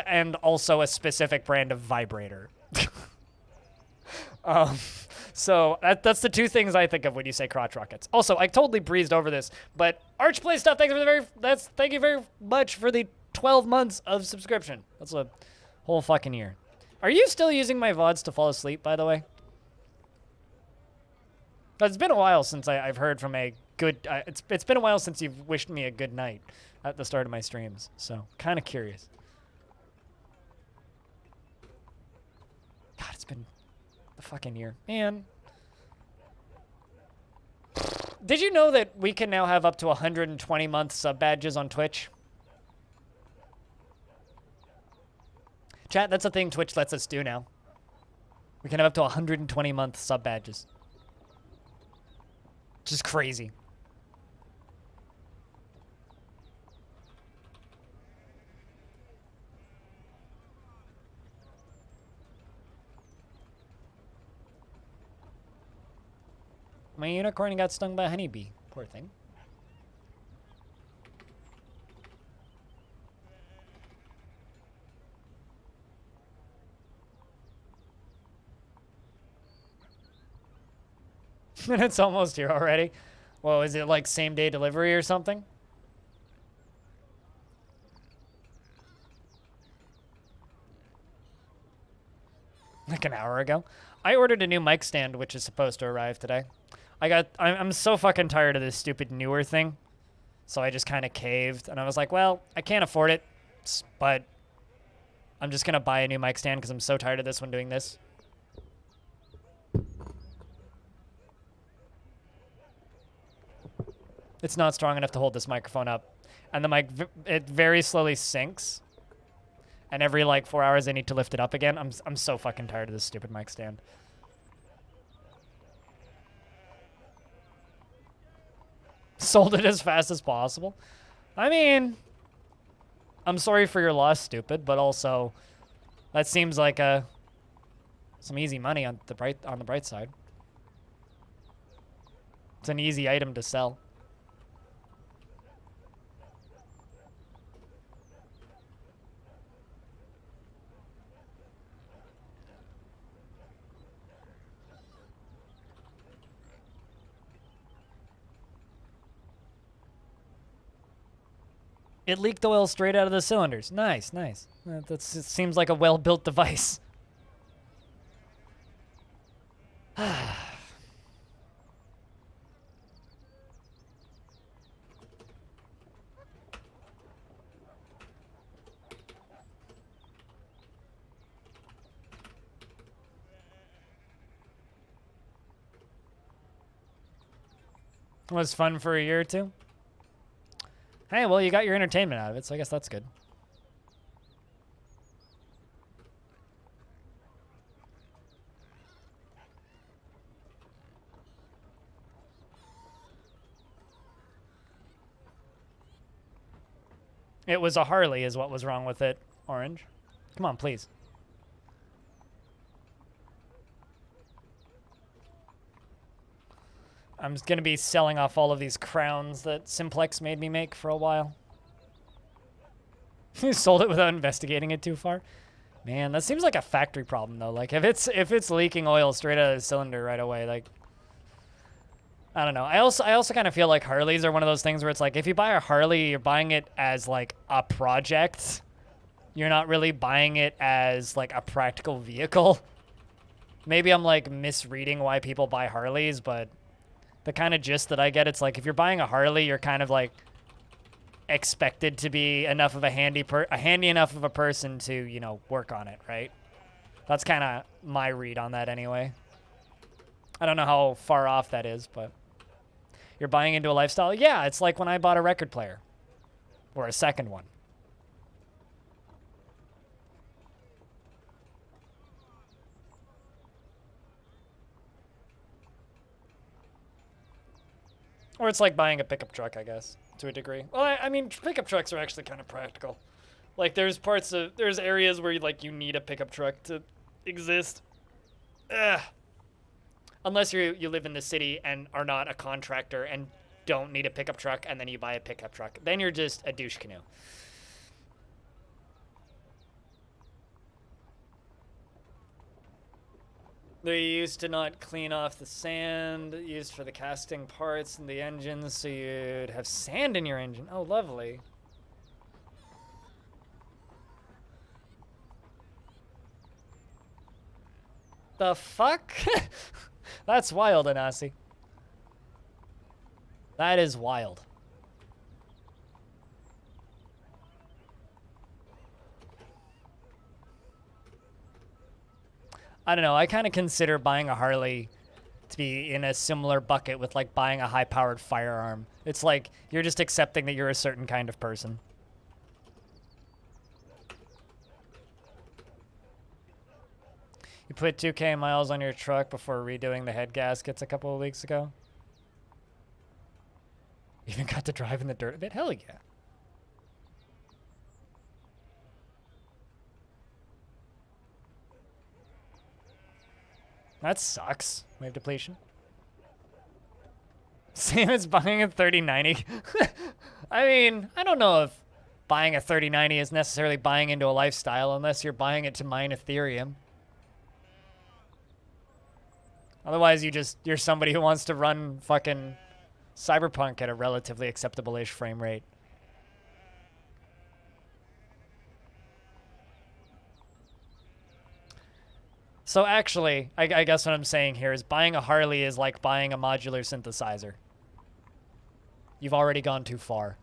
And also a specific brand of vibrator. So that's the two things I think of when you say crotch rockets. Also, I totally breezed over this, but Archplay stuff. Thank you very much for the 12 months of subscription. That's a whole fucking year. Are you still using my VODs to fall asleep, by the way? It's been a while since I've heard from a good... it's been a while since you've wished me a good night at the start of my streams, so kind of curious. God, it's been a fucking year. Man. Did you know that we can now have up to 120-month sub badges on Twitch? Chat, that's a thing Twitch lets us do now. We can have up to 120-month sub badges. Which is crazy. My unicorn got stung by a honeybee. Poor thing. It's almost here already. Well, is it like same day delivery or something? Like an hour ago. I ordered a new mic stand, which is supposed to arrive today. I'm so fucking tired of this stupid newer thing. So I just kind of caved. And I was like, well, I can't afford it. But I'm just going to buy a new mic stand because I'm so tired of this one doing this. It's not strong enough to hold this microphone up. And the mic, it very slowly sinks. And every like 4 hours I need to lift it up again. I'm so fucking tired of this stupid mic stand. Sold it as fast as possible. I mean, I'm sorry for your loss, stupid, but also that seems like some easy money on the bright side. It's an easy item to sell. It leaked oil straight out of the cylinders. Nice, nice. It seems like a well-built device. Was fun for a year or two. Hey, well, you got your entertainment out of it, so I guess that's good. It was a Harley is what was wrong with it, Orange. Come on, please. I'm going to be selling off all of these crowns that Simplex made me make for a while. You sold it without investigating it too far. Man, that seems like a factory problem though. Like if it's leaking oil straight out of the cylinder right away, like I don't know. I also kind of feel like Harleys are one of those things where it's like if you buy a Harley, you're buying it as like a project. You're not really buying it as like a practical vehicle. Maybe I'm like misreading why people buy Harleys, but the kind of gist that I get, it's like if you're buying a Harley, you're kind of like expected to be enough of a handy enough of a person to, you know, work on it, right? That's kind of my read on that anyway. I don't know how far off that is, but you're buying into a lifestyle. Yeah, it's like when I bought a record player or a second one. Or it's like buying a pickup truck, I guess, to a degree. Well, I mean, pickup trucks are actually kind of practical. Like, there's areas where you need a pickup truck to exist. Ugh. Unless you live in the city and are not a contractor and don't need a pickup truck, and then you buy a pickup truck. Then you're just a douche canoe. They used to not clean off the sand used for the casting parts in the engines, so you'd have sand in your engine. Oh, lovely. The fuck? That's wild, Anasi. That is wild. I don't know. I kind of consider buying a Harley to be in a similar bucket with like buying a high-powered firearm. It's like you're just accepting that you're a certain kind of person. You put 2K miles on your truck before redoing the head gaskets a couple of weeks ago? Even got to drive in the dirt a bit? Hell yeah. That sucks. Wave depletion. Same as buying a 3090. I mean, I don't know if buying a 3090 is necessarily buying into a lifestyle unless you're buying it to mine Ethereum. Otherwise, you're somebody who wants to run fucking Cyberpunk at a relatively acceptable-ish frame rate. So actually, I guess what I'm saying here is buying a Harley is like buying a modular synthesizer. You've already gone too far.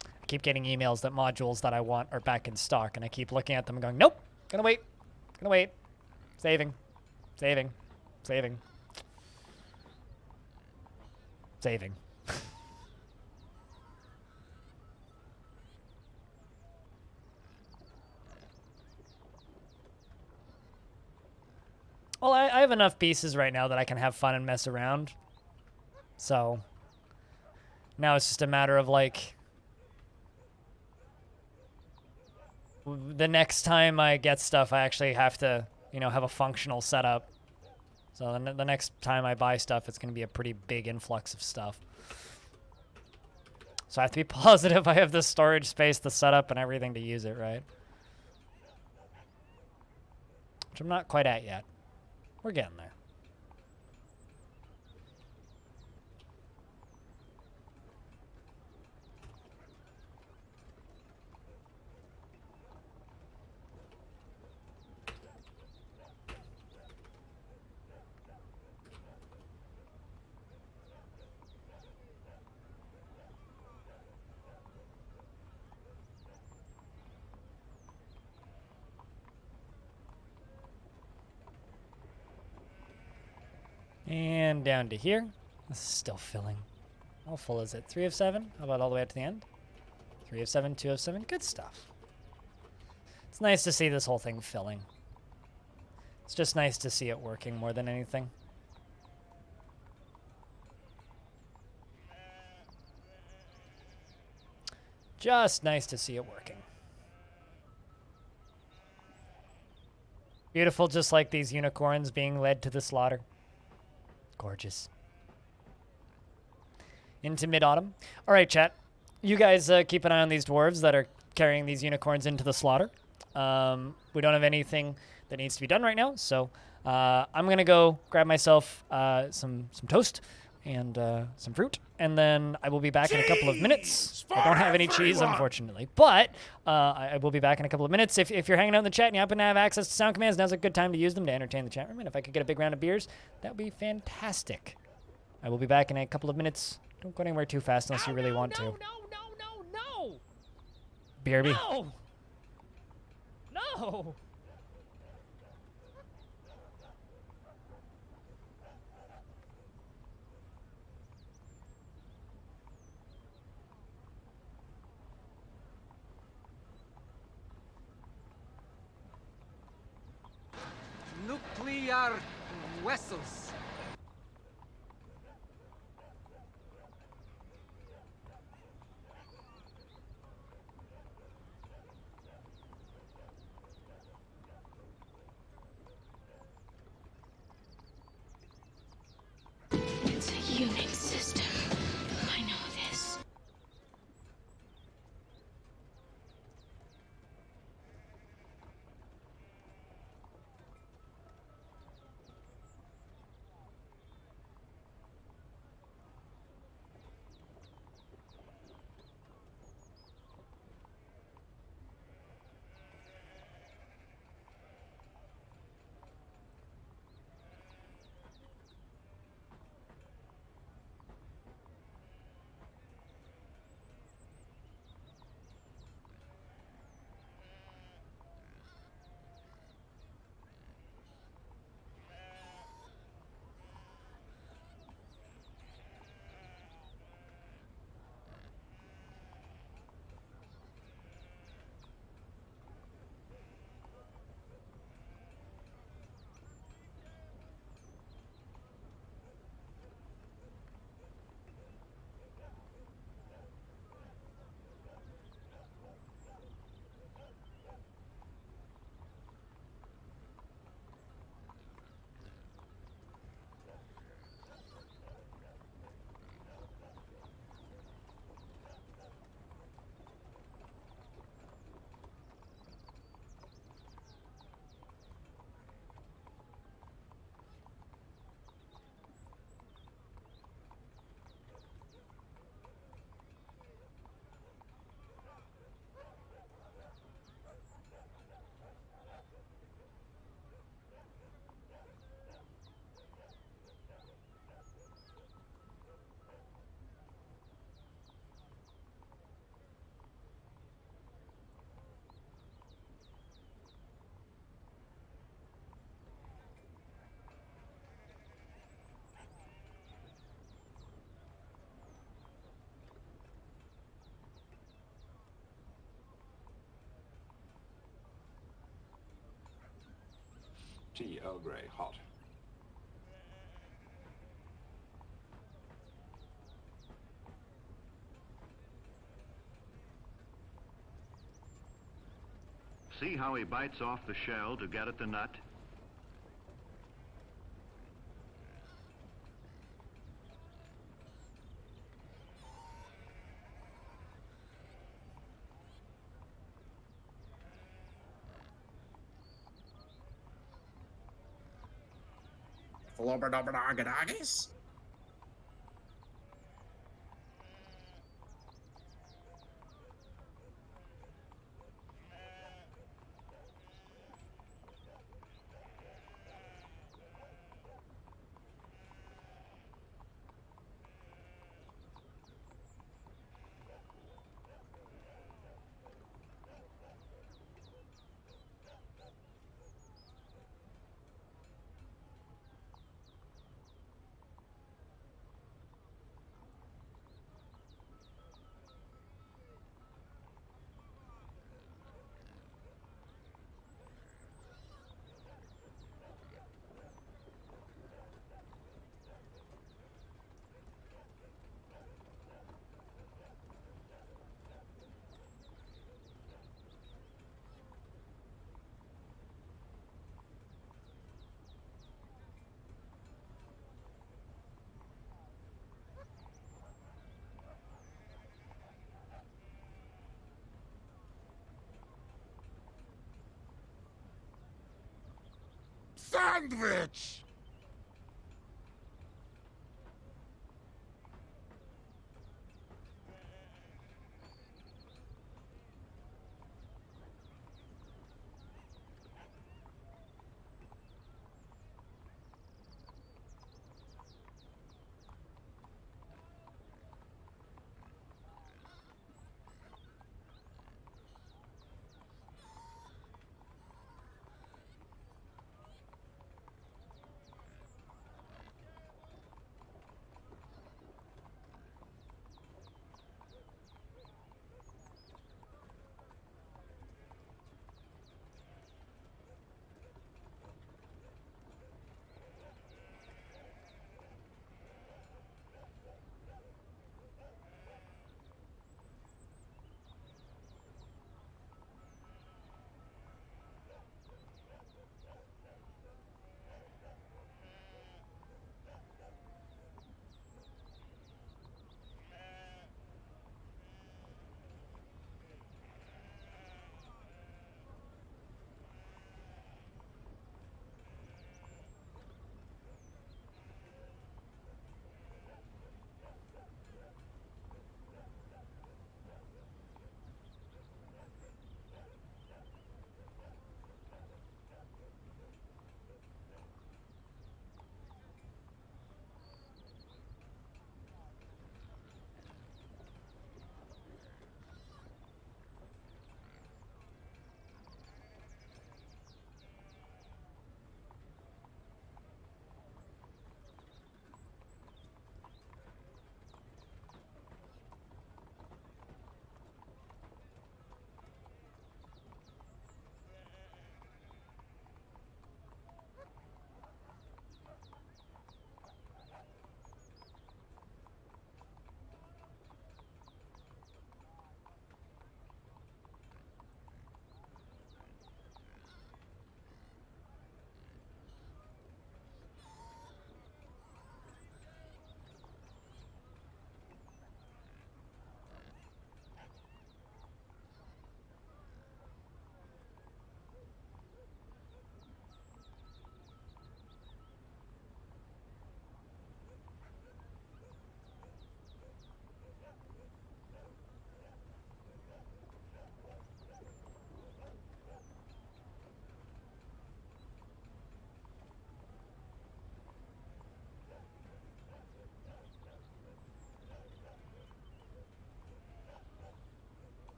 I keep getting emails that modules that I want are back in stock, and I keep looking at them and going, nope, gonna wait, saving, saving, saving, saving. Well, I have enough pieces right now that I can have fun and mess around. So now it's just a matter of like the next time I get stuff, I actually have to, have a functional setup. So the next time I buy stuff, it's going to be a pretty big influx of stuff. So I have to be positive I have the storage space, the setup, and everything to use it, right? Which I'm not quite at yet. We're getting there. And down to here. This is still filling. How full is it? 3 of 7? How about all the way up to the end? 3 of 7, 2 of 7. Good stuff. It's nice to see this whole thing filling. It's just nice to see it working more than anything. Just nice to see it working. Beautiful, just like these unicorns being led to the slaughter. Gorgeous. Into mid-autumn. All right, chat. You guys keep an eye on these dwarves that are carrying these unicorns into the slaughter. We don't have anything that needs to be done right now, so I'm going to go grab myself some toast and some fruit, and then I will be back in a couple of minutes. I don't have any cheese, unfortunately, but I will be back in a couple of minutes. If you're hanging out in the chat and you happen to have access to sound commands, now's a good time to use them to entertain the chat room, and if I could get a big round of beers, that would be fantastic. I will be back in a couple of minutes. Don't go anywhere too fast unless you really want to. No! BRB. No! We are vessels. It's a human system. I know this. Tea Earl Grey, hot. See how he bites off the shell to get at the nut? Flobberdobberdoggadoggies? Sandwich!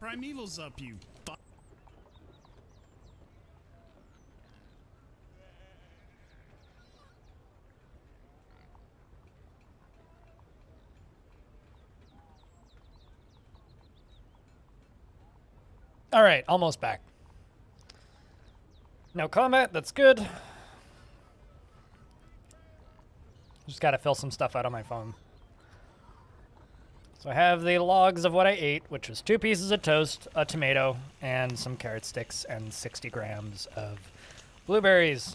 Primeval's up, you fuck. All right, almost back. No combat, that's good. Just gotta fill some stuff out on my phone. So I have the logs of what I ate, which was 2 pieces of toast, a tomato, and some carrot sticks, and 60 grams of blueberries.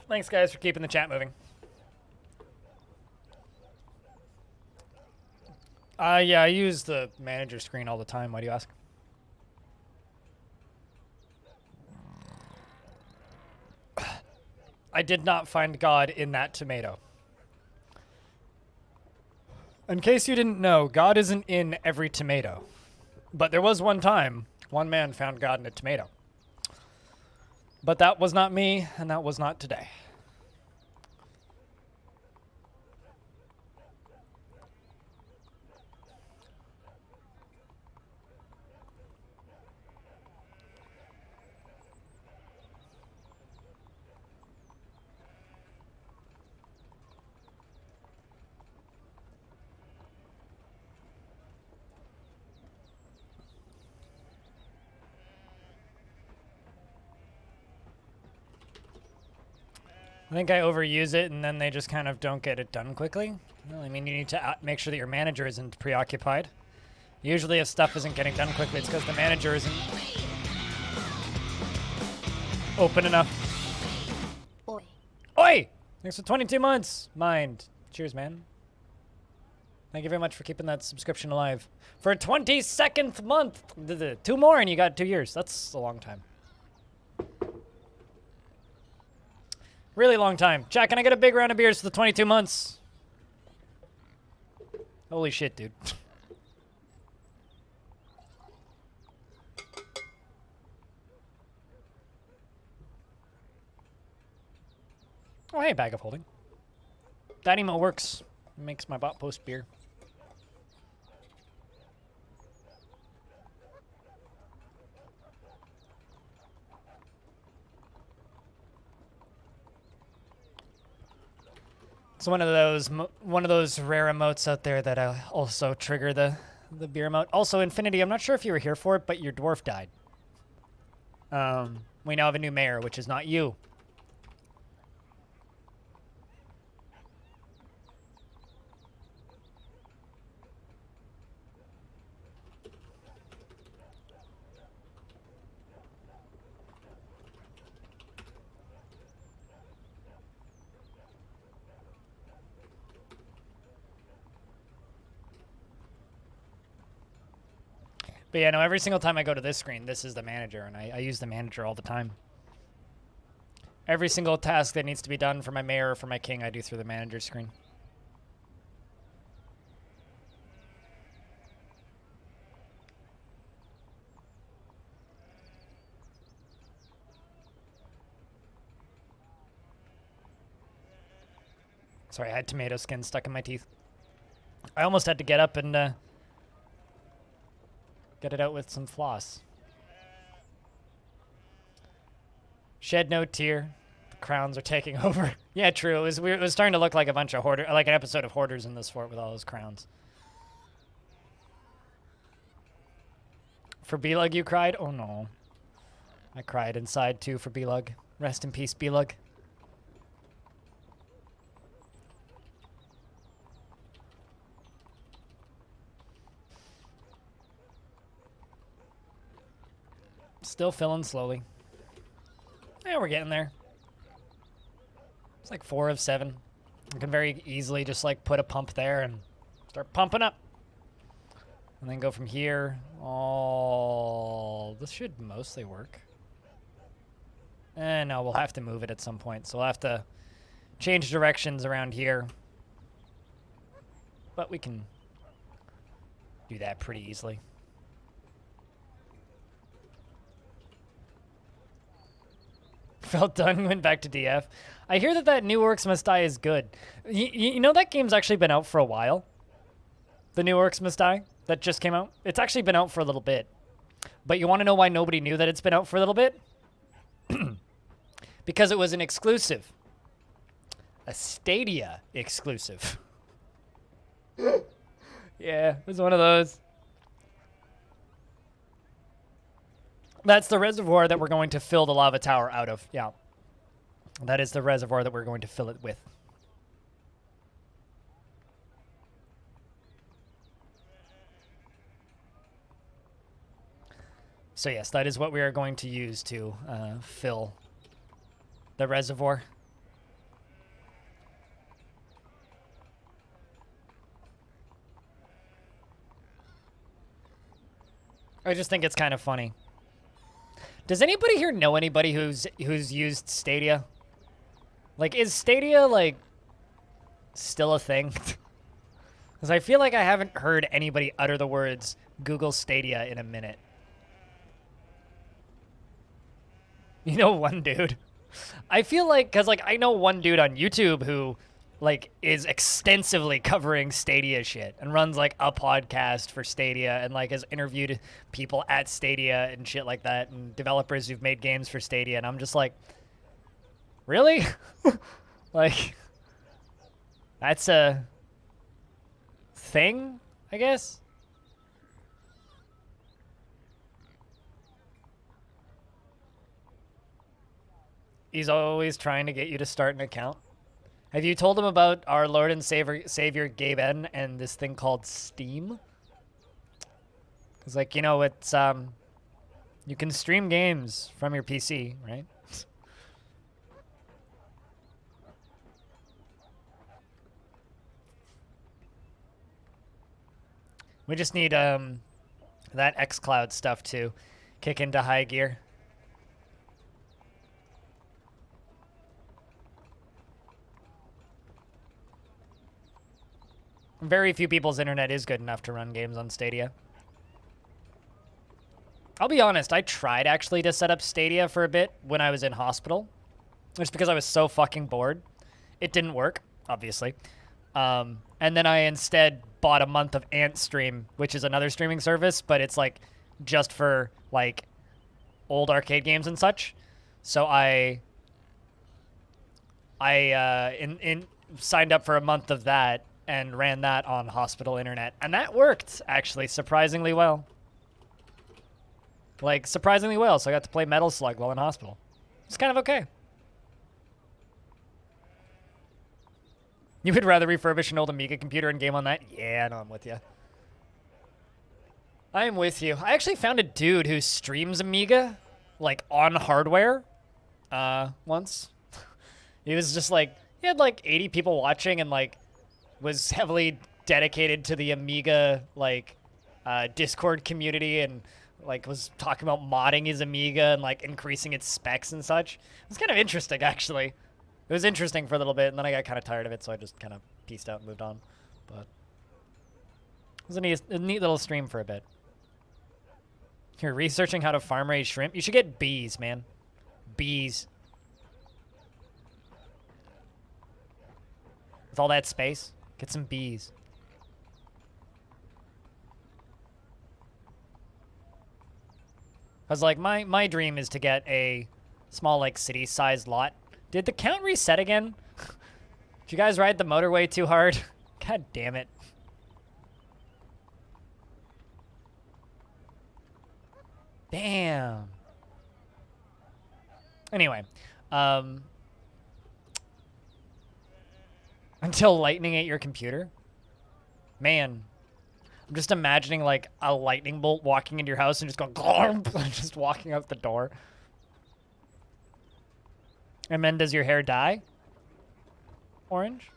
Thanks, guys, for keeping the chat moving. Yeah, I use the manager screen all the time. Why do you ask? I did not find God in that tomato. In case you didn't know, God isn't in every tomato. But there was one time, one man found God in a tomato. But that was not me, and that was not today. I think I overuse it, and then they just kind of don't get it done quickly. Well, I mean, you need to make sure that your manager isn't preoccupied. Usually if stuff isn't getting done quickly, it's because the manager isn't open enough. Oi. Oi! Thanks for 22 months. Mind. Cheers, man. Thank you very much for keeping that subscription alive. For a 22nd month! 2 more and you got 2 years. That's a long time. Really long time. Chat, can I get a big round of beers for the 22 months? Holy shit, dude. Oh, hey, bag of holding. That emo works. Makes my bot post beer. It's one of those rare emotes out there that also trigger the beer emote. Also, Infinity, I'm not sure if you were here for it, but your dwarf died. We now have a new mayor, which is not you. But yeah, no, every single time I go to this screen, this is the manager, and I use the manager all the time. Every single task that needs to be done for my mayor or for my king, I do through the manager screen. Sorry, I had tomato skin stuck in my teeth. I almost had to get up and get it out with some floss. Shed no tear. The crowns are taking over. Yeah, true. It was weird. It was starting to look like a bunch of hoarders, like an episode of Hoarders in this fort with all those crowns. For Belug, you cried? Oh no. I cried inside too for Belug. Rest in peace, Belug. Still filling slowly. Yeah, we're getting there. It's like 4 of 7. I can very easily just like put a pump there and start pumping up. And then go from here. Oh, this should mostly work. No, we'll have to move it at some point. So we'll have to change directions around here. But we can do that pretty easily. Felt done, went back to DF. I hear that New Orcs Must Die is good. You know that game's actually been out for a while? The New Orcs Must Die that just came out? It's actually been out for a little bit. But you want to know why nobody knew that it's been out for a little bit? Because it was an exclusive. A Stadia exclusive. Yeah, it was one of those. That's the reservoir that we're going to fill the lava tower out of. Yeah. That is the reservoir that we're going to fill it with. So yes, that is what we are going to use to fill the reservoir. I just think it's kind of funny. Does anybody here know anybody who's used Stadia? Like, is Stadia, like, still a thing? Because I feel like I haven't heard anybody utter the words Google Stadia in a minute. You know one dude? I feel like, because, like, I know one dude on YouTube who, like, is extensively covering Stadia shit and runs, like, a podcast for Stadia and, like, has interviewed people at Stadia and shit like that and developers who've made games for Stadia. And I'm just like, really? Like, that's a thing, I guess? He's always trying to get you to start an account. Have you told him about our Lord and Savior Gabe N and this thing called Steam? Because, like, you know, it's, you can stream games from your PC, right? We just need, that xCloud stuff to kick into high gear. Very few people's internet is good enough to run games on Stadia. I'll be honest, I tried actually to set up Stadia for a bit when I was in hospital. Just because I was so fucking bored. It didn't work, obviously. And then I instead bought a month of Antstream, which is another streaming service, but it's like just for like old arcade games and such. So I signed up for a month of that and ran that on hospital internet. And that worked, actually, surprisingly well. Like, surprisingly well, so I got to play Metal Slug while in hospital. It's kind of okay. You would rather refurbish an old Amiga computer and game on that? Yeah, no, I'm with you. I am with you. I actually found a dude who streams Amiga, like, on hardware, once. He was just, like, he had, like, 80 people watching and, like, was heavily dedicated to the Amiga, like, Discord community and, like, was talking about modding his Amiga and, like, increasing its specs and such. It was kind of interesting, actually. It was interesting for a little bit, and then I got kind of tired of it, so I just kind of pieced out and moved on. But it was a neat little stream for a bit. You're researching how to farm raise shrimp? You should get bees, man. Bees. With all that space, get some bees. I was like, my dream is to get a small, like, city-sized lot. Did the count reset again? Did you guys ride the motorway too hard? God damn it. Damn. Anyway, until lightning ate your computer? Man, I'm just imagining, like, a lightning bolt walking into your house and just going, just walking out the door. And then does your hair dye orange?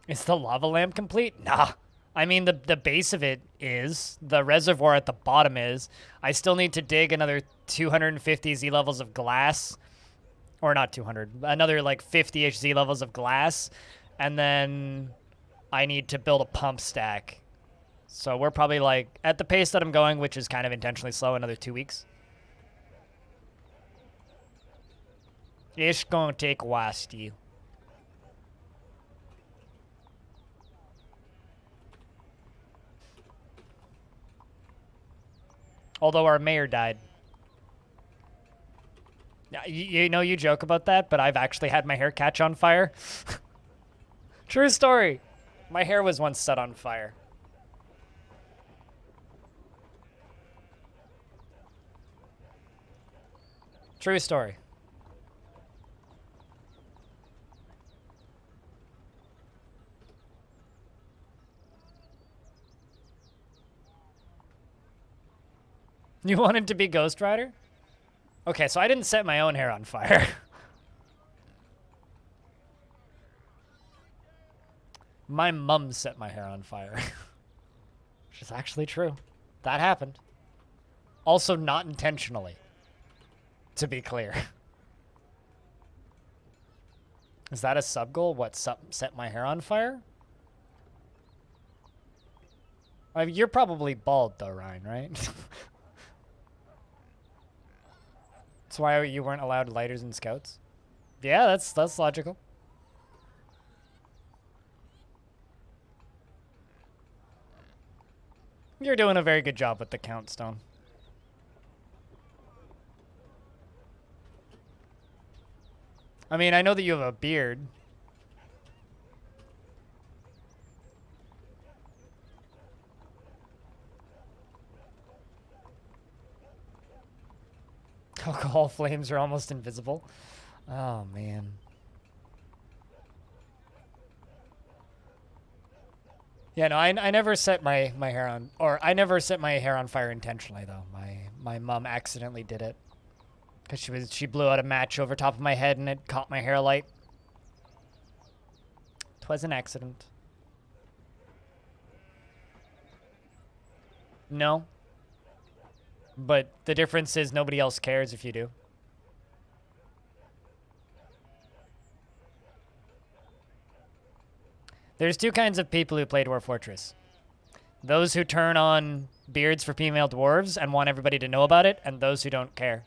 Is the lava lamp complete? Nah. I mean, the base of it is. The reservoir at the bottom is. I still need to dig another 250 Z levels of glass. Or not 200. Another, like, 50-ish Z levels of glass. And then I need to build a pump stack. So we're probably like, at the pace that I'm going, which is kind of intentionally slow, another 2 weeks. It's gonna take a while still. Although our mayor died. Yeah, you know you joke about that, but I've actually had my hair catch on fire. True story. My hair was once set on fire. True story. You wanted to be Ghost Rider? Okay, so I didn't set my own hair on fire. My mum set my hair on fire. Which is actually true. That happened. Also not intentionally, to be clear. Is that a sub-goal? What, set my hair on fire? You're probably bald though, Ryan, right? That's why you weren't allowed lighters in Scouts? Yeah, that's logical. You're doing a very good job with the count, Stone. I mean, I know that you have a beard. Alcohol flames are almost invisible. Oh, man. Yeah, no, I never set my hair on, or I never set my hair on fire intentionally, though. My mom accidentally did it. Because she blew out a match over top of my head and it caught my hair light. 'Twas an accident. No. But the difference is nobody else cares if you do. There's two kinds of people who play Dwarf Fortress. Those who turn on beards for female dwarves and want everybody to know about it, and those who don't care.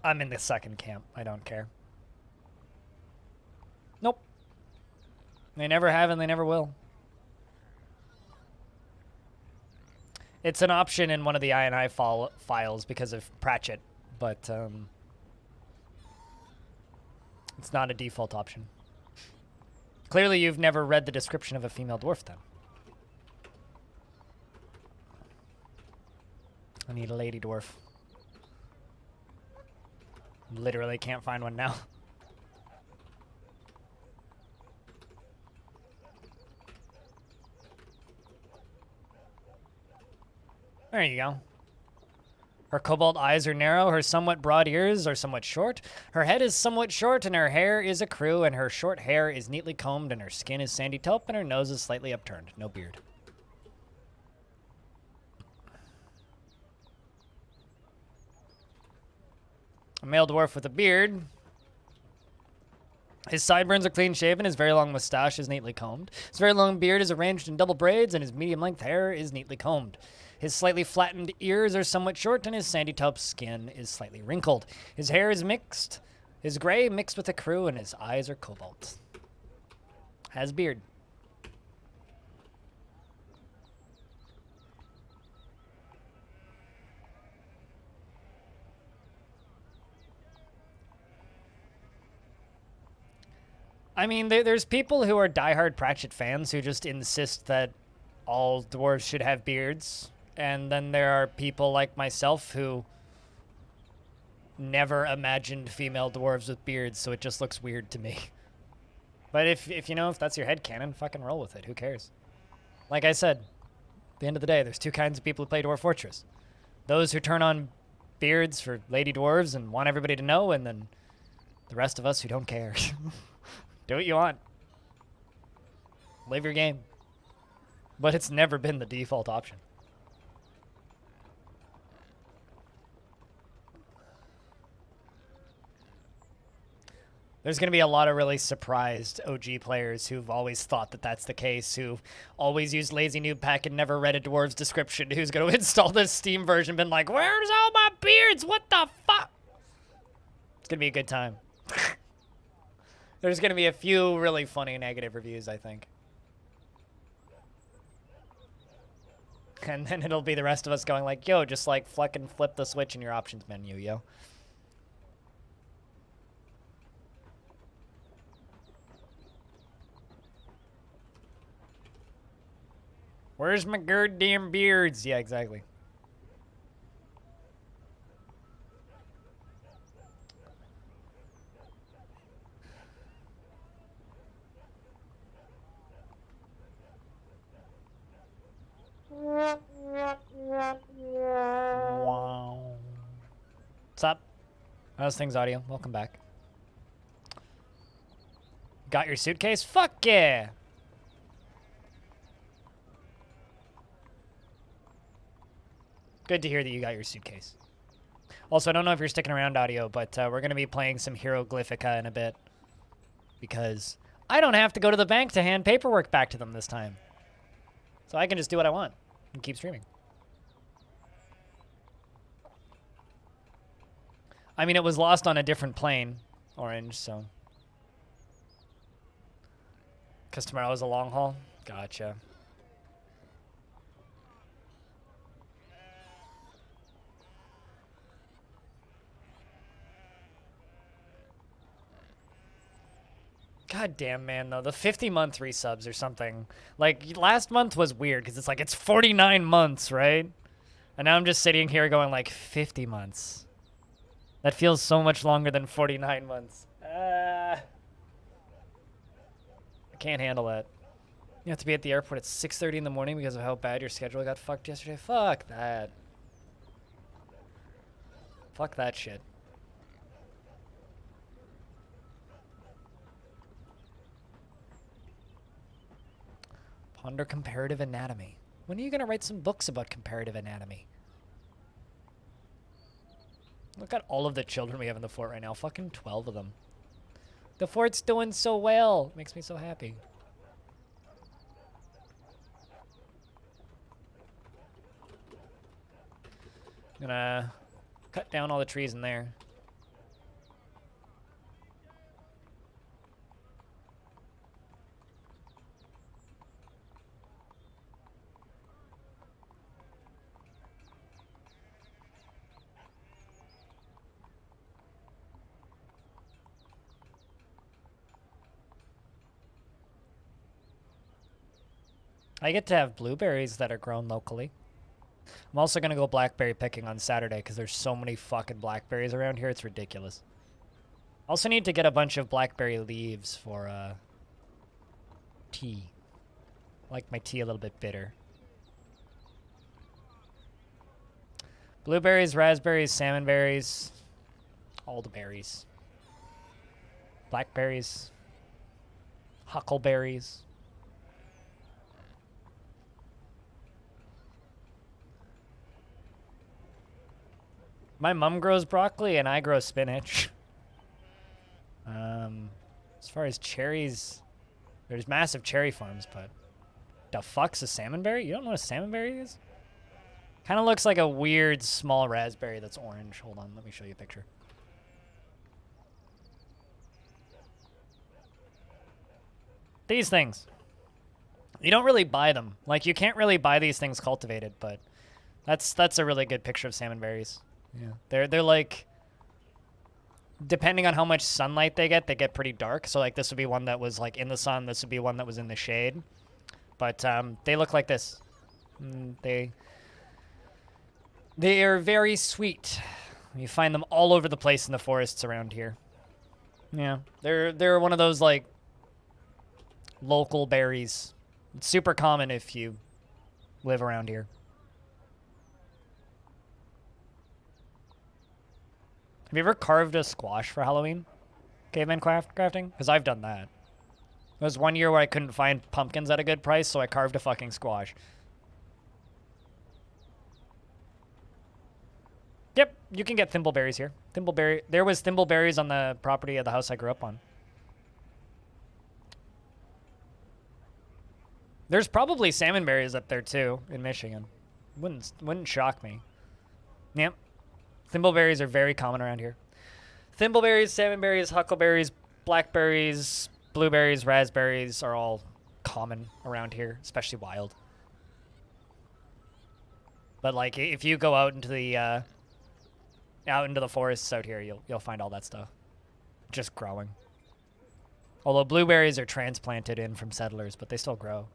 I'm in the second camp. I don't care. Nope. They never have and they never will. It's an option in one of the INI files because of Pratchett, but it's not a default option. Clearly you've never read the description of a female dwarf then. I need a lady dwarf. Literally can't find one now. There you go. Her cobalt eyes are narrow, her somewhat broad ears are somewhat short. Her head is somewhat short, and her hair is a crew, and her short hair is neatly combed, and her skin is sandy taupe, and her nose is slightly upturned. No beard. A male dwarf with a beard. His sideburns are clean shaven, his very long mustache is neatly combed. His very long beard is arranged in double braids, and his medium-length hair is neatly combed. His slightly flattened ears are somewhat short, and his sandy taupe skin is slightly wrinkled. His hair is gray mixed with a crew, and his eyes are cobalt. Has beard. I mean, there's people who are diehard Pratchett fans who just insist that all dwarves should have beards. And then there are people like myself who never imagined female dwarves with beards, so it just looks weird to me. But if you know, if that's your headcanon, fucking roll with it. Who cares? Like I said, at the end of the day, there's two kinds of people who play Dwarf Fortress. Those who turn on beards for lady dwarves and want everybody to know, and then the rest of us who don't care. Do what you want. Live your game. But it's never been the default option. There's going to be a lot of really surprised OG players who've always thought that that's the case, who always used Lazy Noob Pack and never read a Dwarves description, who's going to install this Steam version, been like, where's all my beards? What the fuck? It's going to be a good time. There's going to be a few really funny negative reviews, I think. And then it'll be the rest of us going like, yo, just like fucking flip the switch in your options menu, yo. Where's my goddamn beards? Yeah, exactly. Wow. What's up? How's things, audio? Welcome back. Got your suitcase? Fuck yeah! Good to hear that you got your suitcase. Also, I don't know if you're sticking around, audio, but we're going to be playing some Hieroglyphica in a bit. Because I don't have to go to the bank to hand paperwork back to them this time. So I can just do what I want and keep streaming. I mean, it was lost on a different plane, Orange, so. Because tomorrow is a long haul? Gotcha. God damn, man, though. The 50-month resubs or something. Like, last month was weird, because it's like, it's 49 months, right? And now I'm just sitting here going, like, 50 months. That feels so much longer than 49 months. I can't handle that. You have to be at the airport at 6:30 in the morning because of how bad your schedule got fucked yesterday? Fuck that. Fuck that shit. Ponder comparative anatomy. When are you going to write some books about comparative anatomy? Look at all of the children we have in the fort right now. Fucking 12 of them. The fort's doing so well. Makes me so happy. Gonna cut down all the trees in there. I get to have blueberries that are grown locally. I'm also going to go blackberry picking on Saturday because there's so many fucking blackberries around here. It's ridiculous. Also need to get a bunch of blackberry leaves for tea. I like my tea a little bit bitter. Blueberries, raspberries, salmon berries. All the berries. Blackberries. Huckleberries. My mom grows broccoli and I grow spinach. As far as cherries, there's massive cherry farms, but the fuck's a salmonberry? You don't know what a salmonberry is? Kind of looks like a weird small raspberry that's orange. Hold on, let me show you a picture. These things. You don't really buy them. Like, you can't really buy these things cultivated, but that's a really good picture of salmonberries. Yeah, they're like, depending on how much sunlight they get pretty dark. So like this would be one that was like in the sun. This would be one that was in the shade. But they look like this. They are very sweet. You find them all over the place in the forests around here. Yeah, they're one of those like local berries. It's super common if you live around here. Have you ever carved a squash for Halloween? Caveman crafting? Because I've done that. There was one year where I couldn't find pumpkins at a good price, so I carved a fucking squash. Yep, you can get thimbleberries here. There was thimbleberries on the property of the house I grew up on. There's probably salmonberries up there too in Michigan. Wouldn't shock me. Yep. Thimbleberries are very common around here. Thimbleberries, salmonberries, huckleberries, blackberries, blueberries, raspberries are all common around here, especially wild. But like if you go out into the forests out here, you'll find all that stuff just growing. Although blueberries are transplanted in from settlers, but they still grow.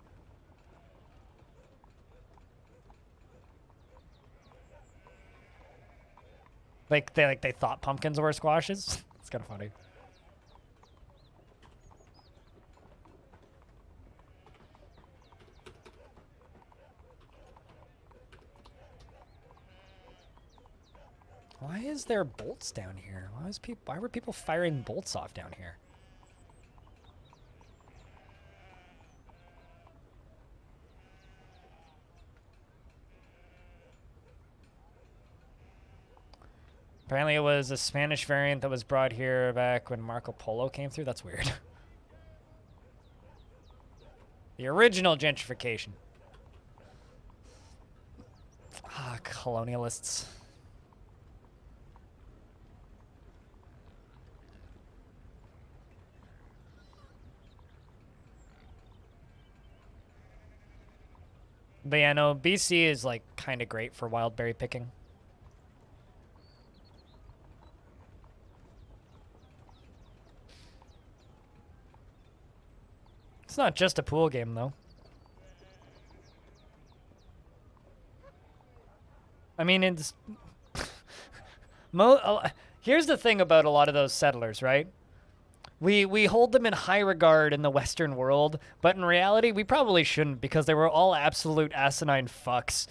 They thought pumpkins were squashes. It's kind of funny. Why is there bolts down here? Why were people firing bolts off down here? Apparently it was a Spanish variant that was brought here back when Marco Polo came through. That's weird. The original gentrification. Ah, colonialists. But yeah, no, BC is like kind of great for wild berry picking. It's not just a pool game, though. I mean, it's... Here's the thing about a lot of those settlers, right? We hold them in high regard in the Western world, but in reality, we probably shouldn't because they were all absolute asinine fucks.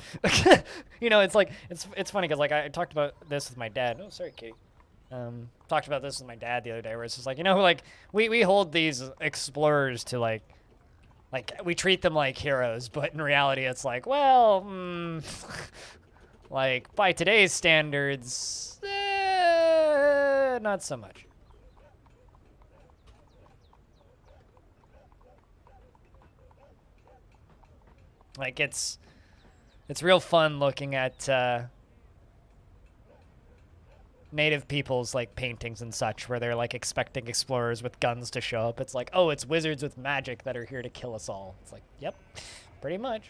You know, it's like, it's funny because, like, I talked about this with my dad. Oh, sorry, Katie. Talked about this with my dad the other day where it's just like, you know, like, we hold these explorers to, like, we treat them like heroes, but in reality, it's like, well, like, by today's standards, not so much. Like, it's real fun looking at native people's, like, paintings and such, where they're, like, expecting explorers with guns to show up. It's like, oh, it's wizards with magic that are here to kill us all. It's like, yep, pretty much.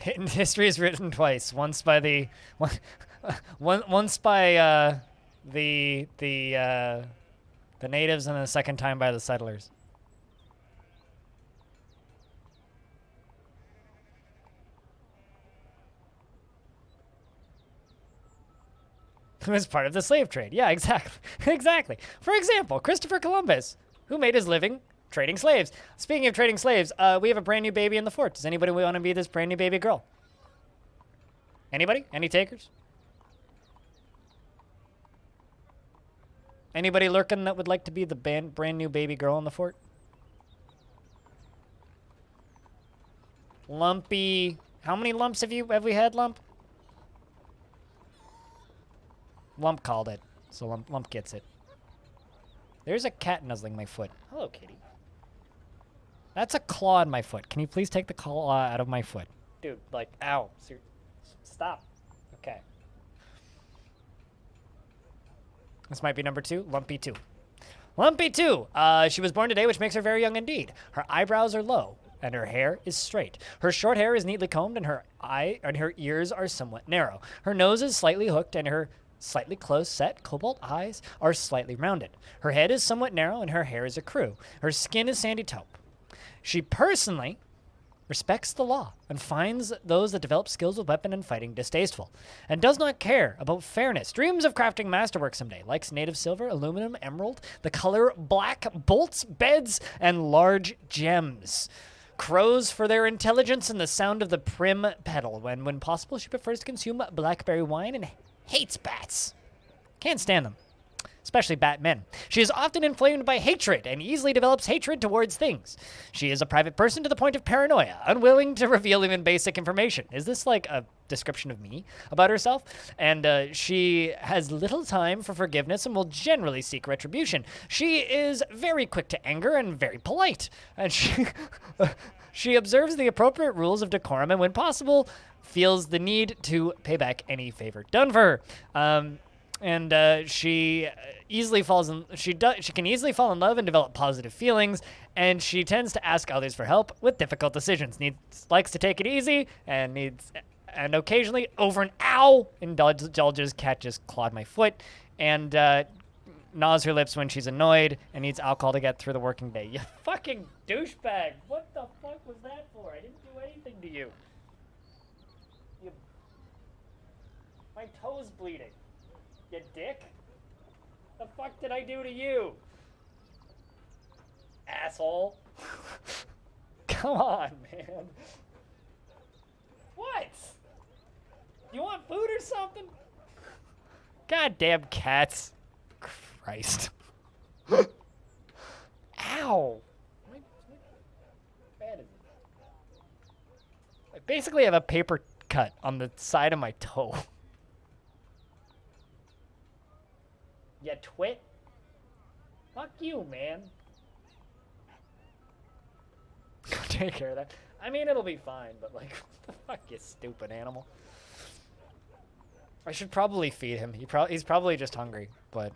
History is written twice. Once by the natives, and the second time by the settlers. It was part of the slave trade. Yeah, exactly. Exactly. For example, Christopher Columbus, who made his living trading slaves. Speaking of trading slaves, we have a brand new baby in the fort. Does anybody want to be this brand new baby girl? Anybody? Any takers? Anybody lurking that would like to be the brand new baby girl in the fort? Lumpy. How many lumps have we had, Lump? Lump called it, so Lump gets it. There's a cat nuzzling my foot. Hello, kitty. That's a claw in my foot. Can you please take the claw out of my foot? Dude, like, ow. Stop. Okay. This might be number 2. Lumpy 2. Lumpy 2. She was born today, which makes her very young indeed. Her eyebrows are low, and her hair is straight. Her short hair is neatly combed, and her ears are somewhat narrow. Her nose is slightly hooked, and her slightly close-set cobalt eyes are slightly rounded. Her head is somewhat narrow, and her hair is a crew. Her skin is sandy taupe. She personally respects the law, and finds those that develop skills with weapon and fighting distasteful, and does not care about fairness, dreams of crafting masterwork someday, likes native silver, aluminum, emerald, the color black, bolts, beds, and large gems. Crows for their intelligence and the sound of the prim pedal. When possible, she prefers to consume blackberry wine and hates bats. Can't stand them, especially Batmen. She is often inflamed by hatred and easily develops hatred towards things. She is a private person to the point of paranoia, unwilling to reveal even basic information. Is this like a description of me about herself? And she has little time for forgiveness and will generally seek retribution. She is very quick to anger and very polite. And she observes the appropriate rules of decorum and when possible feels the need to pay back any favor done for her. She easily she can easily fall in love and develop positive feelings, and she tends to ask others for help with difficult decisions. Likes to take it easy and occasionally over an ow indulges. Cat just clawed my foot, and gnaws her lips when she's annoyed and needs alcohol to get through the working day. You fucking douchebag! What the fuck was that for? I didn't do anything to you. My toe's bleeding. You dick? The fuck did I do to you? Asshole. Come on, man. What? You want food or something? Goddamn cats. Christ. Ow. What bad is it? I basically have a paper cut on the side of my toe. You twit? Fuck you, man. Take care of that. I mean, it'll be fine, but like, what the fuck, you stupid animal. I should probably feed him. He's probably just hungry, but...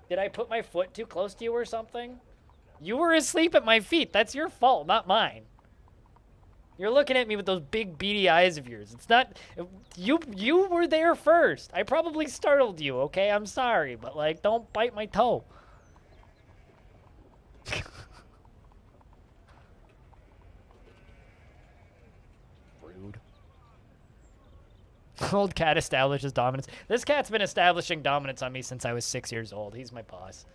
Did I put my foot too close to you or something? You were asleep at my feet. That's your fault, not mine. You're looking at me with those big beady eyes of yours. It's not... You were there first. I probably startled you, okay? I'm sorry, but, like, don't bite my toe. Rude. Old cat establishes dominance. This cat's been establishing dominance on me since I was 6 years old. He's my boss.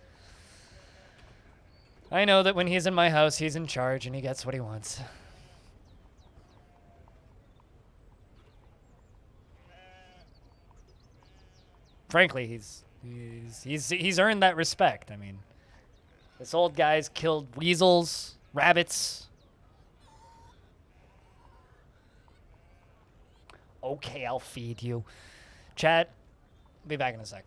I know that when he's in my house, he's in charge and he gets what he wants. Frankly, he's earned that respect. I mean, this old guy's killed weasels, rabbits. Okay, I'll feed you. Chat, be back in a sec.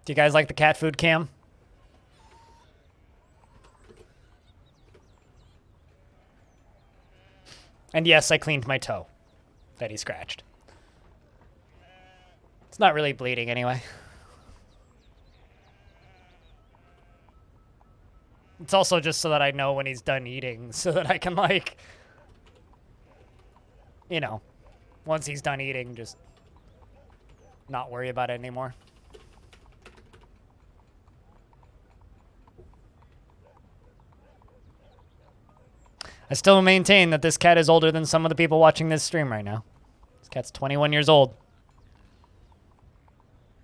Do you guys like the cat food cam? And yes, I cleaned my toe that he scratched. It's not really bleeding anyway. It's also just so that I know when he's done eating, so that I can, like, you know, once he's done eating, just not worry about it anymore. I still maintain that this cat is older than some of the people watching this stream right now. This cat's 21 years old.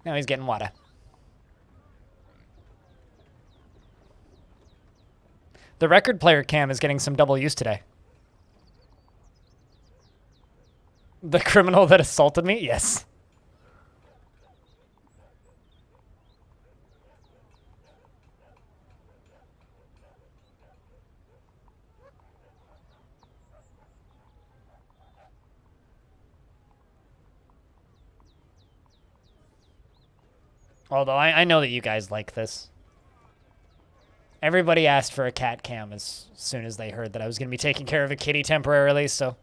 Now he's getting water. The record player cam is getting some double use today. The criminal that assaulted me? Yes. Although I know that you guys like this. Everybody asked for a cat cam as soon as they heard that I was going to be taking care of a kitty temporarily, so...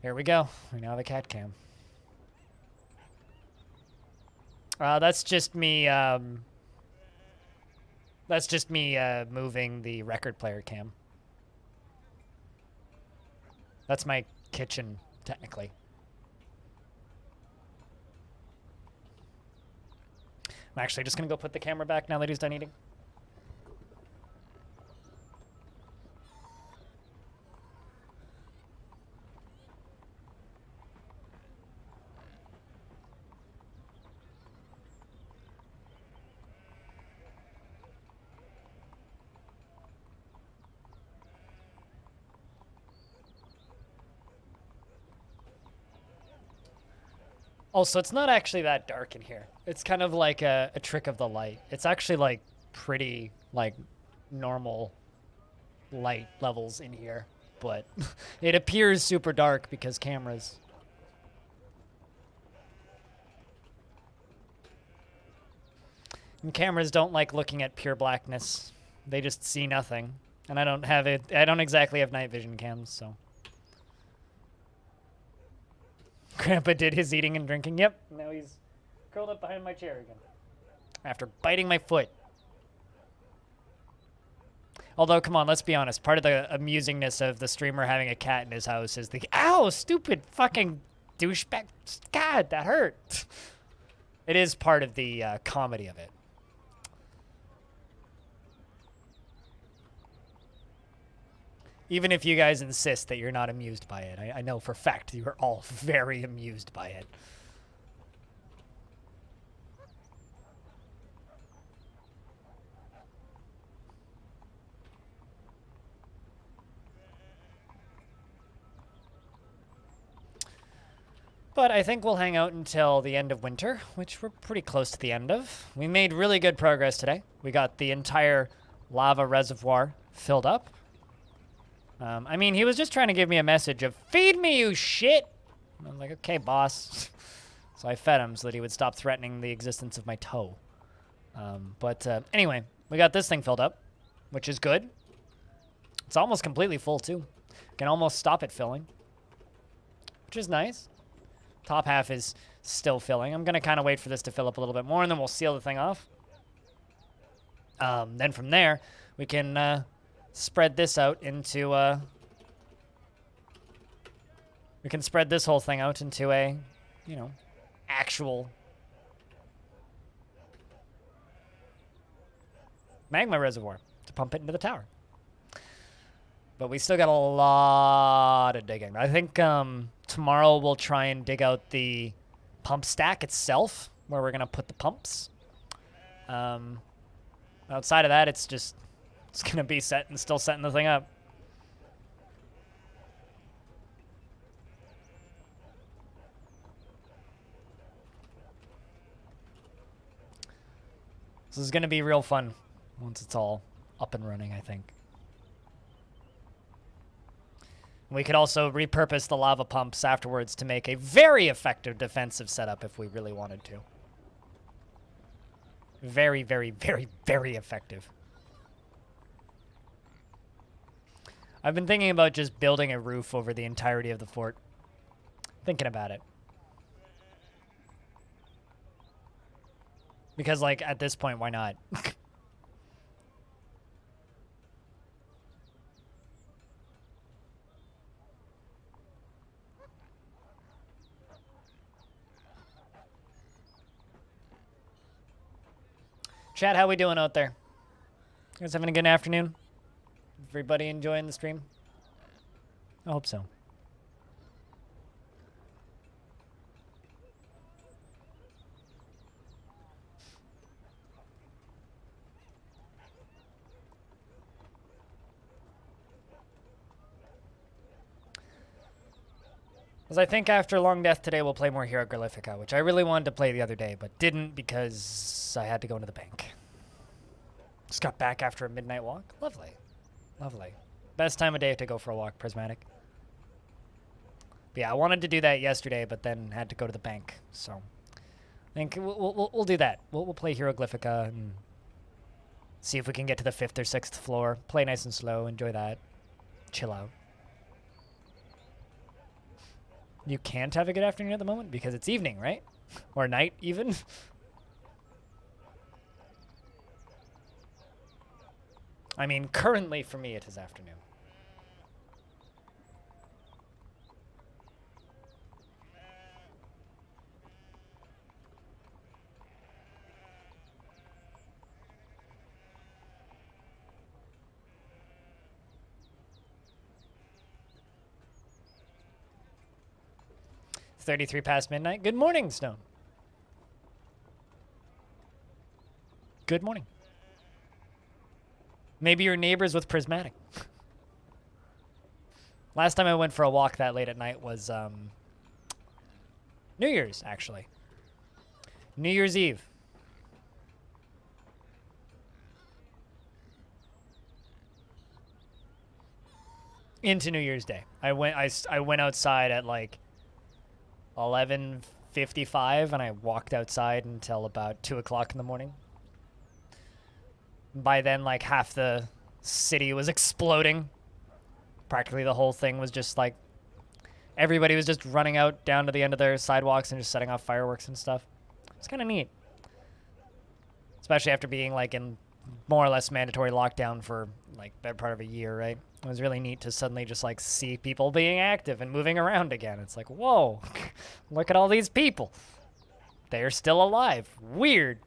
Here we go. We now have a cat cam. That's just me, moving the record player cam. That's my kitchen, technically. I'm actually just going to go put the camera back now that he's done eating. Also, it's not actually that dark in here. It's kind of like a trick of the light. It's actually like pretty like normal light levels in here, but it appears super dark because cameras. And cameras don't like looking at pure blackness. They just see nothing. And I don't exactly have night vision cams, so. Grandpa did his eating and drinking. Yep, now he's curled up behind my chair again. After biting my foot. Although, come on, let's be honest. Part of the amusingness of the streamer having a cat in his house is the... Ow, stupid fucking douchebag. God, that hurt. It is part of the comedy of it. Even if you guys insist that you're not amused by it. I know for a fact you are all very amused by it. But I think we'll hang out until the end of winter, which we're pretty close to the end of. We made really good progress today. We got the entire lava reservoir filled up. I mean, he was just trying to give me a message of, feed me, you shit! And I'm like, okay, boss. So I fed him so that he would stop threatening the existence of my toe. Anyway, we got this thing filled up, which is good. It's almost completely full, too. Can almost stop it filling, which is nice. Top half is still filling. I'm going to kind of wait for this to fill up a little bit more, and then we'll seal the thing off. Then from there, we can... spread this out into, we can spread this whole thing out into a, you know, actual magma reservoir to pump it into the tower. But we still got a lot of digging. I think tomorrow we'll try and dig out the pump stack itself, where we're going to put the pumps. Outside of that, it's just... It's going to be set and still setting the thing up. This is going to be real fun once it's all up and running, I think. We could also repurpose the lava pumps afterwards to make a very effective defensive setup if we really wanted to. Very, very, very, very effective. I've been thinking about just building a roof over the entirety of the fort. Thinking about it. Because, like, at this point, why not? Chat, how we doing out there? You guys having a good afternoon? Everybody enjoying the stream? I hope so. Because I think after Longdeath today, we'll play more Hieroglyphica, which I really wanted to play the other day, but didn't because I had to go into the bank. Just got back after a midnight walk. Lovely. Lovely. Best time of day to go for a walk, Prismatic. But yeah, I wanted to do that yesterday, but then had to go to the bank, so I think we'll do that. We'll play Hieroglyphica and see if we can get to the 5th or 6th floor. Play nice and slow, enjoy that, chill out. You can't have a good afternoon at the moment because it's evening, right? Or night, even? I mean, currently for me, it is afternoon. It's 33 past midnight. Good morning, Stone. Good morning. Maybe your neighbors with Prismatic. Last time I went for a walk that late at night was New Year's, actually. New Year's Eve. Into New Year's Day. I went outside at like 11:55 and I walked outside until about 2 o'clock in the morning. By then, like, half the city was exploding. Practically the whole thing was just, like, everybody was just running out down to the end of their sidewalks and just setting off fireworks and stuff. It's kind of neat. Especially after being, like, in more or less mandatory lockdown for, like, better part of a year, right? It was really neat to suddenly just, like, see people being active and moving around again. It's like, whoa, look at all these people. They're still alive. Weird.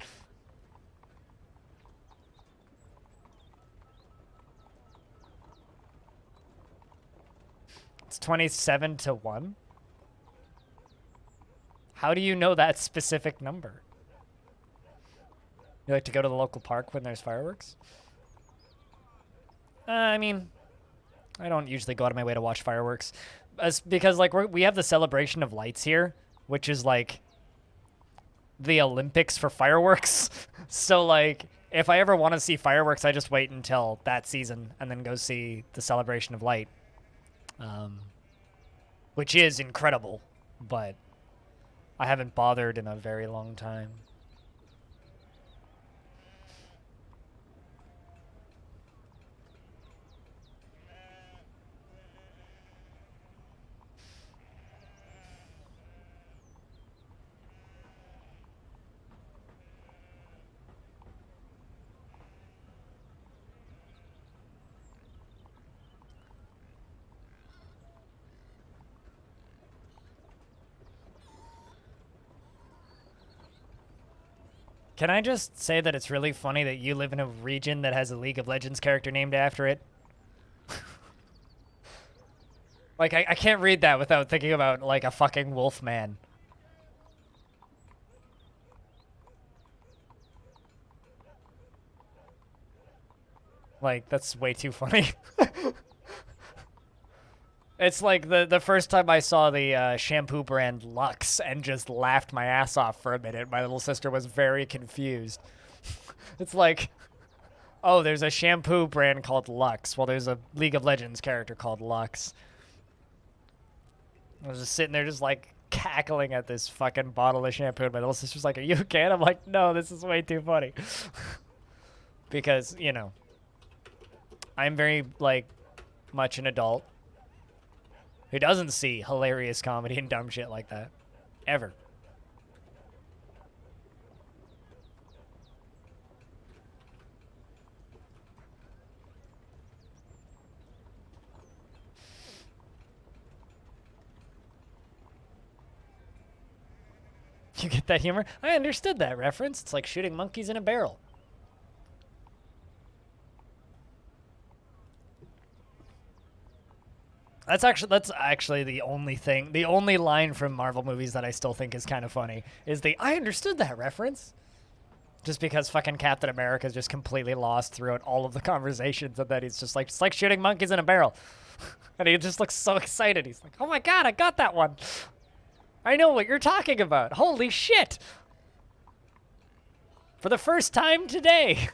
It's 27-1. How do you know that specific number? You like to go to the local park when there's fireworks? I mean, I don't usually go out of my way to watch fireworks. Because, like, we have the celebration of lights here, which is, like, the Olympics for fireworks. So, like, if I ever want to see fireworks, I just wait until that season and then go see the celebration of light. Which is incredible, but I haven't bothered in a very long time. Can I just say that it's really funny that you live in a region that has a League of Legends character named after it? Like, I can't read that without thinking about, like, a fucking wolf man. Like, that's way too funny. It's like the first time I saw the shampoo brand Lux and just laughed my ass off for a minute. My little sister was very confused. It's like, oh, there's a shampoo brand called Lux. Well, there's a League of Legends character called Lux. I was just sitting there just, like, cackling at this fucking bottle of shampoo. And my little sister's like, are you okay? And I'm like, no, this is way too funny. Because, you know, I'm very, like, much an adult who doesn't see hilarious comedy and dumb shit like that. Ever. You get that humor? I understood that reference. It's like shooting monkeys in a barrel. That's actually the only line from Marvel movies that I still think is kind of funny is the I understood that reference. Just because fucking Captain America is just completely lost throughout all of the conversations, and then he's just like, it's like shooting monkeys in a barrel. And he just looks so excited. He's like, oh my god, I got that one. I know what you're talking about. Holy shit. For the first time today.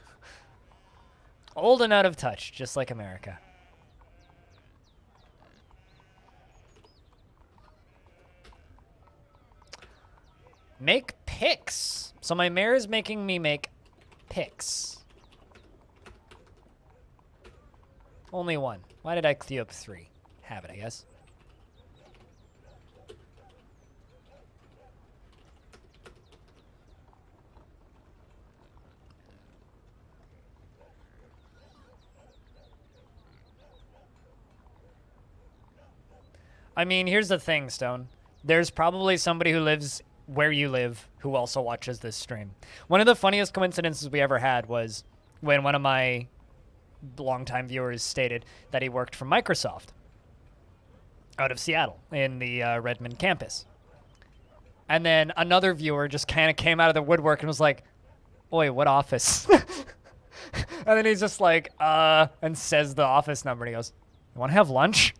Old and out of touch, just like America. Make picks. So my mayor is making me make picks. Only one. Why did I queue up 3? Have it, I guess. I mean, here's the thing, Stone. There's probably somebody who lives where you live who also watches this stream. One of the funniest coincidences we ever had was when one of my longtime viewers stated that he worked for Microsoft out of Seattle in the Redmond campus. And then another viewer just kind of came out of the woodwork and was like, oi, what office? And then he's just like, and says the office number, and he goes, you want to have lunch?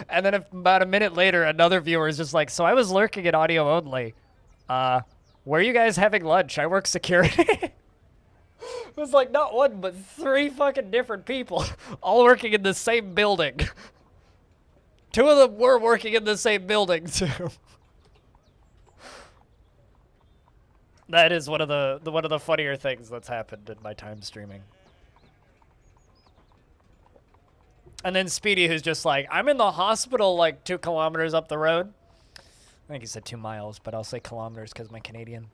And then about a minute later, another viewer is just like, so I was lurking at audio only. Where are you guys having lunch? I work security. It was like not one, but 3 fucking different people all working in the same building. 2 of them were working in the same building, too. That is one of the funnier things that's happened in my time streaming. And then Speedy, who's just like, I'm in the hospital like 2 kilometers up the road. I think he said 2 miles, but I'll say kilometers because I'm Canadian.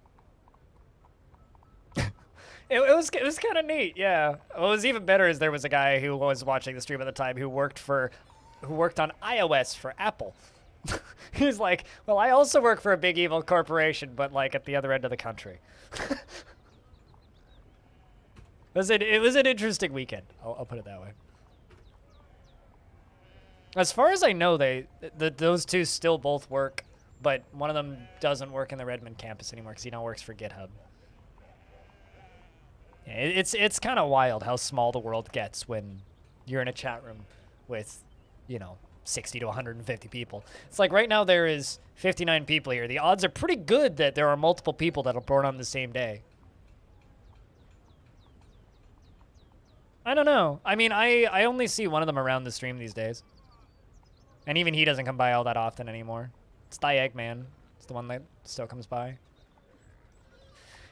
It was kind of neat, yeah. What was even better is there was a guy who was watching the stream at the time who worked on iOS for Apple. He's like, well, I also work for a big evil corporation, but like at the other end of the country. It was an interesting weekend. I'll put it that way. As far as I know, those 2 still both work, but one of them doesn't work in the Redmond campus anymore because he now works for GitHub. Yeah, it's kind of wild how small the world gets when you're in a chat room with, 60 to 150 people. It's like right now there is 59 people here. The odds are pretty good that there are multiple people that are born on the same day. I don't know. I mean, I only see one of them around the stream these days. And even he doesn't come by all that often anymore. It's the Eggman. It's the one that still comes by.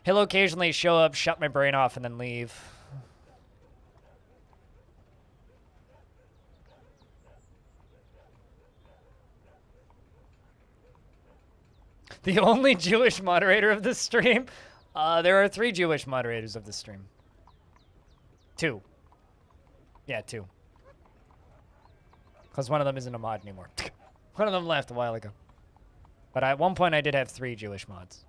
He'll occasionally show up, shut my brain off, and then leave. The only Jewish moderator of this stream? There are 3 Jewish moderators of this stream. 2. Yeah, 2. Because one of them isn't a mod anymore. One of them left a while ago. But at one point I did have 3 Jewish mods.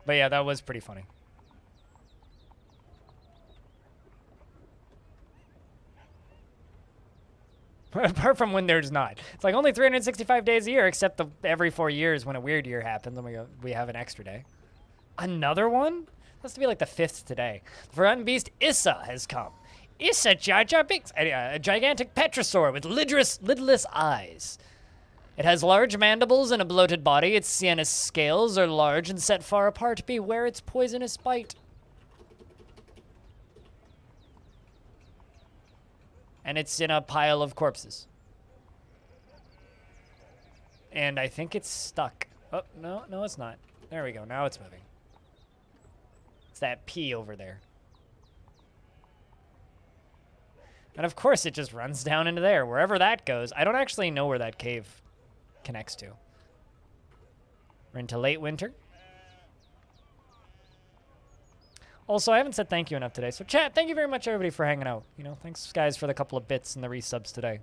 But yeah, that was pretty funny. Apart from when there's not. It's like only 365 days a year, except every 4 years when a weird year happens and we have an extra day. Another one? Has to be like the 5th today. The Forgotten Beast Issa has come. Issa Jar Jar Binks, a gigantic petrosaur with lidless eyes. It has large mandibles and a bloated body. Its sienna scales are large and set far apart. Beware its poisonous bite. And it's in a pile of corpses. And I think it's stuck. Oh, no, it's not. There we go. Now it's moving. It's that P over there. And of course it just runs down into there. Wherever that goes. I don't actually know where that cave connects to. We're into late winter. Also, I haven't said thank you enough today. So, chat, thank you very much, everybody, for hanging out. You know, thanks, guys, for the couple of bits and the resubs today.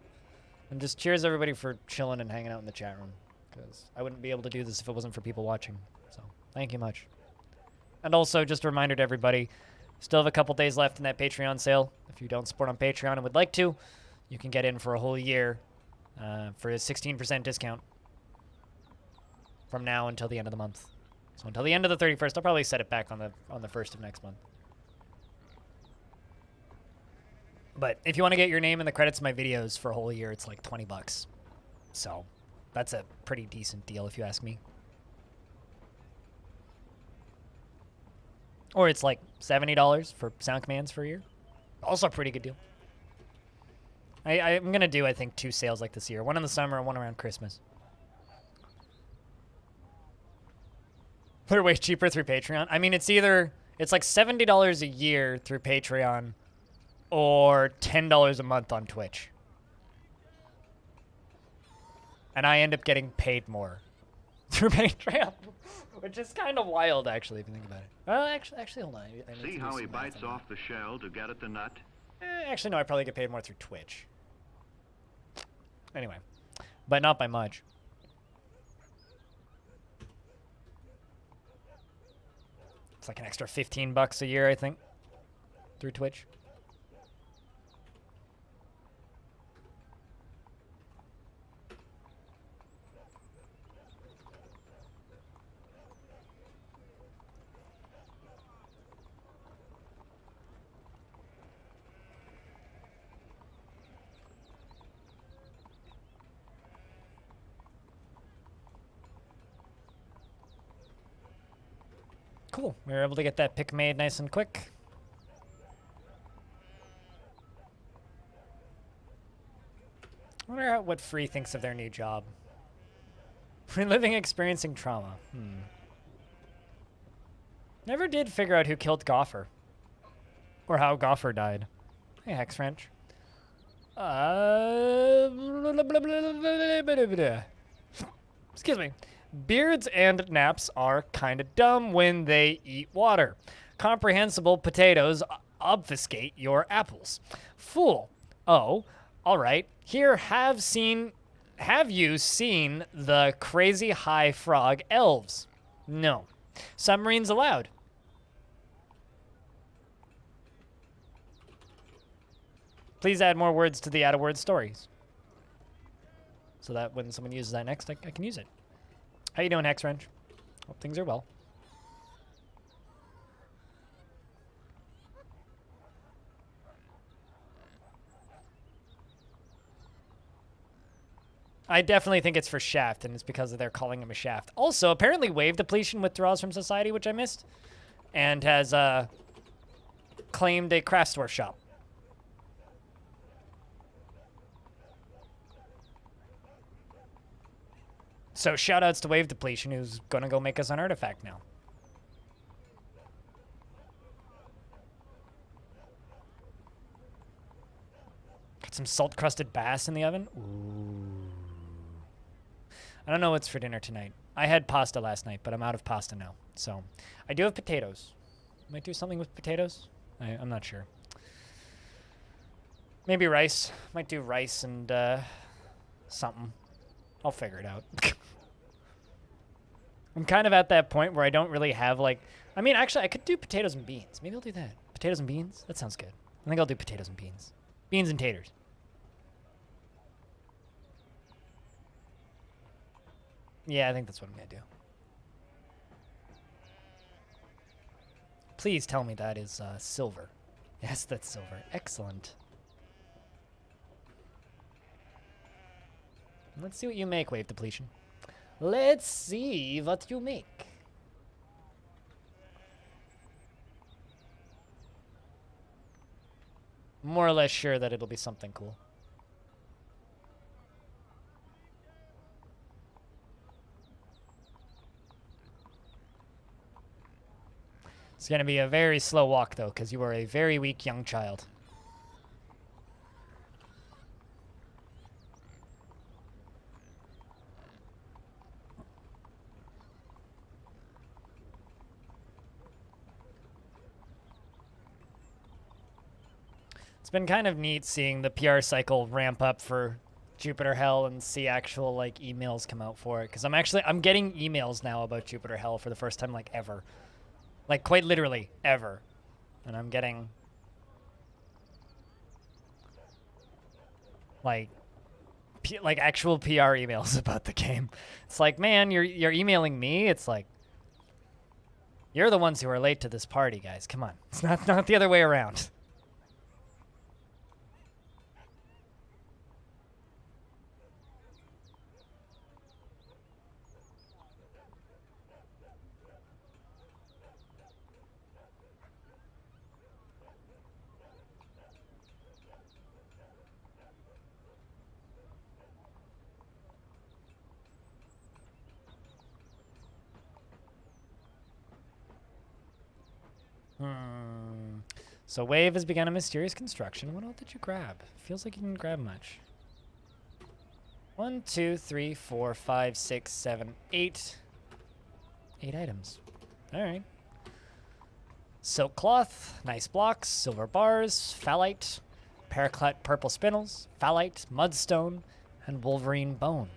And just cheers, everybody, for chilling and hanging out in the chat room. Because I wouldn't be able to do this if it wasn't for people watching. So, thank you much. And also, just a reminder to everybody, still have a couple days left in that Patreon sale. If you don't support on Patreon and would like to, you can get in for a whole year for a 16% discount from now until the end of the month. So until the end of the 31st, I'll probably set it back on the 1st of next month. But if you want to get your name in the credits of my videos for a whole year, it's like 20 bucks. So that's a pretty decent deal if you ask me. Or it's like $70 for sound commands for a year. Also a pretty good deal. I'm going to do, I think, 2 sales like this year. One in the summer and one around Christmas. They're way cheaper through Patreon. I mean, it's like $70 a year through Patreon or $10 a month on Twitch. And I end up getting paid more through Patreon, which is kind of wild, actually, if you think about it. Well, actually, hold on. I need See to do how he some math bites on off the shell to get at the nut? that. Actually, no, I probably get paid more through Twitch. Anyway, but not by much. It's like an extra 15 bucks a year, I think, through Twitch. Cool. We were able to get that pick made nice and quick. I wonder what Free thinks of their new job. Reliving experiencing trauma. Never did figure out who killed Goffer. Or how Goffer died. Hey, Hex Wrench. Excuse me. Beards and naps are kinda dumb when they eat water. Comprehensible potatoes obfuscate your apples. Fool. Oh, alright. Here, have you seen the crazy high frog elves? No. Submarines allowed. Please add more words to the add a word stories. So that when someone uses that next, I can use it. How you doing, Hex Wrench? Hope things are well. I definitely think it's for Shaft, and it's because they're calling him a Shaft. Also, apparently Wave Depletion withdraws from society, which I missed, and has claimed a craft store shop. So shoutouts to Wave Depletion, who's gonna go make us an artifact now. Got some salt-crusted bass in the oven. Ooh. I don't know what's for dinner tonight. I had pasta last night, but I'm out of pasta now. So I do have potatoes. Might do something with potatoes. I'm not sure. Maybe rice. Might do rice and something. I'll figure it out. I'm kind of at that point where I don't really have, like... I mean, actually, I could do potatoes and beans. Maybe I'll do that. Potatoes and beans? That sounds good. I think I'll do potatoes and beans. Beans and taters. Yeah, I think that's what I'm going to do. Please tell me that is silver. Yes, that's silver. Excellent. Let's see what you make, Wave Depletion. Let's see what you make. More or less sure that it'll be something cool. It's going to be a very slow walk, though, because you are a very weak young child. It's been kind of neat seeing the PR cycle ramp up for Jupiter Hell and see actual like emails come out for it, because I'm getting emails now about Jupiter Hell for the first time like ever, like quite literally ever, and I'm getting like actual PR emails about the game. It's like, man, you're emailing me. It's like, you're the ones who are late to this party, guys. Come on, it's not the other way around. So Wave has begun a mysterious construction. What all did you grab? Feels like you didn't grab much. 1, 2, 3, 4, 5, 6, 7, 8. 8 items. All right. Silk cloth, nice blocks, silver bars, phalite, paraclet purple spindles, phalite, mudstone, and wolverine bone.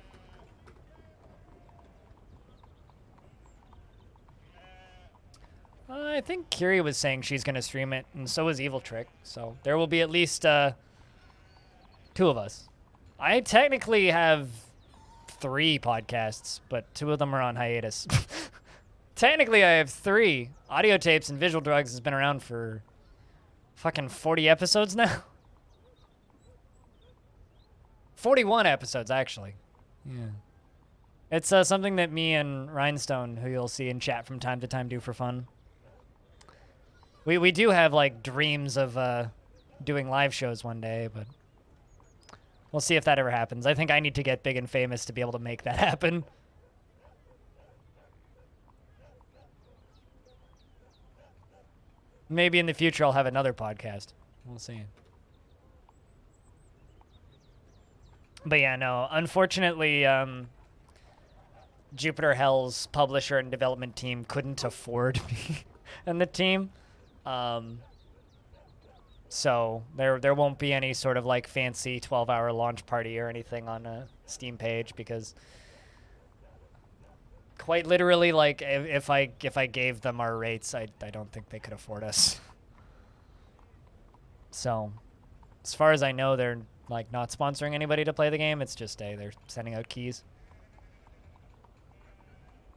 I think Kiri was saying she's going to stream it, and so is Evil Trick. So there will be at least 2 of us. I technically have 3 podcasts, but 2 of them are on hiatus. Technically, I have 3. Audio Tapes and Visual Drugs has been around for fucking 40 episodes now. 41 episodes, actually. Yeah. It's something that me and Rhinestone, who you'll see in chat from time to time, do for fun. We do have, like, dreams of doing live shows one day, but we'll see if that ever happens. I think I need to get big and famous to be able to make that happen. Maybe in the future I'll have another podcast. We'll see. But yeah, no, unfortunately, Jupiter Hell's publisher and development team couldn't afford me and the team. So there won't be any sort of like fancy 12-hour launch party or anything on a Steam page, because quite literally, like, if I gave them our rates, I don't think they could afford us. So as far as I know, they're like not sponsoring anybody to play the game. It's just they're sending out keys.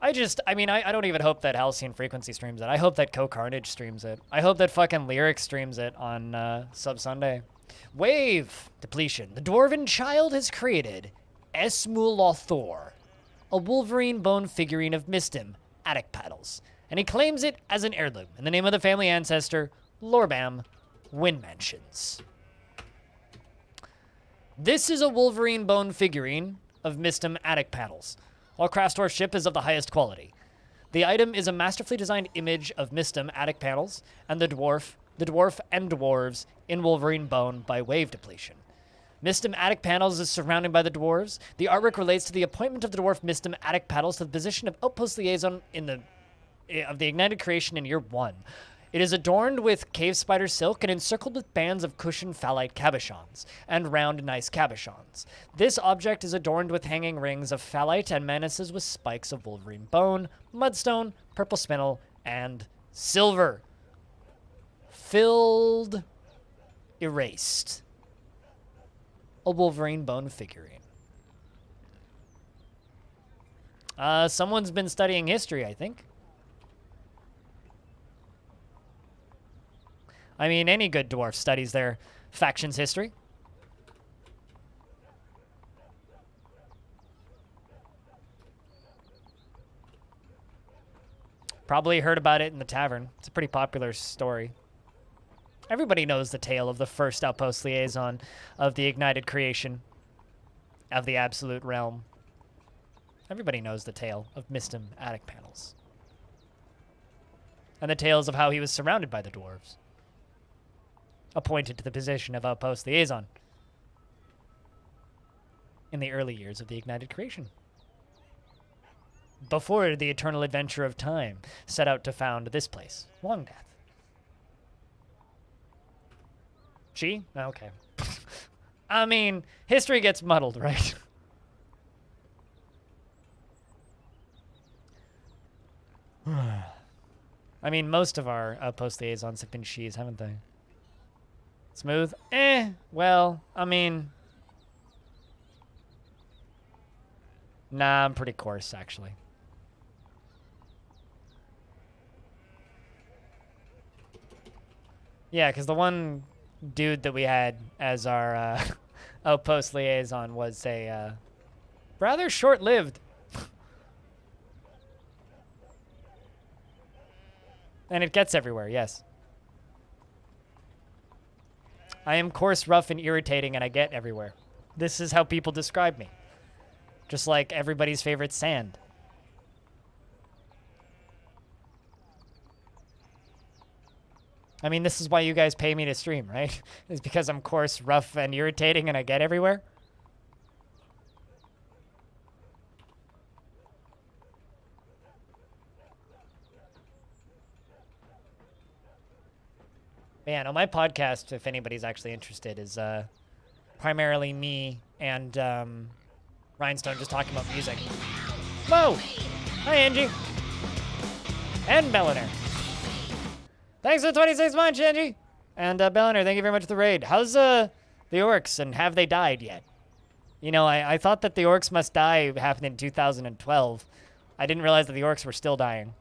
I don't even hope that Halcyon Frequency streams it. I hope that Co-Carnage streams it. I hope that fucking Lyric streams it on Sub Sunday. Wave depletion. The Dwarven child has created Esmulothor, a Wolverine bone figurine of Mistim, Attic Paddles, and he claims it as an heirloom in the name of the family ancestor, Lorbam Windmansions. This is a Wolverine bone figurine of Mistim, Attic Paddles. While Krastor's ship is of the highest quality. The item is a masterfully designed image of Mistim, Attic Panels, and the dwarf and dwarves in Wolverine bone by wave depletion. Mistim Attic Panels is surrounded by the dwarves. The artwork relates to the appointment of the dwarf Mistim Attic Paddles to the position of Outpost Liaison of the Ignited Creation in Year 1. It is adorned with cave spider silk and encircled with bands of cushioned phalite cabochons and round, nice cabochons. This object is adorned with hanging rings of phalite and menaces with spikes of wolverine bone, mudstone, purple spinel, and silver. Filled, erased. A wolverine bone figurine. Someone's been studying history, I think. I mean, any good dwarf studies their faction's history. Probably heard about it in the tavern. It's a pretty popular story. Everybody knows the tale of the first Outpost Liaison of the Ignited Creation of the Absolute Realm. Everybody knows the tale of Mistim Attic Panels. And the tales of how he was surrounded by the dwarves. Appointed to the position of Outpost Liaison in the early years of the Ignited Creation. Before the eternal adventure of time set out to found this place, Longdeath. She? Okay. I mean, history gets muddled, right? I mean, most of our outpost liaisons have been she's, haven't they? Smooth? Well, I mean... Nah, I'm pretty coarse, actually. Yeah, because the one dude that we had as our outpost liaison was a rather short-lived. And it gets everywhere, yes. I am coarse, rough, and irritating, and I get everywhere. This is how people describe me. Just like everybody's favorite sand. I mean, this is why you guys pay me to stream, right? It's because I'm coarse, rough, and irritating, and I get everywhere. But yeah, no, my podcast, if anybody's actually interested, is primarily me and Rhinestone just talking about music. Whoa! Hi, Angie. And Belliner. Thanks for the 26 months, Angie. And Belliner, thank you very much for the raid. How's the orcs, and have they died yet? You know, I thought that the orcs must die happened in 2012. I didn't realize that the orcs were still dying.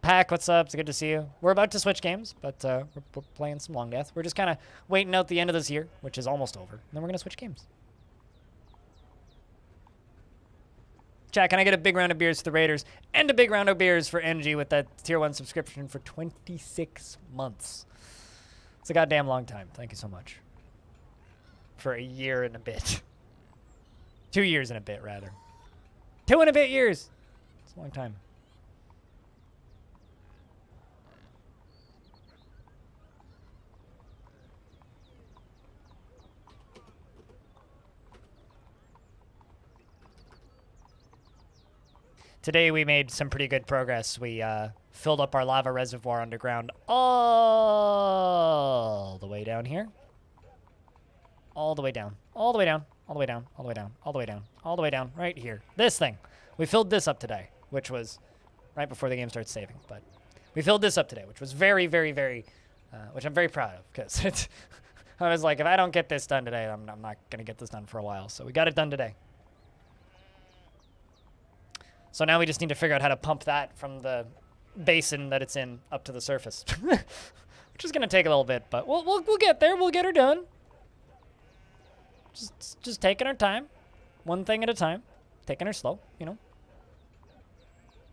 Pack, what's up? It's good to see you. We're about to switch games, but we're playing some Longdeath. We're just kind of waiting out the end of this year, which is almost over. And then we're going to switch games. Chat, can I get a big round of beers for the Raiders and a big round of beers for NG with that tier 1 subscription for 26 months? It's a goddamn long time. Thank you so much. For a year and a bit. 2 years and a bit, rather. 2 and a bit years. It's a long time. Today we made some pretty good progress. We filled up our lava reservoir underground all the way down here. All the way down. All the way down. All the way down. All the way down. All the way down. All the way down. Right here. This thing. We filled this up today, which was right before the game starts saving. But we filled this up today, which was very, very, very, which I'm very proud of. Because it's I was like, if I don't get this done today, I'm not going to get this done for a while. So we got it done today. So now we just need to figure out how to pump that from the basin that it's in up to the surface, which is going to take a little bit, but we'll get there. We'll get her done. Just taking our time, one thing at a time, taking her slow, you know,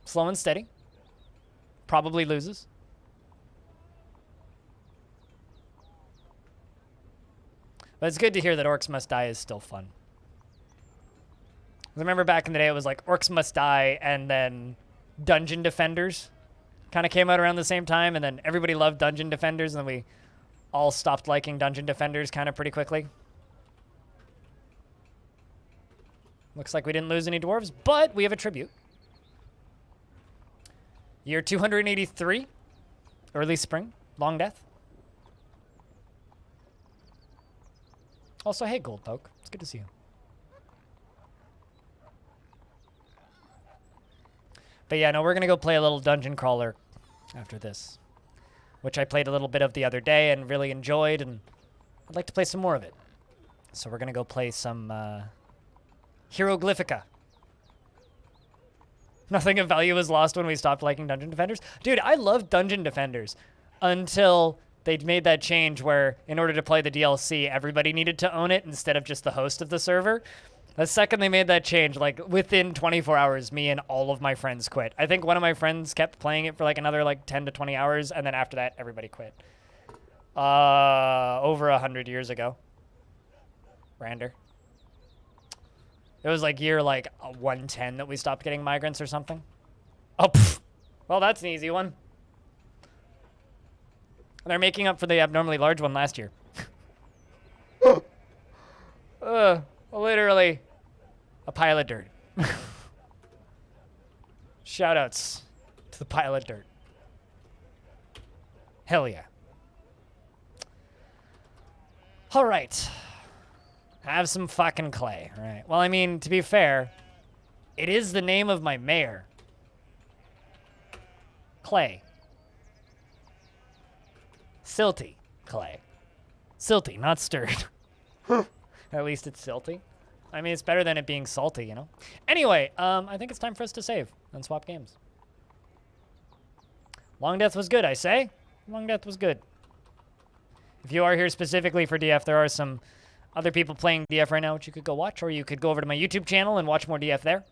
slow and steady. Probably loses. But it's good to hear that Orcs Must Die is still fun. I remember back in the day, it was like Orcs Must Die, and then Dungeon Defenders kind of came out around the same time, and then everybody loved Dungeon Defenders, and then we all stopped liking Dungeon Defenders kind of pretty quickly. Looks like we didn't lose any dwarves, but we have a tribute. Year 283, early spring, Longdeath. Also, hey, Goldpoke, it's good to see you. But yeah, no, we're going to go play a little dungeon crawler after this, which I played a little bit of the other day and really enjoyed, and I'd like to play some more of it. So we're going to go play some Hieroglyphica. Nothing of value was lost when we stopped liking Dungeon Defenders. Dude, I loved Dungeon Defenders until they made that change where in order to play the DLC, everybody needed to own it instead of just the host of the server. The second they made that change, like within 24 hours, me and all of my friends quit. I think one of my friends kept playing it for like another like 10 to 20 hours, and then after that, everybody quit. Over 100 years ago. Rander. It was like year like 110 that we stopped getting migrants or something. Oh, pff. Well, that's an easy one. They're making up for the abnormally large one last year. Literally a pile of dirt. Shoutouts to the pile of dirt. Hell yeah. All right. Have some fucking clay. All right. Well, I mean, to be fair, it is the name of my mayor. Clay. Silty. Clay. Silty, not stirred. At least it's silty. I mean, it's better than it being salty, you know? Anyway, I think it's time for us to save and swap games. Longdeath was good, I say. Longdeath was good. If you are here specifically for DF, there are some other people playing DF right now, which you could go watch, or you could go over to my YouTube channel and watch more DF there.